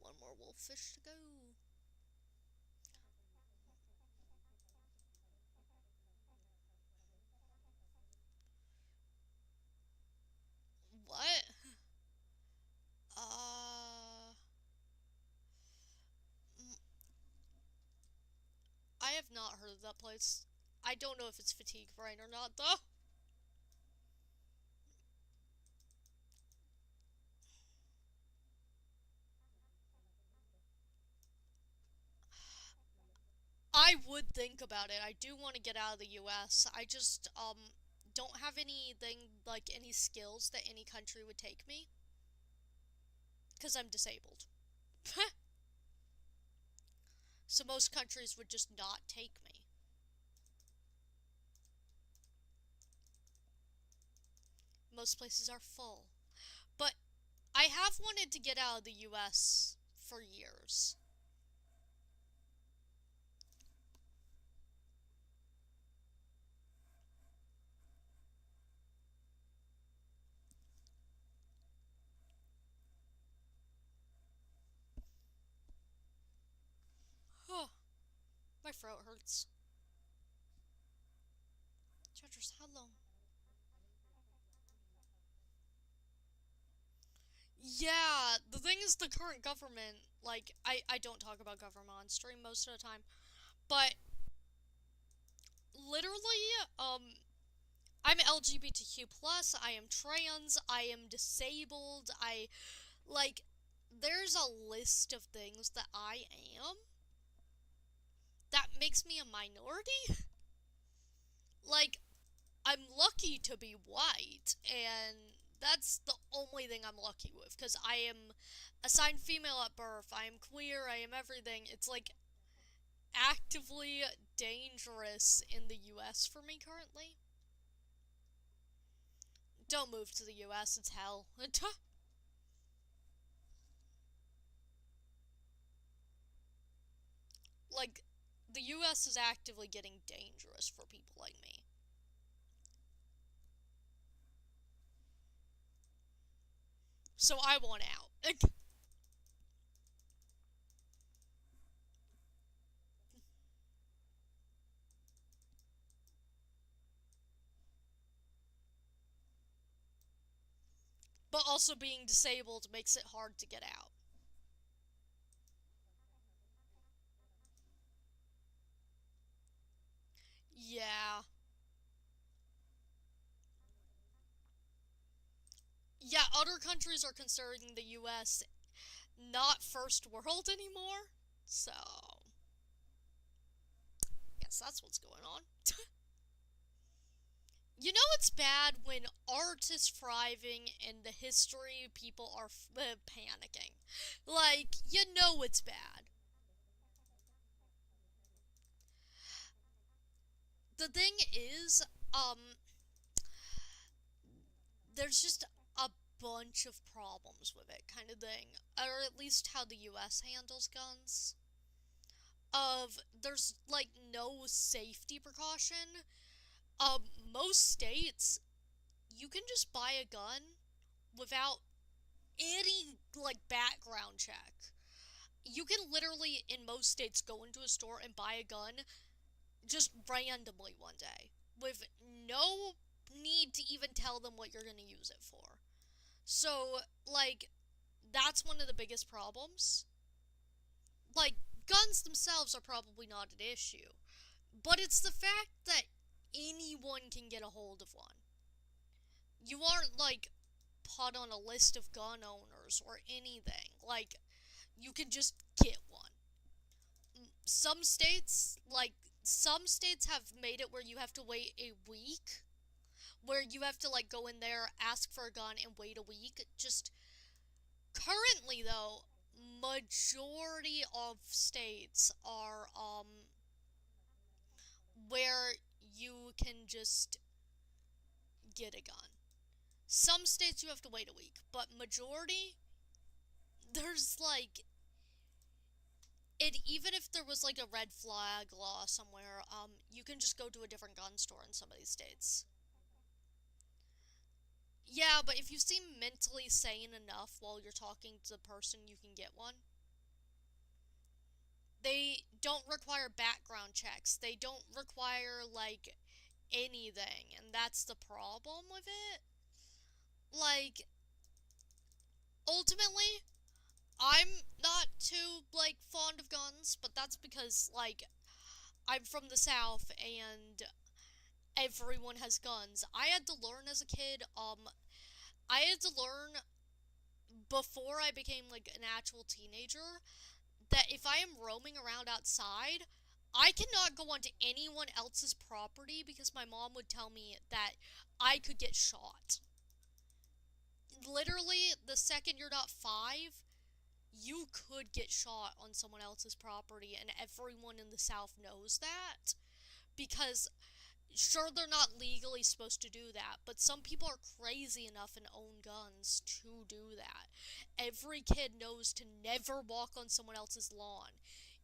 One more wolffish to go. What? I have not heard of that place. I don't know if it's fatigue brain or not, though. I would think about it. I do want to get out of the US. I just, don't have anything, like, any skills that any country would take me. Because I'm disabled. So most countries would just not take me. Most places are full. But I have wanted to get out of the US for years. Oh, my throat hurts. Judges, how long? Yeah, the thing is, the current government, like, I don't talk about government on stream most of the time, but literally, I'm LGBTQ+, I am trans, I am disabled, like, there's a list of things that I am that makes me a minority. Like, I'm lucky to be white, and that's the only thing I'm lucky with, because I am assigned female at birth, I am queer, I am everything. It's, like, actively dangerous in the US for me currently. Don't move to the US, it's hell. Like, the US is actively getting dangerous for people like me. So I want out. But also being disabled makes it hard to get out. Yeah. Yeah, other countries are considering the US not first world anymore. So, guess that's what's going on. You know it's bad when art is thriving and the history people are panicking. Like, you know it's bad. The thing is, there's just a bunch of problems with it, kind of thing. Or at least how the US handles guns. There's, like, no safety precaution. Most states, you can just buy a gun without any, like, background check. You can literally, in most states, go into a store and buy a gun just randomly one day with no need to even tell them what you're going to use it for. So, like, that's one of the biggest problems. Like, guns themselves are probably not an issue, but it's the fact that anyone can get a hold of one. You aren't, like, put on a list of gun owners or anything. Like, you can just get one. Some states, like, some states have made it where you have to wait a week, where you have to, like, go in there, ask for a gun, and wait a week. Just currently, though, majority of states are, where you can just get a gun. Some states you have to wait a week, but majority, there's, like, even if there was, like, a red flag law somewhere, you can just go to a different gun store in some of these states. Yeah, but if you seem mentally sane enough while you're talking to the person, you can get one. They don't require background checks. They don't require, like, anything, and that's the problem with it. Like, ultimately, I'm not too, like, fond of guns, but that's because, like, I'm from the South and everyone has guns. I had to learn as a kid, I had to learn before I became, like, an actual teenager that if I am roaming around outside, I cannot go onto anyone else's property because my mom would tell me that I could get shot. Literally, the second you're not 5, you could get shot on someone else's property, and everyone in the South knows that. Because, sure, they're not legally supposed to do that, but some people are crazy enough and own guns to do that. Every kid knows to never walk on someone else's lawn.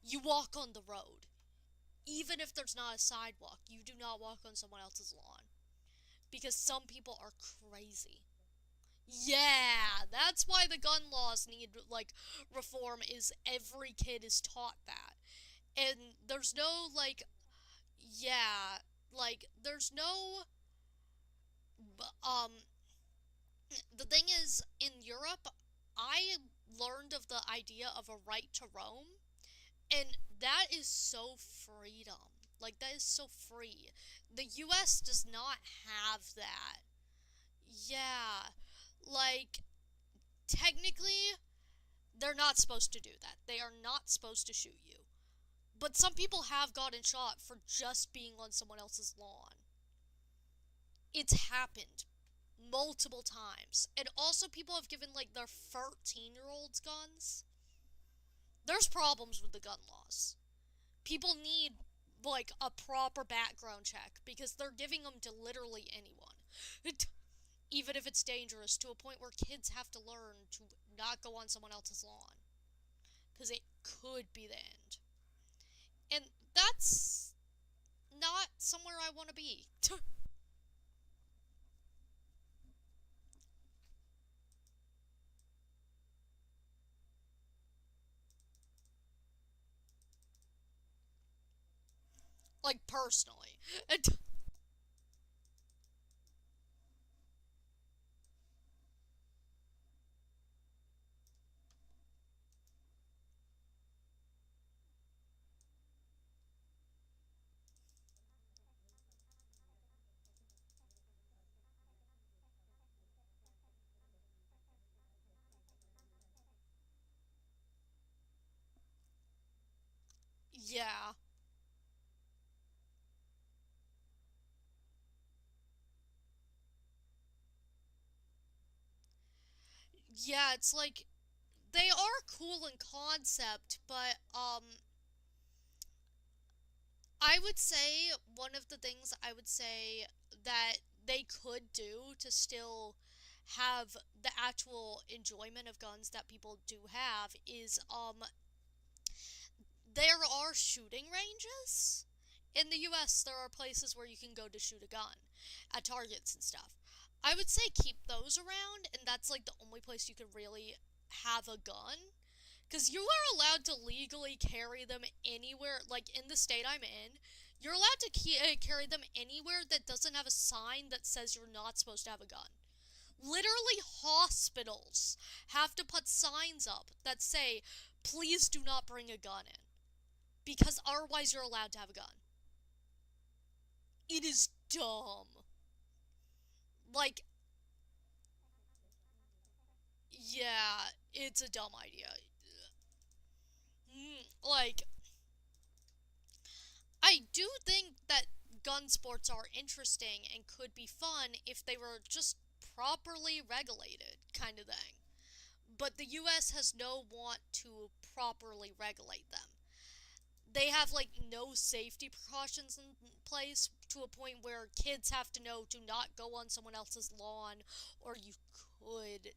You walk on the road. Even if there's not a sidewalk, you do not walk on someone else's lawn. Because some people are crazy. Yeah, that's why the gun laws need, like, reform, is every kid is taught that. And there's no, like, yeah, like, there's no, um, the thing is, in Europe, I learned of the idea of a right to roam, and that is so freedom. Like, that is so free. The US does not have that. Yeah, like, technically, they're not supposed to do that. They are not supposed to shoot you. But some people have gotten shot for just being on someone else's lawn. It's happened multiple times. And also, people have given, like, their 13-year-olds guns. There's problems with the gun laws. People need, like, a proper background check because they're giving them to literally anyone. Even if it's dangerous, to a point where kids have to learn to not go on someone else's lawn. Because it could be the end. And that's not somewhere I want to be. Like, personally. Yeah. Yeah, it's like, they are cool in concept, but, I would say one of the things I would say that they could do to still have the actual enjoyment of guns that people do have is, there are shooting ranges. In the US, there are places where you can go to shoot a gun at targets and stuff. I would say keep those around, and that's, like, the only place you can really have a gun. Because you are allowed to legally carry them anywhere, like, in the state I'm in, you're allowed to carry them anywhere that doesn't have a sign that says you're not supposed to have a gun. Literally, hospitals have to put signs up that say, please do not bring a gun in. Because otherwise you're allowed to have a gun. It is dumb. Like, yeah, it's a dumb idea. Like, I do think that gun sports are interesting and could be fun if they were just properly regulated, kind of thing. But the US has no want to properly regulate them. They have like no safety precautions in place to a point where kids have to know to not go on someone else's lawn or you could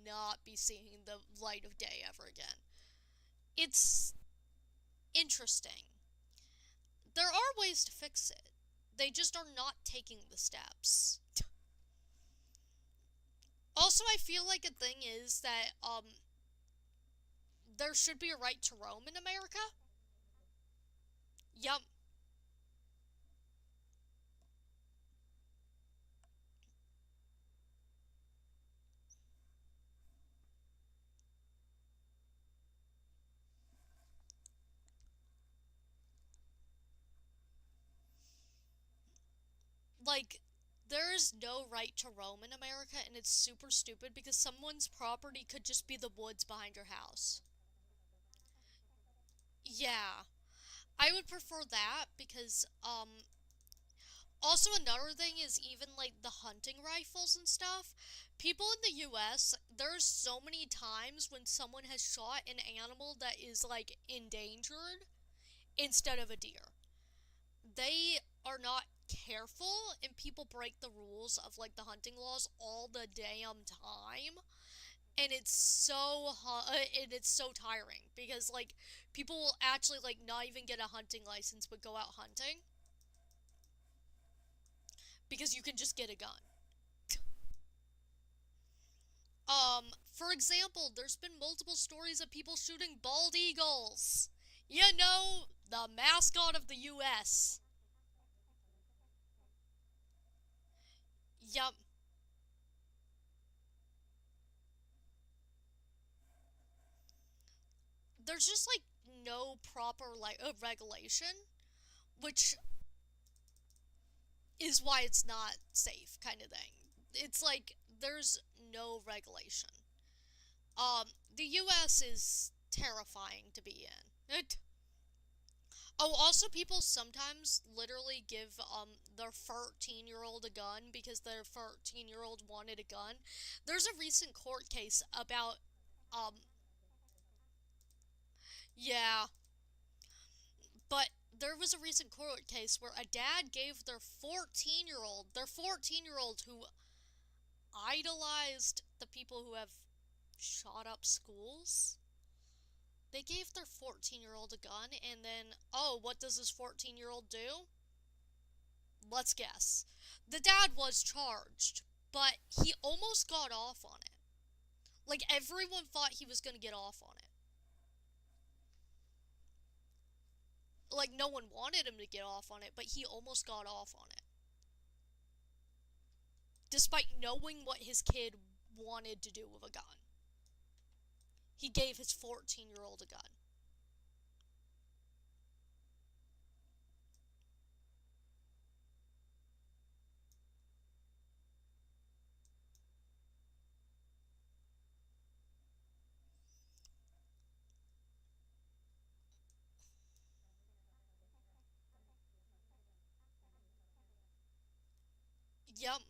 not be seeing the light of day ever again. It's interesting. There are ways to fix it. They just are not taking the steps. Also, I feel like a thing is that there should be a right to roam in America. Yup. Like, there is no right to roam in America, and it's super stupid because someone's property could just be the woods behind your house. Yeah, I would prefer that because, also another thing is even like the hunting rifles and stuff. People in the US, there's so many times when someone has shot an animal that is like endangered instead of a deer. They are not careful and people break the rules of like the hunting laws all the damn time, and it's so tiring because like people will actually like not even get a hunting license but go out hunting because you can just get a gun. For example, there's been multiple stories of people shooting bald eagles, the mascot of the US. Yup. There's just like no proper like regulation, which is why it's not safe, kind of thing. It's like there's no regulation. The US is terrifying to be in. Oh, also people sometimes literally give their 13-year-old a gun because their 13-year-old wanted a gun. There's a recent court case about um yeah, but there was a recent court case where a dad gave their 14-year old who idolized the people who have shot up schools. They gave their 14-year-old a gun, and then, oh, what does this 14-year-old do? Let's guess. The dad was charged, but he almost got off on it. Like, everyone thought he was going to get off on it. Like, no one wanted him to get off on it, but he almost got off on it. Despite knowing what his kid wanted to do with a gun. He gave his 14-year-old a gun. Yep.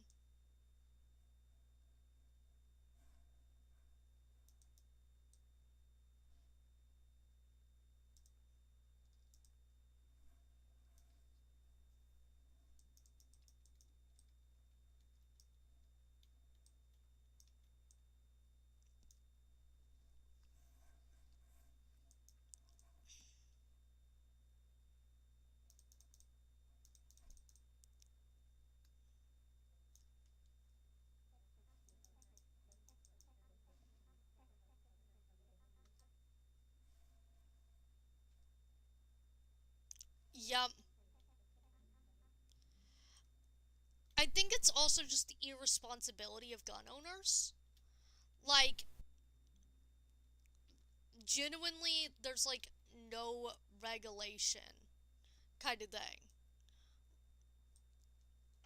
Yep. I think it's also just the irresponsibility of gun owners. Like, genuinely, there's like no regulation kind of thing.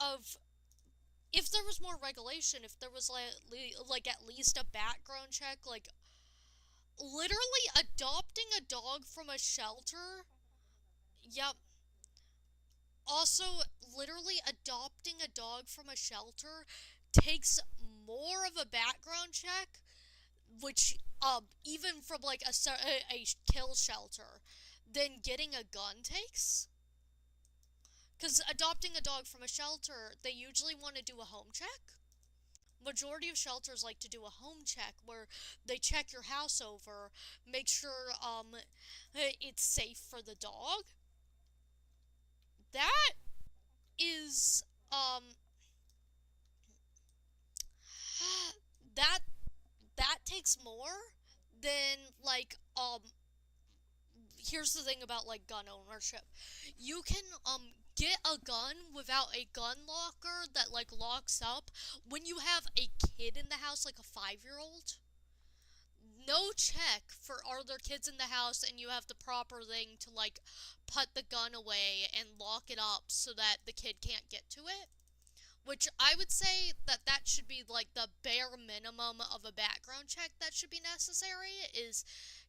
Of if there was more regulation, if there was like at least a background check, like literally adopting a dog from a shelter. Yep. Also, literally adopting a dog from a shelter takes more of a background check, which even from like a kill shelter, than getting a gun takes. Because adopting a dog from a shelter, they usually want to do a home check. Majority of shelters like to do a home check where they check your house over, make sure it's safe for the dog. That is that that takes more than like here's the thing about like gun ownership. You can get a gun without a gun locker that like locks up when you have a kid in the house, like a 5-year-old. No check for are there kids in the house, and you have the proper thing to like put the gun away and lock it up so that the kid can't get to it. Which I would say that should be like the bare minimum of a background check that should be necessary is,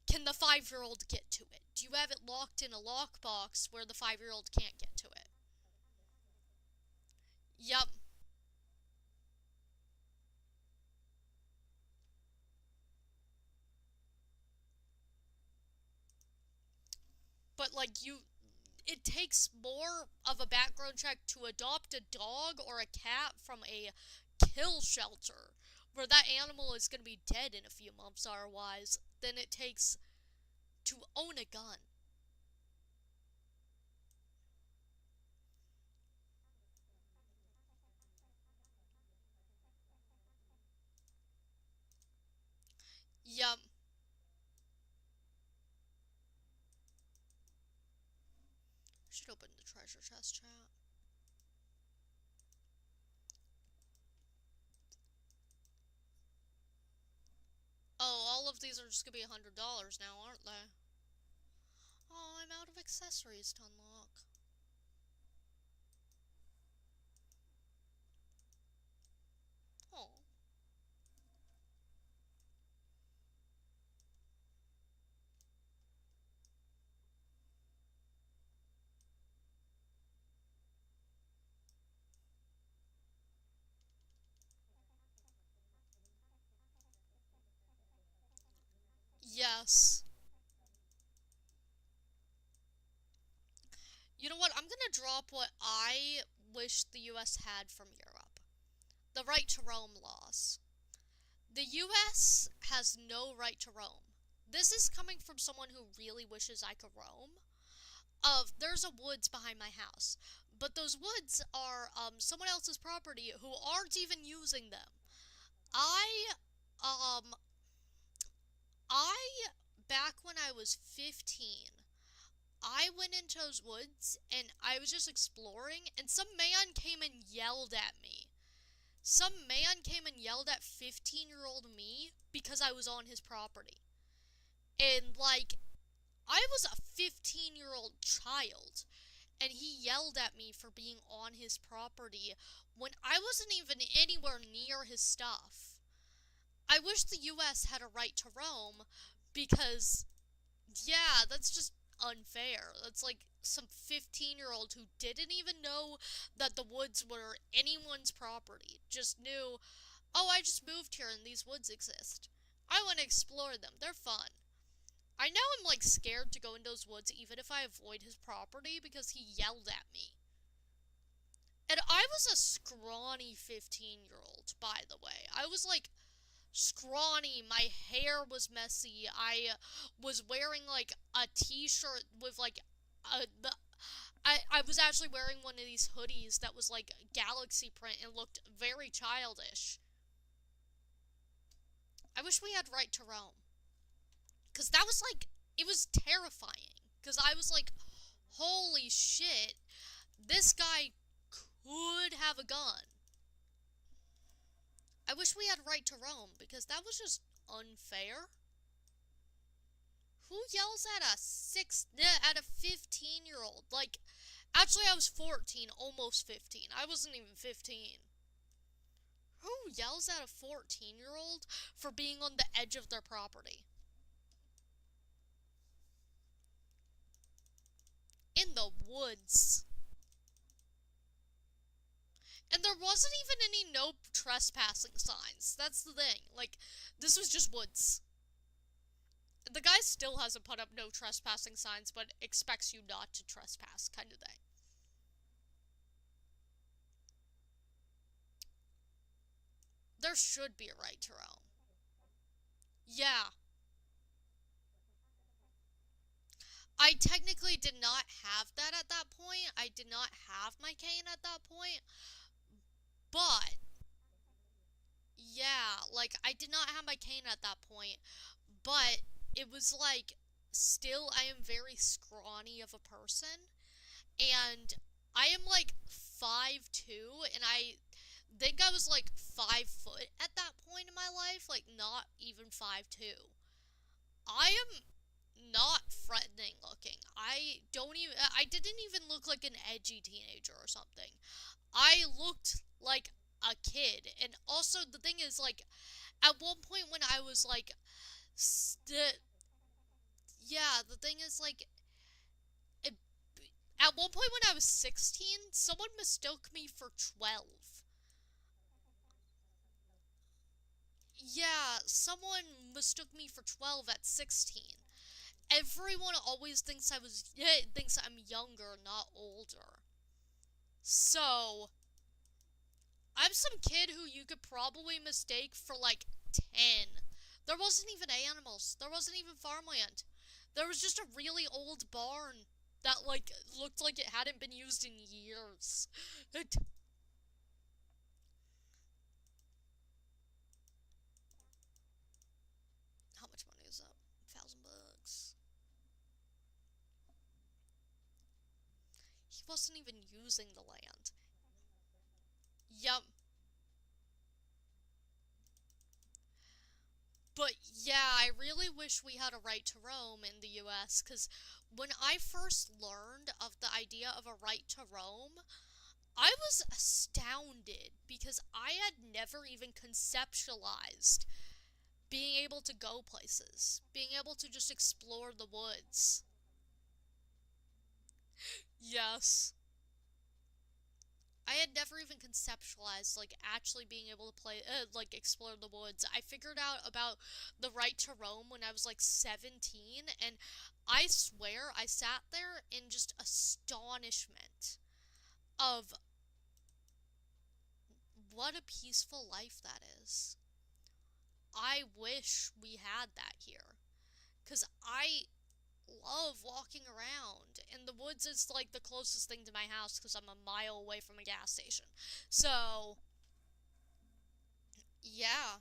can the 5-year-old get to it? Do you have it locked in a lockbox where the 5-year-old can't get to it? Yup. But like it takes more of a background check to adopt a dog or a cat from a kill shelter where that animal is going to be dead in a few months otherwise than it takes to own a gun. Yup. Should open the treasure chest chat. Oh, all of these are just gonna be $100 now, aren't they? Oh, I'm out of accessories to unlock. Oh. Yes. You know what? I'm gonna drop what I wish the US had from Europe. The right to roam laws. The US has no right to roam. This is coming from someone who really wishes I could roam. There's a woods behind my house, but those woods are someone else's property who aren't even using them. I um I back when I was 15, I went into those woods and I was just exploring, and some man came and yelled at me. Some man came and yelled at 15-year-old me because I was on his property. And like, I was a 15-year-old child, and he yelled at me for being on his property when I wasn't even anywhere near his stuff. I wish the US had a right to roam because, yeah, that's just unfair. That's like some 15-year-old who didn't even know that the woods were anyone's property. Just knew, oh, I just moved here and these woods exist. I want to explore them. They're fun. I know I'm like scared to go in those woods even if I avoid his property because he yelled at me. And I was a scrawny 15-year-old, by the way. I was like scrawny, my hair was messy, I was wearing like a t-shirt with like I was actually wearing one of these hoodies that was like galaxy print and looked very childish. I wish we had right to roam. Because that was like, it was terrifying. Because I was like, holy shit, this guy could have a gun. I wish we had right to roam, because that was just unfair. Who yells at at a 15-year-old? Like, actually, I was 14, almost 15. I wasn't even 15. Who yells at a 14-year-old for being on the edge of their property? In the woods. And there wasn't even any no trespassing signs. That's the thing. Like, this was just woods. The guy still hasn't put up no trespassing signs, but expects you not to trespass, kind of thing. There should be a right to roam. Yeah. I technically did not have that at that point. I did not have my cane at that point. But, yeah, like, I did not have my cane at that point. But, it was like, still, I am very scrawny of a person. And I am like 5'2", and I think I was like 5 foot at that point in my life, like not even 5'2". I am not threatening looking. I didn't even look like an edgy teenager or something. I looked like a kid. And also the thing is, like, at one point when I was like, yeah, the thing is, like, it, at one point when I was 16, someone mistook me for 12. Yeah, someone mistook me for 12 at 16. Everyone always thinks I'm younger, not older. So, I'm some kid who you could probably mistake for like 10. There wasn't even animals. There wasn't even farmland. There was just a really old barn that like looked like it hadn't been used in years. How much money is that? $1,000. He wasn't even using the land. Yep. But yeah, I really wish we had a right to roam in the US, because when I first learned of the idea of a right to roam, I was astounded because I had never even conceptualized being able to go places, being able to just explore the woods. Yes. I had never even conceptualized, like, actually being able to like, explore the woods. I figured out about the right to roam when I was, like, 17, and I swear I sat there in just astonishment of what a peaceful life that is. I wish we had that here. Because I love walking around. And the woods is like the closest thing to my house because I'm a mile away from a gas station. So, yeah.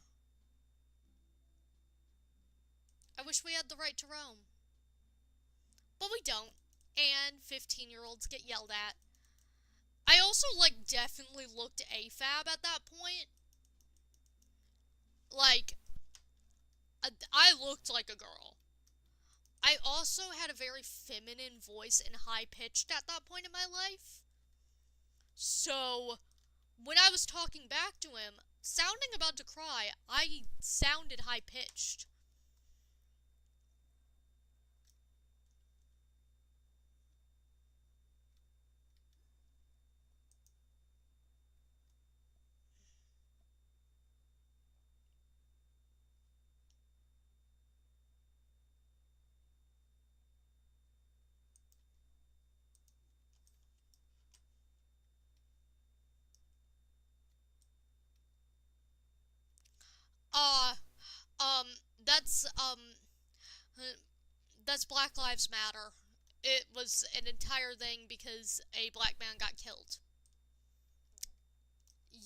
I wish we had the right to roam. But we don't. And 15-year-olds get yelled at. I also, like, definitely looked AFAB at that point. Like, I looked like a girl. I also had a very feminine voice and high-pitched at that point in my life. So, when I was talking back to him, sounding about to cry, I sounded high-pitched. Uh, um, that's, that's Black Lives Matter. It was an entire thing because a black man got killed.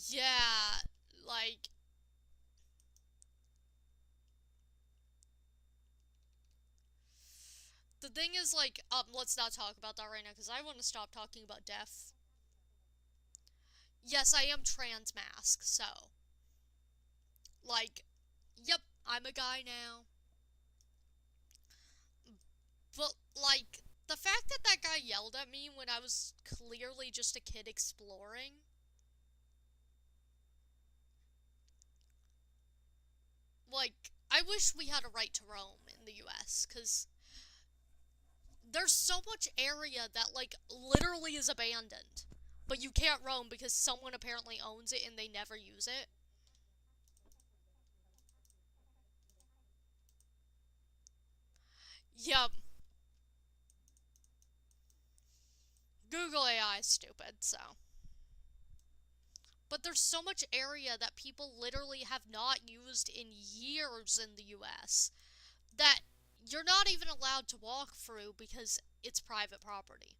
Yeah, like, the thing is, like, let's not talk about that right now because I want to stop talking about death. Yes, I am trans mask, so. Like, yep, I'm a guy now. But, like, the fact that that guy yelled at me when I was clearly just a kid exploring. Like, I wish we had a right to roam in the US, because there's so much area that, like, literally is abandoned. But you can't roam because someone apparently owns it and they never use it. Yep. Google AI is stupid, so. But there's so much area that people literally have not used in years in the US that you're not even allowed to walk through because it's private property.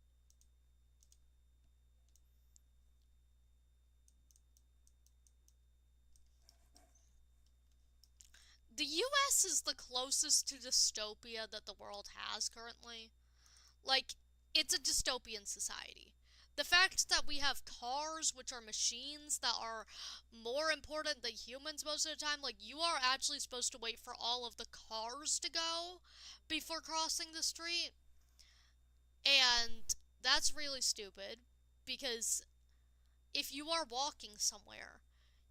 The US is the closest to dystopia that the world has currently. Like, it's a dystopian society. The fact that we have cars, which are machines that are more important than humans most of the time, like, you are actually supposed to wait for all of the cars to go before crossing the street. And that's really stupid because if you are walking somewhere,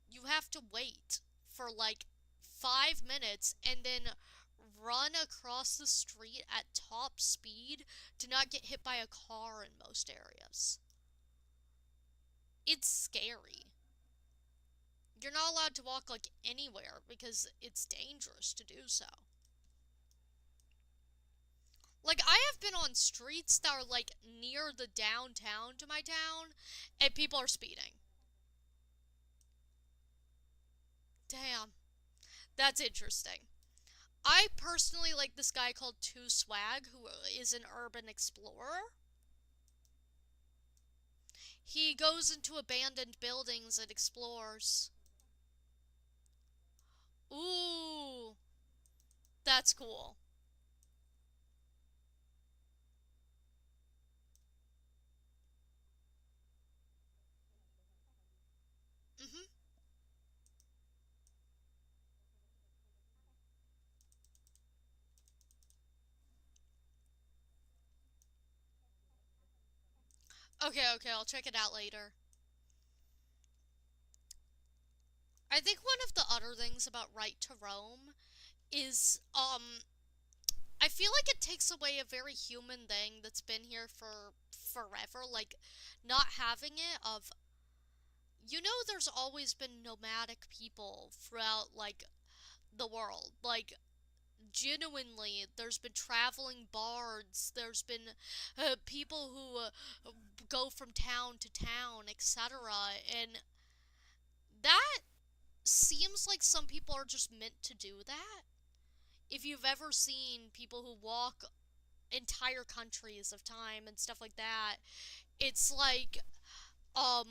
you have to wait for like 5 minutes and then run across the street at top speed to not get hit by a car in most areas. It's scary. You're not allowed to walk like anywhere because it's dangerous to do so. Like, I have been on streets that are like near the downtown to my town and people are speeding. Damn, that's interesting. I personally like this guy called Two Swag, who is an urban explorer. He goes into abandoned buildings and explores. Ooh, that's cool. Mhm. Okay, okay, I'll check it out later. I think one of the other things about Right to Roam is, I feel like it takes away a very human thing that's been here for forever, like, not having it of, there's always been nomadic people throughout, like, the world. Like, genuinely, there's been traveling bards, there's been people who go from town to town, etc. And that seems like some people are just meant to do that. If you've ever seen people who walk entire countries of time and stuff like that, it's like, um,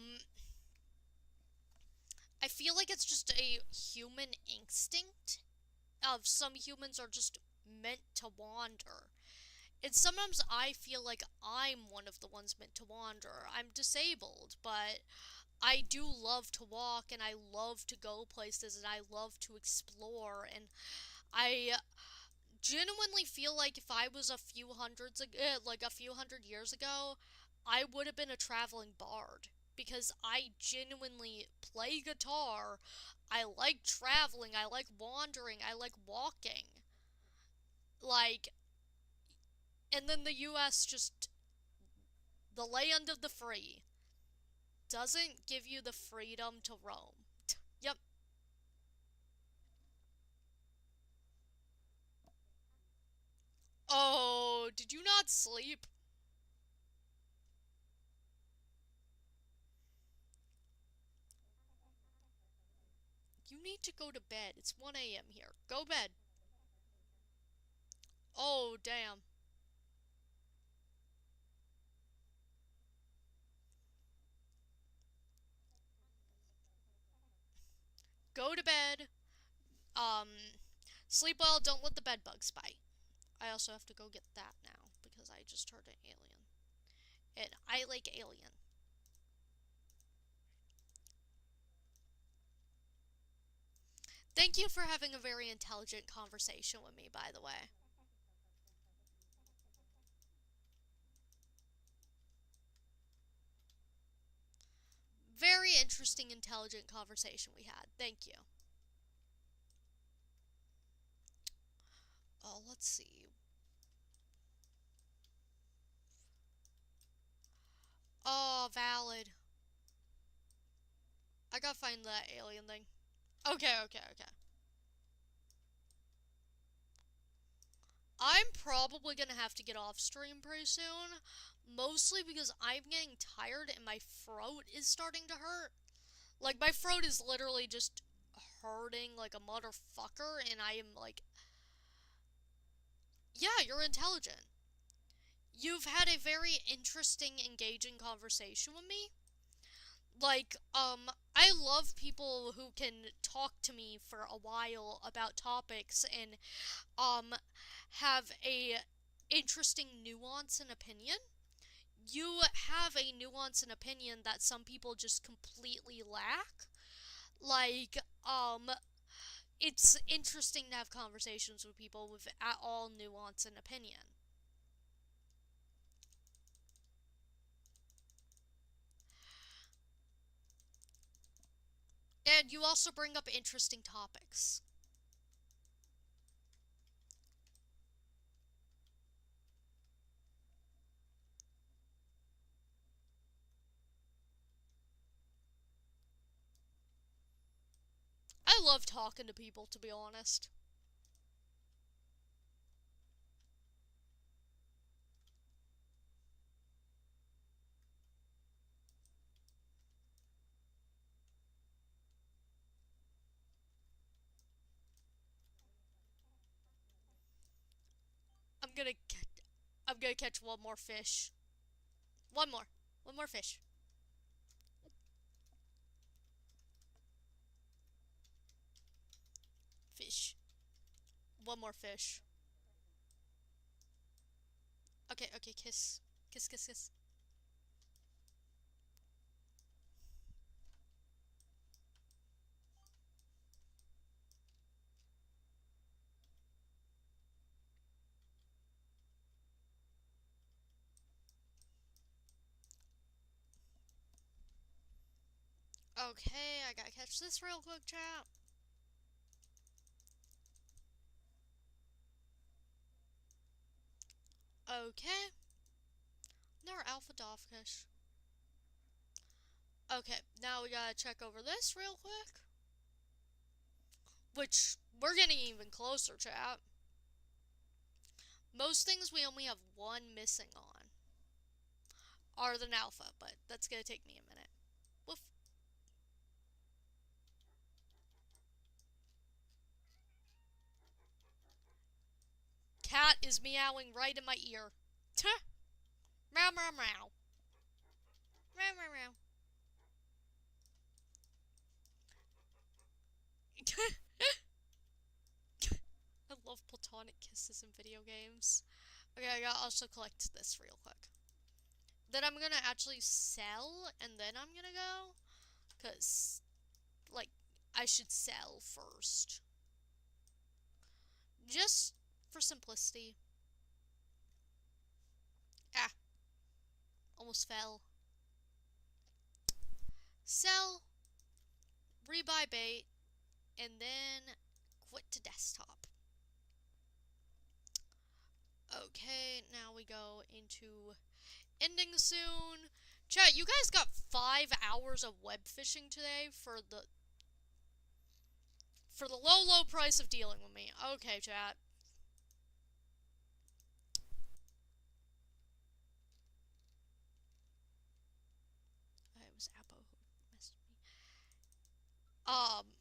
I feel like it's just a human instinct of some humans are just meant to wander. And sometimes I feel like I'm one of the ones meant to wander. I'm disabled, but I do love to walk and I love to go places and I love to explore. And I genuinely feel like if I was a few hundred years ago, I would have been a traveling bard because I genuinely play guitar. I like traveling, I like wandering, I like walking. Like, and then the US just, the land of the free, doesn't give you the freedom to roam. Yep. Oh, did you not sleep? You need to go to bed. It's 1 a.m. here. Go bed. Oh, damn. Go to bed. Um, Sleep well. Don't let the bed bugs bite. I also have to go get that now because I just heard an alien. And I like alien. Thank you for having a very intelligent conversation with me, by the way. Very interesting, intelligent conversation we had. Thank you. Oh, let's see. Oh, valid. I gotta find that alien thing. Okay, okay, okay. I'm probably gonna have to get off stream pretty soon. Mostly because I'm getting tired and my throat is starting to hurt. Like, my throat is literally just hurting like a motherfucker, and I am like, yeah, you're intelligent. You've had a very interesting, engaging conversation with me. Like, I love people who can talk to me for a while about topics and, have a interesting nuance and opinion. You have a nuance and opinion that some people just completely lack. Like, it's interesting to have conversations with people with at all nuance and opinion. And you also bring up interesting topics. I love talking to people, to be honest. I'm gonna, I'm gonna catch one more fish. One more. One more fish. Fish. One more fish. Okay, okay, kiss. Kiss, kiss, kiss. Okay, I gotta catch this real quick, chat. Okay. Another alpha dogfish. Okay, now we gotta check over this real quick. Which, we're getting even closer, chat. Most things we only have one missing on are than alpha, but that's gonna take me a minute. Woof. Cat is meowing right in my ear. Meow, meow, meow. Meow, meow, meow. I love platonic kisses in video games. Okay, I gotta also collect this real quick. Then I'm gonna actually sell, and then I'm gonna go. Because, like, I should sell first. Just for simplicity. Ah, almost fell. Sell, rebuy bait, and then quit to desktop. Okay, now we go into ending soon. Chat, you guys got 5 hours of web fishing today for the low price of dealing with me. Okay, chat. It was Appo who messaged me.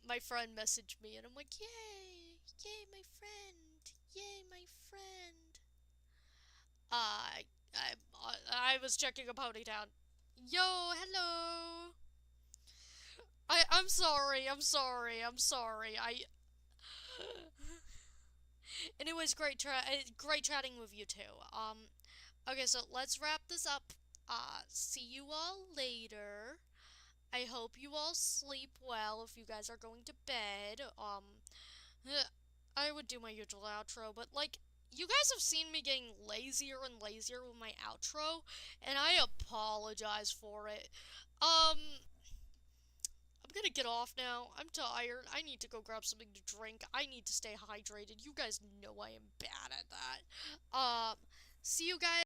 My friend messaged me, and I'm like, yay, yay, my friend, yay, my friend. I was checking a pony town. Yo, hello. I'm sorry. I'm sorry. I'm sorry. Anyways, great chatting with you too. Okay, so let's wrap this up. See you all later. I hope you all sleep well if you guys are going to bed. I would do my usual outro, but like, you guys have seen me getting lazier and lazier with my outro, and I apologize for it. I'm gonna get off now. I'm tired. I need to go grab something to drink. I need to stay hydrated. You guys know I am bad at that. See you guys.